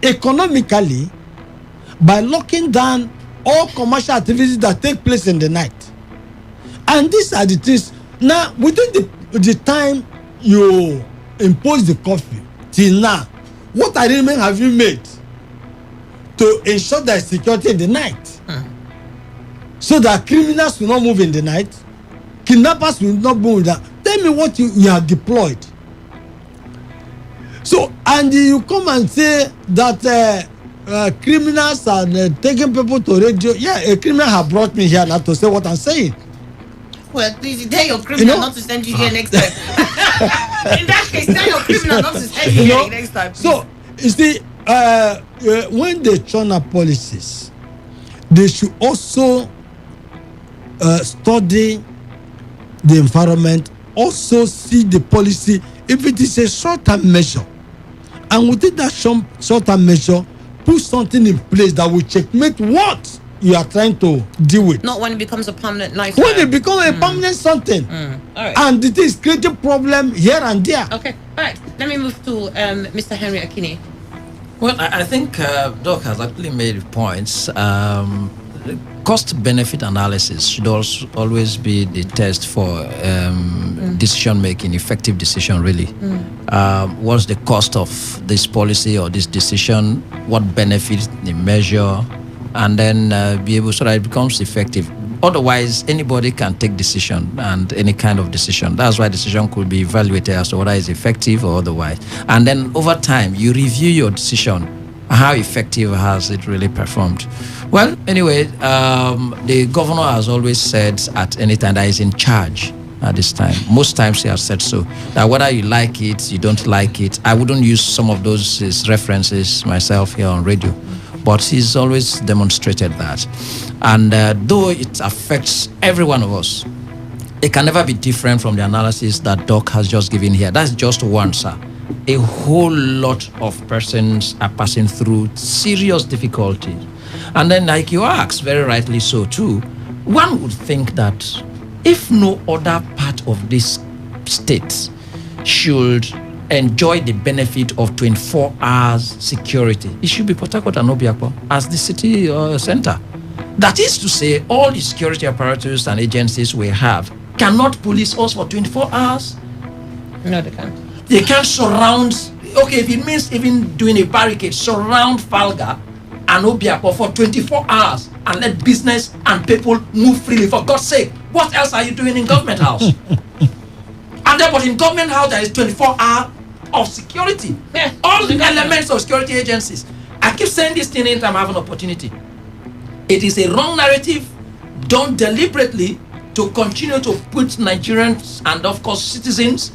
economically by locking down all commercial activities that take place in the night? And these are the things. Now, within the time you impose the curfew till now, what arrangement have you made to ensure there is security in the night? So that criminals will not move in the night, kidnappers will not move in the night. Tell me what you have deployed. So, and you come and say that criminals are taking people to radio. Yeah, a criminal have brought me here now to say what I'm saying. Well, please tell your criminal not to send you here next time. In that case, tell your criminal not to send you here next time. Please. So, you see, when they churn up policies, they should also study the environment, also see the policy if it is a short-term measure. And within that short-term measure, put something in place that will checkmate what you are trying to deal with. Not when it becomes a permanent lifestyle. When it becomes a permanent something. All right. And it is creating problem here and there. Okay, all right. Let me move to Mr. Henry Akine. Well, I think Doc has actually made points. Cost-benefit analysis should also always be the test for decision-making, effective decision, really. What's the cost of this policy or this decision? What benefits the measure? And then be able so that it becomes effective. Otherwise, anybody can take decision and any kind of decision. That's why decision could be evaluated as to whether it's effective or otherwise. And then over time, you review your decision. How effective has it really performed? Well, anyway, the governor has always said at any time that he's in charge at this time. Most times he has said so. That whether you like it, you don't like it. I wouldn't use some of those his references myself here on radio. But he's always demonstrated that. And though it affects every one of us, it can never be different from the analysis that Doc has just given here. That's just one, sir. a whole lot of persons are passing through serious difficulties. And then, like you asked, very rightly so too, one would think that if no other part of this state should enjoy the benefit of 24 hours security, it should be Port Harcourt and Obiakpo as the city center. That is to say, all the security apparatus and agencies we have cannot police us for 24 hours. No, they can't. They can't surround. Okay, if it means even doing a barricade, surround Falga and Obiakpo for 24 hours and let business and people move freely. For God's sake, what else are you doing in government house? And then, but in government house, there is 24 hours of security. Yeah, all the elements of security agencies. I keep saying this thing anytime I have an opportunity. It is a wrong narrative done deliberately to continue to put Nigerians and, of course, citizens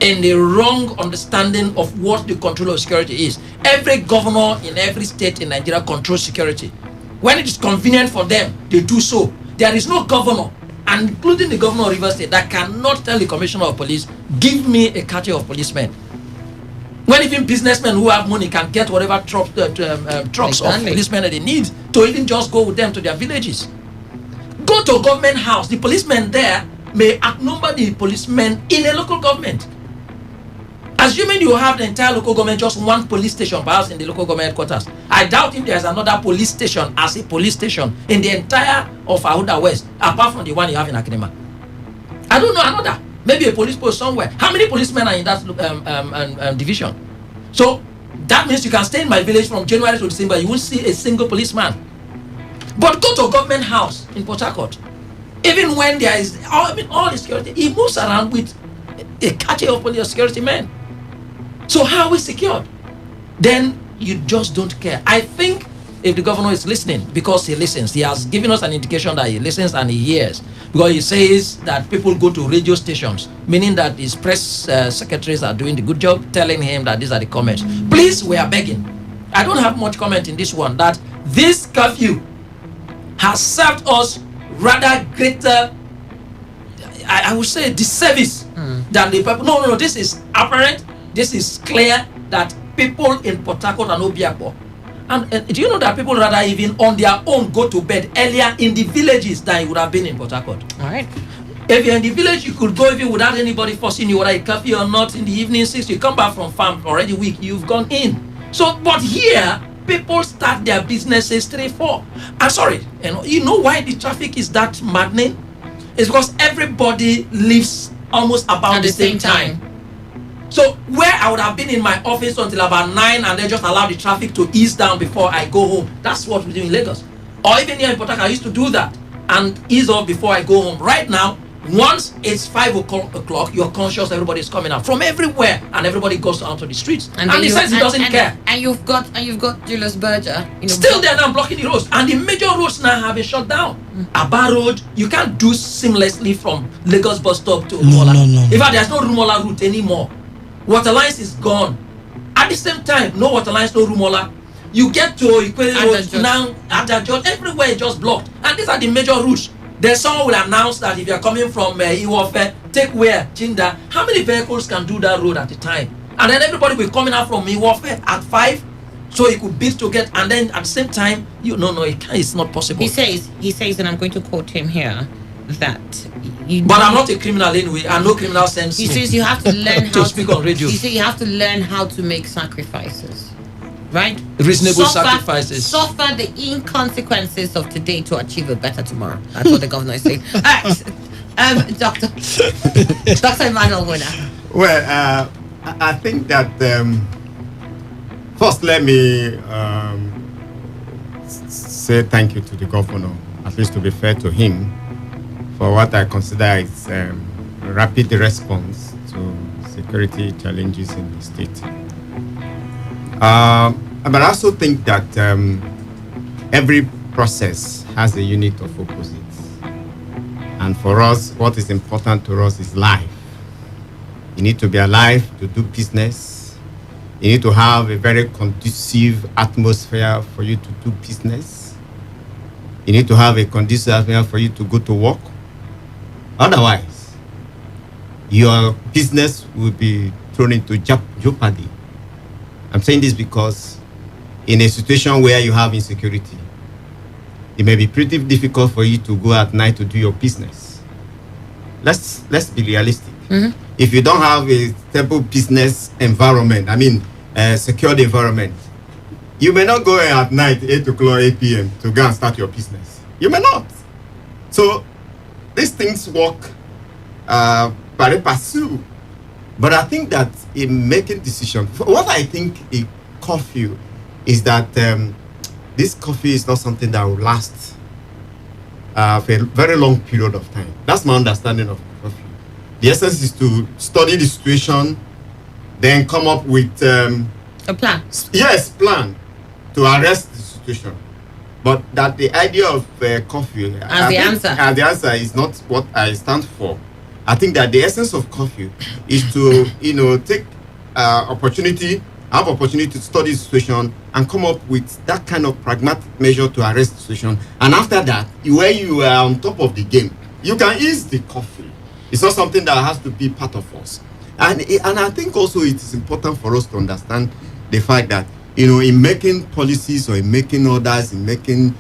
in the wrong understanding of what the control of security is. Every governor in every state in Nigeria controls security. When it is convenient for them, they do so. There is no governor, and including the governor of Rivers State, that cannot tell the commissioner of police, give me a cartel of policemen. When even businessmen who have money can get whatever trucks of policemen that they need to even just go with them to their villages. Go to a government house. The policemen there may outnumber the policemen in a local government. Assuming you have the entire local government, just one police station perhaps in the local government headquarters, I doubt if there's another police station as a police station in the entire of Ahuda West, apart from the one you have in Akinema. I don't know another. Maybe a police post somewhere. How many policemen are in that division? So that means you can stay in my village from January to December, you won't see a single policeman. But go to a government house in Port Harcourt. Even when there is all the security, he moves around with a cartel of police security men. So how are we secured? Then you just don't care. I think if the governor is listening, because he listens, he has given us an indication that he listens and he hears. Because he says that people go to radio stations, meaning that his press secretaries are doing the good job, telling him that these are the comments. Please, we are begging. I don't have much comment in this one, that this curfew has served us rather greater, I would say, disservice than the people. No, this is apparent, this is clear that people in Port Harcourt and Obiakpo, and do you know that people rather even on their own go to bed earlier in the villages than you would have been in Port Harcourt? All right. If you're in the village, you could go even without anybody forcing you, whether a curfew or not, in the evening 6, you come back from farm already weak, you've gone in. So, but here, people start their businesses 3, 4. I'm sorry, you know why the traffic is that maddening? It's because everybody lives almost about at the same time. So where I would have been in my office until about 9 and then just allow the traffic to ease down before I go home. That's what we do in Lagos. Or even here in Port Harcourt, I used to do that and ease off before I go home. Right now, once it's 5 o'clock, you're conscious everybody's coming out from everywhere and everybody goes out to the streets. And he says he doesn't care. And you've got Julius Berger. Still there now blocking the roads. And the major roads now have been shut down. Aba Road, you can't do seamlessly from Lagos bus stop to Rumola. No. In fact, there's no Rumola route anymore. Water lines is gone. At the same time, no water lines, no Rumola. You get to Ikwere Road now, Adajot, everywhere is just blocked. And these are the major routes. Then someone will announce that if you're coming from Iwofe, take where? Chinda. How many vehicles can do that road at a time? And then everybody will be coming out from Iwofe at 5, so it could beat to get, and then at the same time, it's not possible. He says, and I'm going to quote him here, that but I'm not a criminal anyway, and no criminal sends me. He says you have to learn how to speak on radio. He says you have to learn how to make sacrifices, right? Reasonable sacrifices. Suffer the inconsequences of today to achieve a better tomorrow. That's what the governor is saying. All right, Dr. Emmanuel Wuna. Well, I think that first let me say thank you to the governor, at least to be fair to him, for what I consider is rapid response to security challenges in the state. But I also think that every process has a unit of opposites. And for us, what is important to us is life. You need to be alive to do business. You need to have a very conducive atmosphere for you to do business. You need to have a conducive atmosphere for you to go to work. Otherwise, your business will be thrown into jeopardy. I'm saying this because in a situation where you have insecurity, it may be pretty difficult for you to go at night to do your business. Let's be realistic. If you don't have a stable business environment, secured environment, you may not go at night 8 o'clock, 8 p.m. to go and start your business. You may not. So these things work pari passu. But I think that in making decisions, what I think a curfew is that this curfew is not something that will last for a very long period of time. That's my understanding of curfew. The essence is to study the situation, then come up with a plan. Yes, plan to arrest the situation. But that the idea of curfew as the answer is not what I stand for. I think that the essence of curfew is to take opportunity to study the situation and come up with that kind of pragmatic measure to arrest the situation. And after that, where you are on top of the game, you can ease the curfew. It's not something that has to be part of us. And I think also it is important for us to understand the fact that in making policies or in making orders, in making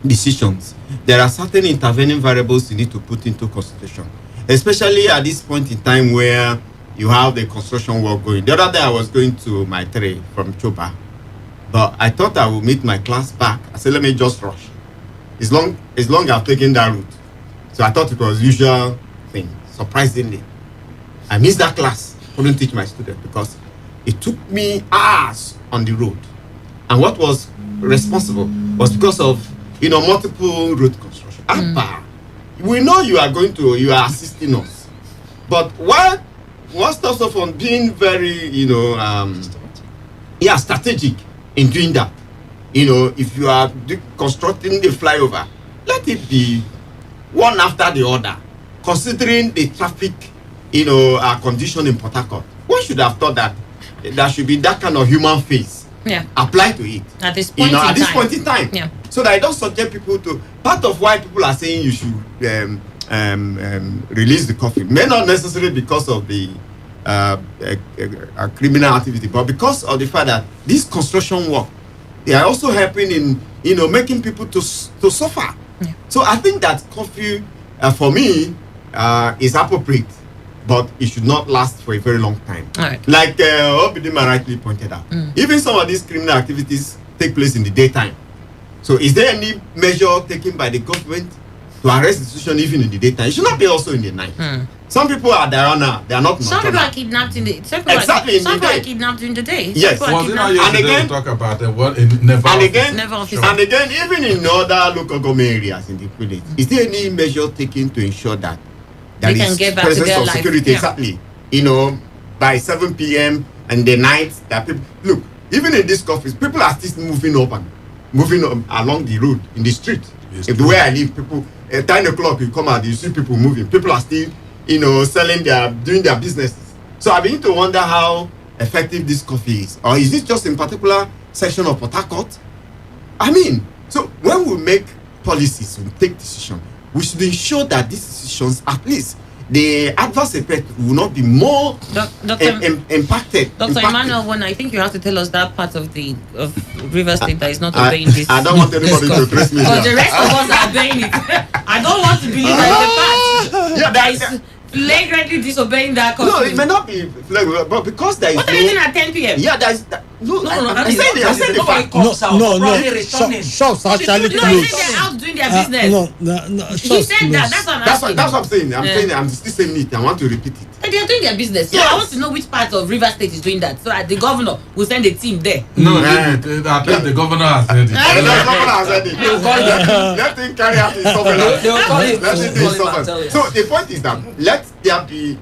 decisions, there are certain intervening variables you need to put into consideration, especially at this point in time where you have the construction work going. The other day I was going to my train from Choba, but I thought I would meet my class back. I said, let me just rush. As long I've taken that route. So I thought it was usual thing. Surprisingly, I missed that class. Couldn't teach my student because it took me hours on the road. And what was responsible was because of multiple road construction. We know you are assisting us, but what stops us from being very strategic in doing that? If you are constructing the flyover, let it be one after the other, considering the traffic condition in Port Harcourt. One should have thought that there should be that kind of human face apply to it at this point in time. Yeah. So that I don't subject people to part of why people are saying you should release the curfew may not necessarily because of the criminal activity, but because of the fact that this construction work, they are also helping in making people to suffer. Yeah. So I think that curfew for me is appropriate, but it should not last for a very long time. Right. Like Obidima rightly pointed out, even some of these criminal activities take place in the daytime. So is there any measure taken by the government to arrest the institution even in the daytime? It should not be also in the night. Some people are there now, they are not. Some people are kidnapped in the some people are kidnapped during the day. Yes. And again, talk about what never. And again, even in other local government areas in the village, is there any measure taken to ensure that there is presence of security? Exactly. By 7 p.m. and the night, that people look. Even in this office, people are still moving along the road in the street. If the way I live, people at 10 o'clock you come out, you see people moving. People are still, selling doing their businesses. So I begin to wonder how effective this coffee is, or is it just in particular section of Port Harcourt? So when we make policies, we take decisions, we should ensure that these decisions, at least the adverse effect will not be more impacted. Dr. Emmanuel, when I think you have to tell us that part of River State that is not obeying this. I don't want anybody to trace me. Because the rest of us are obeying it. I don't want to believe that the part flagrantly disobeying that curfew. No, it may not be flagrant, but because there is what are you doing at 10 p.m.? Yeah, there is. I said the fact. No. Shops actually closed. No, he said they're out doing their business. No. He said that. That's what I'm asking. That's what I'm saying. I'm still saying it. I want to repeat it. And they're doing their business. So I want to know which part of River State is doing that. So the governor will send a team there. No, I think the governor has said it. The governor has said it. Let him carry out his surveillance. So the point is that let there be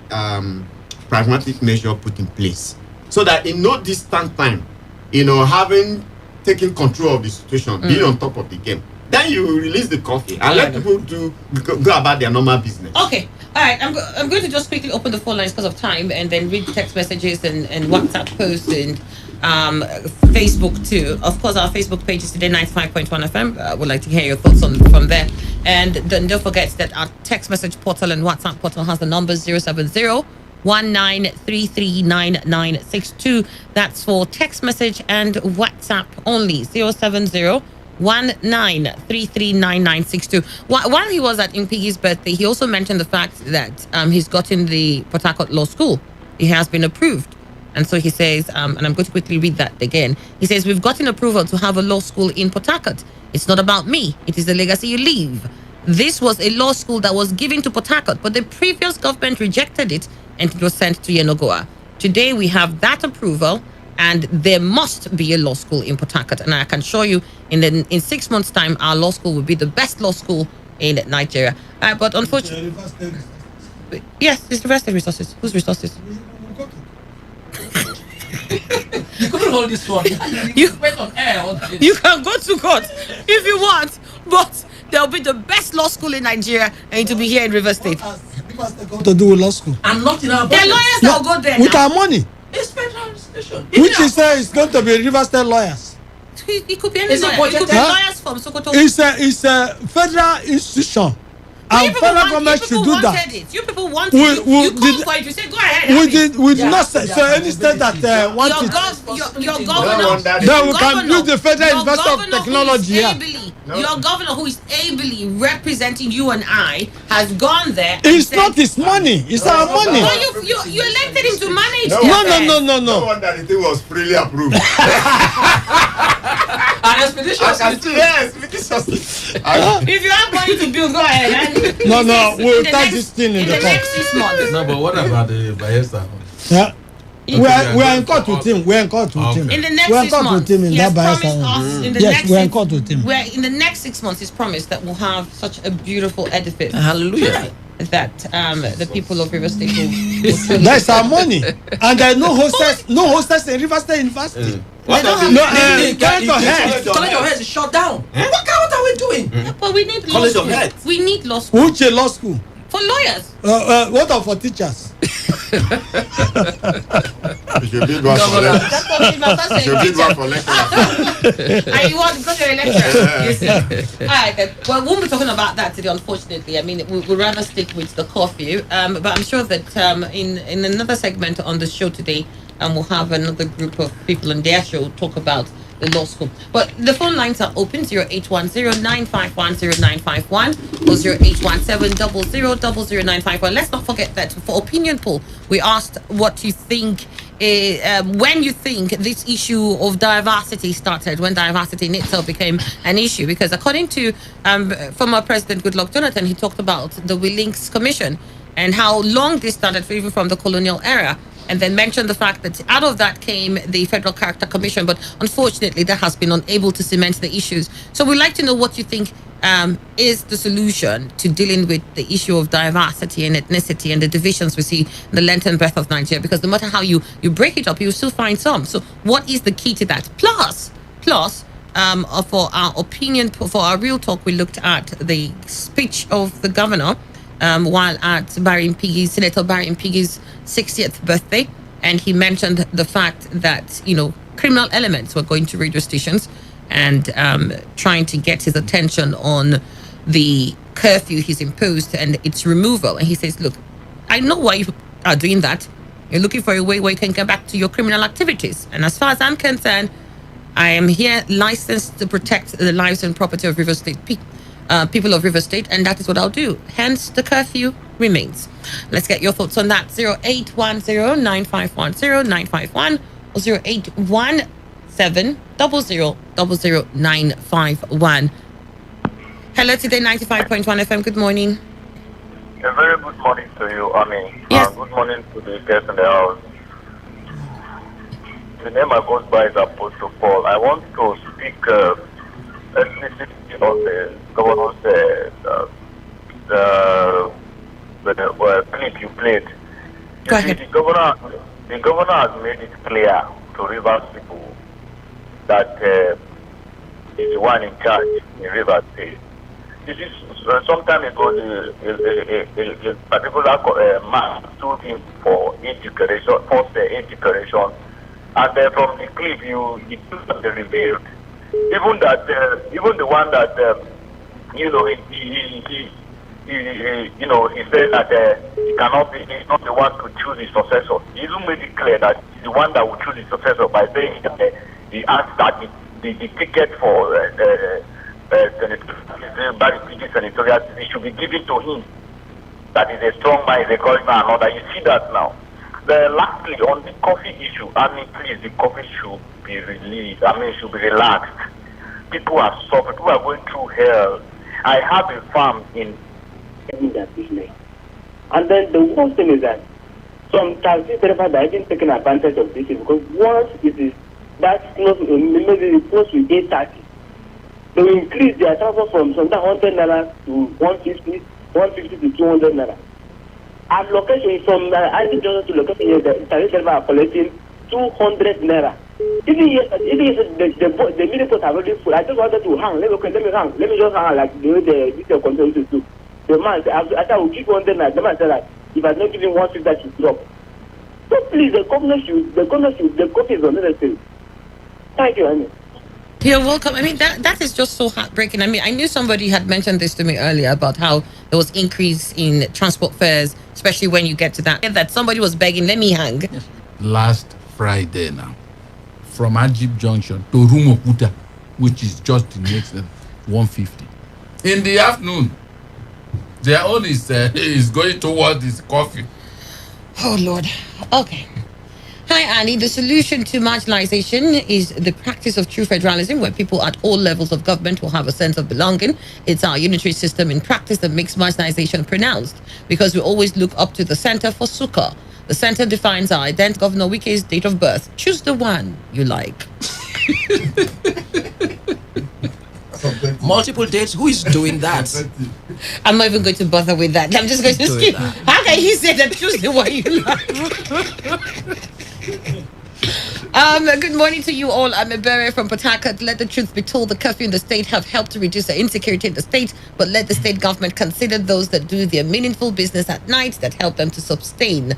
pragmatic measure put in place so that in no distant time, having taken control of the situation, being on top of the game, then you release the coffee and let people go about their normal business. Okay. All right. I'm going to just quickly open the phone lines because of time and then read text messages and WhatsApp posts and Facebook too. Of course, our Facebook page is Today95.1 FM. I would like to hear your thoughts from there. And don't forget that our text message portal and WhatsApp portal has the numbers 070 070-19339962. That's for text message and WhatsApp only. 070-19339962. While he was at Impiggy's birthday, he also mentioned the fact that he's gotten the Port Harcourt Law School. It has been approved. And so he says, and I'm going to quickly read that again. He says, we've gotten approval to have a law school in Port Harcourt. It's not about me. It is the legacy you leave. This was a law school that was given to Port Harcourt, but the previous government rejected it and it was sent to Yenagoa. Today we have that approval and there must be a law school in Port Harcourt. And I can show you in 6 months' time, our law school will be the best law school in Nigeria. But unfortunately... Yes, it's the State Resources. Whose resources? You couldn't hold this one. You went on air. You can go to court if you want, but there'll be the best law school in Nigeria and it will be here in River State. To do with law school. I'm not in our budget. The lawyers that will go there with now. our money. It's federal station. Which is it's going to be River State lawyers. It could be any lawyer. It could be lawyers from Sokoto. It's a federal institution. And federal government should do that. You people wanted it. You called for it. You said, go ahead. We did not say any state that wanted your governor. Then we can build the Federal University of Technology here. Your governor, who is ably representing you and I, has gone there. It's not his money. It's our money. Well, you elected him to manage. No. No wonder the thing was freely approved. An expedition. Yes, if you have money to build, go ahead. No, we'll take this thing in the court. Next 6 months. No, but what about the Bayelsa? Yeah. We are in court with him. We're in court with him. In the next 6 months, he has promised us in the next we're in court with him. In the next 6 months, he's promised that we'll have such a beautiful edifice. Hallelujah. That the people of River State will That's our money, and there's no hostess in River State University. College of Health is shut down. What are we doing? But we need College law of school. Health. We need law school. Which a law school? For lawyers. What are for teachers? You should build one for lecturers. You should build one for lecturers. And you want because you're a lecturer. All right, then. Well, we won't be talking about that today, unfortunately. I mean, we'd rather stick with the curfew. But I'm sure that in another segment on the show today, we'll have another group of people on their show talk about the law school. But the phone lines are open, 0810-951-0951 or 0817-000951. Let's not forget that for opinion poll, we asked what you think, when you think this issue of diversity started, when diversity in itself became an issue. Because according to former President Goodluck Jonathan, he talked about the WiLinks Commission and how long this started even from the colonial era. And then mentioned the fact that out of that came the Federal Character Commission, but unfortunately that has been unable to cement the issues. So we'd like to know what you think is the solution to dealing with the issue of diversity and ethnicity and the divisions we see in the length and breadth of Nigeria, because no matter how you break it up, you still find some. So what is the key to that? Plus, for our opinion, for our real talk, we looked at the speech of the governor while at Senator Barry Impiggy's 60th birthday, and he mentioned the fact that criminal elements were going to radio stations and trying to get his attention on the curfew he's imposed and its removal. And he says, look, I know why you are doing that. You're looking for a way where you can get back to your criminal activities. And as far as I'm concerned, I am here licensed to protect the lives and property of River State people of River State, and that is what I'll do. Hence, the curfew remains. Let's get your thoughts on that. 0810-951-0951 or 0817-000951. Hello, Today 95.1 FM. Good morning. A very good morning to you, Ami. Yes. Good morning to the guests in the house. The name I goes by is Apostle Paul. I want to speak explicitly on the governor's clip you played. Go ahead. The governor has made it clear to Rivers people that he's the one in charge in Rivers State. This is some time ago, a particular man sued him for forced age declaration, and from the clip he took the revealed. Even the one that he he said that he cannot be, he's not the one to choose his successor. He even made it clear that he's the one that will choose his successor by saying that he asked that the ticket for senatorial it should be given to him. That is a strong man, is a charisma and all that. You see that now. Lastly, on the coffee issue, please, the coffee should be released. Should be relaxed. People are suffering. People are going through hell. I have a farm in that business. And then the worst thing is that some taxi drivers are even taking advantage of this because once it is that close, maybe close to 8:30, they will increase their transport from sometimes 100 naira to 150 to 200 naira. At location from ID Johnson to location here, the taxi drivers are collecting 200 naira. Even the mini post are already full. I just wanted to hang. Let me just hang like the way the video continues to do. The man said, I will give 100 naira. The man said that if I don't give him 150, that should drop. So please, the coffee is unnecessary. Thank you, Annie. You're welcome. That is just so heartbreaking. I knew somebody had mentioned this to me earlier about how there was increase in transport fares, especially when you get to that somebody was begging, let me hang. Yes. Last Friday now, from Ajib Junction to Rumokuta, which is just the next 150. In the afternoon, their own is going towards this coffee. Oh, Lord. Okay. Hi, Annie. The solution to marginalization is the practice of true federalism, where people at all levels of government will have a sense of belonging. It's our unitary system in practice that makes marginalization pronounced, because we always look up to the center for succor. The center defines our identity. Governor Wike's date of birth. Choose the one you like. Multiple dates? Who is doing that? I'm not even going to bother with that. I'm just going to skip. How can you say that? Choose the one you like. Good morning to you all. I'm a bearer from Port Harcourt. Let the truth be told, the curfew in the state have helped to reduce the insecurity in the state, but let the state government consider those that do their meaningful business at night that help them to sustain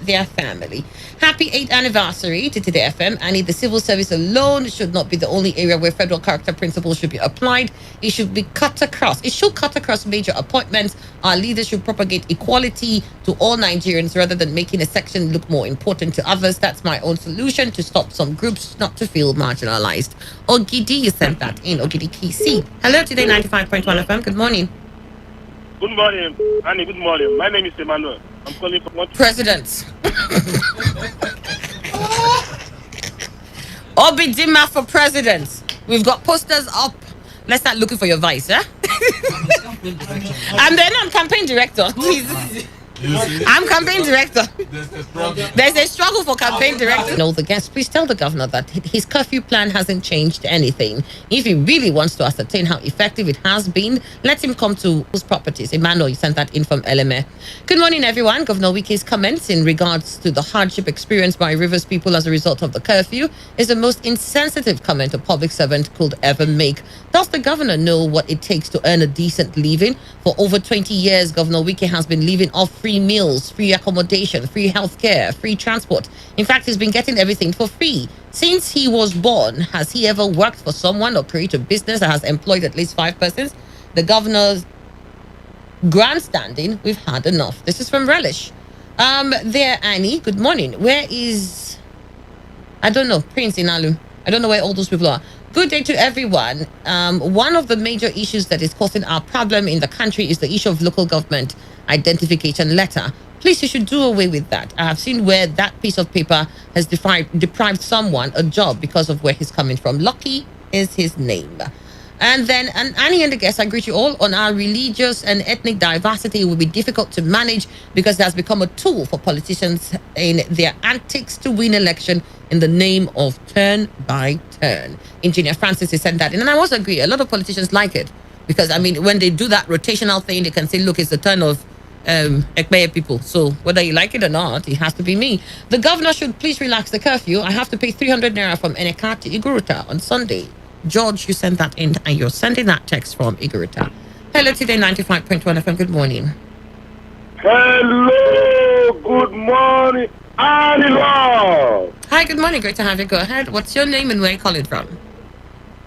their family. Happy 8th anniversary to Today FM. Annie, the civil service alone should not be the only area where federal character principles should be applied. It should cut across major appointments. Our leaders should propagate equality to all Nigerians rather than making a section look more important to others. That's my own solution to stop some groups not to feel marginalized. Ogidi, you sent that in. Ogidi KC. Hello, Today 95.1 FM. Good morning. Good morning, Annie. Good morning. My name is Emmanuel. I'm calling from what? Presidents. Obidima for presidents. We've got posters up. Let's start looking for your vice, huh? And then I'm campaign director. Please. I'm campaign director. There's a struggle for campaign director. No, the guest, please tell the governor that his curfew plan hasn't changed anything. If he really wants to ascertain how effective it has been, let him come to his properties. Emmanuel, you sent that in from LMA. Good morning, everyone. Governor Wike's comments in regards to the hardship experienced by Rivers people as a result of the curfew is the most insensitive comment a public servant could ever make. Does the governor know what it takes to earn a decent living? For over 20 years, Governor Wike has been living off free meals, free accommodation, free healthcare, free transport. In fact, he's been getting everything for free. Since he was born, has he ever worked for someone or created a business that has employed at least 5 persons? The governor's grandstanding, we've had enough. This is from Relish. There, Annie, good morning. Where is, I don't know, Prince Inalu? I don't know where all those people are. Good day to everyone. One of the major issues that is causing our problem in the country is the issue of local government identification letter. Please, you should do away with that. I have seen where that piece of paper has deprived someone a job because of where he's coming from. Lucky is his name. And then, Annie and the guests, I greet you all. On our religious and ethnic diversity, it will be difficult to manage because it has become a tool for politicians in their antics to win election in the name of turn by turn. Engineer Francis has said that. And I also agree, a lot of politicians like it. Because, I mean, when they do that rotational thing, they can say, look, it's the turn of Ekpeye people. So whether you like it or not, it has to be me. The governor should please relax the curfew. I have to pay 300 naira from Eneka to Iguruta on Sunday. George, you sent that in, and you're sending that text from Iguruta. Hello, Today 95.1 FM. Good morning. Hello, good morning, Annie. Hi, good morning. Great to have you. Go ahead. What's your name and where are you calling from?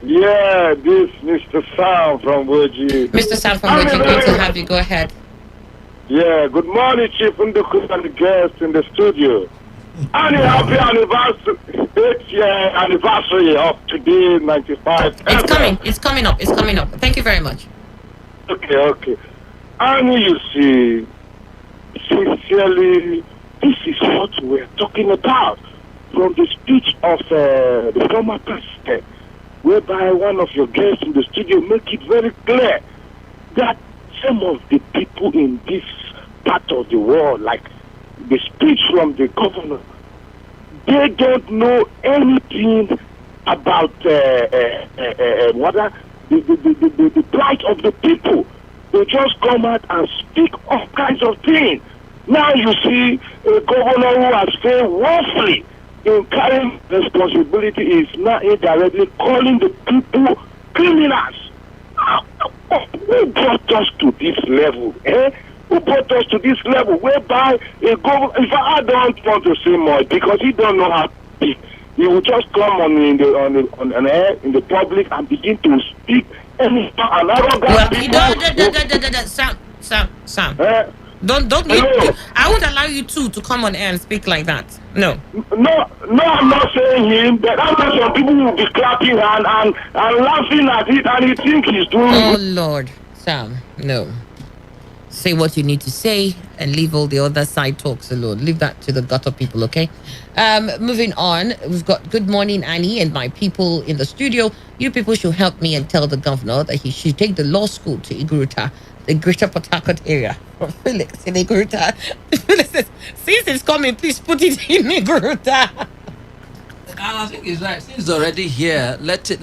Yeah, this Mr. Sam from Woji. Mr. Sam from Woji, good to have you. Go ahead. Yeah, good morning, Chief Nduku and the guests in the studio. And happy anniversary, 8th year anniversary of Today 95. It's coming up. Thank you very much. Okay. And you see, sincerely, this is what we're talking about from the speech of the former president, whereby one of your guests in the studio make it very clear that some of the people in this part of the world, like the speech from the governor, they don't know anything about the plight of the people. They just come out and speak all kinds of things. Now you see a governor who has failed woefully in carrying responsibility is now indirectly calling the people criminals. Who brought us to this level? Who brought us to this level whereby a governor, if I don't want to say more because he don't know how to speak, he will just come on air in the public and begin to speak and arrogant. Sam. Don't I won't allow you to come on air and speak like that. No, I'm not saying him, but I'm not some people will be clapping and laughing at it and he think he's doing Oh Lord, Sam, no. Say what you need to say and leave all the other side talks alone. Leave that to the gutter people, okay? Moving on, we've got good morning, Annie, and my people in the studio. You people should help me and tell the governor that he should take the law school to Iguruta, the Greater Port Harcourt area. From Felix in Iguruta. Felix says, since it's coming, please put it in Iguruta. I think it's right. Since it's already here, let it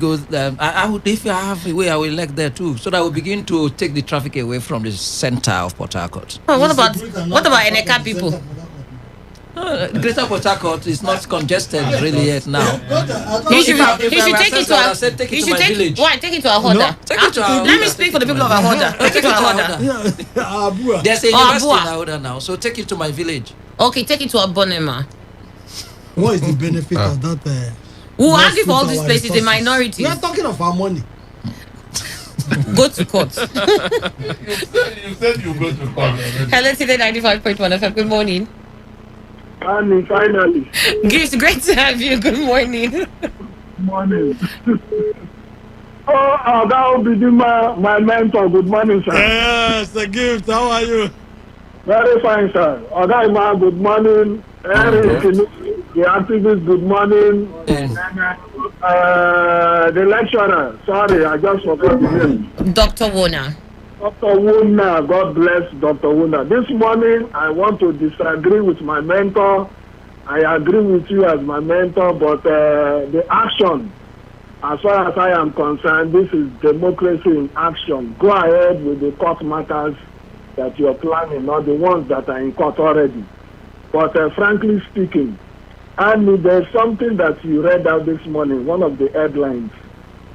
go. I would, if I have a way, I will elect there too, so that we begin to take the traffic away from the center of Port Harcourt. Oh, what about Eneka people? Greater Port Harcourt is not congested really yet now. He should take it to my village. Why? Take it to Ahoda. Let me speak for the people of Ahoda. Take it to Ahoda. There's a university in Ahoda now, so take it to my village. Okay, take it to Abonema. What is the benefit of that? Who argue for all these places? The minorities. We are talking of our money. Go to court. You said you go to court. Hello, Today 95.1 FM. Good morning. Annie, finally. It's great to have you. Good morning. Morning. That will be my mentor. Good morning, sir. Yes, a gift. How are you? Very fine, sir. Oga, good morning. The activist, good morning. The lecturer, sorry, I just forgot the name. Dr. Wona. Dr. Wona, God bless Dr. Wona. This morning, I want to disagree with my mentor. I agree with you as my mentor, but the action, as far as I am concerned, this is democracy in action. Go ahead with the court matters that you're planning, not the ones that are in court already. But frankly speaking, and there's something that you read out this morning, one of the headlines,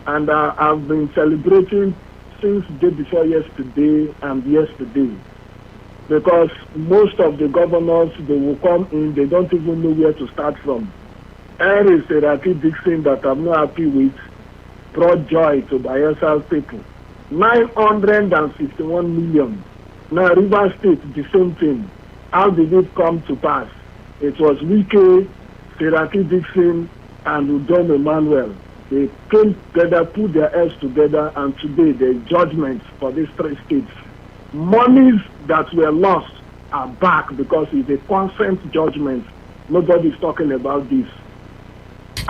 and I've been celebrating since day before yesterday and yesterday, because most of the governors, they will come in, they don't even know where to start from. Henry Seraki Dixon, that I'm not happy with, brought joy to Bayelsa people. 951 million. Now River State, the same thing. How did it come to pass? It was Wike, Seraki Dixon, and Udom Emmanuel. They came together, put their heads together, and today there's judgment for these three states. Monies that were lost are back because it's a consent judgment. Nobody's talking about this.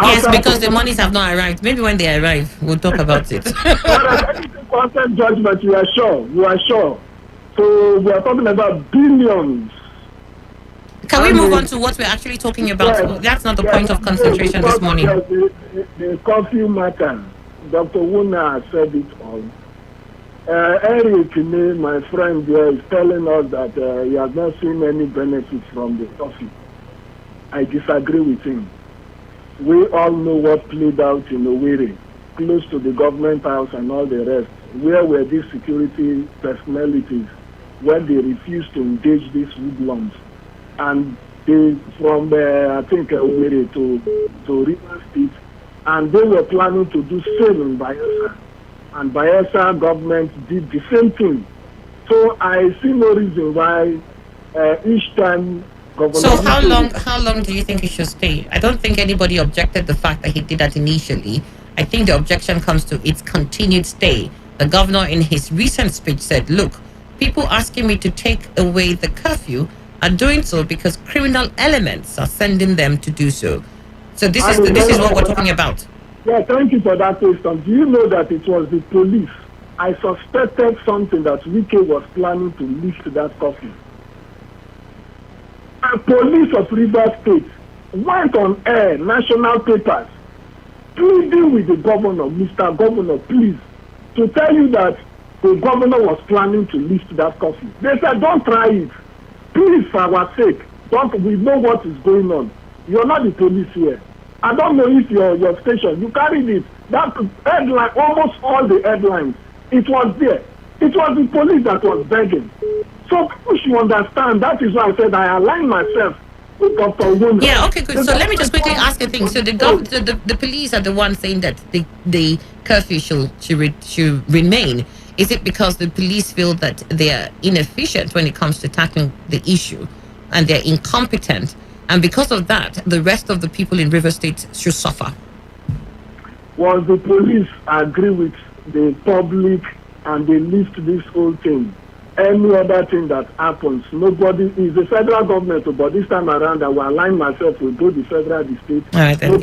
Yes, because the monies have not arrived. Maybe when they arrive, we'll talk about it. Consent judgment, you are sure. So we are talking about billions. Can we move on to what we're actually talking about? Yes, that's not the point of concentration this morning. The curfew matter, Dr. Wuna said it all. Eric, my friend there, is telling us that he has not seen any benefits from the curfew. I disagree with him. We all know what played out in Owerri, close to the government house and all the rest. Where were these security personalities when they refused to engage these hoodlums? And they, from I think Owerri to River State, and they were planning to do same in Bayelsa. And Bayelsa government did the same thing. So I see no reason why each time Governor. So how long do you think he should stay? I don't think anybody objected the fact that he did that initially. I think the objection comes to its continued stay. The governor in his recent speech said, look, people asking me to take away the curfew are doing so because criminal elements are sending them to do so. So this is what we're talking about. Yeah, thank you for that question. Do you know that it was the police? I suspected something that Wike was planning to lift that curfew. The police of Rivers State went on air, national papers, pleading with the governor, Mr. Governor, please, to tell you that the governor was planning to lift that curfew. They said, don't try it. Please, for our sake, we know what is going on. You're not the police here. I don't know if your station, you carried it. That headline, almost all the headlines, it was there. It was the police that was begging. So people should understand. That is why I said I align myself with Dr. Wuna. Yeah, okay, good. So let me just quickly ask a thing. So the police are the ones saying that the curfew should remain. Is it because the police feel that they are inefficient when it comes to tackling the issue and they're incompetent? And because of that, the rest of the people in River State should suffer? Well, the police agree with the public and they lift this whole thing. Any other thing that happens, nobody is the federal government, but this time around I will align myself with both the federal and the state. All right, then.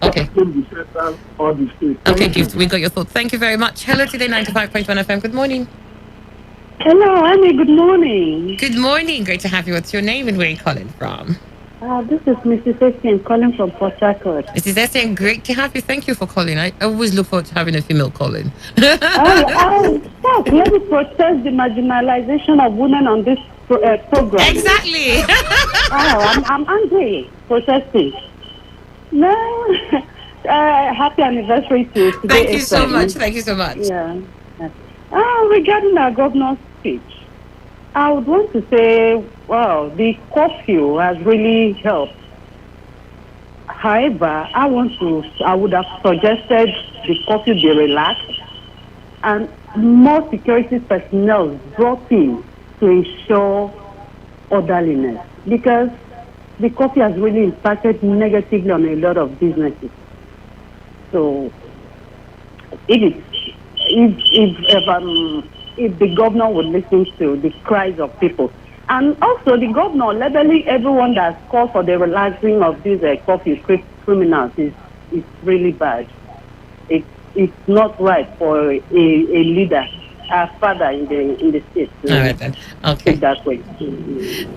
Okay. The federal or the state. Okay, Gift, we got your thoughts. Thank you very much. Hello, Today 95.1 FM. Good morning. Hello, Annie. Good morning. Good morning. Great to have you. What's your name and where are you calling from? This is Mrs. Essien calling from Port Harcourt. Mrs. Essien, great to have you. Thank you for calling. I always look forward to having a female calling. Let me protest the marginalization of women on this program. Exactly. I'm angry, protesting. No, happy anniversary to today. Thank you so much. Thank you so much. Yeah. Regarding our governor's speech, I would want to say, well, the curfew has really helped. However, I would have suggested the curfew be relaxed and more security personnel brought in to ensure orderliness, because the curfew has really impacted negatively on a lot of businesses. So, if the governor would listen to the cries of people, and also the governor leveling everyone that's called for the relaxing of these curfew criminals is really bad. It's not right for a leader, a father in the state. All right then. Okay. That way.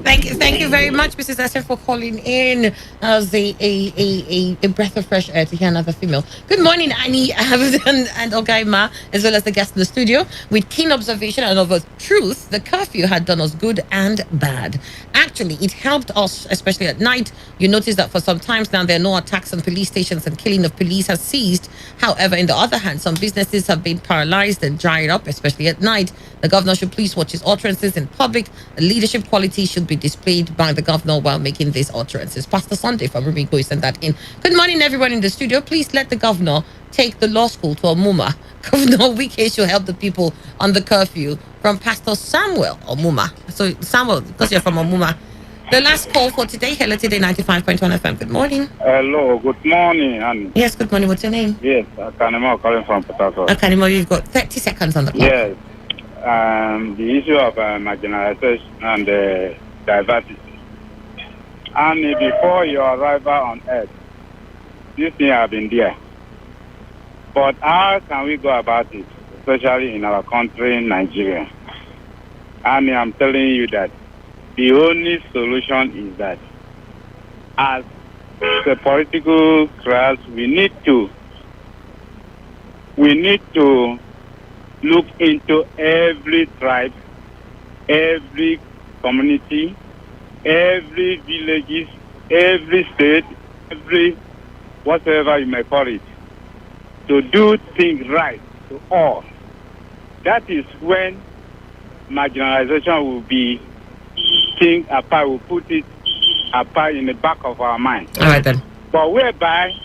Thank you very much, Mrs. Esther, for calling in as a breath of fresh air to hear another female. Good morning, Annie and Ogaima, as well as the guests in the studio. With keen observation and of a truth, the curfew had done us good and bad. Actually, it helped us, especially at night. You notice that for some times now, there are no attacks on police stations and killing of police has ceased. However, in the other hand, some businesses have been paralyzed and dried up, especially at night. The governor should please watch his utterances in public. The leadership quality should be displayed by the governor while making these utterances. Pastor Sunday from Rubico sent that in. Good morning, everyone in the studio. Please let the governor take the law school to Omuma. Governor Wike should help the people on the curfew. From Pastor Samuel Omuma. So, Samuel, because you're from Omuma. The last call for today. Hello, Today 95.1 FM. Good morning. Hello, good morning, Annie. Yes, good morning. What's your name? Yes, Akanimo calling from Port Harcourt. Akanimo, you've got 30 seconds on the clock. Yes. The issue of marginalization and diversity. And before your arrival on earth, this thing have been there. But how can we go about it, especially in our country, Nigeria? And I'm telling you that the only solution is that as the political class, we need to look into every tribe, every community, every villages, every state, every whatever you may call it, to do things right to all. That is when marginalization will be thing apart, will put it apart in the back of our mind. All right then. But whereby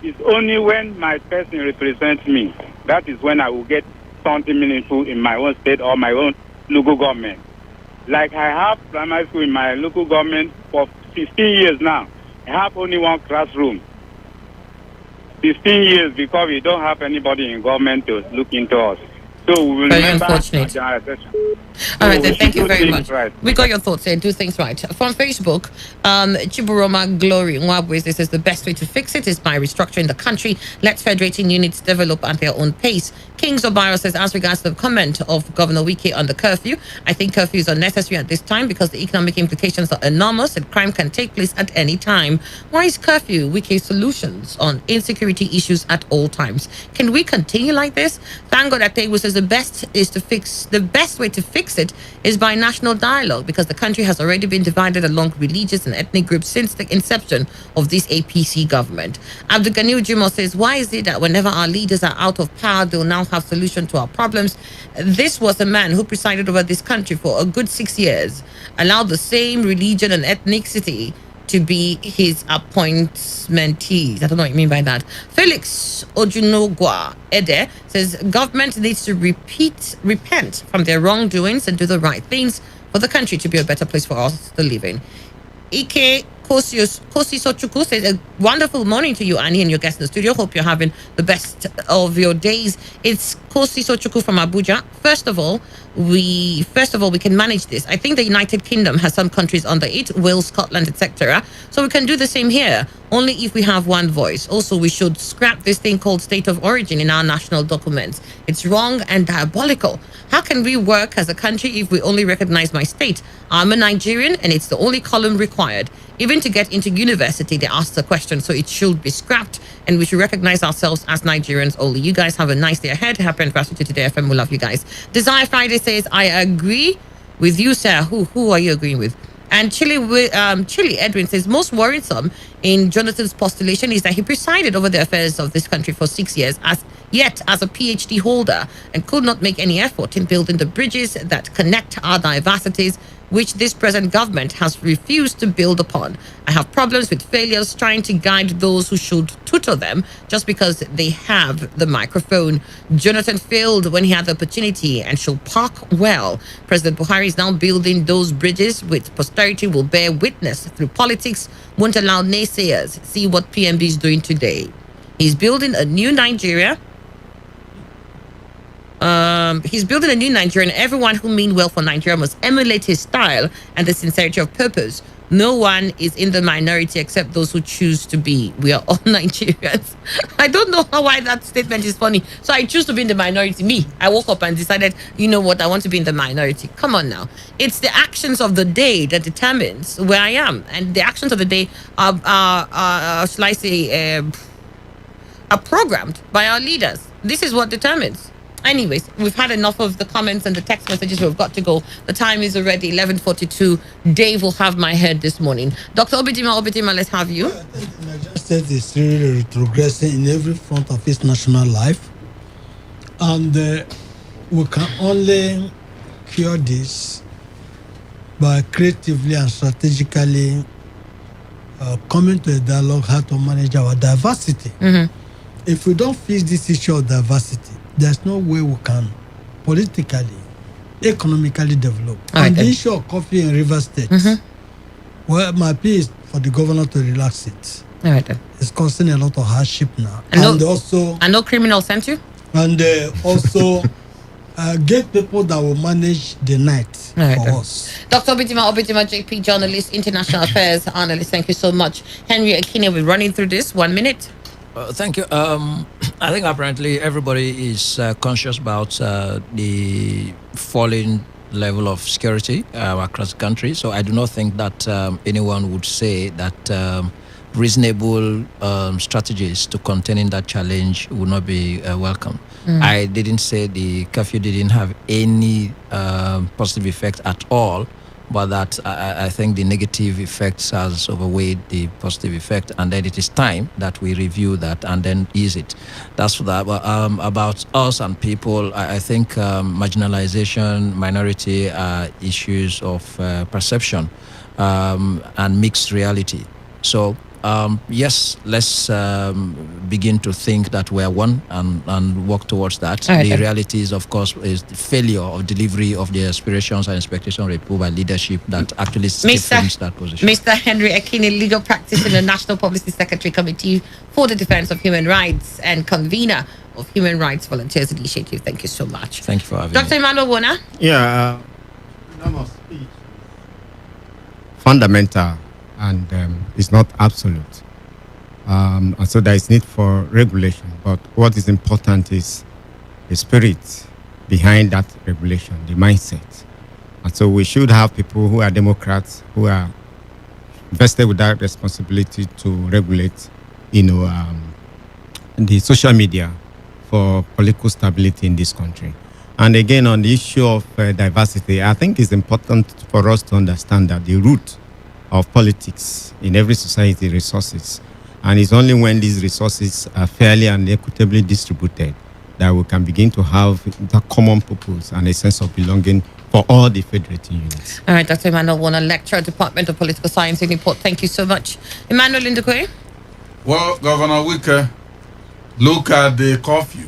It's only when my person represents me, that is when I will get something meaningful in my own state or my own local government. Like I have primary school in my local government for 16 years now. I have only one classroom. 16 years because we don't have anybody in government to look into us. So we will Very remember unfortunate. our general session. All right, So then. we Thank should you do very things much. right. We got your thoughts there. Do things right. From Facebook, Chiburoma Glory Nwabwe says the best way to fix it is by restructuring the country. Let federating units develop at their own pace. Kings Obiro says, as regards to the comment of Governor Wike on the curfew, I think curfew is unnecessary at this time because the economic implications are enormous and crime can take place at any time. Why is curfew Wike's solutions on insecurity issues at all times? Can we continue like this? Thank God that Tewu says the best way to fix it is by national dialogue because the country has already been divided along religious and ethnic groups since the inception of this APC government. Abdulganil Jimo says, why is it that whenever our leaders are out of power, they'll now have solution to our problems? This was a man who presided over this country for a good 6 years, allowed the same religion and ethnicity to be his appointmentees. I don't know what you mean by that. Felix Ojunogwa Ede says government needs to repent from their wrongdoings and do the right things for the country to be a better place for us to live in. Ike Kosi Sochuku says a wonderful morning to you, Annie, and your guests in the studio. Hope you're having the best of your days. It's Kosi Sochuku from Abuja. First of all, we can manage this. I think the United Kingdom has some countries under it, Wales, Scotland, etc. So we can do the same here, only if we have one voice. Also, we should scrap this thing called state of origin in our national documents. It's wrong and diabolical. How can we work as a country if we only recognize my state? I'm a Nigerian and it's the only column required. Even to get into university, they ask the question, so it should be scrapped and we should recognize ourselves as Nigerians only. You guys have a nice day ahead. Happy anniversary to Today FM. We love you guys. Desire Friday says, I agree with you, sir. Who are you agreeing with? And Chili Edwin says, most worrisome in Jonathan's postulation is that he presided over the affairs of this country for 6 years as a PhD holder and could not make any effort in building the bridges that connect our diversities, which this present government has refused to build upon. I have problems with failures trying to guide those who should tutor them just because they have the microphone. Jonathan failed when he had the opportunity and should park well. President Buhari is now building those bridges which posterity will bear witness through politics, won't allow naysayers. See what PMB is doing today. He's building a new Nigeria. He's building a new Nigeria, and everyone who mean well for Nigeria must emulate his style and the sincerity of purpose. No one is in the minority except those who choose to be. We are all Nigerians. I don't know why that statement is funny. So I choose to be in the minority. Me, I woke up and decided, you know what, I want to be in the minority. Come on now. It's the actions of the day that determines where I am. And the actions of the day are programmed by our leaders. This is what determines. Anyways, we've had enough of the comments and the text messages. We've got to go. The time is already 11:42. Dave will have my head this morning. Dr. Obidima, let's have you. Well, I think the Nigerian state is really retrogressing in every front of its national life. And we can only cure this by creatively and strategically coming to a dialogue how to manage our diversity. Mm-hmm. If we don't fix this issue of diversity, there's no way we can politically, economically develop. All and right, the issue of coffee in River State, well, my plea is for the governor to relax it. All right, then. It's causing a lot of hardship now. And no criminal sent you? And also get people that will manage the night All right, for then. us. Dr. Obidima, JP, journalist, international affairs analyst, thank you so much. Henry Akine, we're running through this 1 minute. Thank you. I think apparently everybody is conscious about the falling level of security across the country. So I do not think that anyone would say that reasonable strategies to containing that challenge would not be welcome. I didn't say the curfew didn't have any positive effect at all, but that I think the negative effects has overweighed the positive effect, and then it is time that we review that and then ease it. That's for that. But about us and people, I think marginalization, minority issues of perception and mixed reality. So yes, let's begin to think that we're one and work towards that. All right, The then. reality is, of course, is the failure of delivery of the aspirations and expectations of the people by leadership that actually stiffens that position. Mr. Henry Akini, legal practitioner, National Publicity Secretary Committee for the Defense of Human Rights and convener of Human Rights Volunteers Initiative. Thank you so much. Thank you for having Dr. me. Emmanuel Wona? Yeah, freedom of speech. Fundamental and it's not absolute. And so there is need for regulation. But what is important is the spirit behind that regulation, the mindset. And so we should have people who are Democrats, who are vested with that responsibility to regulate, the social media for political stability in this country. And again, on the issue of diversity, I think it's important for us to understand that the root of politics in every society is resources. And it's only when these resources are fairly and equitably distributed that we can begin to have the common purpose and a sense of belonging for all the federating units. All right, Dr. Emmanuel Wona, lecturer, Department of Political Science in Newport. Thank you so much. Emmanuel Indukwe? Well, Governor Wike, look at the curfew.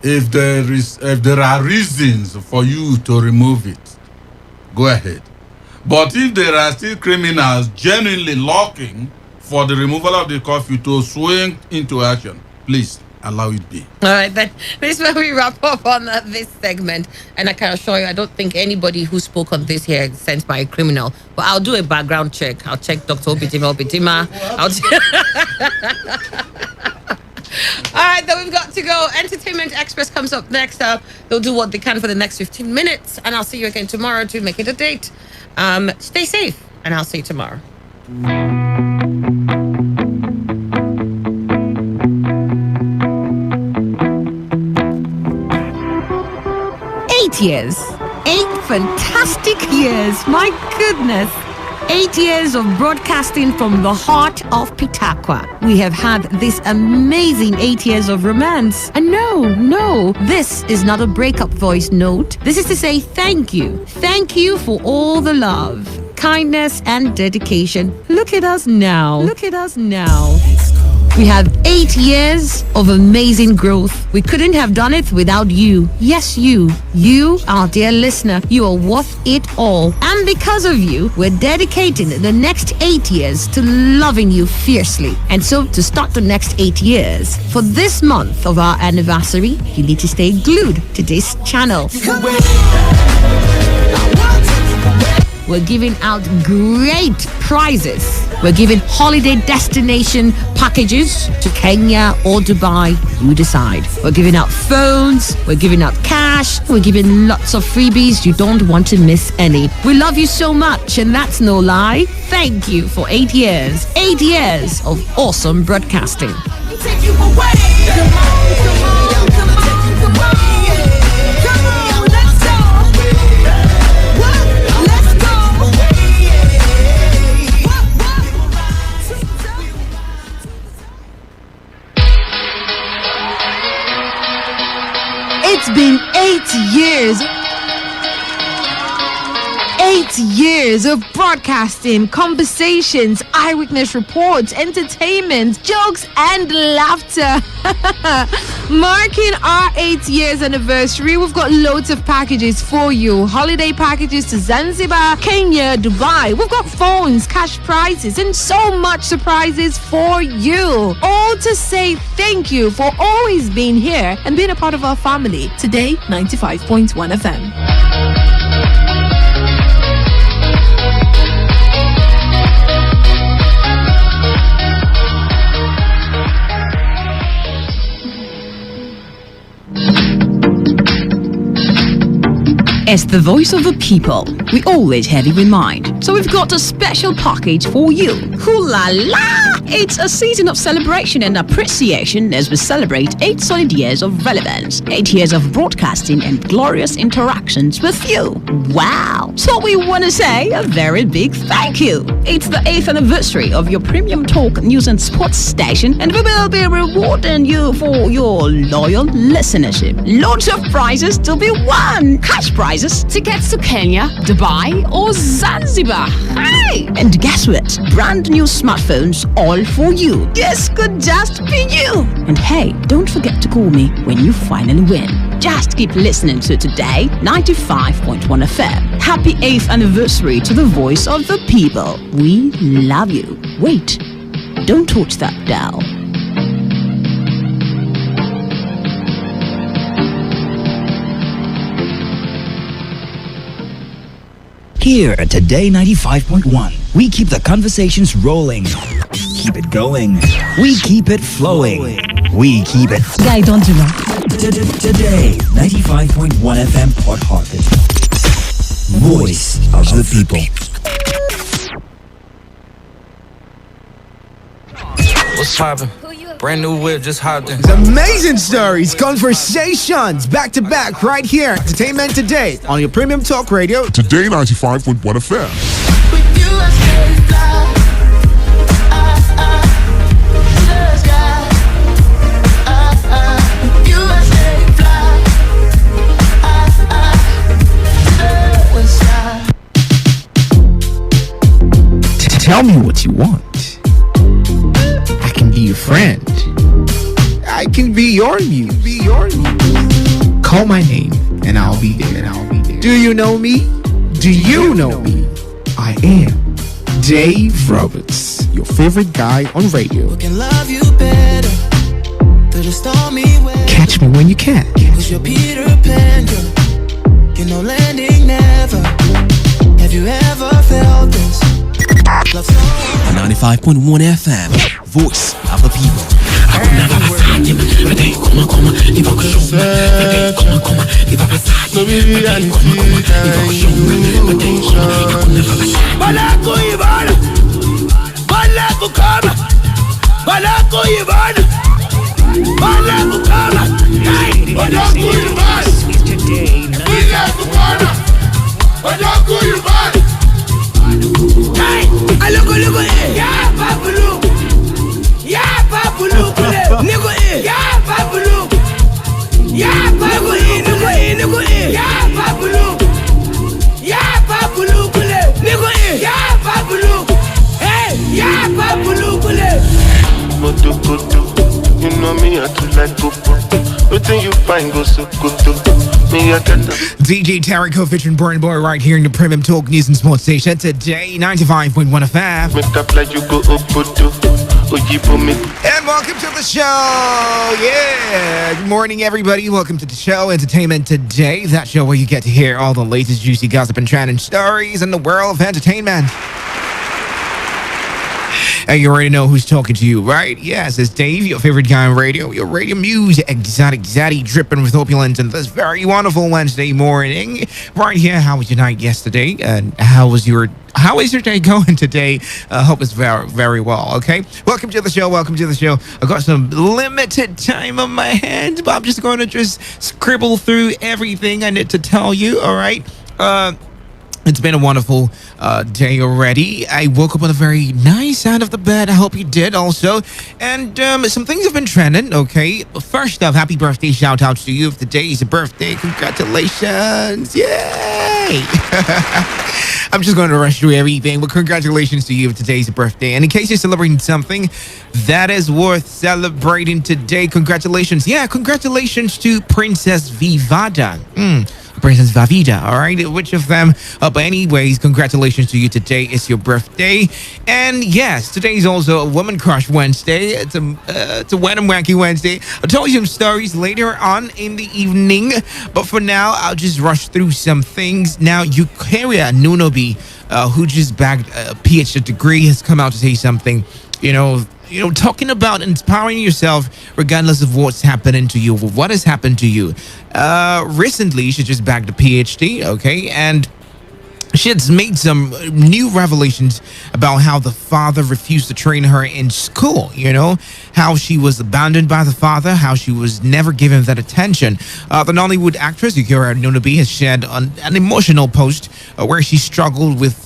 If there are reasons for you to remove it, go ahead. But if there are still criminals genuinely looking for the removal of the curfew to swing into action, please allow it be. All right, then. This is where we wrap up on this segment. And I can assure you, I don't think anybody who spoke on this here is sent by a criminal. But I'll do a background check. I'll check Dr. Obitima. All right, then we've got to go. Entertainment Express comes up next. They'll do what they can for the next 15 minutes. And I'll see you again tomorrow to make it a date. Stay safe, and I'll see you tomorrow. 8 years. 8 fantastic years. My goodness. 8 years of broadcasting from the heart of Pitakwa. We have had this amazing 8 years of romance. And no, this is not a breakup voice note. This is to say thank you. Thank you for all the love, kindness, and dedication. Look at us now. Look at us now. We have 8 years of amazing growth. We couldn't have done it without you. Yes, you. You, our dear listener, you are worth it all. And because of you, we're dedicating the next 8 years to loving you fiercely. And so to start the next 8 years, for this month of our anniversary, you need to stay glued to this channel. We're giving out great prizes. We're giving holiday destination packages to Kenya or Dubai. You decide. We're giving out phones. We're giving out cash. We're giving lots of freebies. You don't want to miss any. We love you so much, and that's no lie. Thank you for 8 years. 8 years of awesome broadcasting. Take you away. Come on, come on, come on. It's been 8 years. 8 years of broadcasting, conversations, eyewitness reports, entertainment, jokes, and laughter. Marking our 8 years anniversary, we've got loads of packages for you. Holiday packages to Zanzibar, Kenya, Dubai. We've got phones, cash prizes, and so much surprises for you. All to say thank you for always being here and being a part of our family. Today, 95.1 FM. As the voice of the people, we always have you in mind. So we've got a special package for you. Hoo la la! It's a season of celebration and appreciation as we celebrate 8 solid years of relevance, 8 years of broadcasting and glorious interactions with you. Wow! So we want to say a very big thank you. It's the 8th anniversary of your premium talk, news and sports station, and we will be rewarding you for your loyal listenership. Loads of prizes to be won. Cash prizes, tickets to Kenya, Dubai, Dubai or Zanzibar. Hey! And guess what? Brand new smartphones all for you. This could just be you. And hey, don't forget to call me when you finally win. Just keep listening to Today 95.1 FM. Happy 8th anniversary to the voice of the people. We love you. Wait, don't touch that dial. Here at Today 95.1, we keep the conversations rolling. Keep it going. We keep it flowing. We keep it. Guy, don't do that. Today 95.1 FM Port Harcourt. Voice of the people. What's poppin'? Brand new whip, just hopped in. Amazing stories, conversations, back to back, right here. Entertainment Today on your premium talk radio. Today 95.1 FM. Tell me what you want. I can be your friend. I can be your muse. Call my name and I'll be there. Do you know me? Do you know me? I am Dave Roberts, your favorite guy on radio. Can love you better through the stormy weather. Catch me when you can. Cause you're Peter Pan, girl. You know landing never. Have you ever felt this? 95.1 FM, voice of the people. Yeah, Babulu. Yeah, Babulu. Nigga, yeah, Babulu. Yeah, Babulu. Nigga, yeah, Babulu. Yeah, Babulu. Nigga, yeah, Babulu. Hey, yeah, Babulu. You know me, I do like popo. Everything you find goes so good. Me, I get that. DJ Terry Kofich and Burn Boy right here in the Premium Talk News and Sports Station. Today 95.1 FM. Make up like you go up, and welcome to the show. Yeah. Good morning, everybody. Welcome to the show, Entertainment Today. That show where you get to hear all the latest juicy gossip and trending stories in the world of entertainment. And you already know who's talking to you, right? Yes, it's Dave, your favorite guy on radio, your radio muse, exotic zaddy, dripping with opulence, and this very wonderful Wednesday morning. Right here, how was your night yesterday? And how is your day going today? Hope it's very, very well, okay? Welcome to the show. I've got some limited time on my hands, but I'm just going to scribble through everything I need to tell you, all right? It's been a wonderful day already. I woke up on a very nice side of the bed. I hope you did also. And some things have been trending, okay? First off, happy birthday shout outs to you. If today is a birthday, congratulations. Yay! I'm just going to rush through everything, but congratulations to you if today's a birthday. And in case you're celebrating something that is worth celebrating today, congratulations. Yeah, congratulations to Princess Vivada. Princess Vavida, all right? Which of them? But anyways, congratulations to you. Today is your birthday. And yes, today is also a Woman Crush Wednesday. It's a Wet and Wacky Wednesday. I'll tell you some stories later on in the evening. But for now, I'll just rush through some things. Now, Eukaria Nunobi, who just bagged a PhD degree, has come out to say something, talking about inspiring yourself regardless of what's happening to you, what has happened to you. Recently, she just bagged a PhD, okay? And she had made some new revelations about how the father refused to train her in school, how she was abandoned by the father, how she was never given that attention. The Nollywood actress, Eukaria Nunobi, has shared an emotional post where she struggled with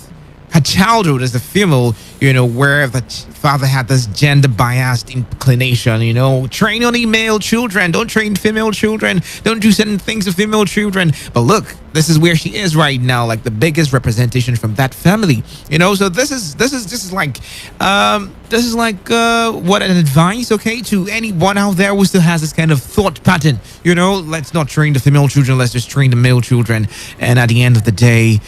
her childhood as a female, where the father had this gender biased inclination, train only male children, don't train female children, don't do certain things to female children. But look, this is where she is right now, like the biggest representation from that family, so this is like what an advice, okay, to anyone out there who still has this kind of thought pattern. Let's not train the female children, let's just train the male children. And at the end of the day,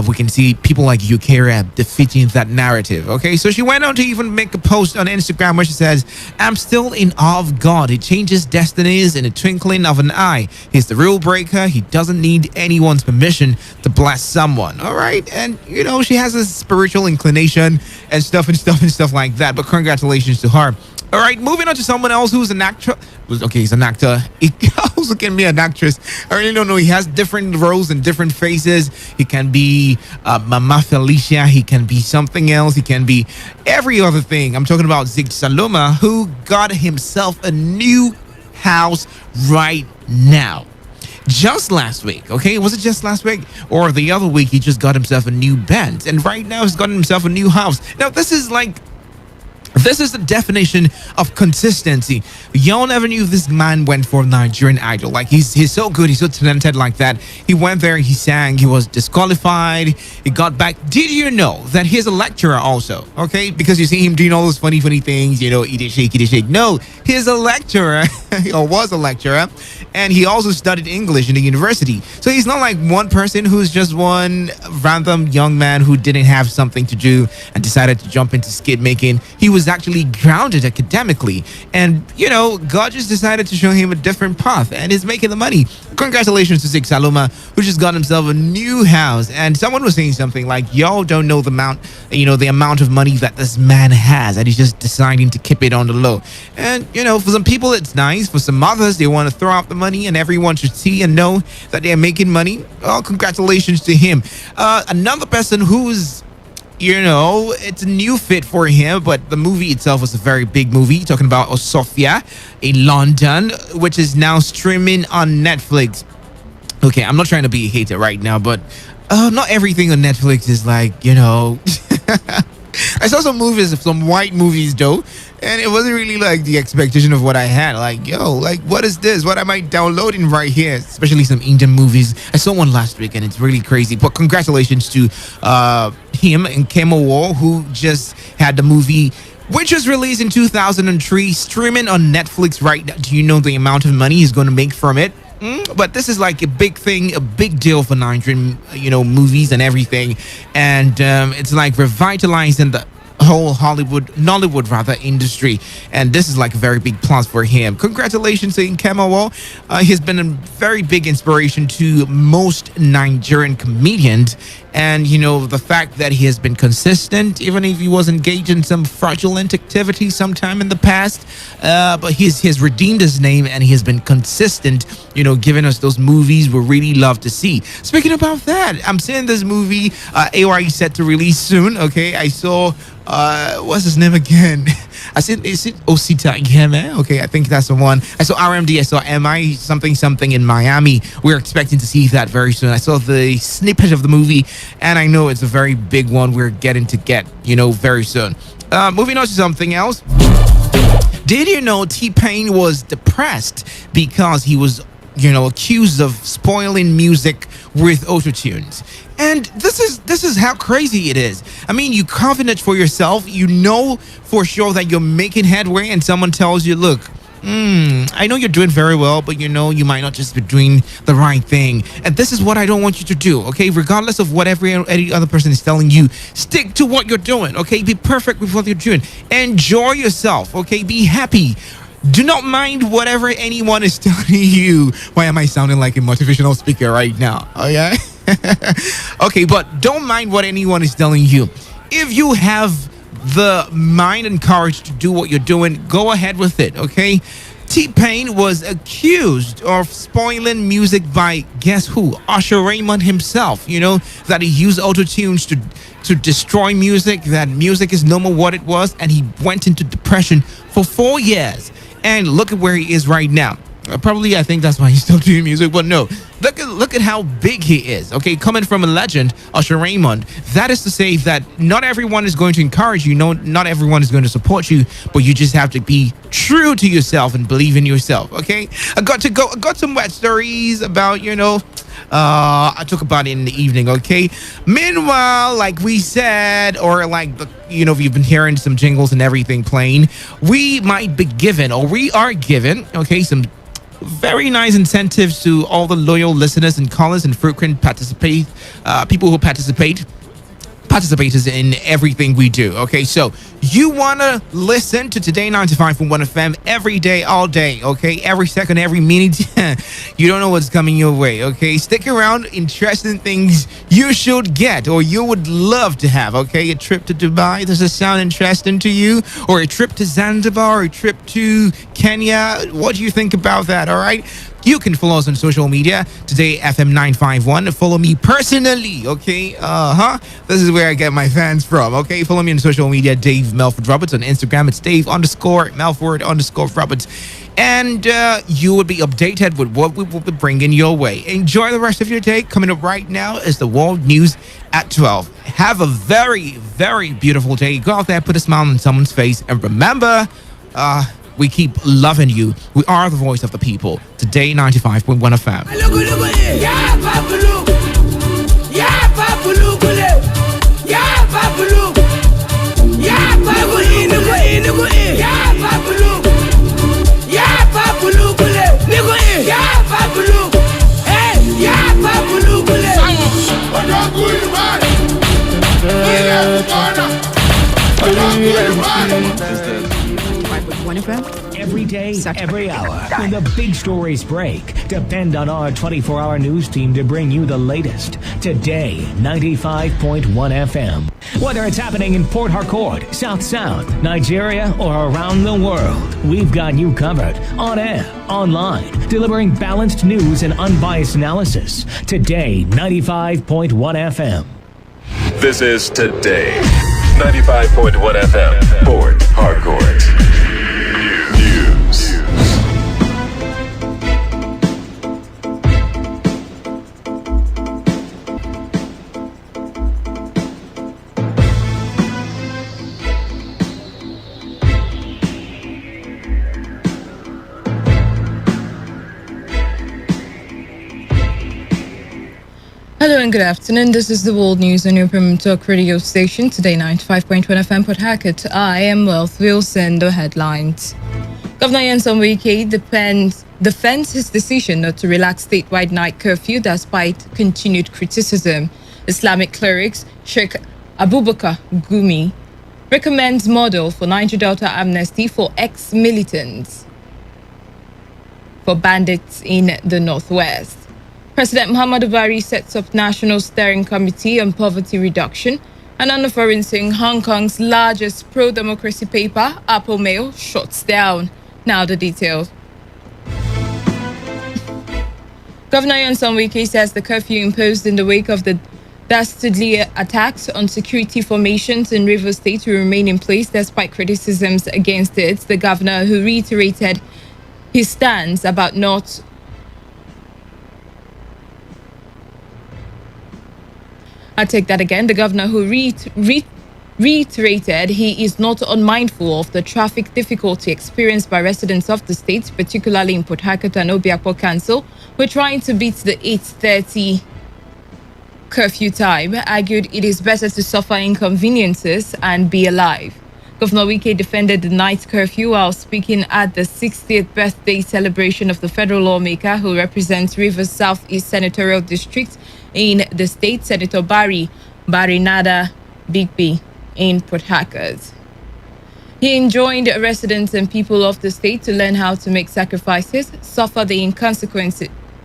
we can see people like Yukira defeating that narrative. Okay, so she went on to even make a post on Instagram where she says, "I'm still in awe of God. He changes destinies in a twinkling of an eye. He's the rule breaker. He doesn't need anyone's permission to bless someone." All right, and she has a spiritual inclination and stuff like that. But congratulations to her. All right, moving on to someone else who's an actor. Okay, he's an actor. He also can be an actress. I really don't know. He has different roles and different faces. He can be Mama Felicia. He can be something else. He can be every other thing. I'm talking about Zig Saloma, who got himself a new house right now. Just last week, okay? Was it just last week? Or the other week, he just got himself a new Benz. And right now, he's gotten himself a new house. Now, this is the definition of consistency. Y'all never knew this man went for Nigerian Idol. Like, he's so good, he's so talented like that. He went there, he sang, he was disqualified, he got back. Did you know that he's a lecturer also? Okay, because you see him doing all those funny things, eat it, shake. No, he's a lecturer, or was a lecturer, and he also studied English in the university. So he's not like one person who's just one random young man who didn't have something to do and decided to jump into skit making. He was actually grounded academically, and God just decided to show him a different path, and is making the money. Congratulations to Zig Saloma, who just got himself a new house. And someone was saying something like, y'all don't know the amount of money that this man has, and he's just deciding to keep it on the low. And for some people it's nice, for some others they want to throw out the money and everyone should see and know that they're making money. Well, congratulations to him. Another person who's it's a new fit for him, but the movie itself was a very big movie. Talking about Osofia in London, which is now streaming on Netflix. Okay, I'm not trying to be a hater right now, but not everything on Netflix is like, I saw some white movies though, and it wasn't really like the expectation of what I had. Like, what is this? What am I downloading right here? Especially some Indian movies. I saw one last week and it's really crazy. But congratulations to him and Kemo Wall, who just had the movie, which was released in 2003, streaming on Netflix right now. Do you know the amount of money he's going to make from it? But this is like a big thing, a big deal for Nigerian, movies and everything. And it's like revitalizing the whole Nollywood rather industry, and this is like a very big plus for him. Congratulations to Nkemawo. He's been a very big inspiration to most Nigerian comedians, and the fact that he has been consistent, even if he was engaged in some fraudulent activity sometime in the past, but he's redeemed his name and he has been consistent, giving us those movies we really love to see. Speaking about that, I'm seeing this movie AY set to release soon. Okay, I saw what's his name again? Is it Osita Iheme? Okay, I think that's the one. I saw RMD, I saw MI something in Miami. We're expecting to see that very soon. I saw the snippet of the movie, and I know it's a very big one we're getting to get, very soon. Moving on to something else. Did you know T-Pain was depressed because he was, accused of spoiling music with autotunes? And this is how crazy it is. I mean, you confident for yourself, for sure that you're making headway, and someone tells you, look, I know you're doing very well, but you might not just be doing the right thing. And this is what I don't want you to do, okay? Regardless of what any other person is telling you, stick to what you're doing, okay? Be perfect with what you're doing. Enjoy yourself, okay? Be happy. Do not mind whatever anyone is telling you. Why am I sounding like a motivational speaker right now? Oh, yeah? Okay, but don't mind what anyone is telling you. If you have the mind and courage to do what you're doing, go ahead with it, okay? T-Pain was accused of spoiling music by, guess who? Usher Raymond himself, that he used autotunes to destroy music, that music is no more what it was, and he went into depression for 4 years. And look at where he is right now. Probably, I think that's why he stopped doing music, but no. Look look at how big he is. Okay, coming from a legend, Usher Raymond. That is to say that not everyone is going to encourage you. No, not everyone is going to support you, but you just have to be true to yourself and believe in yourself. Okay, I got some wet stories about, I talk about it in the evening. Okay, meanwhile, like we said, or like we've been hearing some jingles and everything playing, we might be given, or we are given, okay, some very nice incentives to all the loyal listeners and callers and frequent people who participators in everything we do. Okay, so you want to listen to Today 95.1 FM every day, all day. Okay, every second, every minute. You don't know what's coming your way. Okay, stick around. Interesting things you should get, or you would love to have. Okay, a trip to Dubai. Does it sound interesting to you? Or a trip to Zanzibar, or a trip to Kenya? What do you think about that? All right. You can follow us on social media, Today FM 951. Follow me personally, okay? This is where I get my fans from, okay? Follow me on social media, Dave Melford Roberts. On Instagram, it's Dave_Melford_Roberts. And you will be updated with what we will be bringing your way. Enjoy the rest of your day. Coming up right now is the world news at 12. Have a very, very beautiful day. Go out there, put a smile on someone's face. And remember, we keep loving you. We are the voice of the people. Today 95.1 FM. Every day, every hour, when the big stories break, depend on our 24-hour news team to bring you the latest. Today, 95.1 FM. Whether it's happening in Port Harcourt, South Sound, Nigeria, or around the world, we've got you covered. On air, online, delivering balanced news and unbiased analysis. Today, 95.1 FM. This is Today, 95.1 FM, Port Harcourt. Hello and good afternoon. This is the World News on your Premium Talk radio station, Today 95.1 FM Port Harcourt. I am Wealth Wilson. The headlines. Governor Nyesom Wike defends his decision not to relax statewide night curfew despite continued criticism. Islamic clerics Sheikh Abubakar Gumi recommends model for Niger Delta amnesty for ex-militants for bandits in the northwest. President Muhammadu Buhari sets up National Steering Committee on Poverty Reduction, and on the foreign thing, Hong Kong's largest pro-democracy paper, Apple Mail, shuts down. Now the details. Governor Nyesom Wike says the curfew imposed in the wake of the dastardly attacks on security formations in Rivers State will remain in place despite criticisms against it. The governor, who reiterated his stance about not I'll take that again. The governor, who reiterated he is not unmindful of the traffic difficulty experienced by residents of the state, particularly in Port Harcourt and Obiakpor Council, who are trying to beat the 8:30 curfew time, argued it is better to suffer inconveniences and be alive. Governor Wike defended the night curfew while speaking at the 60th birthday celebration of the federal lawmaker who represents Rivers Southeast Senatorial District in the state, Senator Barry Nada Bigby in Port Harcourt. He enjoined residents and people of the state to learn how to make sacrifices, suffer the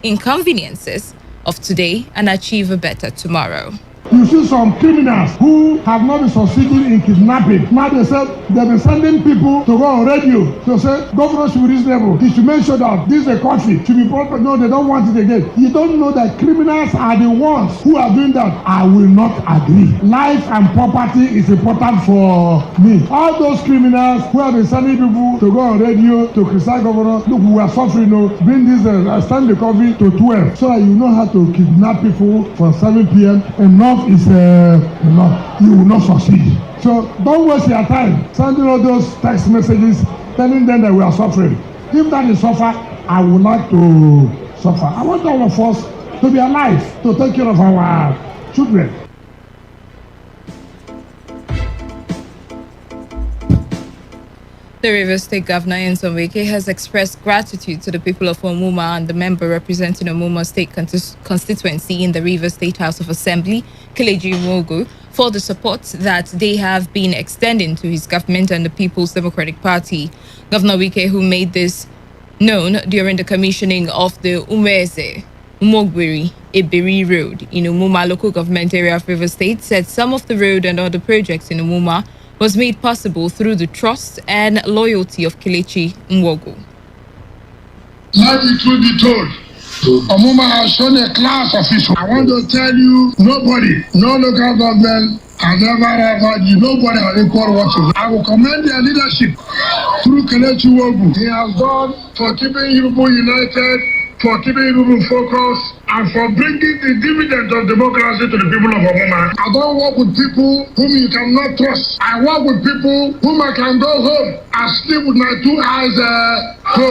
inconveniences of today, and achieve a better tomorrow. You see some criminals who have not been succeeding in kidnapping. Now they said they've been sending people to go on radio to say governor should be reasonable. He should make sure that this is a country should be proper. No, they don't want it again. You don't know that criminals are the ones who are doing that. I will not agree. Life and property is important for me. All those criminals who have been sending people to go on radio to criticize governor, look, we are suffering. Bring this stand the coffee to 12 so that you know how to kidnap people from 7 p.m. Enough is enough. You will not succeed. So don't waste your time sending all those text messages telling them that we are suffering. If that is suffer, I would like to suffer. I want all of us to be alive to take care of our children. The Rivers State Governor Nyesom Wike has expressed gratitude to the people of Omuma and the member representing Omuma State constituency in the Rivers State House of Assembly, Kelechi Nwogwu, for the support that they have been extending to his government and the People's Democratic Party. Governor Wike, who made this known during the commissioning of the Umogweri-Ebiri Road in Omuma local government area of Rivers State, said some of the road and other projects in Omuma was made possible through the trust and loyalty of Kelechi Nwogwu. Let the truth be told. Omuma has shown a class of people. I want to tell you, nobody, no local government has ever you. Nobody has equal what you. I will commend their leadership through Kelechi Nwogwu. He has done for keeping people united, for keeping people focused, and for bringing the dividend of democracy to the people of Omuma. I don't work with people whom you cannot trust. I work with people whom I can go home and sleep with my two eyes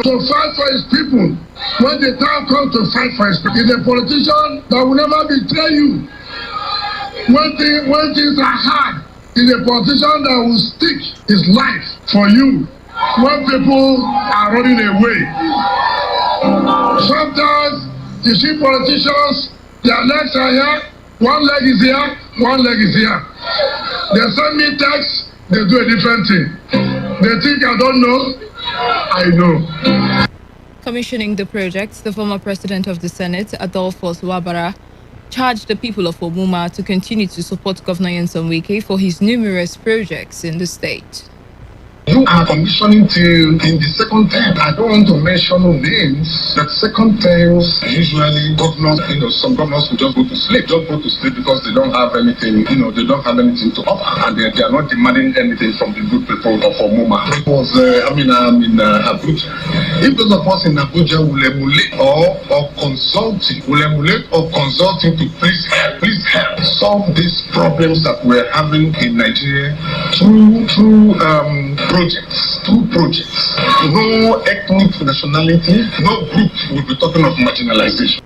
to fight for his people. When the time comes to fight for his people, he's a politician that will never betray you. When things are hard, he's a politician that will stick his life for you. When people are running away, sometimes you see politicians, their legs are here, one leg is here, one leg is here. They send me texts, they do a different thing. They think I don't know, I know. Commissioning the project, the former president of the Senate, Adolphus Wabara, charged the people of Omuma to continue to support Governor Nyesom Wike for his numerous projects in the state. You are commissioning till in the second term. I don't want to mention names. The second terms, usually governors, some governors will just go to sleep. Just go to sleep because they don't have anything, they don't have anything to offer. And they are not demanding anything from the good people of Omuma. It was, I'm in Abuja. If those of us in Abuja will emulate or consulting to please help solve these problems that we're having in Nigeria through two projects. No ethnic nationality, no group will be talking of marginalization.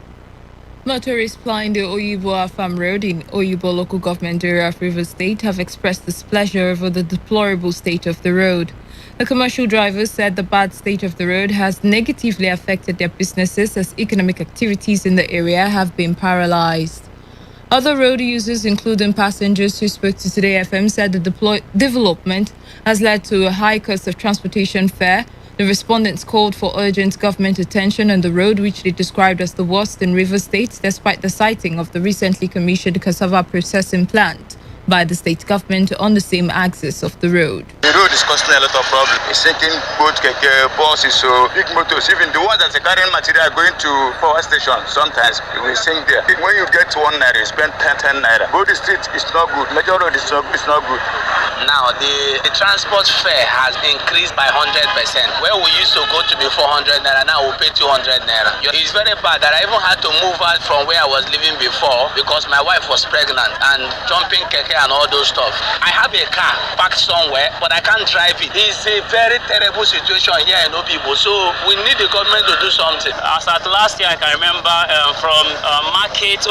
Motorists plying the Oyibo Farm Road in Oyibo local government area of Rivers State have expressed displeasure over the deplorable state of the road. The commercial drivers said the bad state of the road has negatively affected their businesses as economic activities in the area have been paralyzed. Other road users, including passengers who spoke to Today FM, said the development has led to a high cost of transportation fare. The respondents called for urgent government attention on the road, which they described as the worst in Rivers State, despite the sighting of the recently commissioned cassava processing plant by the state government on the same axis of the road. The road is causing a lot of problems. It's sinking both buses, so big motors, even the ones that are carrying material going to power station, sometimes it will sink there. When you get to 1 naira, you spend 10 naira. Both the street is not good. Major road is not good. Now, the transport fare has increased by 100%. Where we used to go to be 400 naira, now we pay 200 naira. It's very bad that I even had to move out from where I was living before because my wife was pregnant and jumping keke and all those stuff. I have a car parked somewhere, but I can't drive it. It's a very terrible situation here in Obibo, so we need the government to do something. As at last year, I can remember from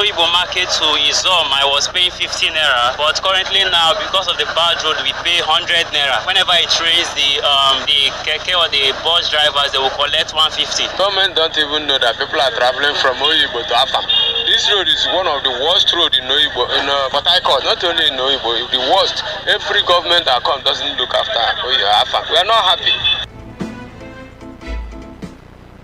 Oyibo Market to Izom, I was paying 15 naira, but currently now, because of the bad road, we pay 100 naira. Whenever it rains, the keke or the bus drivers, they will collect 150. Government don't even know that people are traveling from Oyibo to Afam. This road is one of the worst roads in Oyibo, in Port Harcourt, not only in Oyibo, the worst. Every government that comes doesn't look after Afam. We are not happy.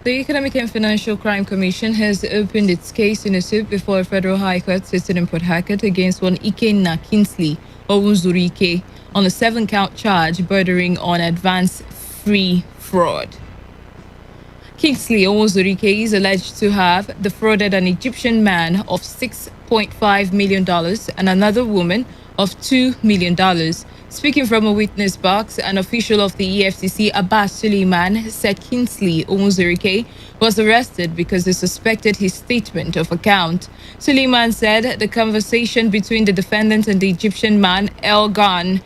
The Economic and Financial Crime Commission has opened its case in a suit before a federal high court sitting in Port Harcourt against one Ikenna Kingsley Owuzurike on a 7-count charge bordering on advance-free fraud. Kingsley Owuzurike is alleged to have defrauded an Egyptian man of $6.5 million and another woman of $2 million. Speaking from a witness box, an official of the EFCC, Abbas Suleiman, said Kingsley Owuzurike was arrested because they suspected his statement of account. Suleiman said the conversation between the defendant and the Egyptian man, El Gan,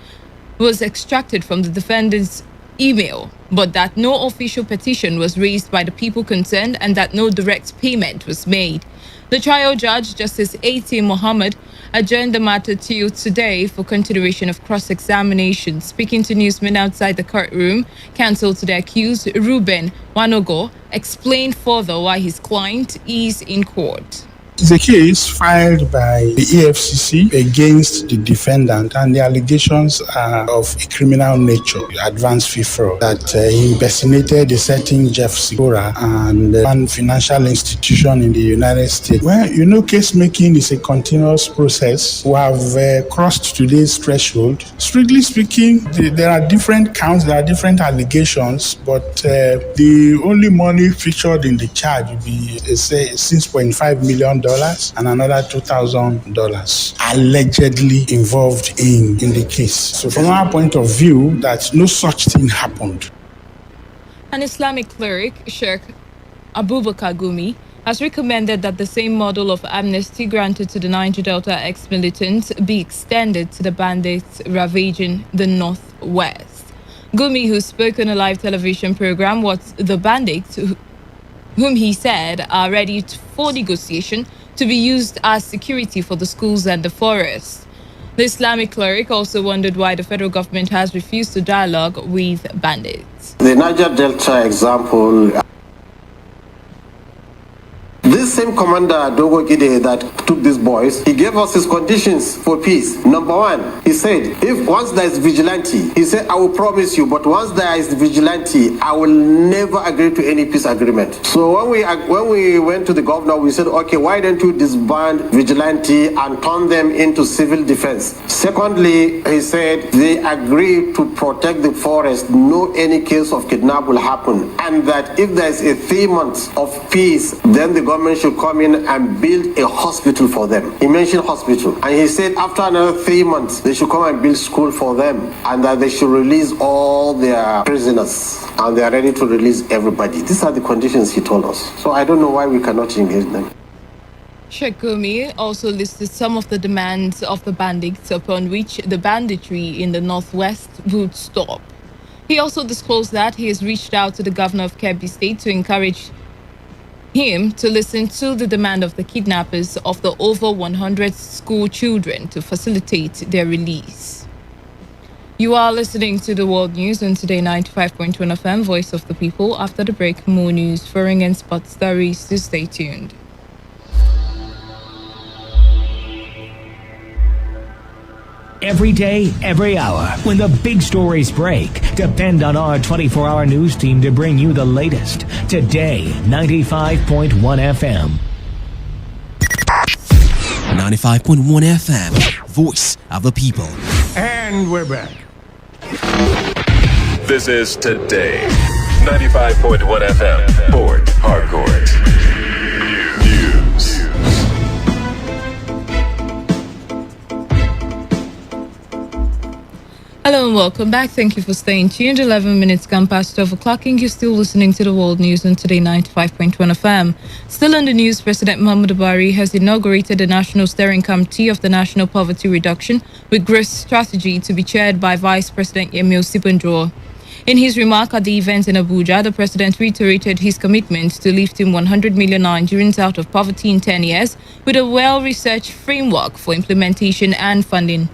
was extracted from the defendant's email, but that no official petition was raised by the people concerned and that no direct payment was made. The trial judge, Justice A.T. Mohammed, adjourned the matter till today for continuation of cross-examination. Speaking to newsmen outside the courtroom, counsel to the accused, Ruben Wanogo, explained further why his client is in court. It's a case filed by the EFCC against the defendant, and the allegations are of a criminal nature, advance fee fraud, that he impersonated a certain Jeff Sikora and one financial institution in the United States. Well, you know, case making is a continuous process. We have crossed today's threshold. Strictly speaking, there are different counts, there are different allegations, but the only money featured in the charge will be, say, $6.5 million. And another $2,000 allegedly involved in the case. So from our point of view, that no such thing happened. An Islamic cleric, Sheikh Abubakar Gumi, has recommended that the same model of amnesty granted to the Niger Delta ex-militants be extended to the bandits ravaging the northwest. Gumi, who spoke on a live television program, was the bandits whom he said are ready for negotiation to be used as security for the schools and the forests. The Islamic cleric also wondered why the federal government has refused to dialogue with bandits. The Niger Delta example. This same commander, Dogo Gide, that took these boys, he gave us his conditions for peace. Number one, he said, if once there is vigilante, he said, I will promise you, but once there is vigilante, I will never agree to any peace agreement. So when we went to the governor, we said, okay, why don't you disband vigilante and turn them into civil defense? Secondly, he said, they agree to protect the forest, no any case of kidnap will happen, and that if there is a 3 months of peace, then the government should come in and build a hospital for them. He mentioned hospital. And he said after another 3 months, they should come and build school for them, and that they should release all their prisoners. And they are ready to release everybody. These are the conditions he told us. So I don't know why we cannot engage them. Sheikh Gumi also listed some of the demands of the bandits upon which the banditry in the northwest would stop. He also disclosed that he has reached out to the governor of Kebbi State to encourage him to listen to the demand of the kidnappers of the over 100 school children to facilitate their release. You are listening to the World News on Today 95.1 FM, Voice of the People. After the break, more news, foreign and sports stories, so stay tuned. Every day, every hour, when the big stories break, depend on our 24-hour news team to bring you the latest. Today, 95.1 FM. 95.1 FM, Voice of the People. And we're back. This is Today, 95.1 FM, Port Harcourt. News. Hello and welcome back. Thank you for staying tuned. 11 minutes gone past 12 o'clock and you're still listening to the World News on Today 95.1 FM. Still on the news, President Muhammadu Buhari has inaugurated the National Steering Committee of the National Poverty Reduction with Growth Strategy to be chaired by Vice President Yemi Osibanjo. In his remark at the event in Abuja, the president reiterated his commitment to lifting 100 million Nigerians out of poverty in 10 years with a well-researched framework for implementation and funding.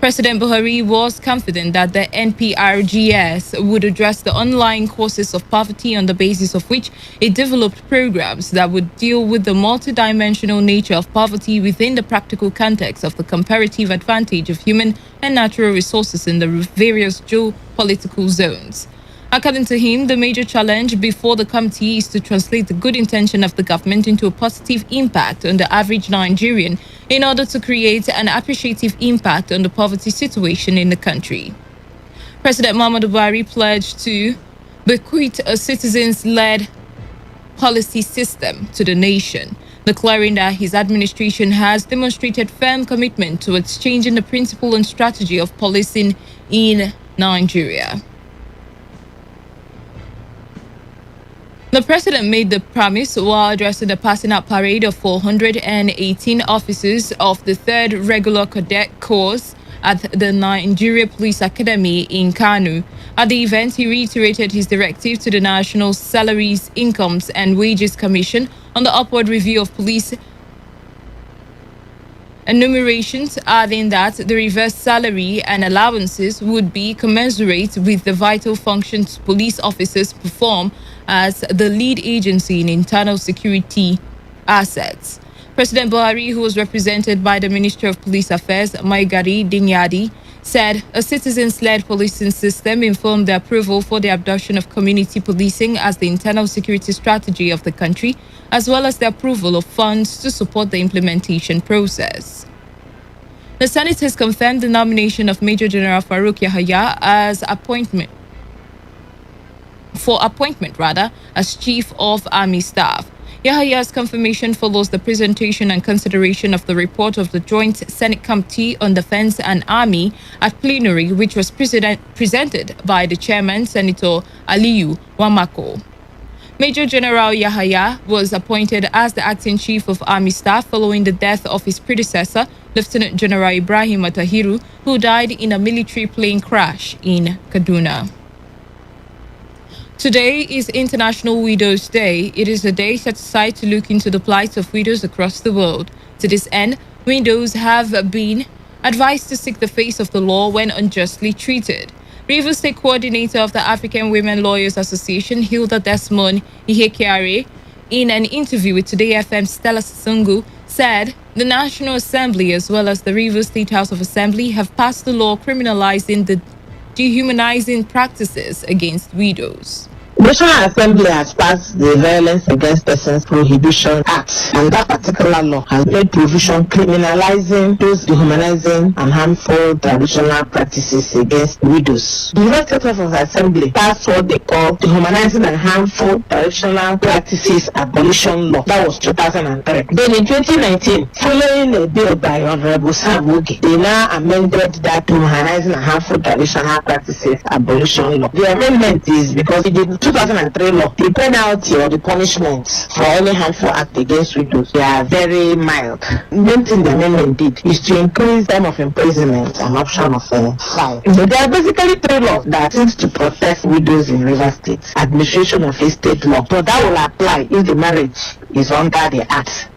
President Buhari was confident that the NPRGS would address the underlying causes of poverty on the basis of which it developed programs that would deal with the multidimensional nature of poverty within the practical context of the comparative advantage of human and natural resources in the various geopolitical zones. According to him, the major challenge before the committee is to translate the good intention of the government into a positive impact on the average Nigerian in order to create an appreciative impact on the poverty situation in the country. President Muhammadu Buhari pledged to bequeath a citizens-led policy system to the nation, declaring that his administration has demonstrated firm commitment towards changing the principle and strategy of policing in Nigeria. The president made the promise while addressing the passing out parade of 418 officers of the 3rd Regular Cadet Course at the Nigeria Police Academy in Kano. At the event, he reiterated his directive to the National Salaries, Incomes and Wages Commission on the upward review of police enumerations, adding that the reverse salary and allowances would be commensurate with the vital functions police officers perform as the lead agency in internal security assets. President Buhari, who was represented by the Minister of Police Affairs, Maigari Dinyadi, said a citizens-led policing system informed the approval for the adoption of community policing as the internal security strategy of the country, as well as the approval of funds to support the implementation process. The Senate has confirmed the nomination of Major General Farouk Yahaya as appointment as Chief of Army Staff. Yahaya's confirmation follows the presentation and consideration of the report of the Joint Senate Committee on Defense and Army at plenary, which was presented by the chairman, Senator Aliyu Wamako. Major General Yahaya was appointed as the acting chief of Army Staff following the death of his predecessor, Lieutenant General Ibrahim Atahiru, who died in a military plane crash in Kaduna. Today is International Widows' Day. It is a day set aside to look into the plight of widows across the world. To this end, widows have been advised to seek the face of the law when unjustly treated. Rivers State Coordinator of the African Women Lawyers Association, Hilda Desmond Ihekiare, in an interview with Today FM's Stella Sungu, said the National Assembly as well as the Rivers State House of Assembly have passed the law criminalizing the dehumanizing practices against widows. National Assembly has passed the Violence Against Persons Prohibition Act, and that particular law has made provision criminalizing those dehumanizing and harmful traditional practices against widows. The United States of Assembly passed what they call Dehumanizing and Harmful Traditional Practices Abolition Law. That was 2003. Then in 2019, following a bill by Honorable Sam Wogi, they now amended that Dehumanizing and Harmful Traditional Practices Abolition Law. The amendment is because it did 2003 law, the penalty or the punishment for any harmful act against widows, they are very mild. One thing the amendment did is to increase time of imprisonment and option of fine. So there are basically 3 laws that seem to protect widows in Rivers State. Administration of estate law, but that will apply if the marriage is under the act.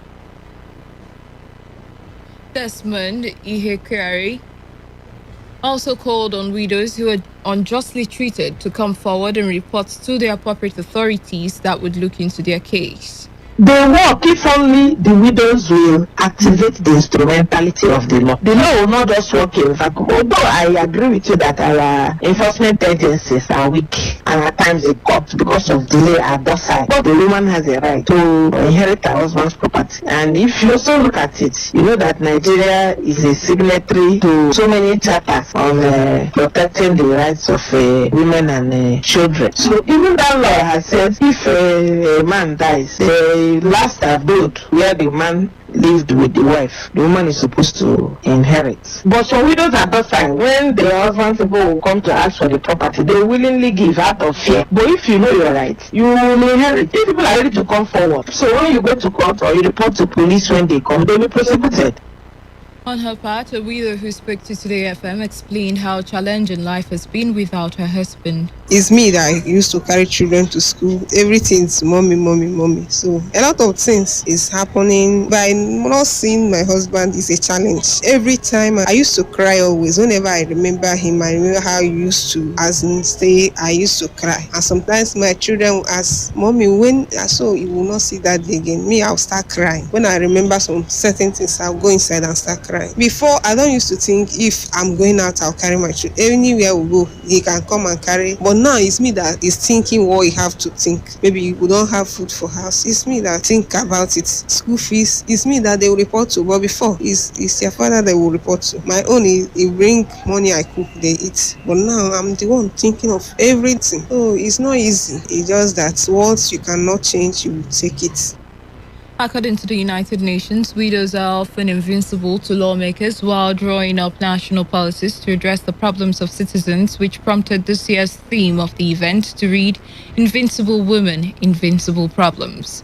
Desmond Ihekari also called on widows who are unjustly treated to come forward and report to the appropriate authorities that would look into their case. They work if only the widows will activate the instrumentality of the law. The law will not just work in vacuum. Although I agree with you that our enforcement agencies are weak and at times they cut because of delay are docile. But the woman has a right to inherit her husband's property. And if you also look at it, you know that Nigeria is a signatory to so many chapters on protecting the rights of women and children. So even that law has said if a man dies, the last abode where the man lived with the wife, the woman is supposed to inherit. But some widows are docile. When the husband people will come to ask for the property, they willingly give out of fear. But if you know your rights, you will inherit. If people are ready to come forward, so when you go to court or you report to police when they come, they'll be prosecuted. On her part, a widow who spoke to Today FM explained how challenging life has been without her husband. It's me that I used to carry children to school. Everything's mommy. So a lot of things is happening. By not seeing my husband is a challenge. Every time I used to cry always. Whenever I remember him, I remember how he used to, as in stay, I used to cry. And sometimes my children will ask, Mommy, when I saw you will not see that day again. Me, I'll start crying. When I remember some certain things, I'll go inside and start crying. cry. Before, I don't used to think if I'm going out, I'll carry my children. Anywhere we go, he can come and carry. But now it's me that is thinking what you have to think. Maybe we don't have food for house. It's me that think about it. School fees. It's me that they will report to. But before, it's your father they will report to. My own is he bring money I cook, they eat. But now I'm the one thinking of everything. Oh, it's not easy. It's just that once you cannot change, you will take it. According to the United Nations, widows are often invincible to lawmakers while drawing up national policies to address the problems of citizens, which prompted this year's theme of the event to read, Invincible Women, Invincible Problems.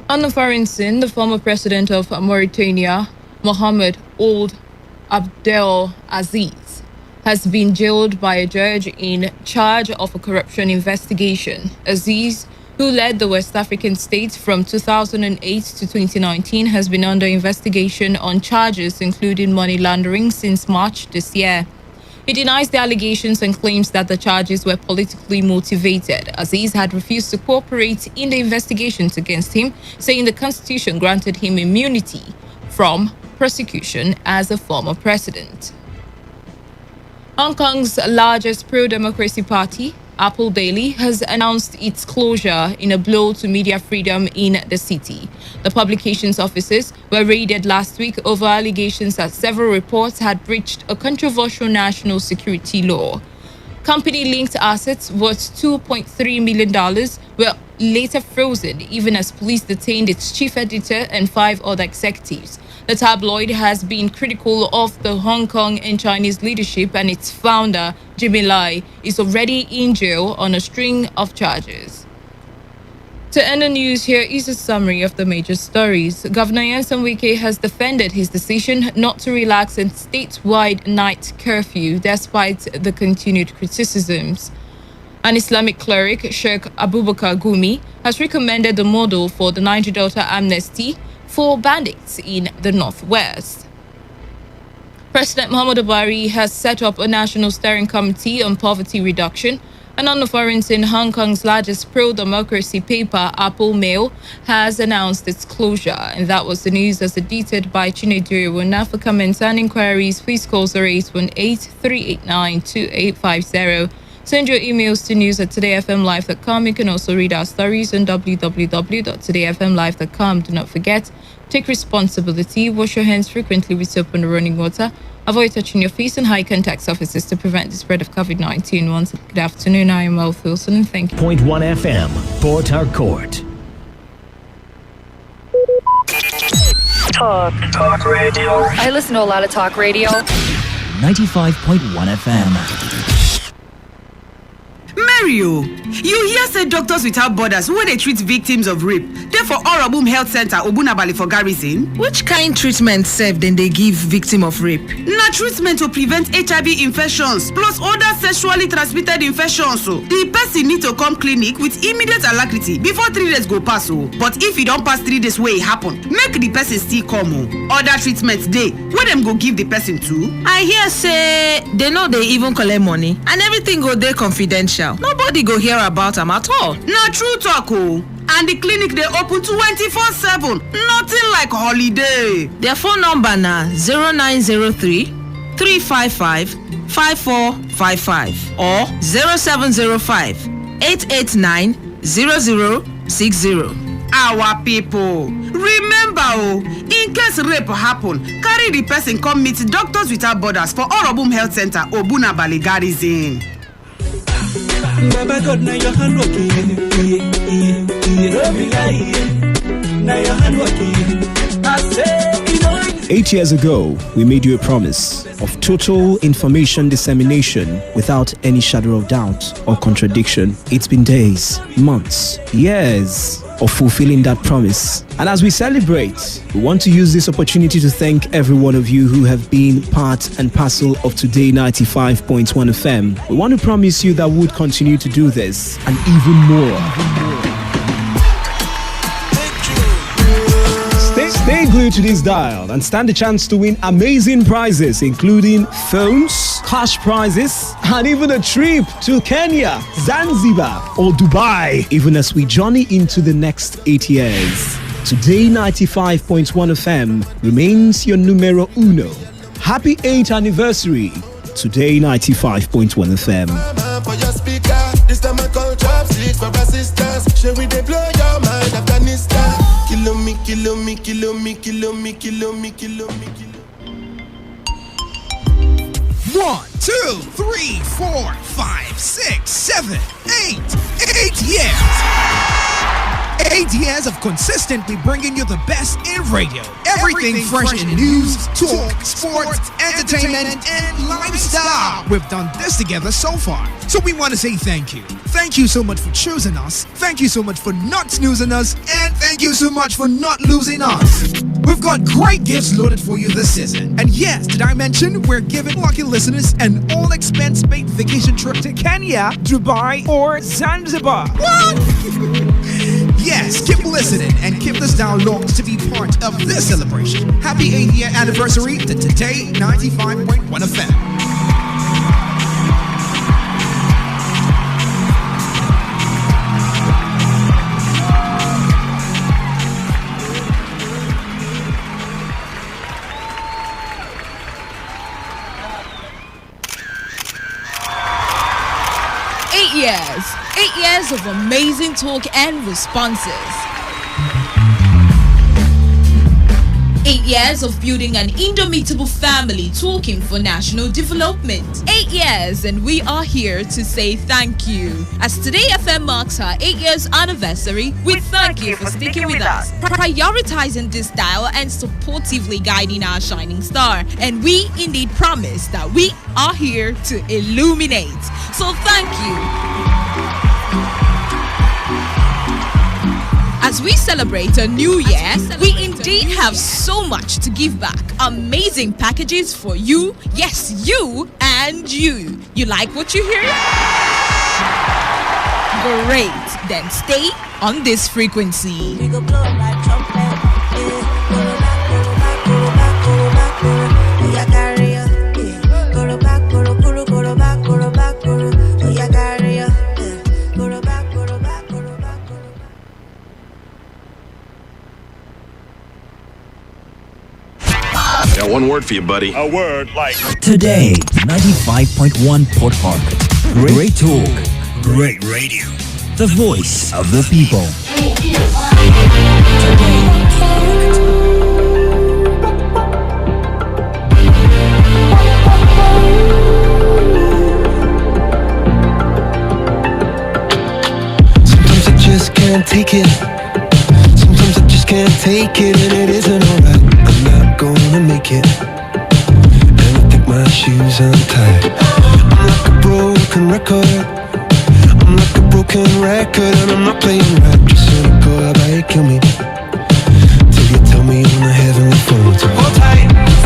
Anna Farinsin, the former president of Mauritania, Mohamed Ould Abdel Aziz, has been jailed by a judge in charge of a corruption investigation. Aziz, who led the West African states from 2008 to 2019, has been under investigation on charges including money laundering since March this year. He denies the allegations and claims that the charges were politically motivated. Aziz had refused to cooperate in the investigations against him, saying the Constitution granted him immunity from prosecution as a former president. Hong Kong's largest pro-democracy party, Apple Daily, has announced its closure in a blow to media freedom in the city. The publication's offices were raided last week over allegations that several reports had breached a controversial national security law. Company-linked assets worth $2.3 million were later frozen, even as police detained its chief editor and 5 other executives. The tabloid has been critical of the Hong Kong and Chinese leadership, and its founder, Jimmy Lai, is already in jail on a string of charges. To end the news, here is a summary of the major stories. Governor Nyesom Wike has defended his decision not to relax a statewide night curfew despite the continued criticisms. An Islamic cleric, Sheikh Abubakar Gumi, has recommended the model for the Niger Delta amnesty for bandits in the northwest. President Muhammadu Buhari has set up a national steering committee on poverty reduction. And on the forums in Hong Kong's largest pro-democracy paper, Apple Mail, has announced its closure. And that was the news as edited by Chinedu Iwuna. For comments and inquiries, please call 0818-389-2850. Send your emails to news@todayfmlive.com. You can also read our stories on www.todayfmlive.com. Do not forget, take responsibility, wash your hands frequently with soap and running water, avoid touching your face and high contact surfaces to prevent the spread of COVID-19. Once again, good afternoon, I am Wealth Wilson and thank you. 1 FM, Port Harcourt. Talk radio. I listen to a lot of talk radio. 95.1 FM. Mario, you hear say Doctors Without Borders wey dey treat victims of rape dey for Orobum Health Center, Obunabali for Garrison? Which kind treatment sef dem dey give victim of rape? Na treatment to prevent HIV infections plus other sexually transmitted infections. The person need to come clinic with immediate alacrity before 3 days go pass. But if e don pass 3 days wey e happen, make the person still come. Other treatments dey wey dem go give the person too. I hear say they no dey even collect money and everything go dey confidential. Nobody go hear about am at all. Na true talk and the clinic dey open 24/7. Nothing like holiday. Their phone number na 0903 355 5455 or 0705 889 0060. Our people, remember in case rape happen, carry the person come meet Doctors Without Borders for Orobum Health Center, Obunabali Garrison. Baba God, now your hand working. Now your hand working. I say, 8 years ago, we made you a promise of total information dissemination without any shadow of doubt or contradiction. It's been days, months, years of fulfilling that promise. And as we celebrate, we want to use this opportunity to thank every one of you who have been part and parcel of Today 95.1 FM. We want to promise you that we would continue to do this and even more. Stay glued to this dial and stand a chance to win amazing prizes, including phones, cash prizes, and even a trip to Kenya, Zanzibar, or Dubai, even as we journey into the next 8 years. Today 95.1 FM remains your numero uno. Happy 8th anniversary. Today 95.1 FM. For your speaker, this time I call chopsticks for assistance. Shall we they blow your mind, Afghanistan? Kilo me, kilo me, kilo me, kilo me, kilo me, kilo me, kilo. 1, 2, 3, 4, 5, 6, 7, 8. 8 years. 8 years of consistently bringing you the best in radio. Everything fresh in news, talk, sports, entertainment, and lifestyle. We've done this together so far. So we want to say thank you. Thank you so much for choosing us. Thank you so much for not snoozing us. And thank you so much for not losing us. We've got great gifts loaded for you this season. And yes, did I mention we're giving lucky listeners an all-expense-paid vacation trip to Kenya, Dubai, or Zanzibar? What? Yes, keep listening and keep this down locked to be part of this celebration. Happy 8th year anniversary to Today 95.1 FM. Years. 8 years of amazing talk and responses. 8 years of building an indomitable family talking for national development. 8 years, and we are here to say thank you. As Today FM marks our 8 years anniversary, we thank you for sticking with us, prioritizing this dial and supportively guiding our shining star. And we indeed promise that we are here to illuminate. So thank you. As we celebrate a new year, we indeed have so much to give back. Amazing packages for you, yes, you and you. You like what you hear? Great, then stay on this frequency. We go blow like trumpet. Got one word for you, buddy. A word like Today 95.1 Port Harcourt. Great talk, great radio. The voice of the people. Sometimes I just can't take it. Sometimes I just can't take it, and it isn't alright. I'm not gonna make it, and I think my shoes untied. I'm like a broken record. I'm like a broken record, and I'm not playing right. Just cynical, how about you kill me till you tell me on the heavenly phone to hold tight.